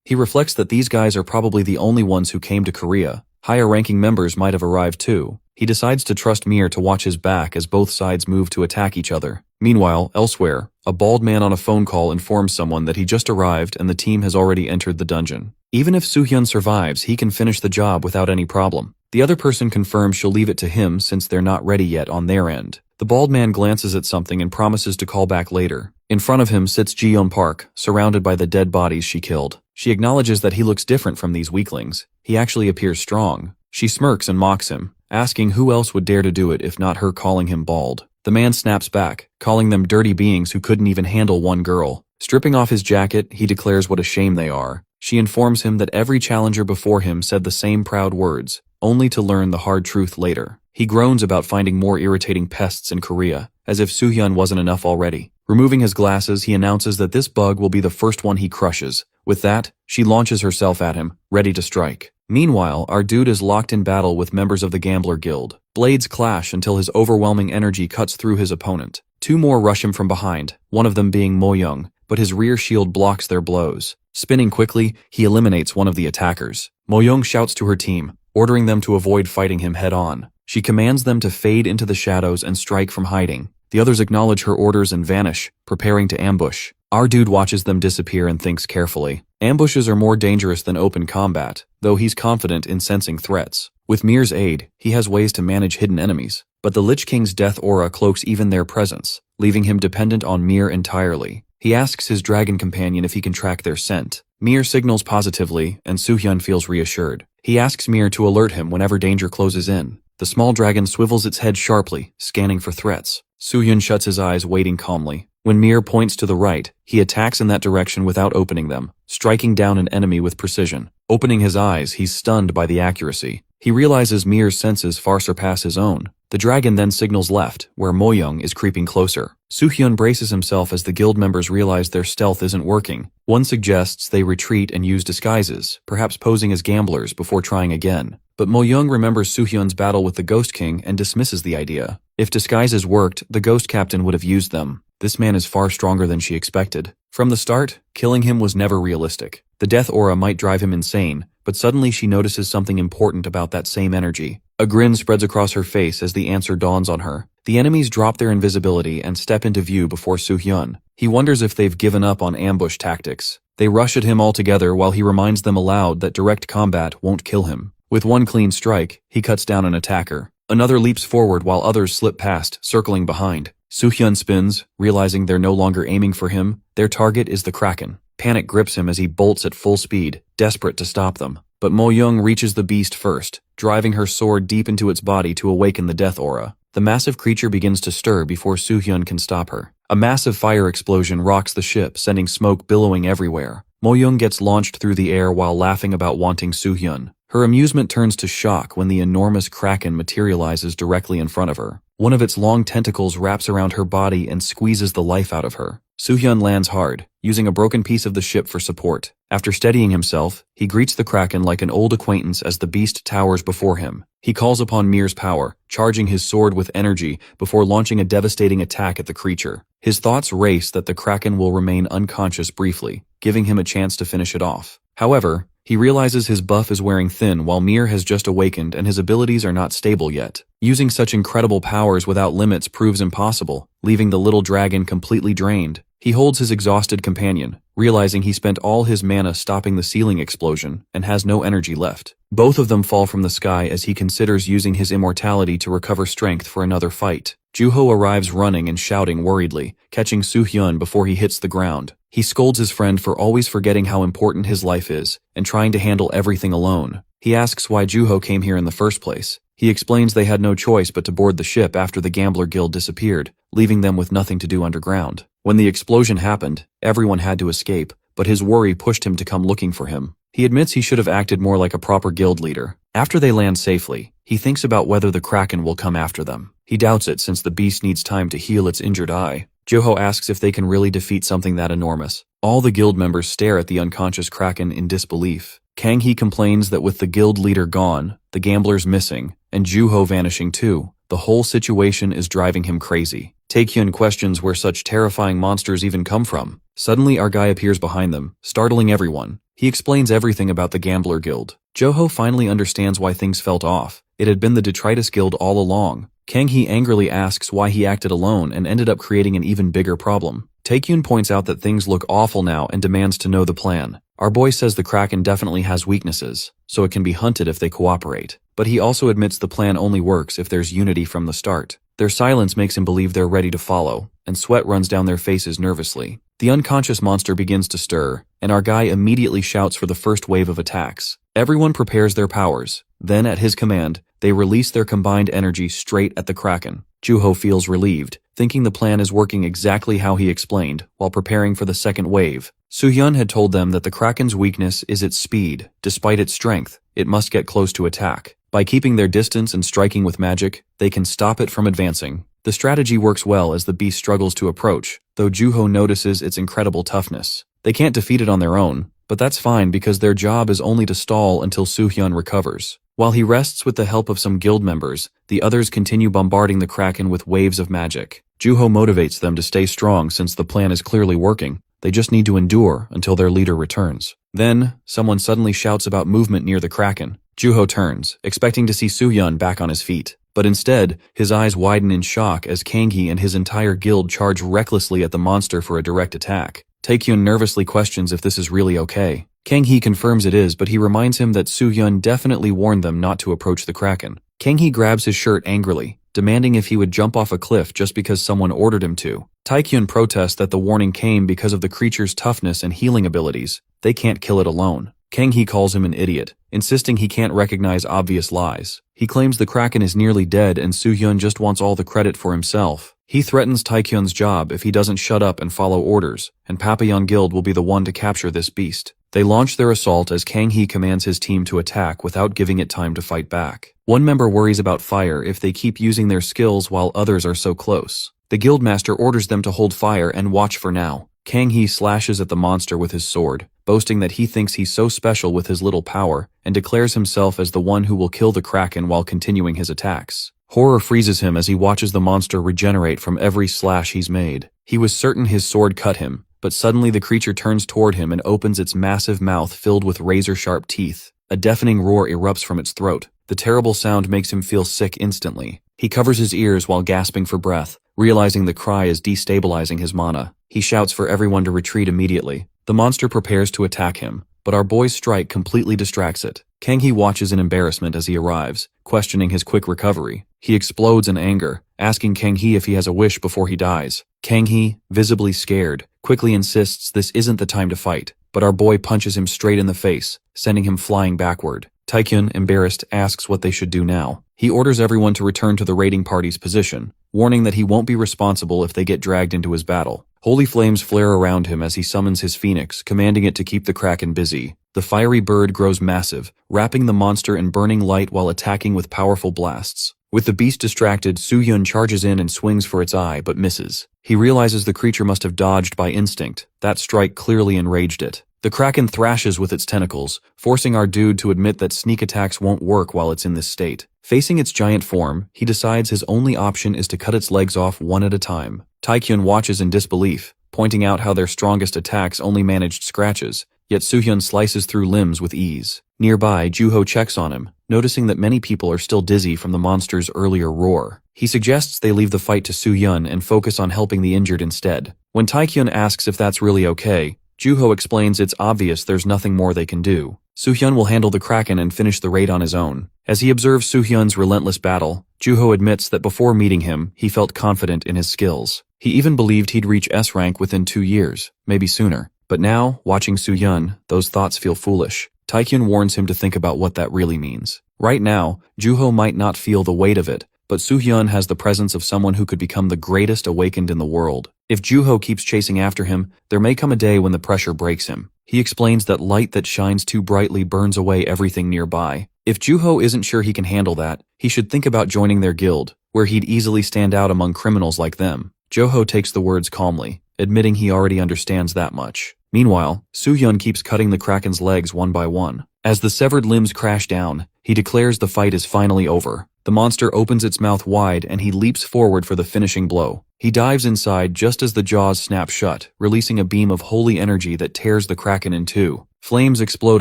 He reflects that these guys are probably the only ones who came to Korea. Higher-ranking members might have arrived too. He decides to trust Mir to watch his back as both sides move to attack each other. Meanwhile, elsewhere, a bald man on a phone call informs someone that he just arrived and the team has already entered the dungeon. Even if Soo-hyun survives, he can finish the job without any problem. The other person confirms she'll leave it to him since they're not ready yet on their end. The bald man glances at something and promises to call back later. In front of him sits Ji-yeon Park, surrounded by the dead bodies she killed. She acknowledges that he looks different from these weaklings. He actually appears strong. She smirks and mocks him, asking who else would dare to do it if not her, calling him bald. The man snaps back, calling them dirty beings who couldn't even handle one girl. Stripping off his jacket, he declares what a shame they are. She informs him that every challenger before him said the same proud words, only to learn the hard truth later. He groans about finding more irritating pests in Korea, as if Soo-hyun wasn't enough already. Removing his glasses, he announces that this bug will be the first one he crushes. With that, she launches herself at him, ready to strike. Meanwhile, our dude is locked in battle with members of the Gambler Guild. Blades clash until his overwhelming energy cuts through his opponent. Two more rush him from behind, one of them being Mo-young, but his rear shield blocks their blows. Spinning quickly, he eliminates one of the attackers. Mo-young shouts to her team, ordering them to avoid fighting him head-on. She commands them to fade into the shadows and strike from hiding. The others acknowledge her orders and vanish, preparing to ambush. Our dude watches them disappear and thinks carefully. Ambushes are more dangerous than open combat, though he's confident in sensing threats. With Mir's aid, he has ways to manage hidden enemies, but the Lich King's death aura cloaks even their presence, leaving him dependent on Mir entirely. He asks his dragon companion if he can track their scent. Mir signals positively, and Soo-hyun feels reassured. He asks Mir to alert him whenever danger closes in. The small dragon swivels its head sharply, scanning for threats. Soo-hyun shuts his eyes, waiting calmly. When Mir points to the right, he attacks in that direction without opening them, striking down an enemy with precision. Opening his eyes, he's stunned by the accuracy. He realizes Mir's senses far surpass his own. The dragon then signals left, where Mo-young is creeping closer. Soo-hyun braces himself as the guild members realize their stealth isn't working. One suggests they retreat and use disguises, perhaps posing as gamblers before trying again. But Mo-young remembers Soo-hyun's battle with the Ghost King and dismisses the idea. If disguises worked, the Ghost Captain would have used them. This man is far stronger than she expected. From the start, killing him was never realistic. The death aura might drive him insane, but suddenly she notices something important about that same energy. A grin spreads across her face as the answer dawns on her. The enemies drop their invisibility and step into view before Soo-hyun. He wonders if they've given up on ambush tactics. They rush at him all together while he reminds them aloud that direct combat won't kill him. With one clean strike, he cuts down an attacker. Another leaps forward while others slip past, circling behind. Soo-hyun spins, realizing they're no longer aiming for him. Their target is the Kraken. Panic grips him as he bolts at full speed, desperate to stop them. But Mo-young reaches the beast first, driving her sword deep into its body to awaken the death aura. The massive creature begins to stir before Soo-hyun can stop her. A massive fire explosion rocks the ship, sending smoke billowing everywhere. Mo-young gets launched through the air while laughing about wanting Soo-hyun. Her amusement turns to shock when the enormous Kraken materializes directly in front of her. One of its long tentacles wraps around her body and squeezes the life out of her. Soo-hyun lands hard, using a broken piece of the ship for support. After steadying himself, he greets the Kraken like an old acquaintance as the beast towers before him. He calls upon Mir's power, charging his sword with energy before launching a devastating attack at the creature. His thoughts race that the Kraken will remain unconscious briefly, giving him a chance to finish it off. However, he realizes his buff is wearing thin while Mir has just awakened and his abilities are not stable yet. Using such incredible powers without limits proves impossible, leaving the little dragon completely drained. He holds his exhausted companion, realizing he spent all his mana stopping the ceiling explosion and has no energy left. Both of them fall from the sky as he considers using his immortality to recover strength for another fight. Juho arrives running and shouting worriedly, catching Soo-hyun before he hits the ground. He scolds his friend for always forgetting how important his life is and trying to handle everything alone. He asks why Juho came here in the first place. He explains they had no choice but to board the ship after the Gambler Guild disappeared, leaving them with nothing to do underground. When the explosion happened, everyone had to escape, but his worry pushed him to come looking for him. He admits he should have acted more like a proper guild leader. After they land safely, he thinks about whether the Kraken will come after them. He doubts it since the beast needs time to heal its injured eye. Juho asks if they can really defeat something that enormous. All the guild members stare at the unconscious Kraken in disbelief. Kang Hee complains that with the guild leader gone, the gamblers missing, and Juho vanishing too, the whole situation is driving him crazy. Taekyun questions where such terrifying monsters even come from. Suddenly our guy appears behind them, startling everyone. He explains everything about the Gambler Guild. Juho finally understands why things felt off. It had been the Detritus Guild all along. Kang Hee angrily asks why he acted alone and ended up creating an even bigger problem. Taekyun points out that things look awful now and demands to know the plan. Our boy says the Kraken definitely has weaknesses, so it can be hunted if they cooperate. But he also admits the plan only works if there's unity from the start. Their silence makes him believe they're ready to follow, and sweat runs down their faces nervously. The unconscious monster begins to stir, and our guy immediately shouts for the first wave of attacks. Everyone prepares their powers. Then, at his command, they release their combined energy straight at the Kraken. Juho feels relieved, thinking the plan is working exactly how he explained, while preparing for the second wave. Soo-hyun had told them that the Kraken's weakness is its speed. Despite its strength, it must get close to attack. By keeping their distance and striking with magic, they can stop it from advancing. The strategy works well as the beast struggles to approach, though Juho notices its incredible toughness. They can't defeat it on their own, but that's fine because their job is only to stall until Soo-hyun recovers. While he rests with the help of some guild members, the others continue bombarding the Kraken with waves of magic. Juho motivates them to stay strong since the plan is clearly working. They just need to endure until their leader returns. Then, someone suddenly shouts about movement near the Kraken. Juho turns, expecting to see Soo-hyun back on his feet. But instead, his eyes widen in shock as Kang Hee and his entire guild charge recklessly at the monster for a direct attack. Taekyun nervously questions if this is really okay. Kang Hee confirms it is, but he reminds him that Soo-hyun definitely warned them not to approach the Kraken. Kang Hee grabs his shirt angrily, demanding if he would jump off a cliff just because someone ordered him to. Taekyun protests that the warning came because of the creature's toughness and healing abilities. They can't kill it alone. Kang Hee calls him an idiot, insisting he can't recognize obvious lies. He claims the Kraken is nearly dead and Soo-hyun just wants all the credit for himself. He threatens Taekyun's job if he doesn't shut up and follow orders, and Papillon Guild will be the one to capture this beast. They launch their assault as Kang Hee commands his team to attack without giving it time to fight back. One member worries about fire if they keep using their skills while others are so close. The guildmaster orders them to hold fire and watch for now. Kang Hee slashes at the monster with his sword, boasting that he thinks he's so special with his little power, and declares himself as the one who will kill the Kraken while continuing his attacks. Horror freezes him as he watches the monster regenerate from every slash he's made. He was certain his sword cut him, but suddenly the creature turns toward him and opens its massive mouth filled with razor-sharp teeth. A deafening roar erupts from its throat. The terrible sound makes him feel sick instantly. He covers his ears while gasping for breath, realizing the cry is destabilizing his mana. He shouts for everyone to retreat immediately. The monster prepares to attack him, but our boy's strike completely distracts it. Kang Hee watches in embarrassment as he arrives, questioning his quick recovery. He explodes in anger, asking Kang Hee if he has a wish before he dies. Kang Hee, visibly scared, quickly insists this isn't the time to fight, but our boy punches him straight in the face, sending him flying backward. Taekyun, embarrassed, asks what they should do now. He orders everyone to return to the raiding party's position, warning that he won't be responsible if they get dragged into his battle. Holy flames flare around him as he summons his phoenix, commanding it to keep the Kraken busy. The fiery bird grows massive, wrapping the monster in burning light while attacking with powerful blasts. With the beast distracted, Soo-hyun charges in and swings for its eye, but misses. He realizes the creature must have dodged by instinct. That strike clearly enraged it. The Kraken thrashes with its tentacles, forcing our dude to admit that sneak attacks won't work while it's in this state. Facing its giant form, he decides his only option is to cut its legs off one at a time. Taekyun watches in disbelief, pointing out how their strongest attacks only managed scratches, yet Soo-hyun slices through limbs with ease. Nearby, Juho checks on him, noticing that many people are still dizzy from the monster's earlier roar. He suggests they leave the fight to Soo-hyun and focus on helping the injured instead. When Taekyun asks if that's really okay, Juho explains it's obvious there's nothing more they can do. Soo-hyun will handle the Kraken and finish the raid on his own. As he observes Soo-hyun's relentless battle, Juho admits that before meeting him, he felt confident in his skills. He even believed he'd reach S rank within 2 years, maybe sooner. But now, watching Soo-hyun, those thoughts feel foolish. Taekyun warns him to think about what that really means. Right now, Juho might not feel the weight of it, but Soo-hyun has the presence of someone who could become the greatest awakened in the world. If Juho keeps chasing after him, there may come a day when the pressure breaks him. He explains that light that shines too brightly burns away everything nearby. If Juho isn't sure he can handle that, he should think about joining their guild, where he'd easily stand out among criminals like them. Joho takes the words calmly, admitting he already understands that much. Meanwhile, Soo-hyun keeps cutting the Kraken's legs one by one. As the severed limbs crash down, he declares the fight is finally over. The monster opens its mouth wide and he leaps forward for the finishing blow. He dives inside just as the jaws snap shut, releasing a beam of holy energy that tears the Kraken in two. Flames explode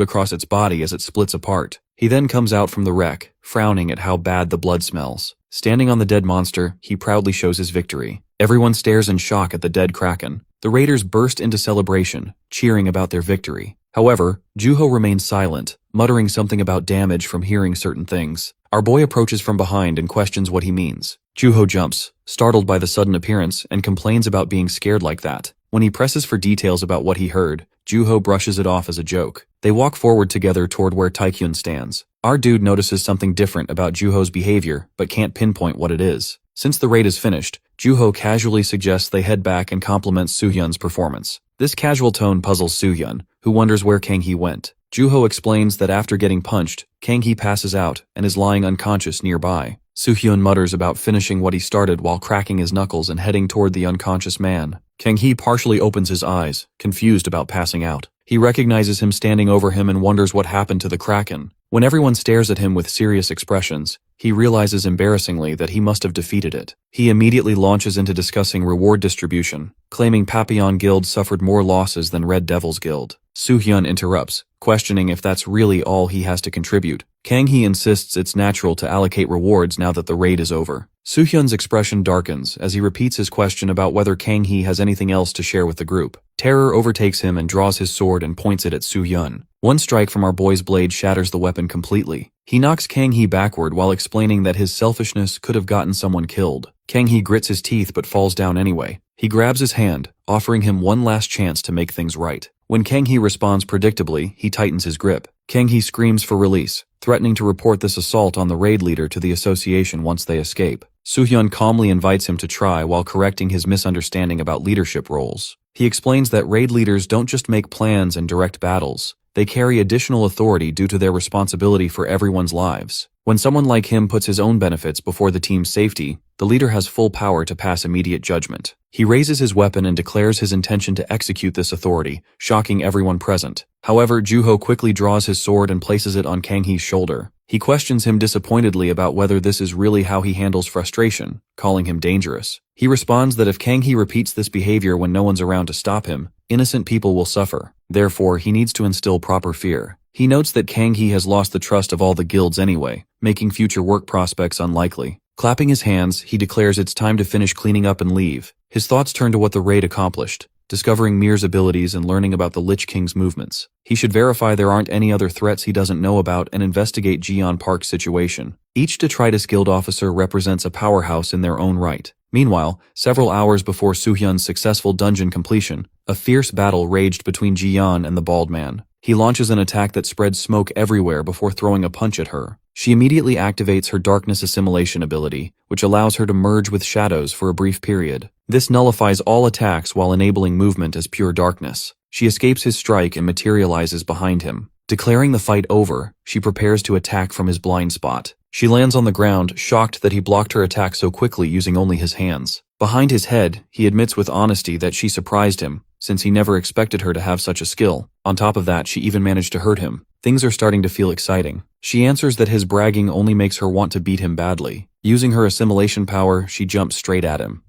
across its body as it splits apart. He then comes out from the wreck, frowning at how bad the blood smells. Standing on the dead monster, he proudly shows his victory. Everyone stares in shock at the dead Kraken. The raiders burst into celebration, cheering about their victory. However, Juho remains silent, muttering something about damage from hearing certain things. Our boy approaches from behind and questions what he means. Juho jumps, startled by the sudden appearance, and complains about being scared like that. When he presses for details about what he heard, Juho brushes it off as a joke. They walk forward together toward where Taekyun stands. Our dude notices something different about Juho's behavior, but can't pinpoint what it is. Since the raid is finished, Juho casually suggests they head back and compliments Soo-hyun's performance. This casual tone puzzles Soo-hyun, who wonders where Kang-hee went. Juho explains that after getting punched, Kang-hee passes out and is lying unconscious nearby. Soo-hyun mutters about finishing what he started while cracking his knuckles and heading toward the unconscious man. Kang-hee partially opens his eyes, confused about passing out. He recognizes him standing over him and wonders what happened to the Kraken. When everyone stares at him with serious expressions, he realizes embarrassingly that he must have defeated it. He immediately launches into discussing reward distribution, claiming Papillon Guild suffered more losses than Red Devil's Guild. Soo-hyun interrupts, questioning if that's really all he has to contribute. Kang-hee insists it's natural to allocate rewards now that the raid is over. Soo-hyun's expression darkens as he repeats his question about whether Kang-hee has anything else to share with the group. Terror overtakes him and draws his sword and points it at Soo-hyun. One strike from our boy's blade shatters the weapon completely. He knocks Kang-hee backward while explaining that his selfishness could have gotten someone killed. Kang-hee grits his teeth but falls down anyway. He grabs his hand, offering him one last chance to make things right. When Kang-hee responds predictably, he tightens his grip. Kang-hee screams for release, threatening to report this assault on the raid leader to the association once they escape. Soo-hyun calmly invites him to try while correcting his misunderstanding about leadership roles. He explains that raid leaders don't just make plans and direct battles. They carry additional authority due to their responsibility for everyone's lives. When someone like him puts his own benefits before the team's safety, the leader has full power to pass immediate judgment. He raises his weapon and declares his intention to execute this authority, shocking everyone present. However, Juho quickly draws his sword and places it on Kang-hee's shoulder. He questions him disappointedly about whether this is really how he handles frustration, calling him dangerous. He responds that if Kang-hee repeats this behavior when no one's around to stop him, innocent people will suffer. Therefore, he needs to instill proper fear. He notes that Kang-hee has lost the trust of all the guilds anyway, making future work prospects unlikely. Clapping his hands, he declares it's time to finish cleaning up and leave. His thoughts turn to what the raid accomplished, discovering Mir's abilities and learning about the Lich King's movements. He should verify there aren't any other threats he doesn't know about and investigate Jeon Park's situation. Each Detritus Guild officer represents a powerhouse in their own right. Meanwhile, several hours before Soo-hyun's successful dungeon completion, a fierce battle raged between Jeon and the bald man. He launches an attack that spreads smoke everywhere before throwing a punch at her. She immediately activates her darkness assimilation ability, which allows her to merge with shadows for a brief period. This nullifies all attacks while enabling movement as pure darkness. She escapes his strike and materializes behind him. Declaring the fight over, she prepares to attack from his blind spot. She lands on the ground, shocked that he blocked her attack so quickly using only his hands. Behind his head, he admits with honesty that she surprised him, since he never expected her to have such a skill. On top of that, she even managed to hurt him. Things are starting to feel exciting. She answers that his bragging only makes her want to beat him badly. Using her assimilation power, she jumps straight at him.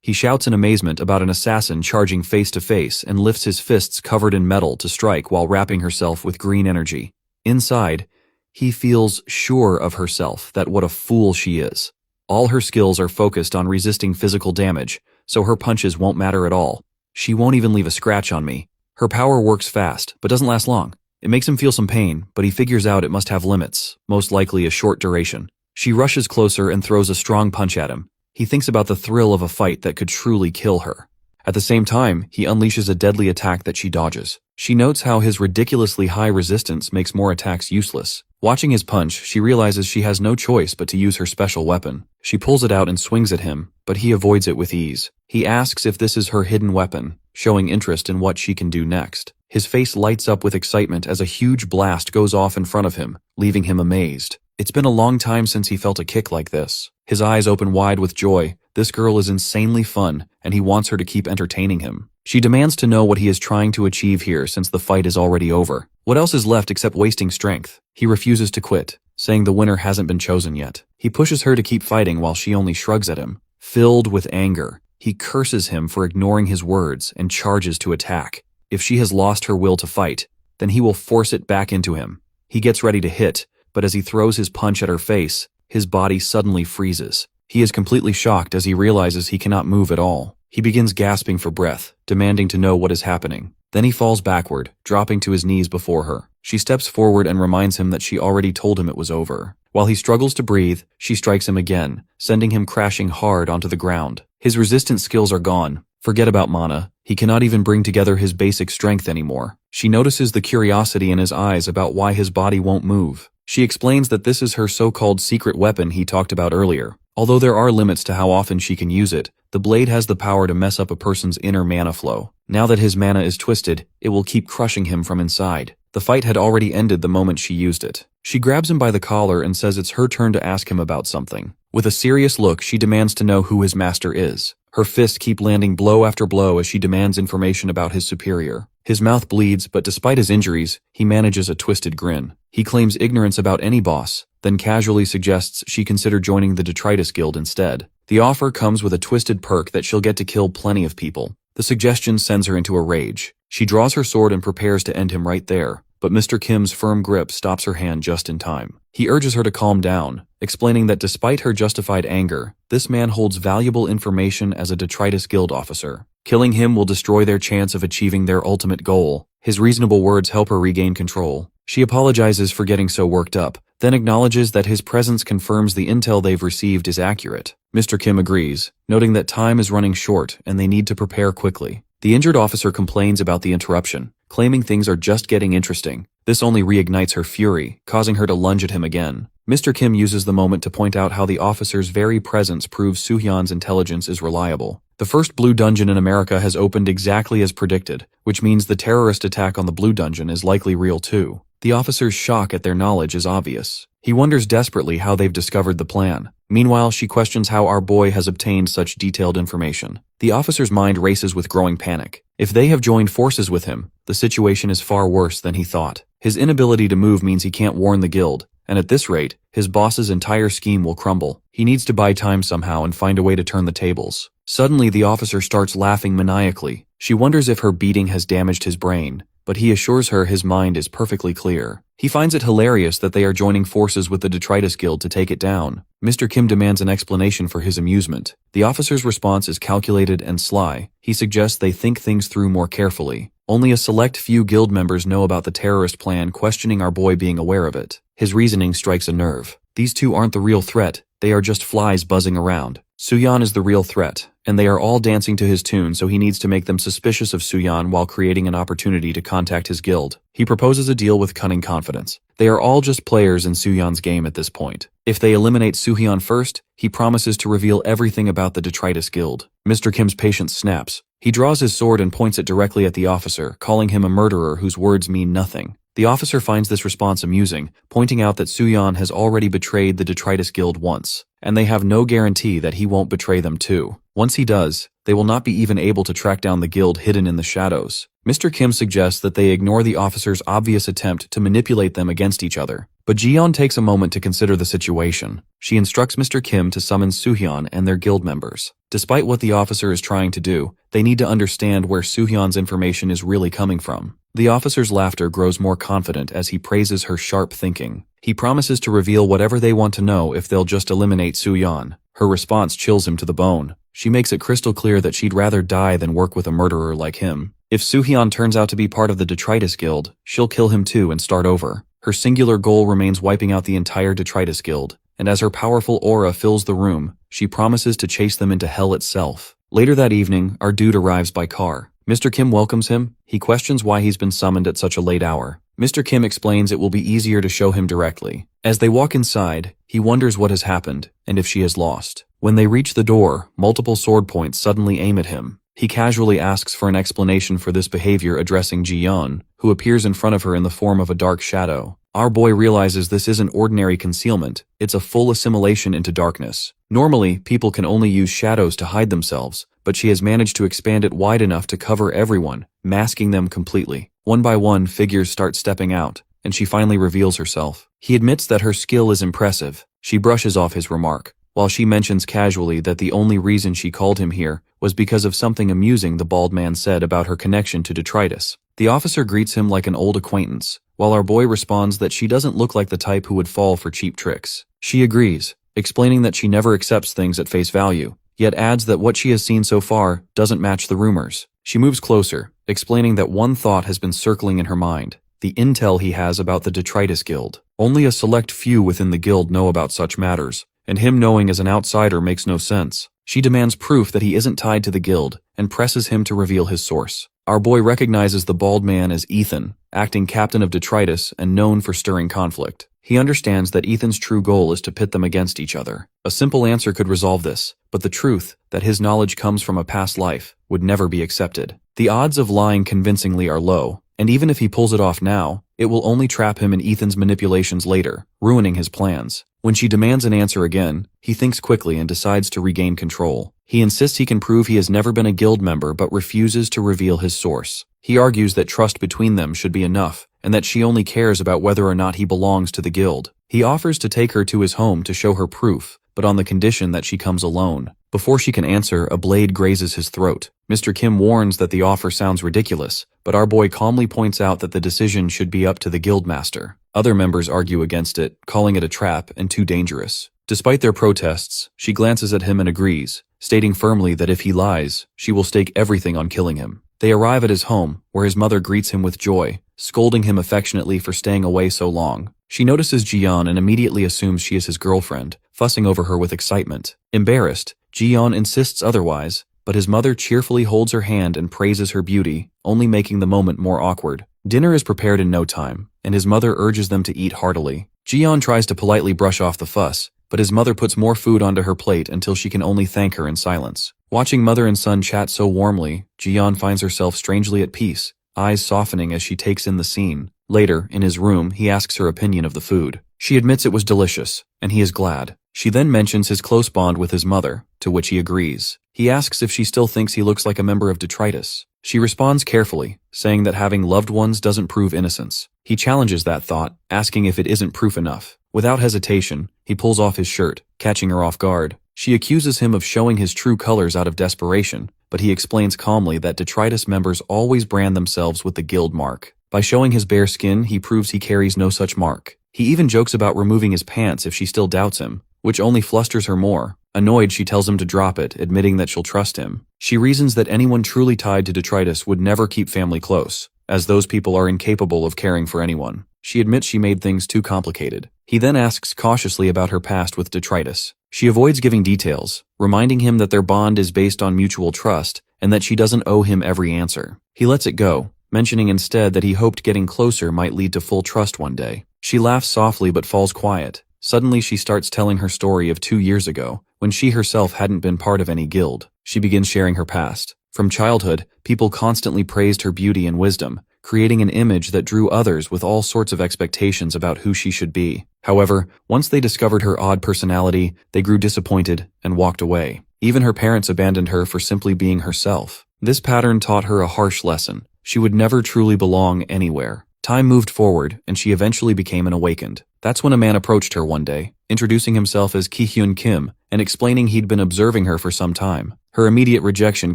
He shouts in amazement about an assassin charging face to face and lifts his fists covered in metal to strike while wrapping herself with green energy. Inside, he feels sure of herself that what a fool she is. All her skills are focused on resisting physical damage, so her punches won't matter at all. She won't even leave a scratch on me. Her power works fast, but doesn't last long. It makes him feel some pain, but he figures out it must have limits, most likely a short duration. She rushes closer and throws a strong punch at him. He thinks about the thrill of a fight that could truly kill her. At the same time, he unleashes a deadly attack that she dodges. She notes how his ridiculously high resistance makes more attacks useless. Watching his punch, she realizes she has no choice but to use her special weapon. She pulls it out and swings at him, but he avoids it with ease. He asks if this is her hidden weapon, showing interest in what she can do next. His face lights up with excitement as a huge blast goes off in front of him, leaving him amazed. It's been a long time since he felt a kick like this. His eyes open wide with joy, This girl is insanely fun, and he wants her to keep entertaining him. She demands to know what he is trying to achieve here since the fight is already over. What else is left except wasting strength? He refuses to quit, saying the winner hasn't been chosen yet. He pushes her to keep fighting while she only shrugs at him. Filled with anger, he curses him for ignoring his words and charges to attack. If she has lost her will to fight, then he will force it back into him. He gets ready to hit, but as he throws his punch at her face, his body suddenly freezes. He is completely shocked as he realizes he cannot move at all. He begins gasping for breath, demanding to know what is happening. Then he falls backward, dropping to his knees before her. She steps forward and reminds him that she already told him it was over. While he struggles to breathe, she strikes him again, sending him crashing hard onto the ground. His resistance skills are gone. Forget about mana. He cannot even bring together his basic strength anymore. She notices the curiosity in his eyes about why his body won't move. She explains that this is her so-called secret weapon he talked about earlier. Although there are limits to how often she can use it, the blade has the power to mess up a person's inner mana flow. Now that his mana is twisted, it will keep crushing him from inside. The fight had already ended the moment she used it. She grabs him by the collar and says it's her turn to ask him about something. With a serious look, she demands to know who his master is. Her fists keep landing blow after blow as she demands information about his superior. His mouth bleeds, but despite his injuries, he manages a twisted grin. He claims ignorance about any boss, then casually suggests she consider joining the Detritus Guild instead. The offer comes with a twisted perk that she'll get to kill plenty of people. The suggestion sends her into a rage. She draws her sword and prepares to end him right there, but Mr. Kim's firm grip stops her hand just in time. He urges her to calm down, explaining that despite her justified anger, this man holds valuable information as a Detritus Guild officer. Killing him will destroy their chance of achieving their ultimate goal. His reasonable words help her regain control. She apologizes for getting so worked up, then acknowledges that his presence confirms the intel they've received is accurate. Mr. Kim agrees, noting that time is running short and they need to prepare quickly. The injured officer complains about the interruption, claiming things are just getting interesting. This only reignites her fury, causing her to lunge at him again. Mr. Kim uses the moment to point out how the officer's very presence proves Soo-hyun's intelligence is reliable. The first Blue Dungeon in America has opened exactly as predicted, which means the terrorist attack on the Blue Dungeon is likely real too. The officer's shock at their knowledge is obvious. He wonders desperately how they've discovered the plan. Meanwhile, she questions how our boy has obtained such detailed information. The officer's mind races with growing panic. If they have joined forces with him, the situation is far worse than he thought. His inability to move means he can't warn the guild, and at this rate, his boss's entire scheme will crumble. He needs to buy time somehow and find a way to turn the tables. Suddenly, the officer starts laughing maniacally. She wonders if her beating has damaged his brain, but he assures her his mind is perfectly clear. He finds it hilarious that they are joining forces with the Detritus Guild to take it down. Mr. Kim demands an explanation for his amusement. The officer's response is calculated and sly. He suggests they think things through more carefully. Only a select few guild members know about the terrorist plan, questioning our boy being aware of it. His reasoning strikes a nerve. These two aren't the real threat, they are just flies buzzing around. Soo-hyun is the real threat, and they are all dancing to his tune, so he needs to make them suspicious of Soo-hyun while creating an opportunity to contact his guild. He proposes a deal with cunning confidence. They are all just players in Soo-hyun's game at this point. If they eliminate Soo-hyun first, he promises to reveal everything about the Detritus Guild. Mr. Kim's patience snaps. He draws his sword and points it directly at the officer, calling him a murderer whose words mean nothing. The officer finds this response amusing, pointing out that Soo-hyun has already betrayed the Detritus Guild once, and they have no guarantee that he won't betray them too. Once he does, they will not be even able to track down the guild hidden in the shadows. Mr. Kim suggests that they ignore the officer's obvious attempt to manipulate them against each other, but Ji-yeon takes a moment to consider the situation. She instructs Mr. Kim to summon Soo-hyun and their guild members. Despite what the officer is trying to do, they need to understand where Soo-hyun's information is really coming from. The officer's laughter grows more confident as he praises her sharp thinking. He promises to reveal whatever they want to know if they'll just eliminate Soo-hyun. Her response chills him to the bone. She makes it crystal clear that she'd rather die than work with a murderer like him. If Soo-hyun turns out to be part of the Detritus Guild, she'll kill him too and start over. Her singular goal remains wiping out the entire Detritus Guild, and as her powerful aura fills the room, she promises to chase them into hell itself. Later that evening, our dude arrives by car. Mr. Kim welcomes him. He questions why he's been summoned at such a late hour. Mr. Kim explains it will be easier to show him directly. As they walk inside, he wonders what has happened and if she has lost. When they reach the door, multiple sword points suddenly aim at him. He casually asks for an explanation for this behavior, addressing Ji-yeon, who appears in front of her in the form of a dark shadow. Our boy realizes this isn't ordinary concealment, it's a full assimilation into darkness. Normally, people can only use shadows to hide themselves, but she has managed to expand it wide enough to cover everyone, masking them completely. One by one, figures start stepping out, and she finally reveals herself. He admits that her skill is impressive. She brushes off his remark, while she mentions casually that the only reason she called him here was because of something amusing the bald man said about her connection to detritus. The officer greets him like an old acquaintance, while our boy responds that she doesn't look like the type who would fall for cheap tricks. She agrees, explaining that she never accepts things at face value, yet adds that what she has seen so far doesn't match the rumors. She moves closer, explaining that one thought has been circling in her mind, the intel he has about the Detritus Guild. Only a select few within the guild know about such matters, and him knowing as an outsider makes no sense. She demands proof that he isn't tied to the guild, and presses him to reveal his source. Our boy recognizes the bald man as Ethan, acting captain of Detritus and known for stirring conflict. He understands that Ethan's true goal is to pit them against each other. A simple answer could resolve this, but the truth, that his knowledge comes from a past life, would never be accepted. The odds of lying convincingly are low, and even if he pulls it off now, it will only trap him in Ethan's manipulations later, ruining his plans. When she demands an answer again, he thinks quickly and decides to regain control. He insists he can prove he has never been a guild member but refuses to reveal his source. He argues that trust between them should be enough, and that she only cares about whether or not he belongs to the guild. He offers to take her to his home to show her proof, but on the condition that she comes alone. Before she can answer, a blade grazes his throat. Mr. Kim warns that the offer sounds ridiculous, but our boy calmly points out that the decision should be up to the guildmaster. Other members argue against it, calling it a trap and too dangerous. Despite their protests, she glances at him and agrees, stating firmly that if he lies, she will stake everything on killing him. They arrive at his home, where his mother greets him with joy, scolding him affectionately for staying away so long. She notices Jiyeon and immediately assumes she is his girlfriend, fussing over her with excitement. Embarrassed, Jiyeon insists otherwise, but his mother cheerfully holds her hand and praises her beauty, only making the moment more awkward. Dinner is prepared in no time, and his mother urges them to eat heartily. Jiyeon tries to politely brush off the fuss, but his mother puts more food onto her plate until she can only thank her in silence. Watching mother and son chat so warmly, Jiyeon finds herself strangely at peace, eyes softening as she takes in the scene. Later, in his room, he asks her opinion of the food. She admits it was delicious, and he is glad. She then mentions his close bond with his mother, to which he agrees. He asks if she still thinks he looks like a member of Detritus. She responds carefully, saying that having loved ones doesn't prove innocence. He challenges that thought, asking if it isn't proof enough. Without hesitation, he pulls off his shirt, catching her off guard. She accuses him of showing his true colors out of desperation, but he explains calmly that Detritus members always brand themselves with the guild mark. By showing his bare skin, he proves he carries no such mark. He even jokes about removing his pants if she still doubts him, which only flusters her more. Annoyed, she tells him to drop it, admitting that she'll trust him. She reasons that anyone truly tied to Detritus would never keep family close, as those people are incapable of caring for anyone. She admits she made things too complicated. He then asks cautiously about her past with Detritus. She avoids giving details, reminding him that their bond is based on mutual trust and that she doesn't owe him every answer. He lets it go, mentioning instead that he hoped getting closer might lead to full trust one day. She laughs softly but falls quiet. Suddenly she starts telling her story of 2 years ago, when she herself hadn't been part of any guild. She begins sharing her past. From childhood, people constantly praised her beauty and wisdom, creating an image that drew others with all sorts of expectations about who she should be. However, once they discovered her odd personality, they grew disappointed and walked away. Even her parents abandoned her for simply being herself. This pattern taught her a harsh lesson. She would never truly belong anywhere. Time moved forward, and she eventually became an awakened. That's when a man approached her one day, introducing himself as Ki-hyun Kim and explaining he'd been observing her for some time. Her immediate rejection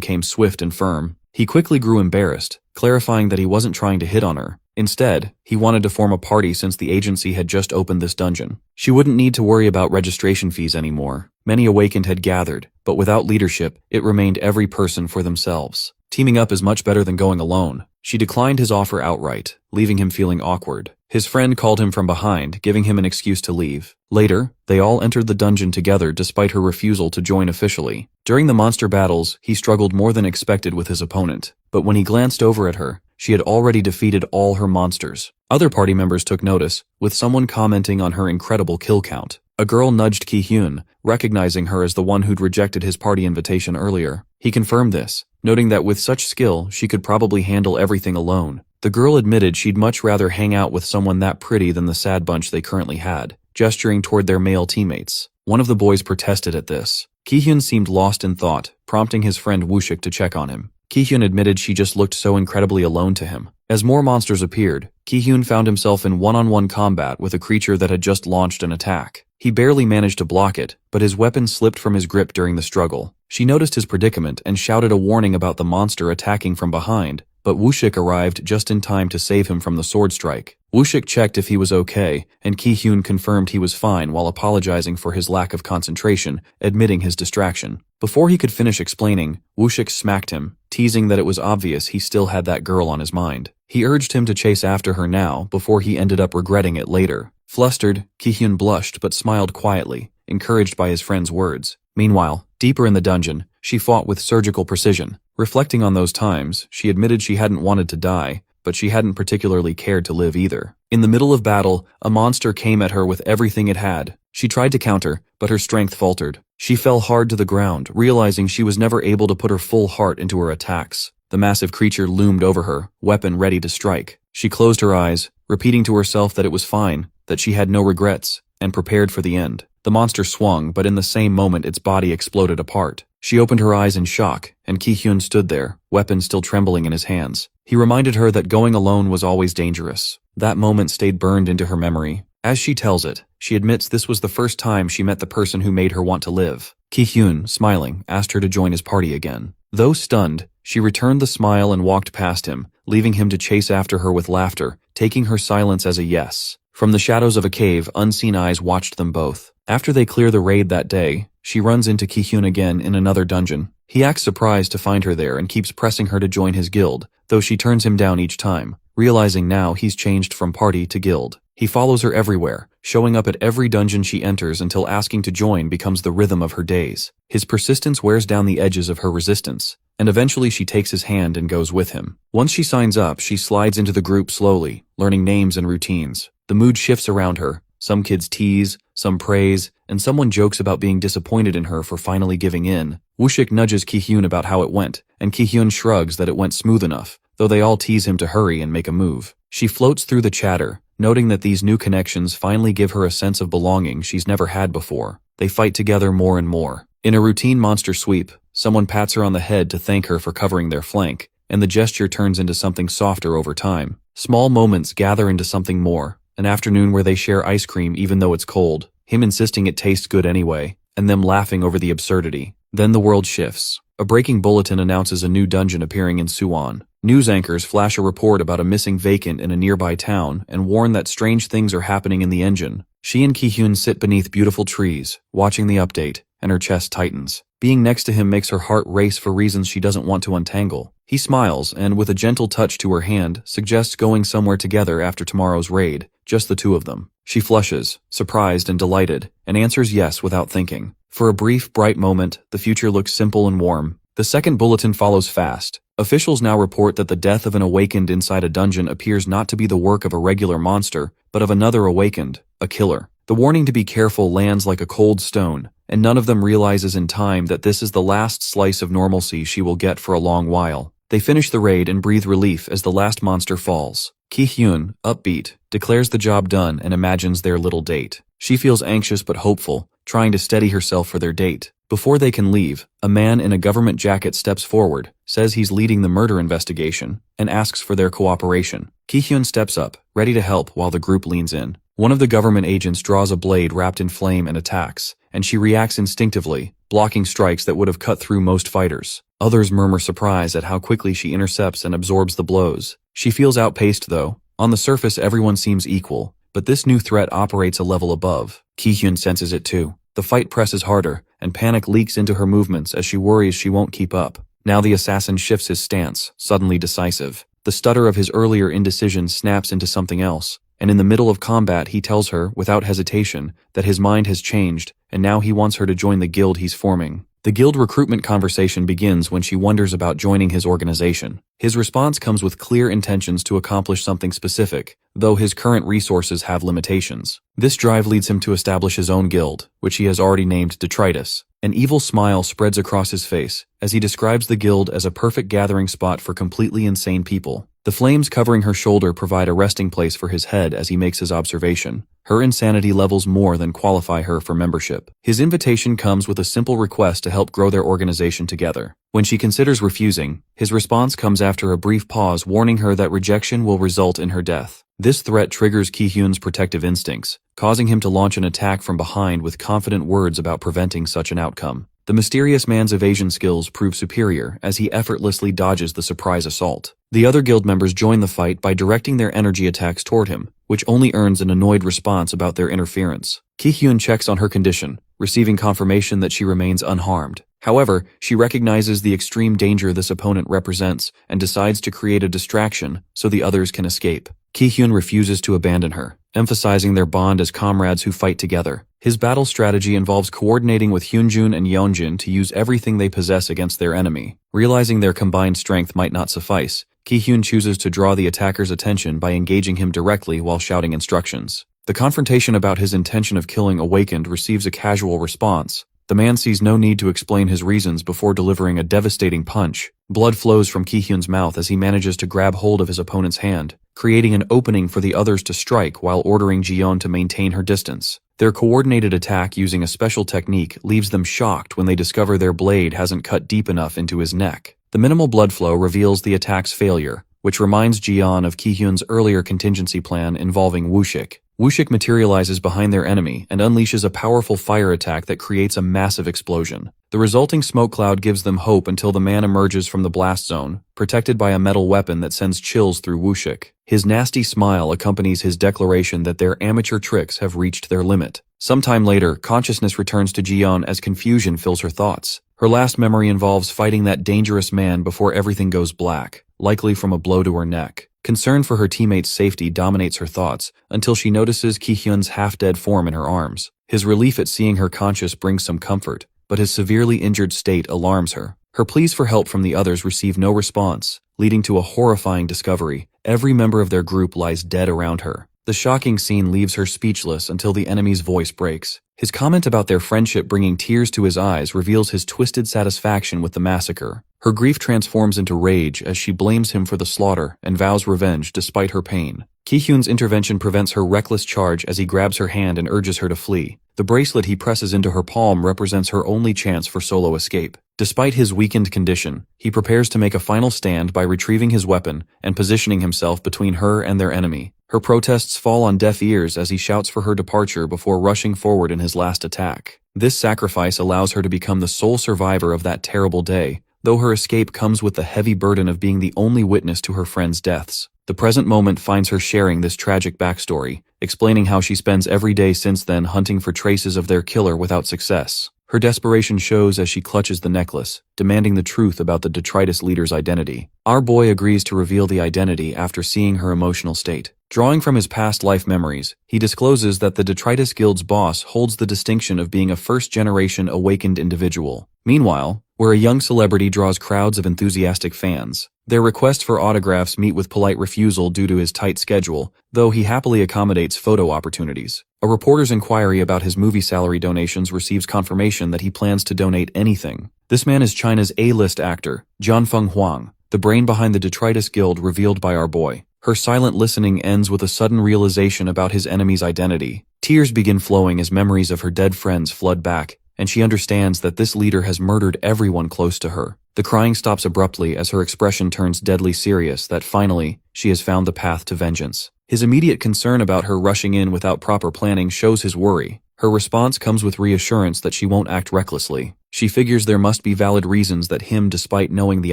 came swift and firm. He quickly grew embarrassed, clarifying that he wasn't trying to hit on her. Instead, he wanted to form a party since the agency had just opened this dungeon. She wouldn't need to worry about registration fees anymore. Many awakened had gathered, but without leadership, it remained every person for themselves. Teaming up is much better than going alone. She declined his offer outright, leaving him feeling awkward. His friend called him from behind, giving him an excuse to leave. Later, they all entered the dungeon together despite her refusal to join officially. During the monster battles, he struggled more than expected with his opponent, but when he glanced over at her, she had already defeated all her monsters. Other party members took notice, with someone commenting on her incredible kill count. A girl nudged Ki-hyun, recognizing her as the one who'd rejected his party invitation earlier. He confirmed this, noting that with such skill, she could probably handle everything alone. The girl admitted she'd much rather hang out with someone that pretty than the sad bunch they currently had, gesturing toward their male teammates. One of the boys protested at this. Ki-hyun seemed lost in thought, prompting his friend Woo-shik to check on him. Ki-hyun admitted she just looked so incredibly alone to him. As more monsters appeared, Ki-hyun found himself in one-on-one combat with a creature that had just launched an attack. He barely managed to block it, but his weapon slipped from his grip during the struggle. She noticed his predicament and shouted a warning about the monster attacking from behind, but Woo-shik arrived just in time to save him from the sword strike. Woo-shik checked if he was okay, and Ki-hyun confirmed he was fine while apologizing for his lack of concentration, admitting his distraction. Before he could finish explaining, Woo-shik smacked him, teasing that it was obvious he still had that girl on his mind. He urged him to chase after her now before he ended up regretting it later. Flustered, Ki-hyun blushed but smiled quietly, encouraged by his friend's words. Meanwhile, deeper in the dungeon, she fought with surgical precision. Reflecting on those times, she admitted she hadn't wanted to die, but she hadn't particularly cared to live either. In the middle of battle, a monster came at her with everything it had. She tried to counter, but her strength faltered. She fell hard to the ground, realizing she was never able to put her full heart into her attacks. The massive creature loomed over her, weapon ready to strike. She closed her eyes, repeating to herself that it was fine, that she had no regrets, and prepared for the end. The monster swung, but in the same moment its body exploded apart. She opened her eyes in shock, and Ki-hyun stood there, weapon still trembling in his hands. He reminded her that going alone was always dangerous. That moment stayed burned into her memory. As she tells it, she admits this was the first time she met the person who made her want to live. Ki-hyun, smiling, asked her to join his party again. Though stunned, she returned the smile and walked past him, leaving him to chase after her with laughter, taking her silence as a yes. From the shadows of a cave, unseen eyes watched them both. After they clear the raid that day, she runs into Ki-hyun again in another dungeon. He acts surprised to find her there and keeps pressing her to join his guild, though she turns him down each time, realizing now he's changed from party to guild. He follows her everywhere, showing up at every dungeon she enters until asking to join becomes the rhythm of her days. His persistence wears down the edges of her resistance, and eventually she takes his hand and goes with him. Once she signs up, she slides into the group slowly, learning names and routines. The mood shifts around her. Some kids tease, some praise, and someone jokes about being disappointed in her for finally giving in. Woo-shik nudges Ki-hyun about how it went, and Ki-hyun shrugs that it went smooth enough, though they all tease him to hurry and make a move. She floats through the chatter, noting that these new connections finally give her a sense of belonging she's never had before. They fight together more and more. In a routine monster sweep, someone pats her on the head to thank her for covering their flank, and the gesture turns into something softer over time. Small moments gather into something more. An afternoon where they share ice cream even though it's cold, him insisting it tastes good anyway, and them laughing over the absurdity. Then the world shifts. A breaking bulletin announces a new dungeon appearing in Suwon. News anchors flash a report about a missing vacant in a nearby town and warn that strange things are happening in the engine. She and Ki-hyun sit beneath beautiful trees, watching the update, and her chest tightens. Being next to him makes her heart race for reasons she doesn't want to untangle. He smiles and, with a gentle touch to her hand, suggests going somewhere together after tomorrow's raid, just the two of them. She flushes, surprised and delighted, and answers yes without thinking. For a brief, bright moment, the future looks simple and warm. The second bulletin follows fast. Officials now report that the death of an awakened inside a dungeon appears not to be the work of a regular monster, but of another awakened, a killer. The warning to be careful lands like a cold stone, and none of them realizes in time that this is the last slice of normalcy she will get for a long while. They finish the raid and breathe relief as the last monster falls. Ki-hyun, upbeat, declares the job done and imagines their little date. She feels anxious but hopeful, trying to steady herself for their date. Before they can leave, a man in a government jacket steps forward, says he's leading the murder investigation, and asks for their cooperation. Ki-hyun steps up, ready to help while the group leans in. One of the government agents draws a blade wrapped in flame and attacks, and she reacts instinctively, blocking strikes that would have cut through most fighters. Others murmur surprise at how quickly she intercepts and absorbs the blows. She feels outpaced though. On the surface everyone seems equal, but this new threat operates a level above. Ki-hyun senses it too. The fight presses harder, and panic leaks into her movements as she worries she won't keep up. Now the assassin shifts his stance, suddenly decisive. The stutter of his earlier indecision snaps into something else, and in the middle of combat he tells her, without hesitation, that his mind has changed, and now he wants her to join the guild he's forming. The guild recruitment conversation begins when she wonders about joining his organization. His response comes with clear intentions to accomplish something specific, though his current resources have limitations. This drive leads him to establish his own guild, which he has already named Detritus. An evil smile spreads across his face as he describes the guild as a perfect gathering spot for completely insane people. The flames covering her shoulder provide a resting place for his head as he makes his observation. Her insanity levels more than qualify her for membership. His invitation comes with a simple request to help grow their organization together. When she considers refusing, his response comes after a brief pause, warning her that rejection will result in her death. This threat triggers Ki-hyun's protective instincts, causing him to launch an attack from behind with confident words about preventing such an outcome. The mysterious man's evasion skills prove superior as he effortlessly dodges the surprise assault. The other guild members join the fight by directing their energy attacks toward him, which only earns an annoyed response about their interference. Ki-hyun checks on her condition, receiving confirmation that she remains unharmed. However, she recognizes the extreme danger this opponent represents and decides to create a distraction so the others can escape. Ki-hyun refuses to abandon her, emphasizing their bond as comrades who fight together. His battle strategy involves coordinating with Hyunjun and Yeonjun to use everything they possess against their enemy. Realizing their combined strength might not suffice, Ki-hyun chooses to draw the attacker's attention by engaging him directly while shouting instructions. The confrontation about his intention of killing Awakened receives a casual response. The man sees no need to explain his reasons before delivering a devastating punch. Blood flows from Ki-hyun's mouth as he manages to grab hold of his opponent's hand, creating an opening for the others to strike while ordering Jiyeon to maintain her distance. Their coordinated attack using a special technique leaves them shocked when they discover their blade hasn't cut deep enough into his neck. The minimal blood flow reveals the attack's failure, which reminds Jiyeon of Ki-hyun's earlier contingency plan involving Wushik. Wushik materializes behind their enemy and unleashes a powerful fire attack that creates a massive explosion. The resulting smoke cloud gives them hope until the man emerges from the blast zone, protected by a metal weapon that sends chills through Wushik. His nasty smile accompanies his declaration that their amateur tricks have reached their limit. Sometime later, consciousness returns to Jiyeon as confusion fills her thoughts. Her last memory involves fighting that dangerous man before everything goes black, likely from a blow to her neck. Concern for her teammates' safety dominates her thoughts until she notices Ki-hyun's half-dead form in her arms. His relief at seeing her conscious brings some comfort, but his severely injured state alarms her. Her pleas for help from the others receive no response, leading to a horrifying discovery. Every member of their group lies dead around her. The shocking scene leaves her speechless until the enemy's voice breaks. His comment about their friendship bringing tears to his eyes reveals his twisted satisfaction with the massacre. Her grief transforms into rage as she blames him for the slaughter and vows revenge despite her pain. Ki-hyun's intervention prevents her reckless charge as he grabs her hand and urges her to flee. The bracelet he presses into her palm represents her only chance for solo escape. Despite his weakened condition, he prepares to make a final stand by retrieving his weapon and positioning himself between her and their enemy. Her protests fall on deaf ears as he shouts for her departure before rushing forward in his last attack. This sacrifice allows her to become the sole survivor of that terrible day, though her escape comes with the heavy burden of being the only witness to her friends' deaths. The present moment finds her sharing this tragic backstory, explaining how she spends every day since then hunting for traces of their killer without success. Her desperation shows as she clutches the necklace, demanding the truth about the detritus leader's identity. Our boy agrees to reveal the identity after seeing her emotional state. Drawing from his past life memories, he discloses that the Detritus Guild's boss holds the distinction of being a first-generation awakened individual. Meanwhile, where a young celebrity draws crowds of enthusiastic fans, their requests for autographs meet with polite refusal due to his tight schedule, though he happily accommodates photo opportunities. A reporter's inquiry about his movie salary donations receives confirmation that he plans to donate anything. This man is China's A-list actor, Jianfeng Huang, the brain behind the Detritus Guild revealed by our boy. Her silent listening ends with a sudden realization about his enemy's identity. Tears begin flowing as memories of her dead friends flood back, and she understands that this leader has murdered everyone close to her. The crying stops abruptly as her expression turns deadly serious that finally, she has found the path to vengeance. His immediate concern about her rushing in without proper planning shows his worry. Her response comes with reassurance that she won't act recklessly. She figures there must be valid reasons that him, despite knowing the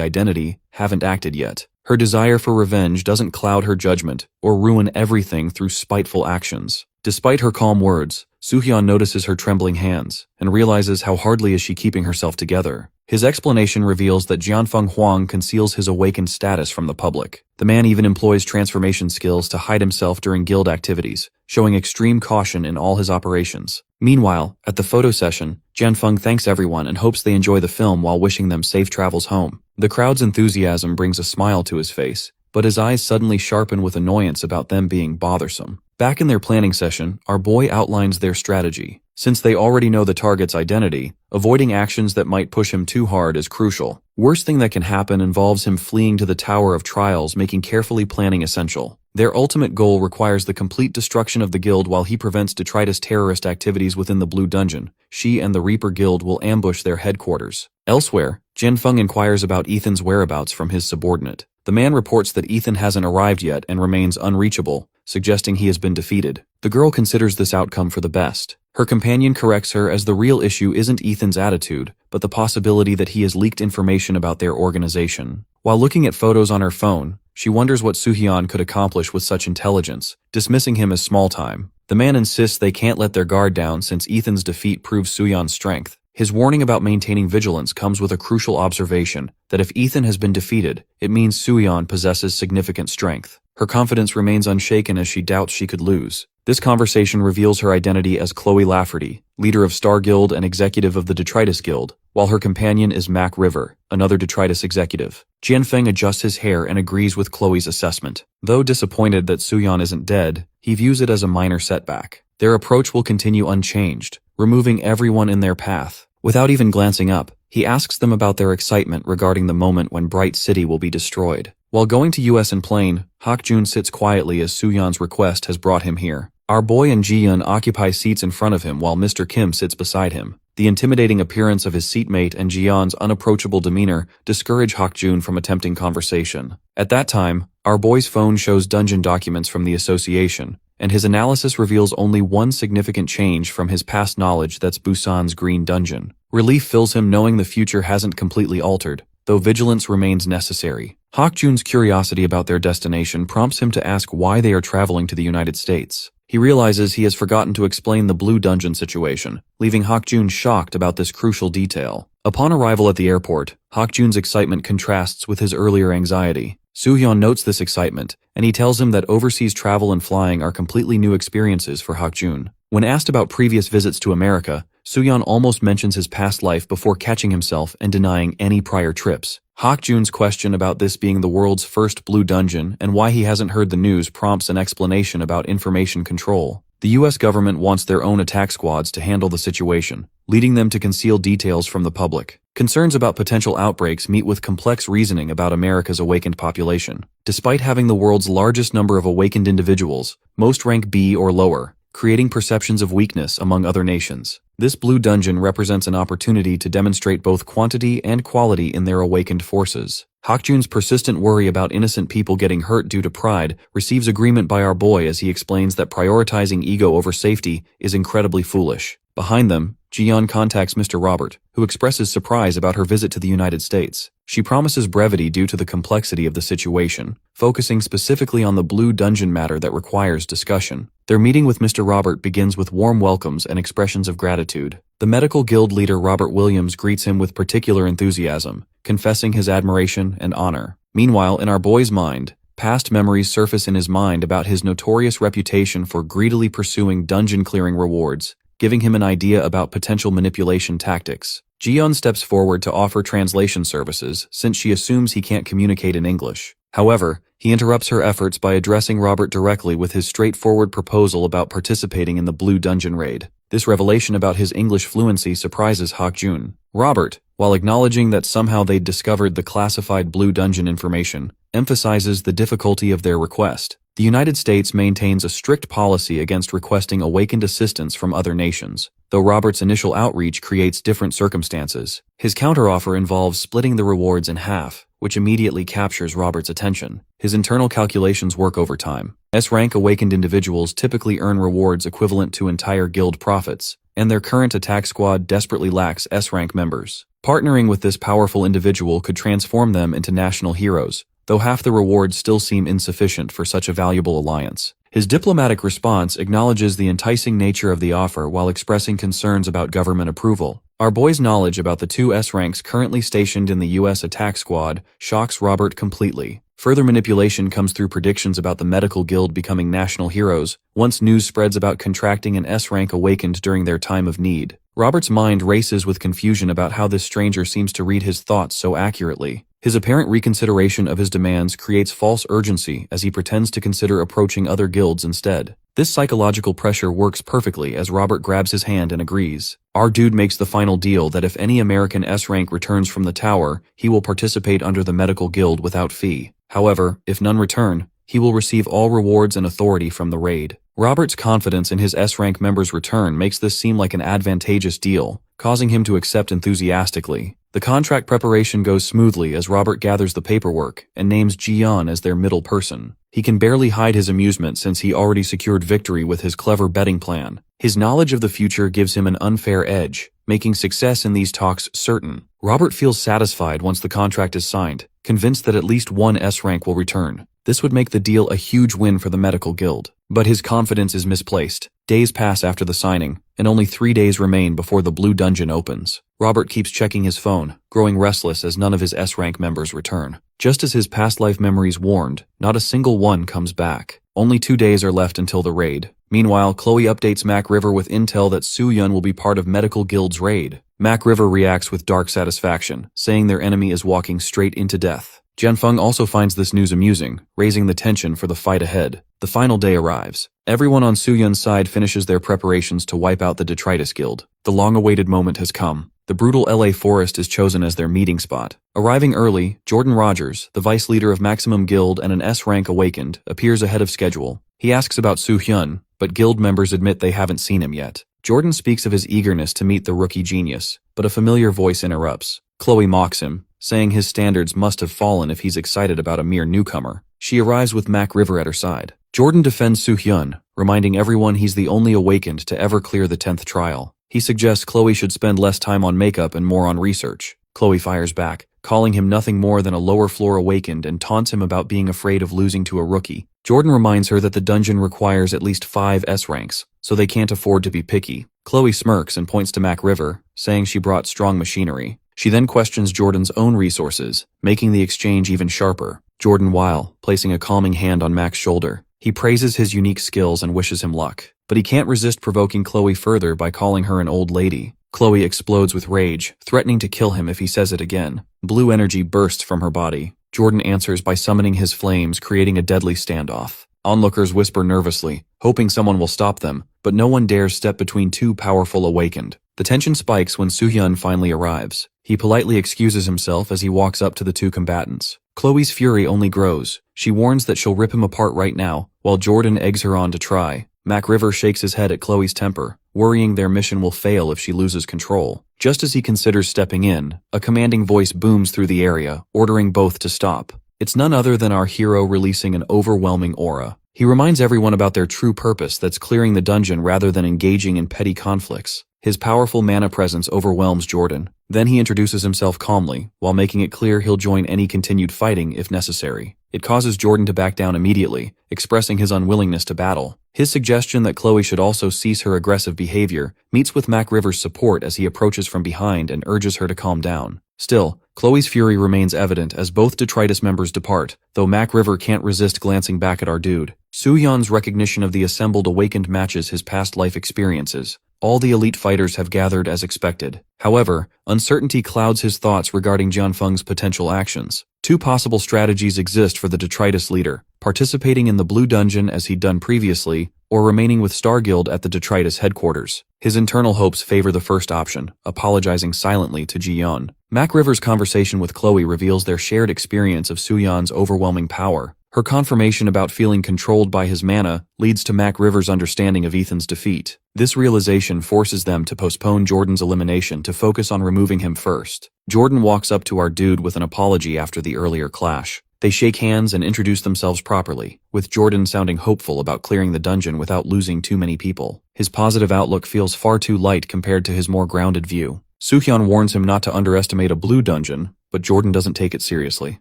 identity, haven't acted yet. Her desire for revenge doesn't cloud her judgment or ruin everything through spiteful actions. Despite her calm words, Soohyun notices her trembling hands and realizes how hardly is she keeping herself together. His explanation reveals that Jianfeng Huang conceals his awakened status from the public. The man even employs transformation skills to hide himself during guild activities, showing extreme caution in all his operations. Meanwhile, at the photo session, Jianfeng thanks everyone and hopes they enjoy the film while wishing them safe travels home. The crowd's enthusiasm brings a smile to his face, but his eyes suddenly sharpen with annoyance about them being bothersome. Back in their planning session, our boy outlines their strategy. Since they already know the target's identity, avoiding actions that might push him too hard is crucial. Worst thing that can happen involves him fleeing to the Tower of Trials, making carefully planning essential. Their ultimate goal requires the complete destruction of the guild while he prevents detritus terrorist activities within the Blue Dungeon. She and the Reaper Guild will ambush their headquarters. Elsewhere, Jianfeng inquires about Ethan's whereabouts from his subordinate. The man reports that Ethan hasn't arrived yet and remains unreachable, suggesting he has been defeated. The girl considers this outcome for the best. Her companion corrects her as the real issue isn't Ethan's attitude, but the possibility that he has leaked information about their organization. While looking at photos on her phone, she wonders what Soo-hyun could accomplish with such intelligence, dismissing him as small time. The man insists they can't let their guard down since Ethan's defeat proves Soo-hyun's strength. His warning about maintaining vigilance comes with a crucial observation that if Ethan has been defeated, it means Soo-hyun possesses significant strength. Her confidence remains unshaken as she doubts she could lose. This conversation reveals her identity as Chloe Lafferty, leader of Star Guild and executive of the Detritus Guild, while her companion is Mac River, another Detritus executive. Jianfeng adjusts his hair and agrees with Chloe's assessment. Though disappointed that Soo-hyun isn't dead, he views it as a minor setback. Their approach will continue unchanged, removing everyone in their path. Without even glancing up, he asks them about their excitement regarding the moment when Bright City will be destroyed. While going to US in plane, Hak-jun sits quietly as Soo-hyun's request has brought him here. Our boy and Ji-yeon occupy seats in front of him while Mr. Kim sits beside him. The intimidating appearance of his seatmate and Ji-yeon's unapproachable demeanor discourage Hak-jun from attempting conversation. At that time, our boy's phone shows dungeon documents from the association, and his analysis reveals only one significant change from his past knowledge: that's Busan's Green Dungeon. Relief fills him knowing the future hasn't completely altered, though vigilance remains necessary. Hak-jun's curiosity about their destination prompts him to ask why they are traveling to the United States. He realizes he has forgotten to explain the Blue Dungeon situation, leaving Hak-jun shocked about this crucial detail. Upon arrival at the airport, Hak-jun's excitement contrasts with his earlier anxiety. Soo-hyun notes this excitement, and he tells him that overseas travel and flying are completely new experiences for Hak-jun. When asked about previous visits to America, Soo-hyun almost mentions his past life before catching himself and denying any prior trips. Hak-jun's question about this being the world's first Blue Dungeon and why he hasn't heard the news prompts an explanation about information control. The US government wants their own attack squads to handle the situation, leading them to conceal details from the public. Concerns about potential outbreaks meet with complex reasoning about America's awakened population. Despite having the world's largest number of awakened individuals, most rank B or lower, creating perceptions of weakness among other nations. This Blue Dungeon represents an opportunity to demonstrate both quantity and quality in their awakened forces. Hak-jun's persistent worry about innocent people getting hurt due to pride receives agreement by our boy as he explains that prioritizing ego over safety is incredibly foolish. Behind them, Ji-yeon contacts Mr. Robert, who expresses surprise about her visit to the United States. She promises brevity due to the complexity of the situation, focusing specifically on the Blue Dungeon matter that requires discussion. Their meeting with Mr. Robert begins with warm welcomes and expressions of gratitude. The medical guild leader Robert Williams greets him with particular enthusiasm, confessing his admiration and honor. Meanwhile, in our boy's mind, past memories surface in his mind about his notorious reputation for greedily pursuing dungeon-clearing rewards, giving him an idea about potential manipulation tactics. Ji-yeon steps forward to offer translation services since she assumes he can't communicate in English. However, he interrupts her efforts by addressing Robert directly with his straightforward proposal about participating in the Blue Dungeon raid. This revelation about his English fluency surprises Hak-jun. Robert, while acknowledging that somehow they'd discovered the classified Blue Dungeon information, emphasizes the difficulty of their request. The United States maintains a strict policy against requesting awakened assistance from other nations, though Robert's initial outreach creates different circumstances. His counteroffer involves splitting the rewards in half, which immediately captures Robert's attention. His internal calculations work overtime. S-rank awakened individuals typically earn rewards equivalent to entire guild profits, and their current attack squad desperately lacks S-rank members. Partnering with this powerful individual could transform them into national heroes, though half the rewards still seem insufficient for such a valuable alliance. His diplomatic response acknowledges the enticing nature of the offer while expressing concerns about government approval. Our boy's knowledge about the two S-ranks currently stationed in the US attack squad shocks Robert completely. Further manipulation comes through predictions about the medical guild becoming national heroes once news spreads about contracting an S-rank awakened during their time of need. Robert's mind races with confusion about how this stranger seems to read his thoughts so accurately. His apparent reconsideration of his demands creates false urgency as he pretends to consider approaching other guilds instead. This psychological pressure works perfectly as Robert grabs his hand and agrees. Our dude makes the final deal that if any American S-rank returns from the tower, he will participate under the medical guild without fee. However, if none return, he will receive all rewards and authority from the raid. Robert's confidence in his S-rank members' return makes this seem like an advantageous deal, causing him to accept enthusiastically. The contract preparation goes smoothly as Robert gathers the paperwork and names Ji-yeon as their middle person. He can barely hide his amusement since he already secured victory with his clever betting plan. His knowledge of the future gives him an unfair edge, making success in these talks certain. Robert feels satisfied once the contract is signed, convinced that at least one S-rank will return. This would make the deal a huge win for the medical guild. But his confidence is misplaced. Days pass after the signing, and only 3 days remain before the blue dungeon opens. Robert keeps checking his phone, growing restless as none of his S-rank members return. Just as his past life memories warned, not a single one comes back. Only 2 days are left until the raid. Meanwhile, Chloe updates Mac River with intel that Soo-yeon will be part of Medical Guild's raid. Mac River reacts with dark satisfaction, saying their enemy is walking straight into death. Jianfeng also finds this news amusing, raising the tension for the fight ahead. The final day arrives. Everyone on Soo-yeon's side finishes their preparations to wipe out the Detritus Guild. The long-awaited moment has come. The brutal LA forest is chosen as their meeting spot. Arriving early, Jordan Rogers, the vice leader of Maximum Guild and an S-rank awakened, appears ahead of schedule. He asks about Soo-hyun, but guild members admit they haven't seen him yet. Jordan speaks of his eagerness to meet the rookie genius, but a familiar voice interrupts. Chloe mocks him, saying his standards must have fallen if he's excited about a mere newcomer. She arrives with Mac River at her side. Jordan defends Soo-hyun, reminding everyone he's the only awakened to ever clear the 10th trial. He suggests Chloe should spend less time on makeup and more on research. Chloe fires back, calling him nothing more than a lower floor awakened and taunts him about being afraid of losing to a rookie. Jordan reminds her that the dungeon requires at least 5 S-ranks, so they can't afford to be picky. Chloe smirks and points to Mac River, saying she brought strong machinery. She then questions Jordan's own resources, making the exchange even sharper. Jordan while placing a calming hand on Mac's shoulder. He praises his unique skills and wishes him luck, but he can't resist provoking Chloe further by calling her an old lady. Chloe explodes with rage, threatening to kill him if he says it again. Blue energy bursts from her body. Jordan answers by summoning his flames, creating a deadly standoff. Onlookers whisper nervously, hoping someone will stop them, but no one dares step between two powerful awakened. The tension spikes when Soo-hyun finally arrives. He politely excuses himself as he walks up to the two combatants. Chloe's fury only grows. She warns that she'll rip him apart right now, while Jordan eggs her on to try. Mac River shakes his head at Chloe's temper, worrying their mission will fail if she loses control. Just as he considers stepping in, a commanding voice booms through the area, ordering both to stop. It's none other than our hero releasing an overwhelming aura. He reminds everyone about their true purpose, that's clearing the dungeon rather than engaging in petty conflicts. His powerful mana presence overwhelms Jordan. Then he introduces himself calmly, while making it clear he'll join any continued fighting if necessary. It causes Jordan to back down immediately, expressing his unwillingness to battle. His suggestion that Chloe should also cease her aggressive behavior meets with Mac River's support as he approaches from behind and urges her to calm down. Still, Chloe's fury remains evident as both Detritus members depart, though Mac River can't resist glancing back at our dude. Soo-hyun's recognition of the assembled awakened matches his past life experiences. All the elite fighters have gathered as expected. However, uncertainty clouds his thoughts regarding Jianfeng's potential actions. Two possible strategies exist for the Detritus leader: participating in the Blue Dungeon as he'd done previously, or remaining with Star Guild at the Detritus headquarters. His internal hopes favor the first option, apologizing silently to Ji-yeon. Mac River's conversation with Chloe reveals their shared experience of Soo-hyun's overwhelming power. Her confirmation about feeling controlled by his mana leads to Mac River's understanding of Ethan's defeat. This realization forces them to postpone Jordan's elimination to focus on removing him first. Jordan walks up to our dude with an apology after the earlier clash. They shake hands and introduce themselves properly, with Jordan sounding hopeful about clearing the dungeon without losing too many people. His positive outlook feels far too light compared to his more grounded view. Soo-hyun warns him not to underestimate a blue dungeon, but Jordan doesn't take it seriously.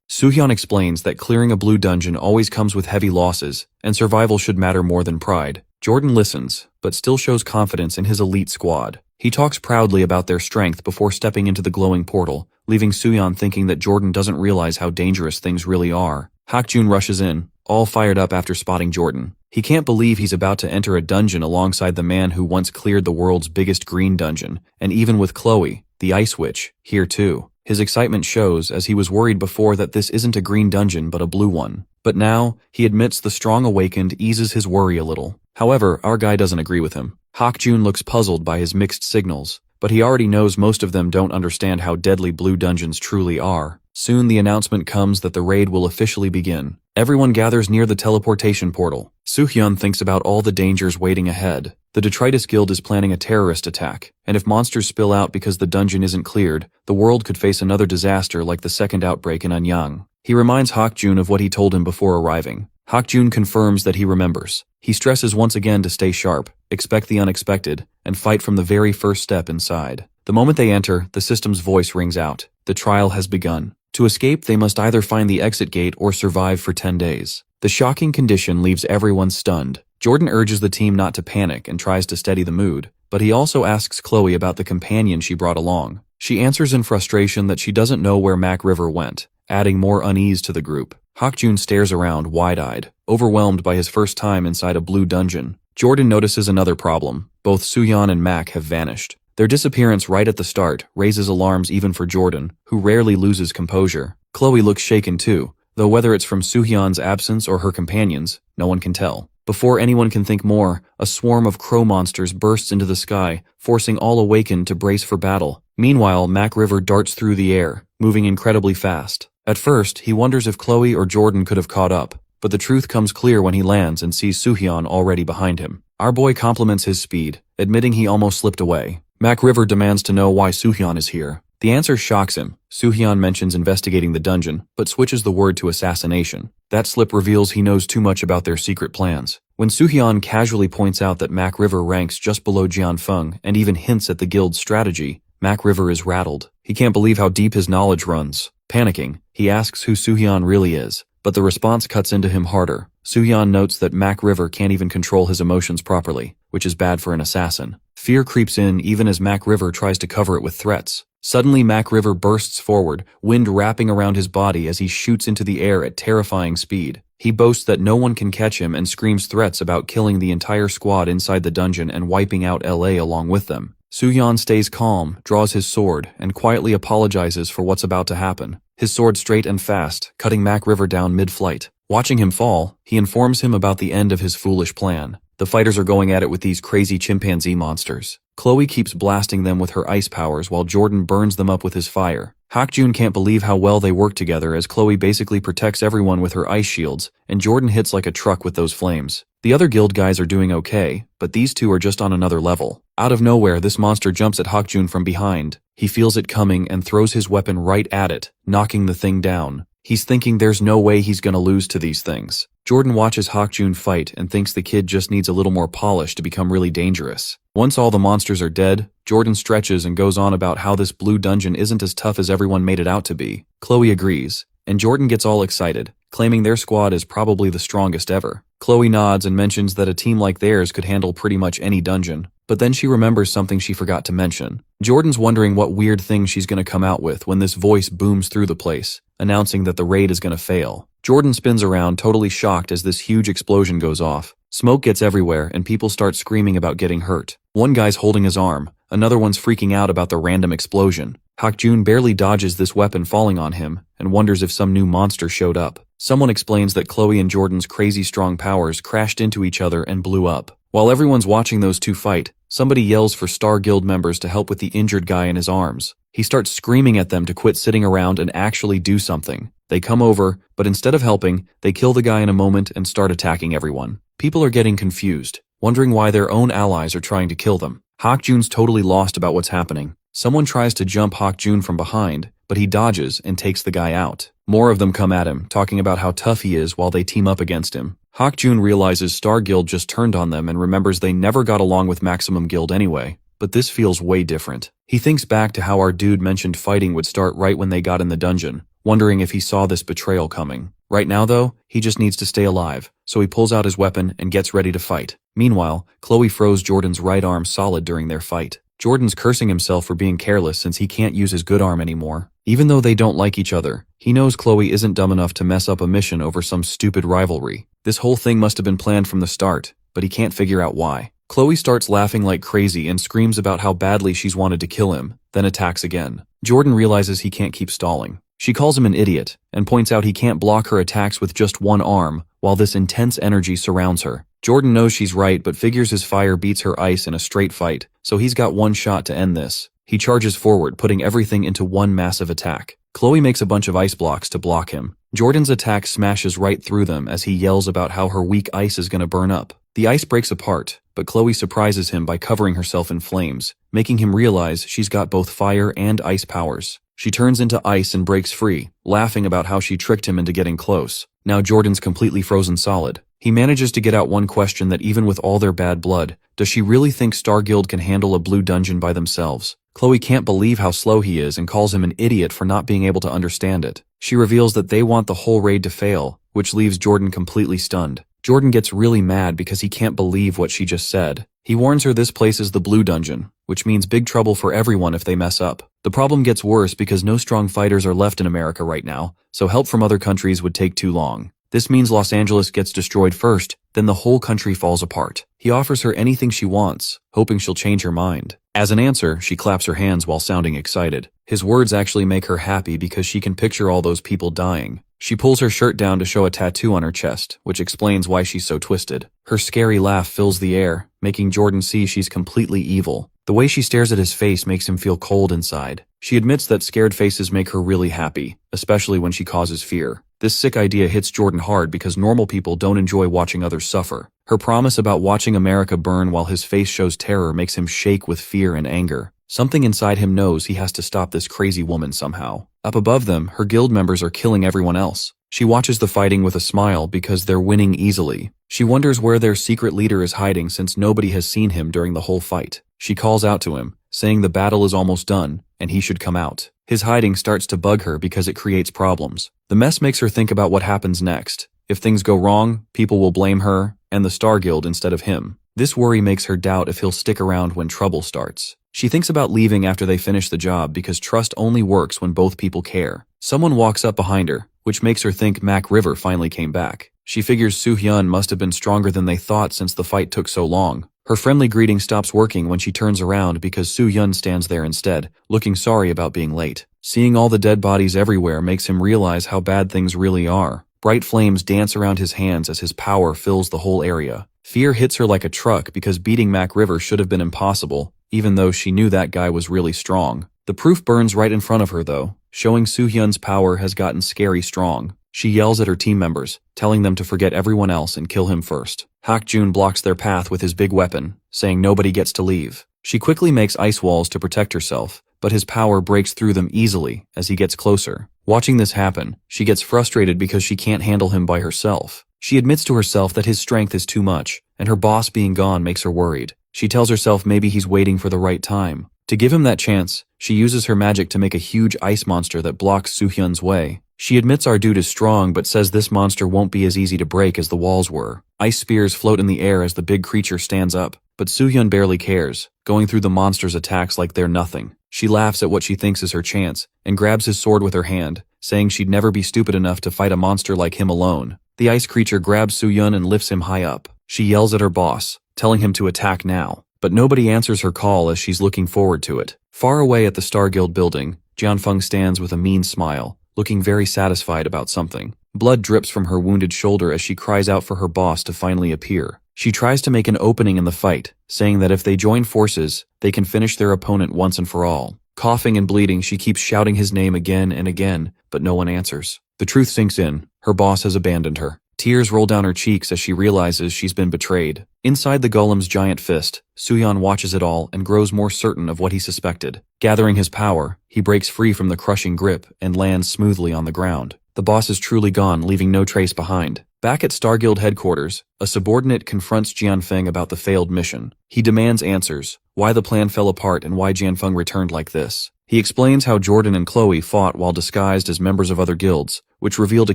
Soo-hyun explains that clearing a blue dungeon always comes with heavy losses, and survival should matter more than pride. Jordan listens, but still shows confidence in his elite squad. He talks proudly about their strength before stepping into the glowing portal, leaving Soo-hyun thinking that Jordan doesn't realize how dangerous things really are. Hakjun rushes in, all fired up after spotting Jordan. He can't believe he's about to enter a dungeon alongside the man who once cleared the world's biggest green dungeon, and even with Chloe, the Ice Witch, here too. His excitement shows as he was worried before that this isn't a green dungeon but a blue one. But now, he admits the strong awakened eases his worry a little. However, our guy doesn't agree with him. Hak-jun looks puzzled by his mixed signals, but he already knows most of them don't understand how deadly blue dungeons truly are. Soon the announcement comes that the raid will officially begin. Everyone gathers near the teleportation portal. Soo-hyun thinks about all the dangers waiting ahead. The Detritus Guild is planning a terrorist attack, and if monsters spill out because the dungeon isn't cleared, the world could face another disaster like the second outbreak in Anyang. He reminds Hak-jun of what he told him before arriving. Hak-jun confirms that he remembers. He stresses once again to stay sharp, expect the unexpected, and fight from the very first step inside. The moment they enter, the system's voice rings out. The trial has begun. To escape, they must either find the exit gate or survive for 10 days. The shocking condition leaves everyone stunned. Jordan urges the team not to panic and tries to steady the mood, but he also asks Chloe about the companion she brought along. She answers in frustration that she doesn't know where Mac River went, adding more unease to the group. Hak-jun stares around wide-eyed, overwhelmed by his first time inside a blue dungeon. Jordan notices another problem. Both Soo-hyun and Mac have vanished. Their disappearance right at the start raises alarms even for Jordan, who rarely loses composure. Chloe looks shaken too, though whether it's from Soo-hyun's absence or her companions, no one can tell. Before anyone can think more, a swarm of crow monsters bursts into the sky, forcing all awakened to brace for battle. Meanwhile, Mac River darts through the air, moving incredibly fast. At first, he wonders if Chloe or Jordan could have caught up, but the truth comes clear when he lands and sees Soo-hyun already behind him. Our boy compliments his speed, admitting he almost slipped away. Mac River demands to know why Soo-hyun is here. The answer shocks him. Soo-hyun mentions investigating the dungeon, but switches the word to assassination. That slip reveals he knows too much about their secret plans. When Soo-hyun casually points out that Mac River ranks just below Jianfeng and even hints at the guild's strategy, Mac River is rattled. He can't believe how deep his knowledge runs. Panicking, he asks who Soo-hyun really is, but the response cuts into him harder. Soo-hyun notes that Mac River can't even control his emotions properly, which is bad for an assassin. Fear creeps in even as Mac River tries to cover it with threats. Suddenly, Mac River bursts forward, wind wrapping around his body as he shoots into the air at terrifying speed. He boasts that no one can catch him and screams threats about killing the entire squad inside the dungeon and wiping out LA along with them. Soo-hyun stays calm, draws his sword, and quietly apologizes for what's about to happen. His sword straight and fast, cutting Mac River down mid-flight. Watching him fall, he informs him about the end of his foolish plan. The fighters are going at it with these crazy chimpanzee monsters. Chloe keeps blasting them with her ice powers while Jordan burns them up with his fire. Hak-jun can't believe how well they work together as Chloe basically protects everyone with her ice shields, and Jordan hits like a truck with those flames. The other guild guys are doing okay, but these two are just on another level. Out of nowhere, this monster jumps at Hak-jun from behind. He feels it coming and throws his weapon right at it, knocking the thing down. He's thinking there's no way he's gonna lose to these things. Jordan watches Hak-jun fight and thinks the kid just needs a little more polish to become really dangerous. Once all the monsters are dead, Jordan stretches and goes on about how this blue dungeon isn't as tough as everyone made it out to be. Chloe agrees, and Jordan gets all excited, claiming their squad is probably the strongest ever. Chloe nods and mentions that a team like theirs could handle pretty much any dungeon, but then she remembers something she forgot to mention. Jordan's wondering what weird thing she's gonna come out with when this voice booms through the place, announcing that the raid is gonna fail. Jordan spins around, totally shocked as this huge explosion goes off. Smoke gets everywhere and people start screaming about getting hurt. One guy's holding his arm, another one's freaking out about the random explosion. Hak-jun barely dodges this weapon falling on him and wonders if some new monster showed up. Someone explains that Chloe and Jordan's crazy strong powers crashed into each other and blew up. While everyone's watching those two fight, somebody yells for Star Guild members to help with the injured guy in his arms. He starts screaming at them to quit sitting around and actually do something. They come over, but instead of helping, they kill the guy in a moment and start attacking everyone. People are getting confused, wondering why their own allies are trying to kill them. Hak-jun's totally lost about what's happening. Someone tries to jump Hak-jun from behind, but he dodges and takes the guy out. More of them come at him, talking about how tough he is while they team up against him. Hak-jun realizes Star Guild just turned on them and remembers they never got along with Maximum Guild anyway, but this feels way different. He thinks back to how our dude mentioned fighting would start right when they got in the dungeon, wondering if he saw this betrayal coming. Right now though, he just needs to stay alive, so he pulls out his weapon and gets ready to fight. Meanwhile, Chloe froze Jordan's right arm solid during their fight. Jordan's cursing himself for being careless since he can't use his good arm anymore. Even though they don't like each other, he knows Chloe isn't dumb enough to mess up a mission over some stupid rivalry. This whole thing must have been planned from the start, but he can't figure out why. Chloe starts laughing like crazy and screams about how badly she's wanted to kill him, then attacks again. Jordan realizes he can't keep stalling. She calls him an idiot, and points out he can't block her attacks with just one arm, while this intense energy surrounds her. Jordan knows she's right but figures his fire beats her ice in a straight fight, so he's got one shot to end this. He charges forward, putting everything into one massive attack. Chloe makes a bunch of ice blocks to block him. Jordan's attack smashes right through them as he yells about how her weak ice is gonna burn up. The ice breaks apart, but Chloe surprises him by covering herself in flames, making him realize she's got both fire and ice powers. She turns into ice and breaks free, laughing about how she tricked him into getting close. Now Jordan's completely frozen solid. He manages to get out one question that even with all their bad blood, does she really think Star Guild can handle a blue dungeon by themselves? Chloe can't believe how slow he is and calls him an idiot for not being able to understand it. She reveals that they want the whole raid to fail, which leaves Jordan completely stunned. Jordan gets really mad because he can't believe what she just said. He warns her this place is the blue dungeon, which means big trouble for everyone if they mess up. The problem gets worse because no strong fighters are left in America right now, so help from other countries would take too long. This means Los Angeles gets destroyed first, then the whole country falls apart. He offers her anything she wants, hoping she'll change her mind. As an answer, she claps her hands while sounding excited. His words actually make her happy because she can picture all those people dying. She pulls her shirt down to show a tattoo on her chest, which explains why she's so twisted. Her scary laugh fills the air, making Jordan see she's completely evil. The way she stares at his face makes him feel cold inside. She admits that scared faces make her really happy, especially when she causes fear. This sick idea hits Jordan hard because normal people don't enjoy watching others suffer. Her promise about watching America burn while his face shows terror makes him shake with fear and anger. Something inside him knows he has to stop this crazy woman somehow. Up above them, her guild members are killing everyone else. She watches the fighting with a smile because they're winning easily. She wonders where their secret leader is hiding since nobody has seen him during the whole fight. She calls out to him, saying the battle is almost done, and he should come out. His hiding starts to bug her because it creates problems. The mess makes her think about what happens next. If things go wrong, people will blame her and the Star Guild instead of him. This worry makes her doubt if he'll stick around when trouble starts. She thinks about leaving after they finish the job because trust only works when both people care. Someone walks up behind her, which makes her think Mac River finally came back. She figures Soo-hyun must have been stronger than they thought since the fight took so long. Her friendly greeting stops working when she turns around because Soo-hyun stands there instead, looking sorry about being late. Seeing all the dead bodies everywhere makes him realize how bad things really are. Bright flames dance around his hands as his power fills the whole area. Fear hits her like a truck because beating Mac River should have been impossible, even though she knew that guy was really strong. The proof burns right in front of her though, showing Soo-hyun's power has gotten scary strong. She yells at her team members, telling them to forget everyone else and kill him first. Hak-jun blocks their path with his big weapon, saying nobody gets to leave. She quickly makes ice walls to protect herself, but his power breaks through them easily as he gets closer. Watching this happen, she gets frustrated because she can't handle him by herself. She admits to herself that his strength is too much, and her boss being gone makes her worried. She tells herself maybe he's waiting for the right time. To give him that chance, she uses her magic to make a huge ice monster that blocks Soo-hyun's way. She admits our dude is strong but says this monster won't be as easy to break as the walls were. Ice spears float in the air as the big creature stands up, but Soo-hyun barely cares, going through the monster's attacks like they're nothing. She laughs at what she thinks is her chance, and grabs his sword with her hand, saying she'd never be stupid enough to fight a monster like him alone. The ice creature grabs Soo-hyun and lifts him high up. She yells at her boss, telling him to attack now, but nobody answers her call as she's looking forward to it. Far away at the Star Guild building, Jianfeng stands with a mean smile, looking very satisfied about something. Blood drips from her wounded shoulder as she cries out for her boss to finally appear. She tries to make an opening in the fight, saying that if they join forces, they can finish their opponent once and for all. Coughing and bleeding, she keeps shouting his name again and again, but no one answers. The truth sinks in. Her boss has abandoned her. Tears roll down her cheeks as she realizes she's been betrayed. Inside the golem's giant fist, Soo-hyun watches it all and grows more certain of what he suspected. Gathering his power, he breaks free from the crushing grip and lands smoothly on the ground. The boss is truly gone, leaving no trace behind. Back at Star Guild headquarters, a subordinate confronts Jianfeng about the failed mission. He demands answers, why the plan fell apart and why Jianfeng returned like this. He explains how Jordan and Chloe fought while disguised as members of other guilds, which revealed a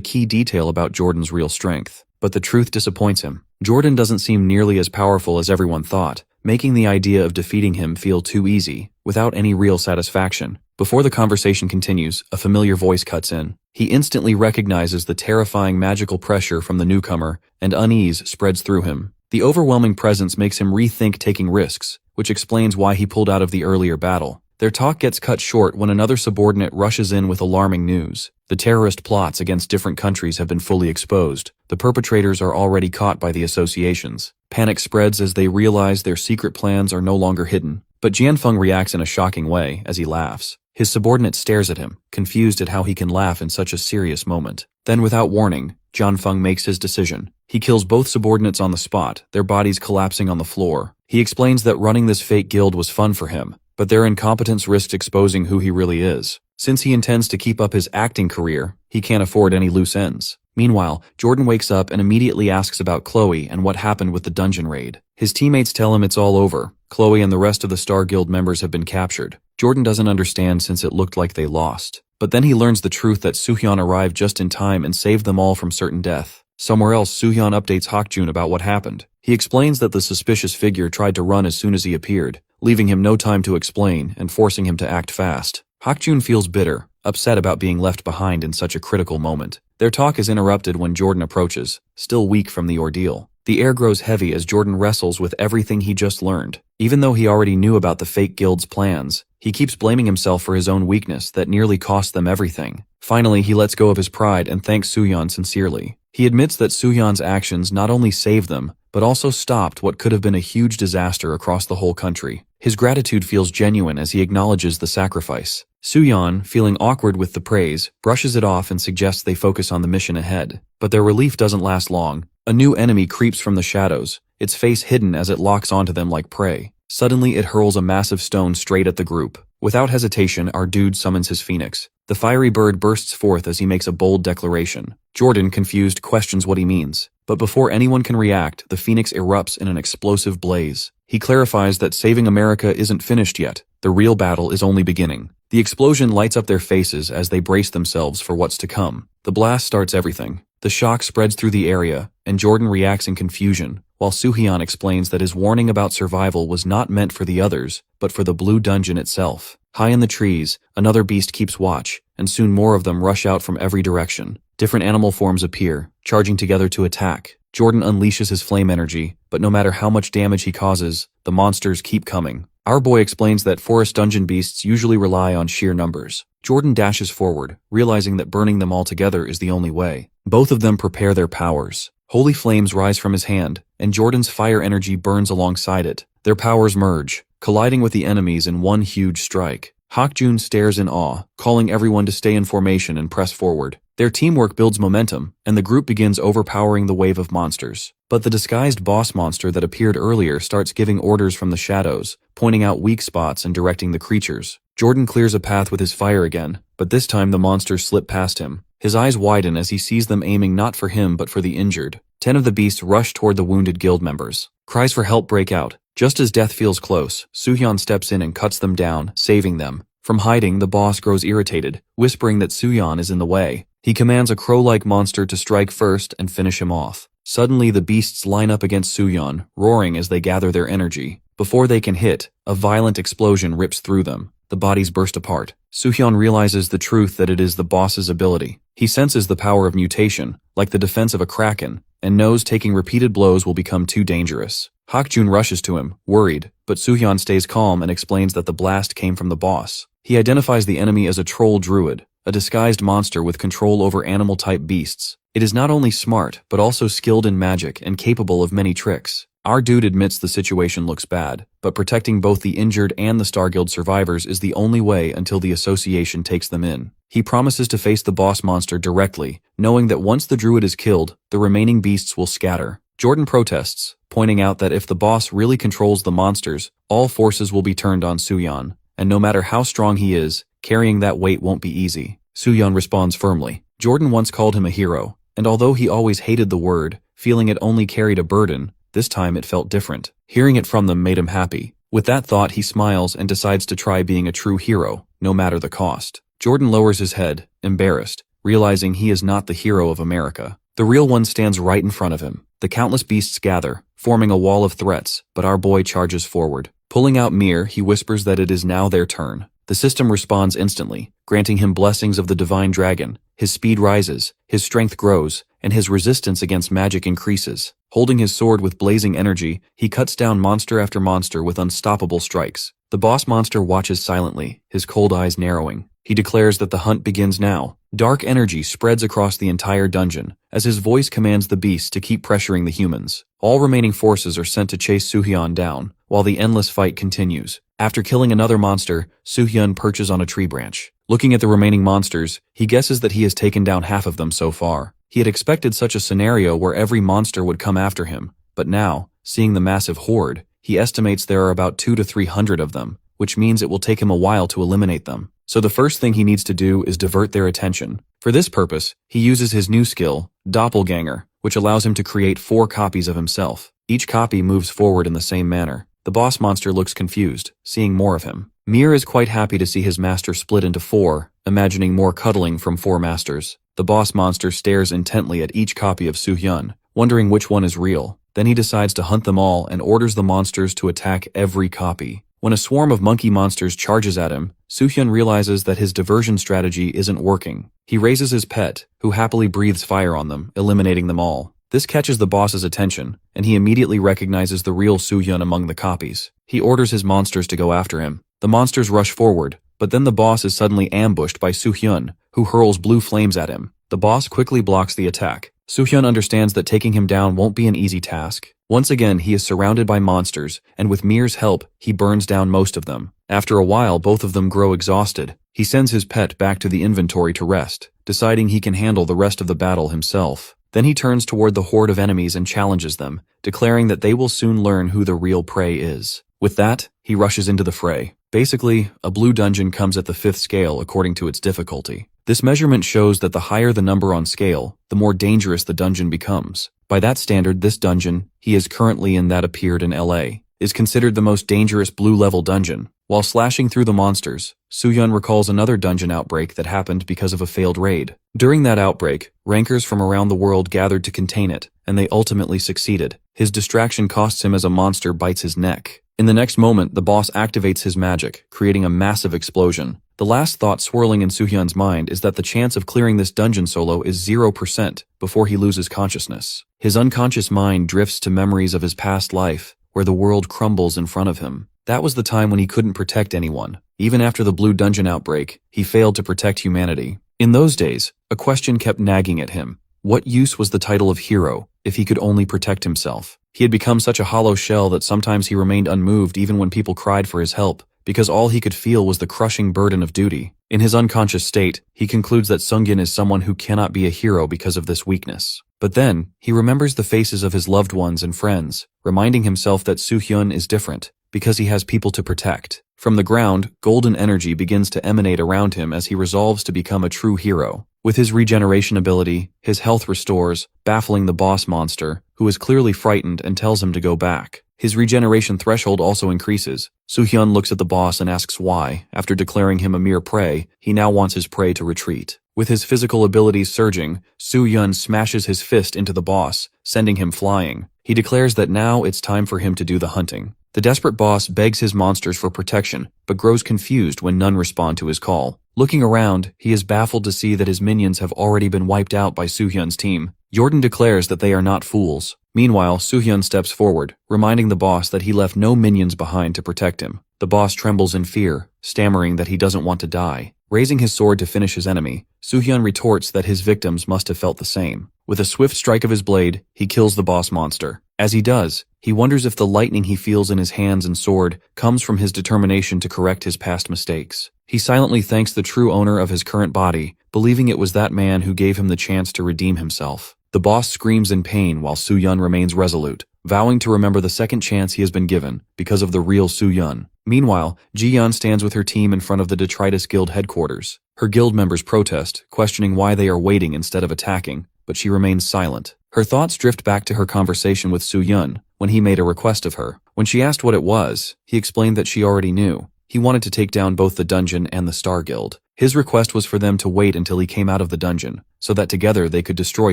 key detail about Jordan's real strength. But the truth disappoints him. Jordan doesn't seem nearly as powerful as everyone thought, making the idea of defeating him feel too easy, without any real satisfaction. Before the conversation continues, a familiar voice cuts in. He instantly recognizes the terrifying magical pressure from the newcomer, and unease spreads through him. The overwhelming presence makes him rethink taking risks, which explains why he pulled out of the earlier battle. Their talk gets cut short when another subordinate rushes in with alarming news. The terrorist plots against different countries have been fully exposed. The perpetrators are already caught by the associations. Panic spreads as they realize their secret plans are no longer hidden. But Jianfeng reacts in a shocking way as he laughs. His subordinate stares at him, confused at how he can laugh in such a serious moment. Then without warning, Jianfeng makes his decision. He kills both subordinates on the spot, their bodies collapsing on the floor. He explains that running this fake guild was fun for him, but their incompetence risks exposing who he really is. Since he intends to keep up his acting career, he can't afford any loose ends. Meanwhile, Jordan wakes up and immediately asks about Chloe and what happened with the dungeon raid. His teammates tell him it's all over. Chloe and the rest of the Star Guild members have been captured. Jordan doesn't understand since it looked like they lost. But then he learns the truth that Soohyun arrived just in time and saved them all from certain death. Somewhere else, Soohyun updates Hakjun about what happened. He explains that the suspicious figure tried to run as soon as he appeared, leaving him no time to explain and forcing him to act fast. Hakjun feels bitter, upset about being left behind in such a critical moment. Their talk is interrupted when Jordan approaches, still weak from the ordeal. The air grows heavy as Jordan wrestles with everything he just learned. Even though he already knew about the fake guild's plans, he keeps blaming himself for his own weakness that nearly cost them everything. Finally, he lets go of his pride and thanks Soohyun sincerely. He admits that Soohyun's actions not only saved them, but also stopped what could have been a huge disaster across the whole country. His gratitude feels genuine as he acknowledges the sacrifice. Soohyun, feeling awkward with the praise, brushes it off and suggests they focus on the mission ahead. But their relief doesn't last long. A new enemy creeps from the shadows, its face hidden as it locks onto them like prey. Suddenly, it hurls a massive stone straight at the group. Without hesitation, our dude summons his phoenix. The fiery bird bursts forth as he makes a bold declaration. Jordan, confused, questions what he means. But before anyone can react, the phoenix erupts in an explosive blaze. He clarifies that saving America isn't finished yet. The real battle is only beginning. The explosion lights up their faces as they brace themselves for what's to come. The blast starts everything. The shock spreads through the area, and Jordan reacts in confusion, while Soohyun explains that his warning about survival was not meant for the others, but for the blue dungeon itself. High in the trees, another beast keeps watch, and soon more of them rush out from every direction. Different animal forms appear, charging together to attack. Jordan unleashes his flame energy, but no matter how much damage he causes, the monsters keep coming. Our boy explains that forest dungeon beasts usually rely on sheer numbers. Jordan dashes forward, realizing that burning them all together is the only way. Both of them prepare their powers. Holy flames rise from his hand, and Jordan's fire energy burns alongside it. Their powers merge, colliding with the enemies in one huge strike. Hakjun stares in awe, calling everyone to stay in formation and press forward. Their teamwork builds momentum, and the group begins overpowering the wave of monsters. But the disguised boss monster that appeared earlier starts giving orders from the shadows, pointing out weak spots and directing the creatures. Jordan clears a path with his fire again, but this time the monsters slip past him. His eyes widen as he sees them aiming not for him but for the injured. 10 of the beasts rush toward the wounded guild members. Cries for help break out. Just as death feels close, Soohyun steps in and cuts them down, saving them. From hiding, the boss grows irritated, whispering that Soohyun is in the way. He commands a crow-like monster to strike first and finish him off. Suddenly, the beasts line up against Soohyun, roaring as they gather their energy. Before they can hit, a violent explosion rips through them. The bodies burst apart. Soohyun realizes the truth that it is the boss's ability. He senses the power of mutation, like the defense of a kraken, and knows taking repeated blows will become too dangerous. Hakjun rushes to him, worried, but Soohyun stays calm and explains that the blast came from the boss. He identifies the enemy as a troll druid, a disguised monster with control over animal-type beasts. It is not only smart, but also skilled in magic and capable of many tricks. Our dude admits the situation looks bad, but protecting both the injured and the Star Guild survivors is the only way until the association takes them in. He promises to face the boss monster directly, knowing that once the druid is killed, the remaining beasts will scatter. Jordan protests, pointing out that if the boss really controls the monsters, all forces will be turned on Soohyun, and no matter how strong he is, carrying that weight won't be easy. Soohyun responds firmly. Jordan once called him a hero, and although he always hated the word, feeling it only carried a burden, this time it felt different. Hearing it from them made him happy. With that thought, he smiles and decides to try being a true hero, no matter the cost. Jordan lowers his head, embarrassed, realizing he is not the hero of America. The real one stands right in front of him. The countless beasts gather, forming a wall of threats, but our boy charges forward. Pulling out Mir, he whispers that it is now their turn. The system responds instantly, granting him blessings of the divine dragon. His speed rises, his strength grows, and his resistance against magic increases. Holding his sword with blazing energy, he cuts down monster after monster with unstoppable strikes. The boss monster watches silently, his cold eyes narrowing. He declares that the hunt begins now. Dark energy spreads across the entire dungeon, as his voice commands the beast to keep pressuring the humans. All remaining forces are sent to chase Soo-hyun down, while the endless fight continues. After killing another monster, Soo-hyun perches on a tree branch. Looking at the remaining monsters, he guesses that he has taken down half of them so far. He had expected such a scenario where every monster would come after him, but now, seeing the massive horde, he estimates there are about 200 to 300 of them, which means it will take him a while to eliminate them. So the first thing he needs to do is divert their attention. For this purpose, he uses his new skill, Doppelganger, which allows him to create 4 copies of himself. Each copy moves forward in the same manner. The boss monster looks confused, seeing more of him. Mir is quite happy to see his master split into 4, imagining more cuddling from 4 masters. The boss monster stares intently at each copy of Soo-hyun, wondering which one is real. Then he decides to hunt them all and orders the monsters to attack every copy. When a swarm of monkey monsters charges at him, Soo-hyun realizes that his diversion strategy isn't working. He raises his pet, who happily breathes fire on them, eliminating them all. This catches the boss's attention, and he immediately recognizes the real Soo-hyun among the copies. He orders his monsters to go after him. The monsters rush forward, but then the boss is suddenly ambushed by Soo-hyun, who hurls blue flames at him. The boss quickly blocks the attack. Soo-hyun understands that taking him down won't be an easy task. Once again, he is surrounded by monsters, and with Mir's help, he burns down most of them. After a while, both of them grow exhausted. He sends his pet back to the inventory to rest, deciding he can handle the rest of the battle himself. Then he turns toward the horde of enemies and challenges them, declaring that they will soon learn who the real prey is. With that, he rushes into the fray. Basically, a blue dungeon comes at the 5th scale according to its difficulty. This measurement shows that the higher the number on scale, the more dangerous the dungeon becomes. By that standard, this dungeon, he is currently in that appeared in LA, is considered the most dangerous blue-level dungeon. While slashing through the monsters, Soo-hyun recalls another dungeon outbreak that happened because of a failed raid. During that outbreak, rankers from around the world gathered to contain it, and they ultimately succeeded. His distraction costs him as a monster bites his neck. In the next moment, the boss activates his magic, creating a massive explosion. The last thought swirling in Soo-hyun's mind is that the chance of clearing this dungeon solo is 0% before he loses consciousness. His unconscious mind drifts to memories of his past life, where the world crumbles in front of him. That was the time when he couldn't protect anyone. Even after the blue dungeon outbreak, he failed to protect humanity. In those days, a question kept nagging at him. What use was the title of hero if he could only protect himself? He had become such a hollow shell that sometimes he remained unmoved even when people cried for his help, because all he could feel was the crushing burden of duty. In his unconscious state, he concludes that Sungin is someone who cannot be a hero because of this weakness. But then, he remembers the faces of his loved ones and friends, reminding himself that Soo-hyun is different, because he has people to protect. From the ground, golden energy begins to emanate around him as he resolves to become a true hero. With his regeneration ability, his health restores, baffling the boss monster, who is clearly frightened and tells him to go back. His regeneration threshold also increases. Soo-hyun looks at the boss and asks why. After declaring him a mere prey, he now wants his prey to retreat. With his physical abilities surging, Soo-hyun smashes his fist into the boss, sending him flying. He declares that now it's time for him to do the hunting. The desperate boss begs his monsters for protection, but grows confused when none respond to his call. Looking around, he is baffled to see that his minions have already been wiped out by Soo-hyun's team. Jordan declares that they are not fools. Meanwhile, Soo-hyun steps forward, reminding the boss that he left no minions behind to protect him. The boss trembles in fear, stammering that he doesn't want to die. Raising his sword to finish his enemy, Soo-hyun retorts that his victims must have felt the same. With a swift strike of his blade, he kills the boss monster. As he does, he wonders if the lightning he feels in his hands and sword comes from his determination to correct his past mistakes. He silently thanks the true owner of his current body, believing it was that man who gave him the chance to redeem himself. The boss screams in pain while Soo-hyun remains resolute, vowing to remember the second chance he has been given because of the real Soo-hyun. Meanwhile, Ji-yeon stands with her team in front of the Detritus Guild headquarters. Her guild members protest, questioning why they are waiting instead of attacking, but she remains silent. Her thoughts drift back to her conversation with Soo-hyun when he made a request of her. When she asked what it was, he explained that she already knew. He wanted to take down both the dungeon and the Star Guild. His request was for them to wait until he came out of the dungeon, so that together they could destroy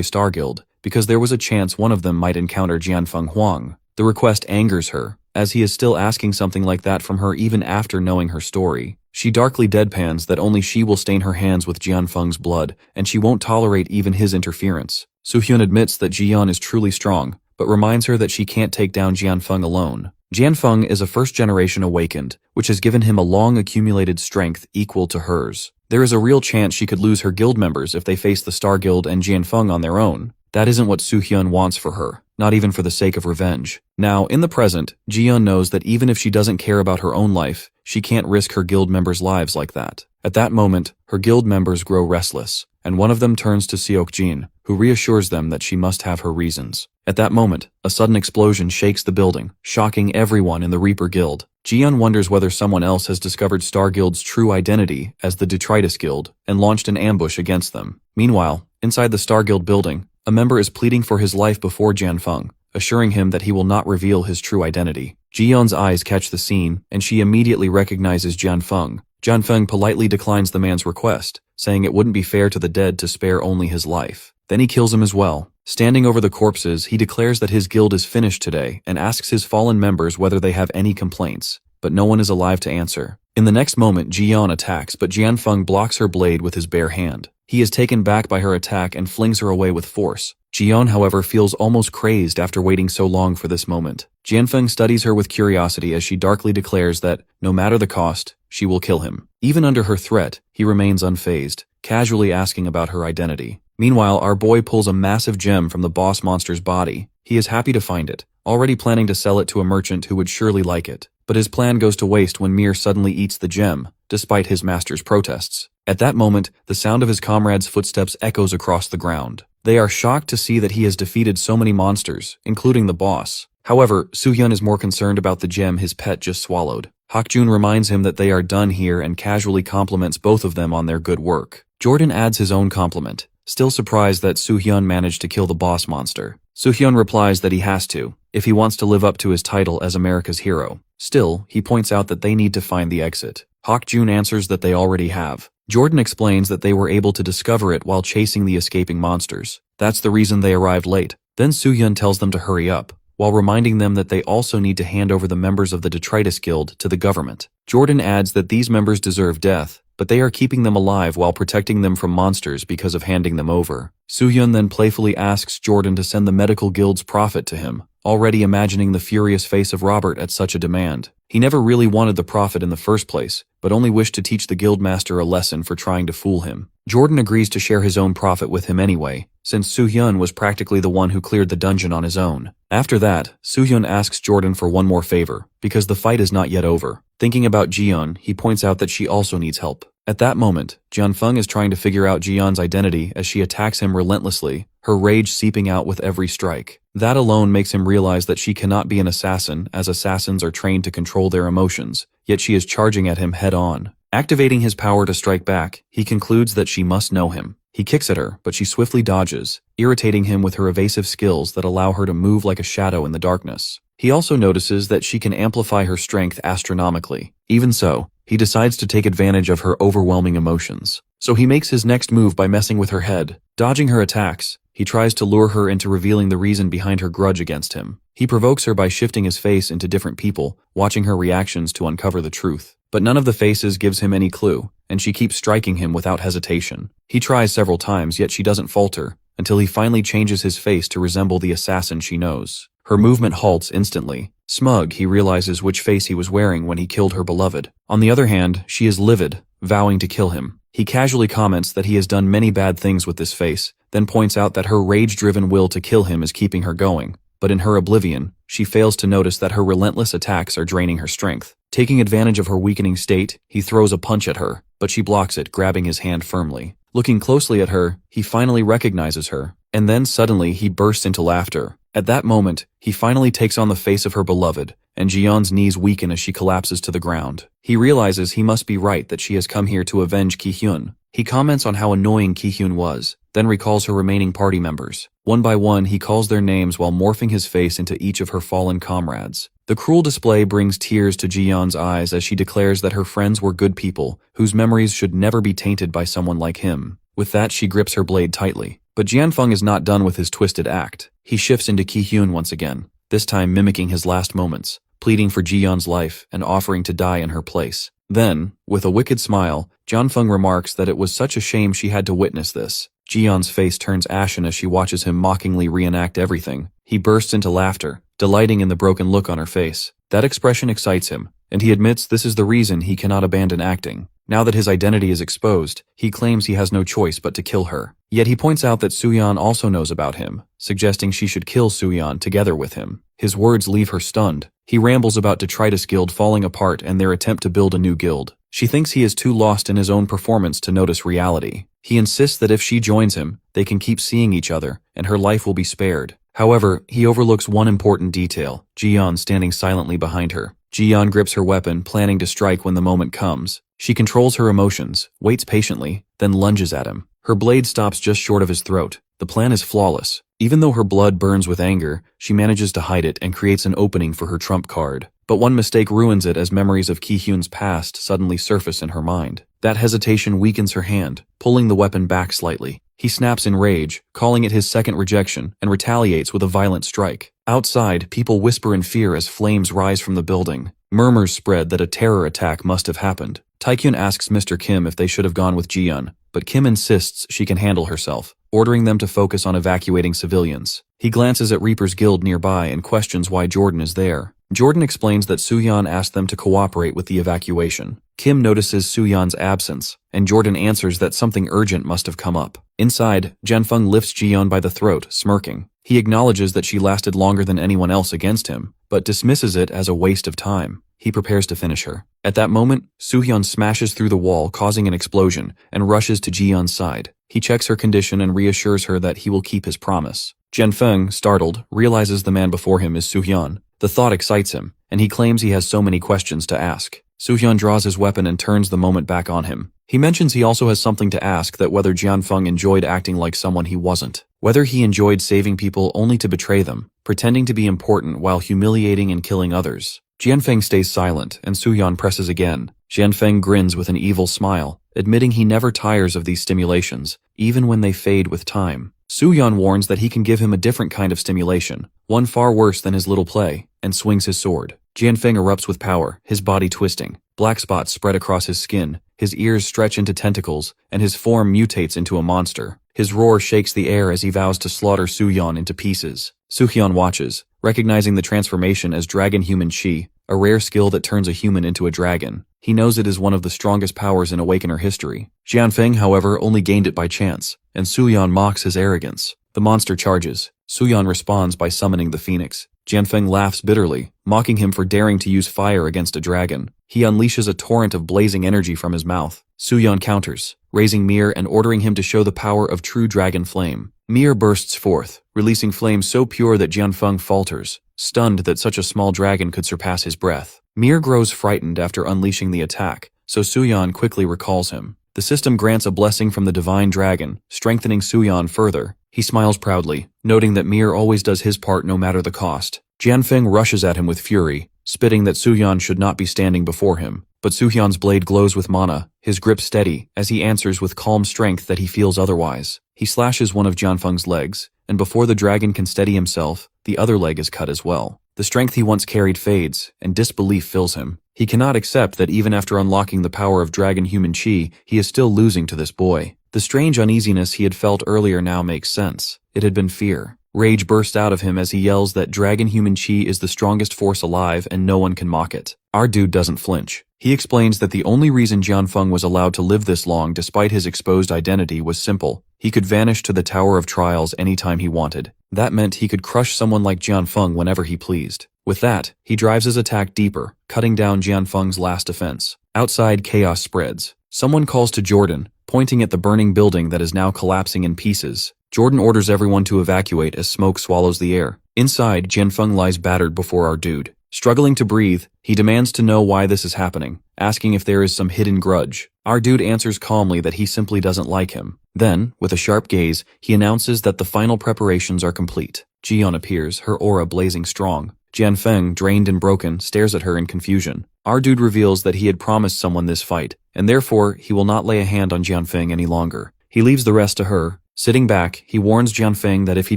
Star Guild, because there was a chance one of them might encounter Jianfeng Huang. The request angers her, as he is still asking something like that from her even after knowing her story. She darkly deadpans that only she will stain her hands with Jianfeng's blood, and she won't tolerate even his interference. Soo-hyun admits that Ji-yeon is truly strong, but reminds her that she can't take down Jianfeng alone. Jianfeng is a first-generation awakened, which has given him a long-accumulated strength equal to hers. There is a real chance she could lose her guild members if they face the Star Guild and Jianfeng on their own. That isn't what Su-hyun wants for her, not even for the sake of revenge. Now, in the present, Ji-yeon knows that even if she doesn't care about her own life, she can't risk her guild members' lives like that. At that moment, her guild members grow restless, and one of them turns to Seok-jin, who reassures them that she must have her reasons. At that moment, a sudden explosion shakes the building, shocking everyone in the Reaper Guild. Ji-yeon wonders whether someone else has discovered Star Guild's true identity as the Detritus Guild and launched an ambush against them. Meanwhile, inside the Star Guild building, a member is pleading for his life before Jianfeng, assuring him that he will not reveal his true identity. Ji-yeon's eyes catch the scene, and she immediately recognizes Jianfeng. Jianfeng politely declines the man's request, saying it wouldn't be fair to the dead to spare only his life. Then he kills him as well. Standing over the corpses, he declares that his guild is finished today and asks his fallen members whether they have any complaints, but no one is alive to answer. In the next moment, Ji-yeon attacks, but Jianfeng blocks her blade with his bare hand. He is taken back by her attack and flings her away with force. Ji-yeon, however, feels almost crazed after waiting so long for this moment. Jianfeng studies her with curiosity as she darkly declares that, no matter the cost, she will kill him. Even under her threat, he remains unfazed, casually asking about her identity. Meanwhile, our boy pulls a massive gem from the boss monster's body. He is happy to find it, already planning to sell it to a merchant who would surely like it. But his plan goes to waste when Mir suddenly eats the gem, despite his master's protests. At that moment, the sound of his comrades' footsteps echoes across the ground. They are shocked to see that he has defeated so many monsters, including the boss. However, Soo-hyun is more concerned about the gem his pet just swallowed. Hak-jun reminds him that they are done here and casually compliments both of them on their good work. Jordan adds his own compliment, still surprised that Soo-hyun managed to kill the boss monster. Soo-hyun replies that he has to, if he wants to live up to his title as America's hero. Still, he points out that they need to find the exit. Hak-jun answers that they already have. Jordan explains that they were able to discover it while chasing the escaping monsters. That's the reason they arrived late. Then Soo-hyun tells them to hurry up, while reminding them that they also need to hand over the members of the Detritus Guild to the government. Jordan adds that these members deserve death, but they are keeping them alive while protecting them from monsters because of handing them over. Soo-hyun then playfully asks Jordan to send the medical guild's prophet to him, already imagining the furious face of Robert at such a demand. He never really wanted the prophet in the first place, but only wished to teach the guildmaster a lesson for trying to fool him. Jordan agrees to share his own prophet with him anyway, since Soo-hyun was practically the one who cleared the dungeon on his own. After that, Soo-hyun asks Jordan for one more favor, because the fight is not yet over. Thinking about Ji-yeon, he points out that she also needs help. At that moment, Jianfeng is trying to figure out Ji-yeon's identity as she attacks him relentlessly, her rage seeping out with every strike. That alone makes him realize that she cannot be an assassin, as assassins are trained to control their emotions, yet she is charging at him head-on. Activating his power to strike back, he concludes that she must know him. He kicks at her, but she swiftly dodges, irritating him with her evasive skills that allow her to move like a shadow in the darkness. He also notices that she can amplify her strength astronomically. Even so, he decides to take advantage of her overwhelming emotions. So he makes his next move by messing with her head. Dodging her attacks, he tries to lure her into revealing the reason behind her grudge against him. He provokes her by shifting his face into different people, watching her reactions to uncover the truth. But none of the faces gives him any clue, and she keeps striking him without hesitation. He tries several times, yet she doesn't falter, until he finally changes his face to resemble the assassin she knows. Her movement halts instantly. Smug, he realizes which face he was wearing when he killed her beloved. On the other hand, she is livid, vowing to kill him. He casually comments that he has done many bad things with this face, then points out that her rage-driven will to kill him is keeping her going. But in her oblivion, she fails to notice that her relentless attacks are draining her strength. Taking advantage of her weakening state, he throws a punch at her, but she blocks it, grabbing his hand firmly. Looking closely at her, he finally recognizes her, and then suddenly he bursts into laughter. At that moment, he finally takes on the face of her beloved, and Ji-yeon's knees weaken as she collapses to the ground. He realizes he must be right that she has come here to avenge Ki-hyun. He comments on how annoying Ki-hyun was, then recalls her remaining party members. One by one, he calls their names while morphing his face into each of her fallen comrades. The cruel display brings tears to Ji-yeon's eyes as she declares that her friends were good people, whose memories should never be tainted by someone like him. With that, she grips her blade tightly. But Jianfeng is not done with his twisted act. He shifts into Ki-hyun once again, this time mimicking his last moments, pleading for Ji-yeon's life and offering to die in her place. Then, with a wicked smile, Jianfeng remarks that it was such a shame she had to witness this. Ji-yeon's face turns ashen as she watches him mockingly reenact everything. He bursts into laughter, delighting in the broken look on her face. That expression excites him, and he admits this is the reason he cannot abandon acting. Now that his identity is exposed, he claims he has no choice but to kill her. Yet he points out that Soo-yeon also knows about him, suggesting she should kill Soo-yeon together with him. His words leave her stunned. He rambles about Detritus Guild falling apart and their attempt to build a new guild. She thinks he is too lost in his own performance to notice reality. He insists that if she joins him, they can keep seeing each other, and her life will be spared. However, he overlooks one important detail, Ji-yeon standing silently behind her. Ji-yeon grips her weapon, planning to strike when the moment comes. She controls her emotions, waits patiently, then lunges at him. Her blade stops just short of his throat. The plan is flawless. Even though her blood burns with anger, she manages to hide it and creates an opening for her trump card. But one mistake ruins it as memories of Ki-hyun's past suddenly surface in her mind. That hesitation weakens her hand, pulling the weapon back slightly. He snaps in rage, calling it his second rejection, and retaliates with a violent strike. Outside, people whisper in fear as flames rise from the building. Murmurs spread that a terror attack must have happened. Taekyun asks Mr. Kim if they should have gone with Ji-yeon, but Kim insists she can handle herself, ordering them to focus on evacuating civilians. He glances at Reaper's Guild nearby and questions why Jordan is there. Jordan explains that Soo-yeon asked them to cooperate with the evacuation. Kim notices Soo-yeon's absence, and Jordan answers that something urgent must have come up. Inside, Janfeng lifts Ji-yeon by the throat, smirking. He acknowledges that she lasted longer than anyone else against him, but dismisses it as a waste of time. He prepares to finish her. At that moment, Soo-yeon smashes through the wall, causing an explosion, and rushes to Ji-yeon's side. He checks her condition and reassures her that he will keep his promise. Janfeng, startled, realizes the man before him is Soo-yeon. The thought excites him, and he claims he has so many questions to ask. Soo-yeon draws his weapon and turns the moment back on him. He mentions he also has something to ask, that whether Janfeng enjoyed acting like someone he wasn't. Whether he enjoyed saving people only to betray them, pretending to be important while humiliating and killing others. Janfeng stays silent, and Soo-yeon presses again. Janfeng grins with an evil smile, admitting he never tires of these stimulations, even when they fade with time. Soo-yeon warns that he can give him a different kind of stimulation, one far worse than his little play, and swings his sword. Janfeng erupts with power, his body twisting. Black spots spread across his skin, his ears stretch into tentacles, and his form mutates into a monster. His roar shakes the air as he vows to slaughter Soo-yeon into pieces. Soo-yeon watches, recognizing the transformation as Dragon Human Chi, a rare skill that turns a human into a dragon. He knows it is one of the strongest powers in Awakener history. Janfeng, however, only gained it by chance, and Soo-yeon mocks his arrogance. The monster charges. Soo-yeon responds by summoning the phoenix. Janfeng laughs bitterly, mocking him for daring to use fire against a dragon. He unleashes a torrent of blazing energy from his mouth. Soo-yeon counters, raising Mir and ordering him to show the power of true dragon flame. Mir bursts forth, releasing flame so pure that Janfeng falters, stunned that such a small dragon could surpass his breath. Mir grows frightened after unleashing the attack, so Soo-yeon quickly recalls him. The system grants a blessing from the divine dragon, strengthening Soo-yeon further. He smiles proudly, noting that Mir always does his part no matter the cost. Janfeng rushes at him with fury, spitting that Soo-yeon should not be standing before him. But Soo-yeon's blade glows with mana, his grip steady, as he answers with calm strength that he feels otherwise. He slashes one of Janfeng's legs, and before the dragon can steady himself, the other leg is cut as well. The strength he once carried fades, and disbelief fills him. He cannot accept that even after unlocking the power of Dragon Human Chi, he is still losing to this boy. The strange uneasiness he had felt earlier now makes sense. It had been fear. Rage bursts out of him as he yells that Dragon Human Chi is the strongest force alive and no one can mock it. Our dude doesn't flinch. He explains that the only reason Janfeng was allowed to live this long despite his exposed identity was simple. He could vanish to the Tower of Trials anytime he wanted. That meant he could crush someone like Janfeng whenever he pleased. With that, he drives his attack deeper, cutting down Janfeng's last defense. Outside, chaos spreads. Someone calls to Jordan, pointing at the burning building that is now collapsing in pieces. Jordan orders everyone to evacuate as smoke swallows the air. Inside, Janfeng lies battered before our dude. Struggling to breathe, he demands to know why this is happening, asking if there is some hidden grudge. Our dude answers calmly that he simply doesn't like him. Then, with a sharp gaze, he announces that the final preparations are complete. Ji-yeon appears, her aura blazing strong. Janfeng, drained and broken, stares at her in confusion. Our dude reveals that he had promised someone this fight, and therefore he will not lay a hand on Janfeng any longer. He leaves the rest to her. Sitting back, he warns Janfeng that if he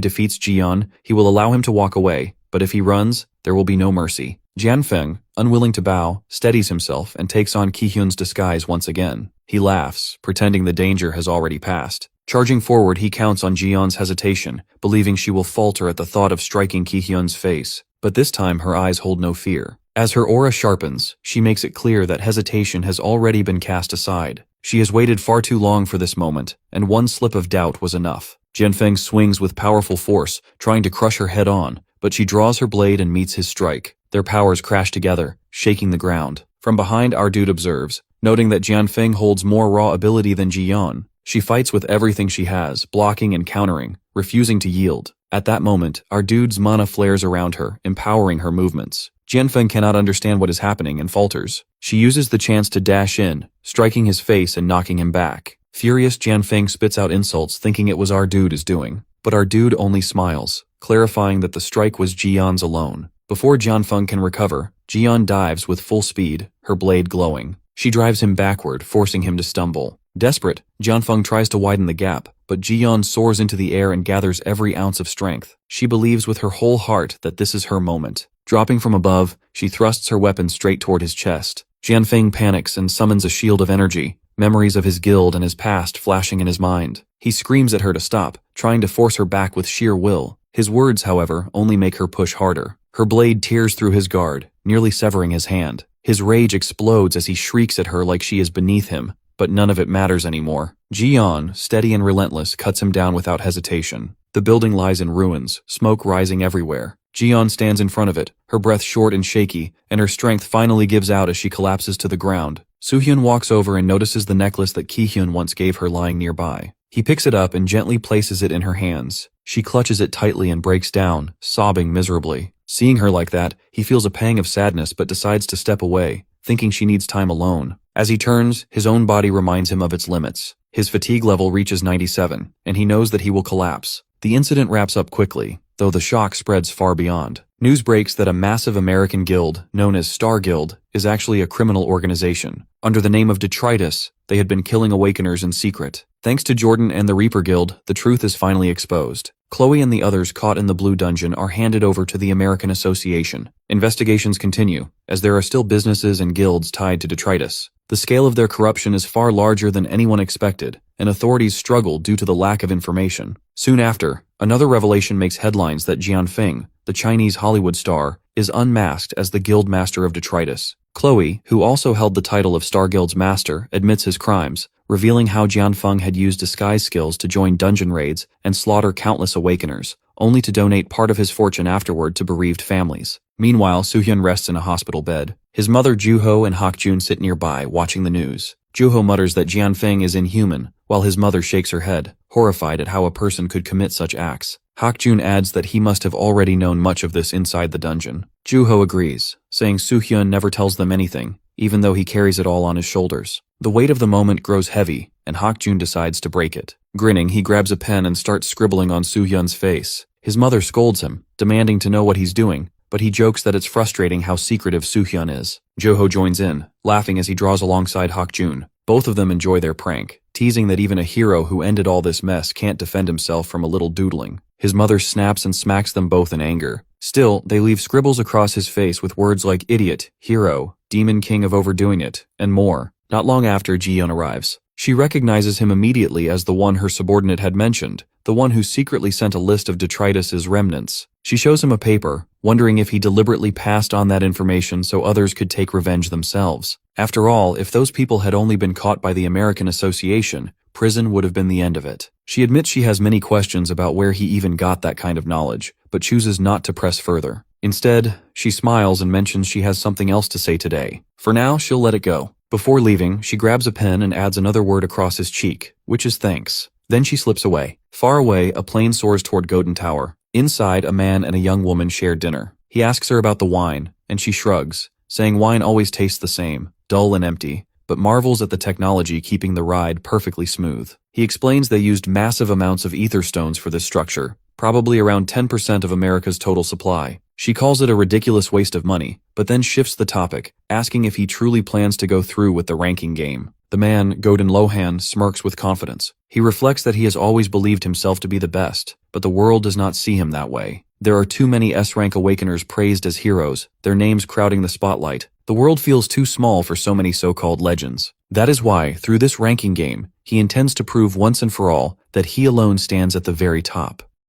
defeats Ji-yeon, he will allow him to walk away, but if he runs, there will be no mercy. Janfeng, unwilling to bow, steadies himself and takes on Ki-hyun's disguise once again. He laughs, pretending the danger has already passed. Charging forward, he counts on Ji-yeon's hesitation, believing she will falter at the thought of striking Ki-hyun's face. but this time her eyes hold no fear. As her aura sharpens, she makes it clear that hesitation has already been cast aside. She has waited far too long for this moment, and one slip of doubt was enough. Jianfeng swings with powerful force, trying to crush her head on, but she draws her blade and meets his strike. Their powers crash together, shaking the ground. From behind, our dude observes, noting that Jianfeng holds more raw ability than Jian. She fights with everything she has, blocking and countering, refusing to yield. At that moment, our dude's mana flares around her, empowering her movements. Jianfeng cannot understand what is happening and falters. She uses the chance to dash in, striking his face and knocking him back. Furious, Jianfeng spits out insults thinking it was our dude is doing. But our dude only smiles, clarifying that the strike was Jian's alone. Before Jianfeng can recover, Jian dives with full speed, her blade glowing. She drives him backward, forcing him to stumble. Desperate, Jianfeng tries to widen the gap, but Jian soars into the air and gathers every ounce of strength. She believes with her whole heart that this is her moment. Dropping from above, she thrusts her weapon straight toward his chest. Jianfeng panics and summons a shield of energy, memories of his guild and his past flashing in his mind. He screams at her to stop, trying to force her back with sheer will. His words, however, only make her push harder. Her blade tears through his guard, nearly severing his hand. His rage explodes as he shrieks at her like she is beneath him, but none of it matters anymore. Jian, steady and relentless, cuts him down without hesitation. The building lies in ruins, smoke rising everywhere. Jian stands in front of it, her breath short and shaky, and her strength finally gives out as she collapses to the ground. Suhyun walks over and notices the necklace that Kihyun once gave her lying nearby. He picks it up and gently places it in her hands. She clutches it tightly and breaks down, sobbing miserably. Seeing her like that, he feels a pang of sadness but decides to step away, thinking she needs time alone. As he turns, his own body reminds him of its limits. His fatigue level reaches 97, and he knows that he will collapse. The incident wraps up quickly, though the shock spreads far beyond. News breaks that a massive American guild, known as Star Guild, is actually a criminal organization. Under the name of detritus, they had been killing Awakeners in secret. Thanks to Jordan and the Reaper Guild, the truth is finally exposed. Chloe and the others caught in the Blue Dungeon are handed over to the American Association. Investigations continue, as there are still businesses and guilds tied to detritus. The scale of their corruption is far larger than anyone expected, and authorities struggle due to the lack of information. Soon after, another revelation makes headlines that Jianfeng, the Chinese Hollywood star, is unmasked as the guild master of detritus. Chloe, who also held the title of Star Guild's master, admits his crimes, revealing how Jianfeng had used disguise skills to join dungeon raids and slaughter countless Awakeners, only to donate part of his fortune afterward to bereaved families. Meanwhile, Suhyun rests in a hospital bed. His mother Juho and Hakjun sit nearby, watching the news. Juho mutters that Jianfeng is inhuman, while his mother shakes her head, horrified at how a person could commit such acts. Hakjun adds that he must have already known much of this inside the dungeon. Juho agrees, saying Suhyun never tells them anything, even though he carries it all on his shoulders. The weight of the moment grows heavy, and Hakjun decides to break it. Grinning, he grabs a pen and starts scribbling on Suhyun's face. His mother scolds him, demanding to know what he's doing, but he jokes that it's frustrating how secretive Suhyun is. Joho joins in, laughing as he draws alongside Hakjun. Both of them enjoy their prank, teasing that even a hero who ended all this mess can't defend himself from a little doodling. His mother snaps and smacks them both in anger. Still, they leave scribbles across his face with words like idiot, hero, demon king of overdoing it, and more. Not long after, Jiyeon arrives. She recognizes him immediately as the one her subordinate had mentioned, the one who secretly sent a list of detritus's remnants. She shows him a paper, wondering if he deliberately passed on that information so others could take revenge themselves. After all, if those people had only been caught by the American Association, prison would have been the end of it. She admits she has many questions about where he even got that kind of knowledge, but chooses not to press further. Instead, she smiles and mentions she has something else to say today. For now, she'll let it go. Before leaving, she grabs a pen and adds another word across his cheek, which is thanks. Then she slips away. Far away, a plane soars toward Golden Tower. Inside, a man and a young woman share dinner. He asks her about the wine, and she shrugs, saying wine always tastes the same, dull and empty, but marvels at the technology keeping the ride perfectly smooth. He explains they used massive amounts of ether stones for this structure, probably around 10% of America's total supply. She calls it a ridiculous waste of money, but then shifts the topic, asking if he truly plans to go through with the ranking game. The man, Godin Lohan, smirks with confidence. He reflects that he has always believed himself to be the best, but the world does not see him that way. There are too many S-rank Awakeners praised as heroes, their names crowding the spotlight. The world feels too small for so many so-called legends. That is why, through this ranking game, he intends to prove once and for all that he alone stands at the very top.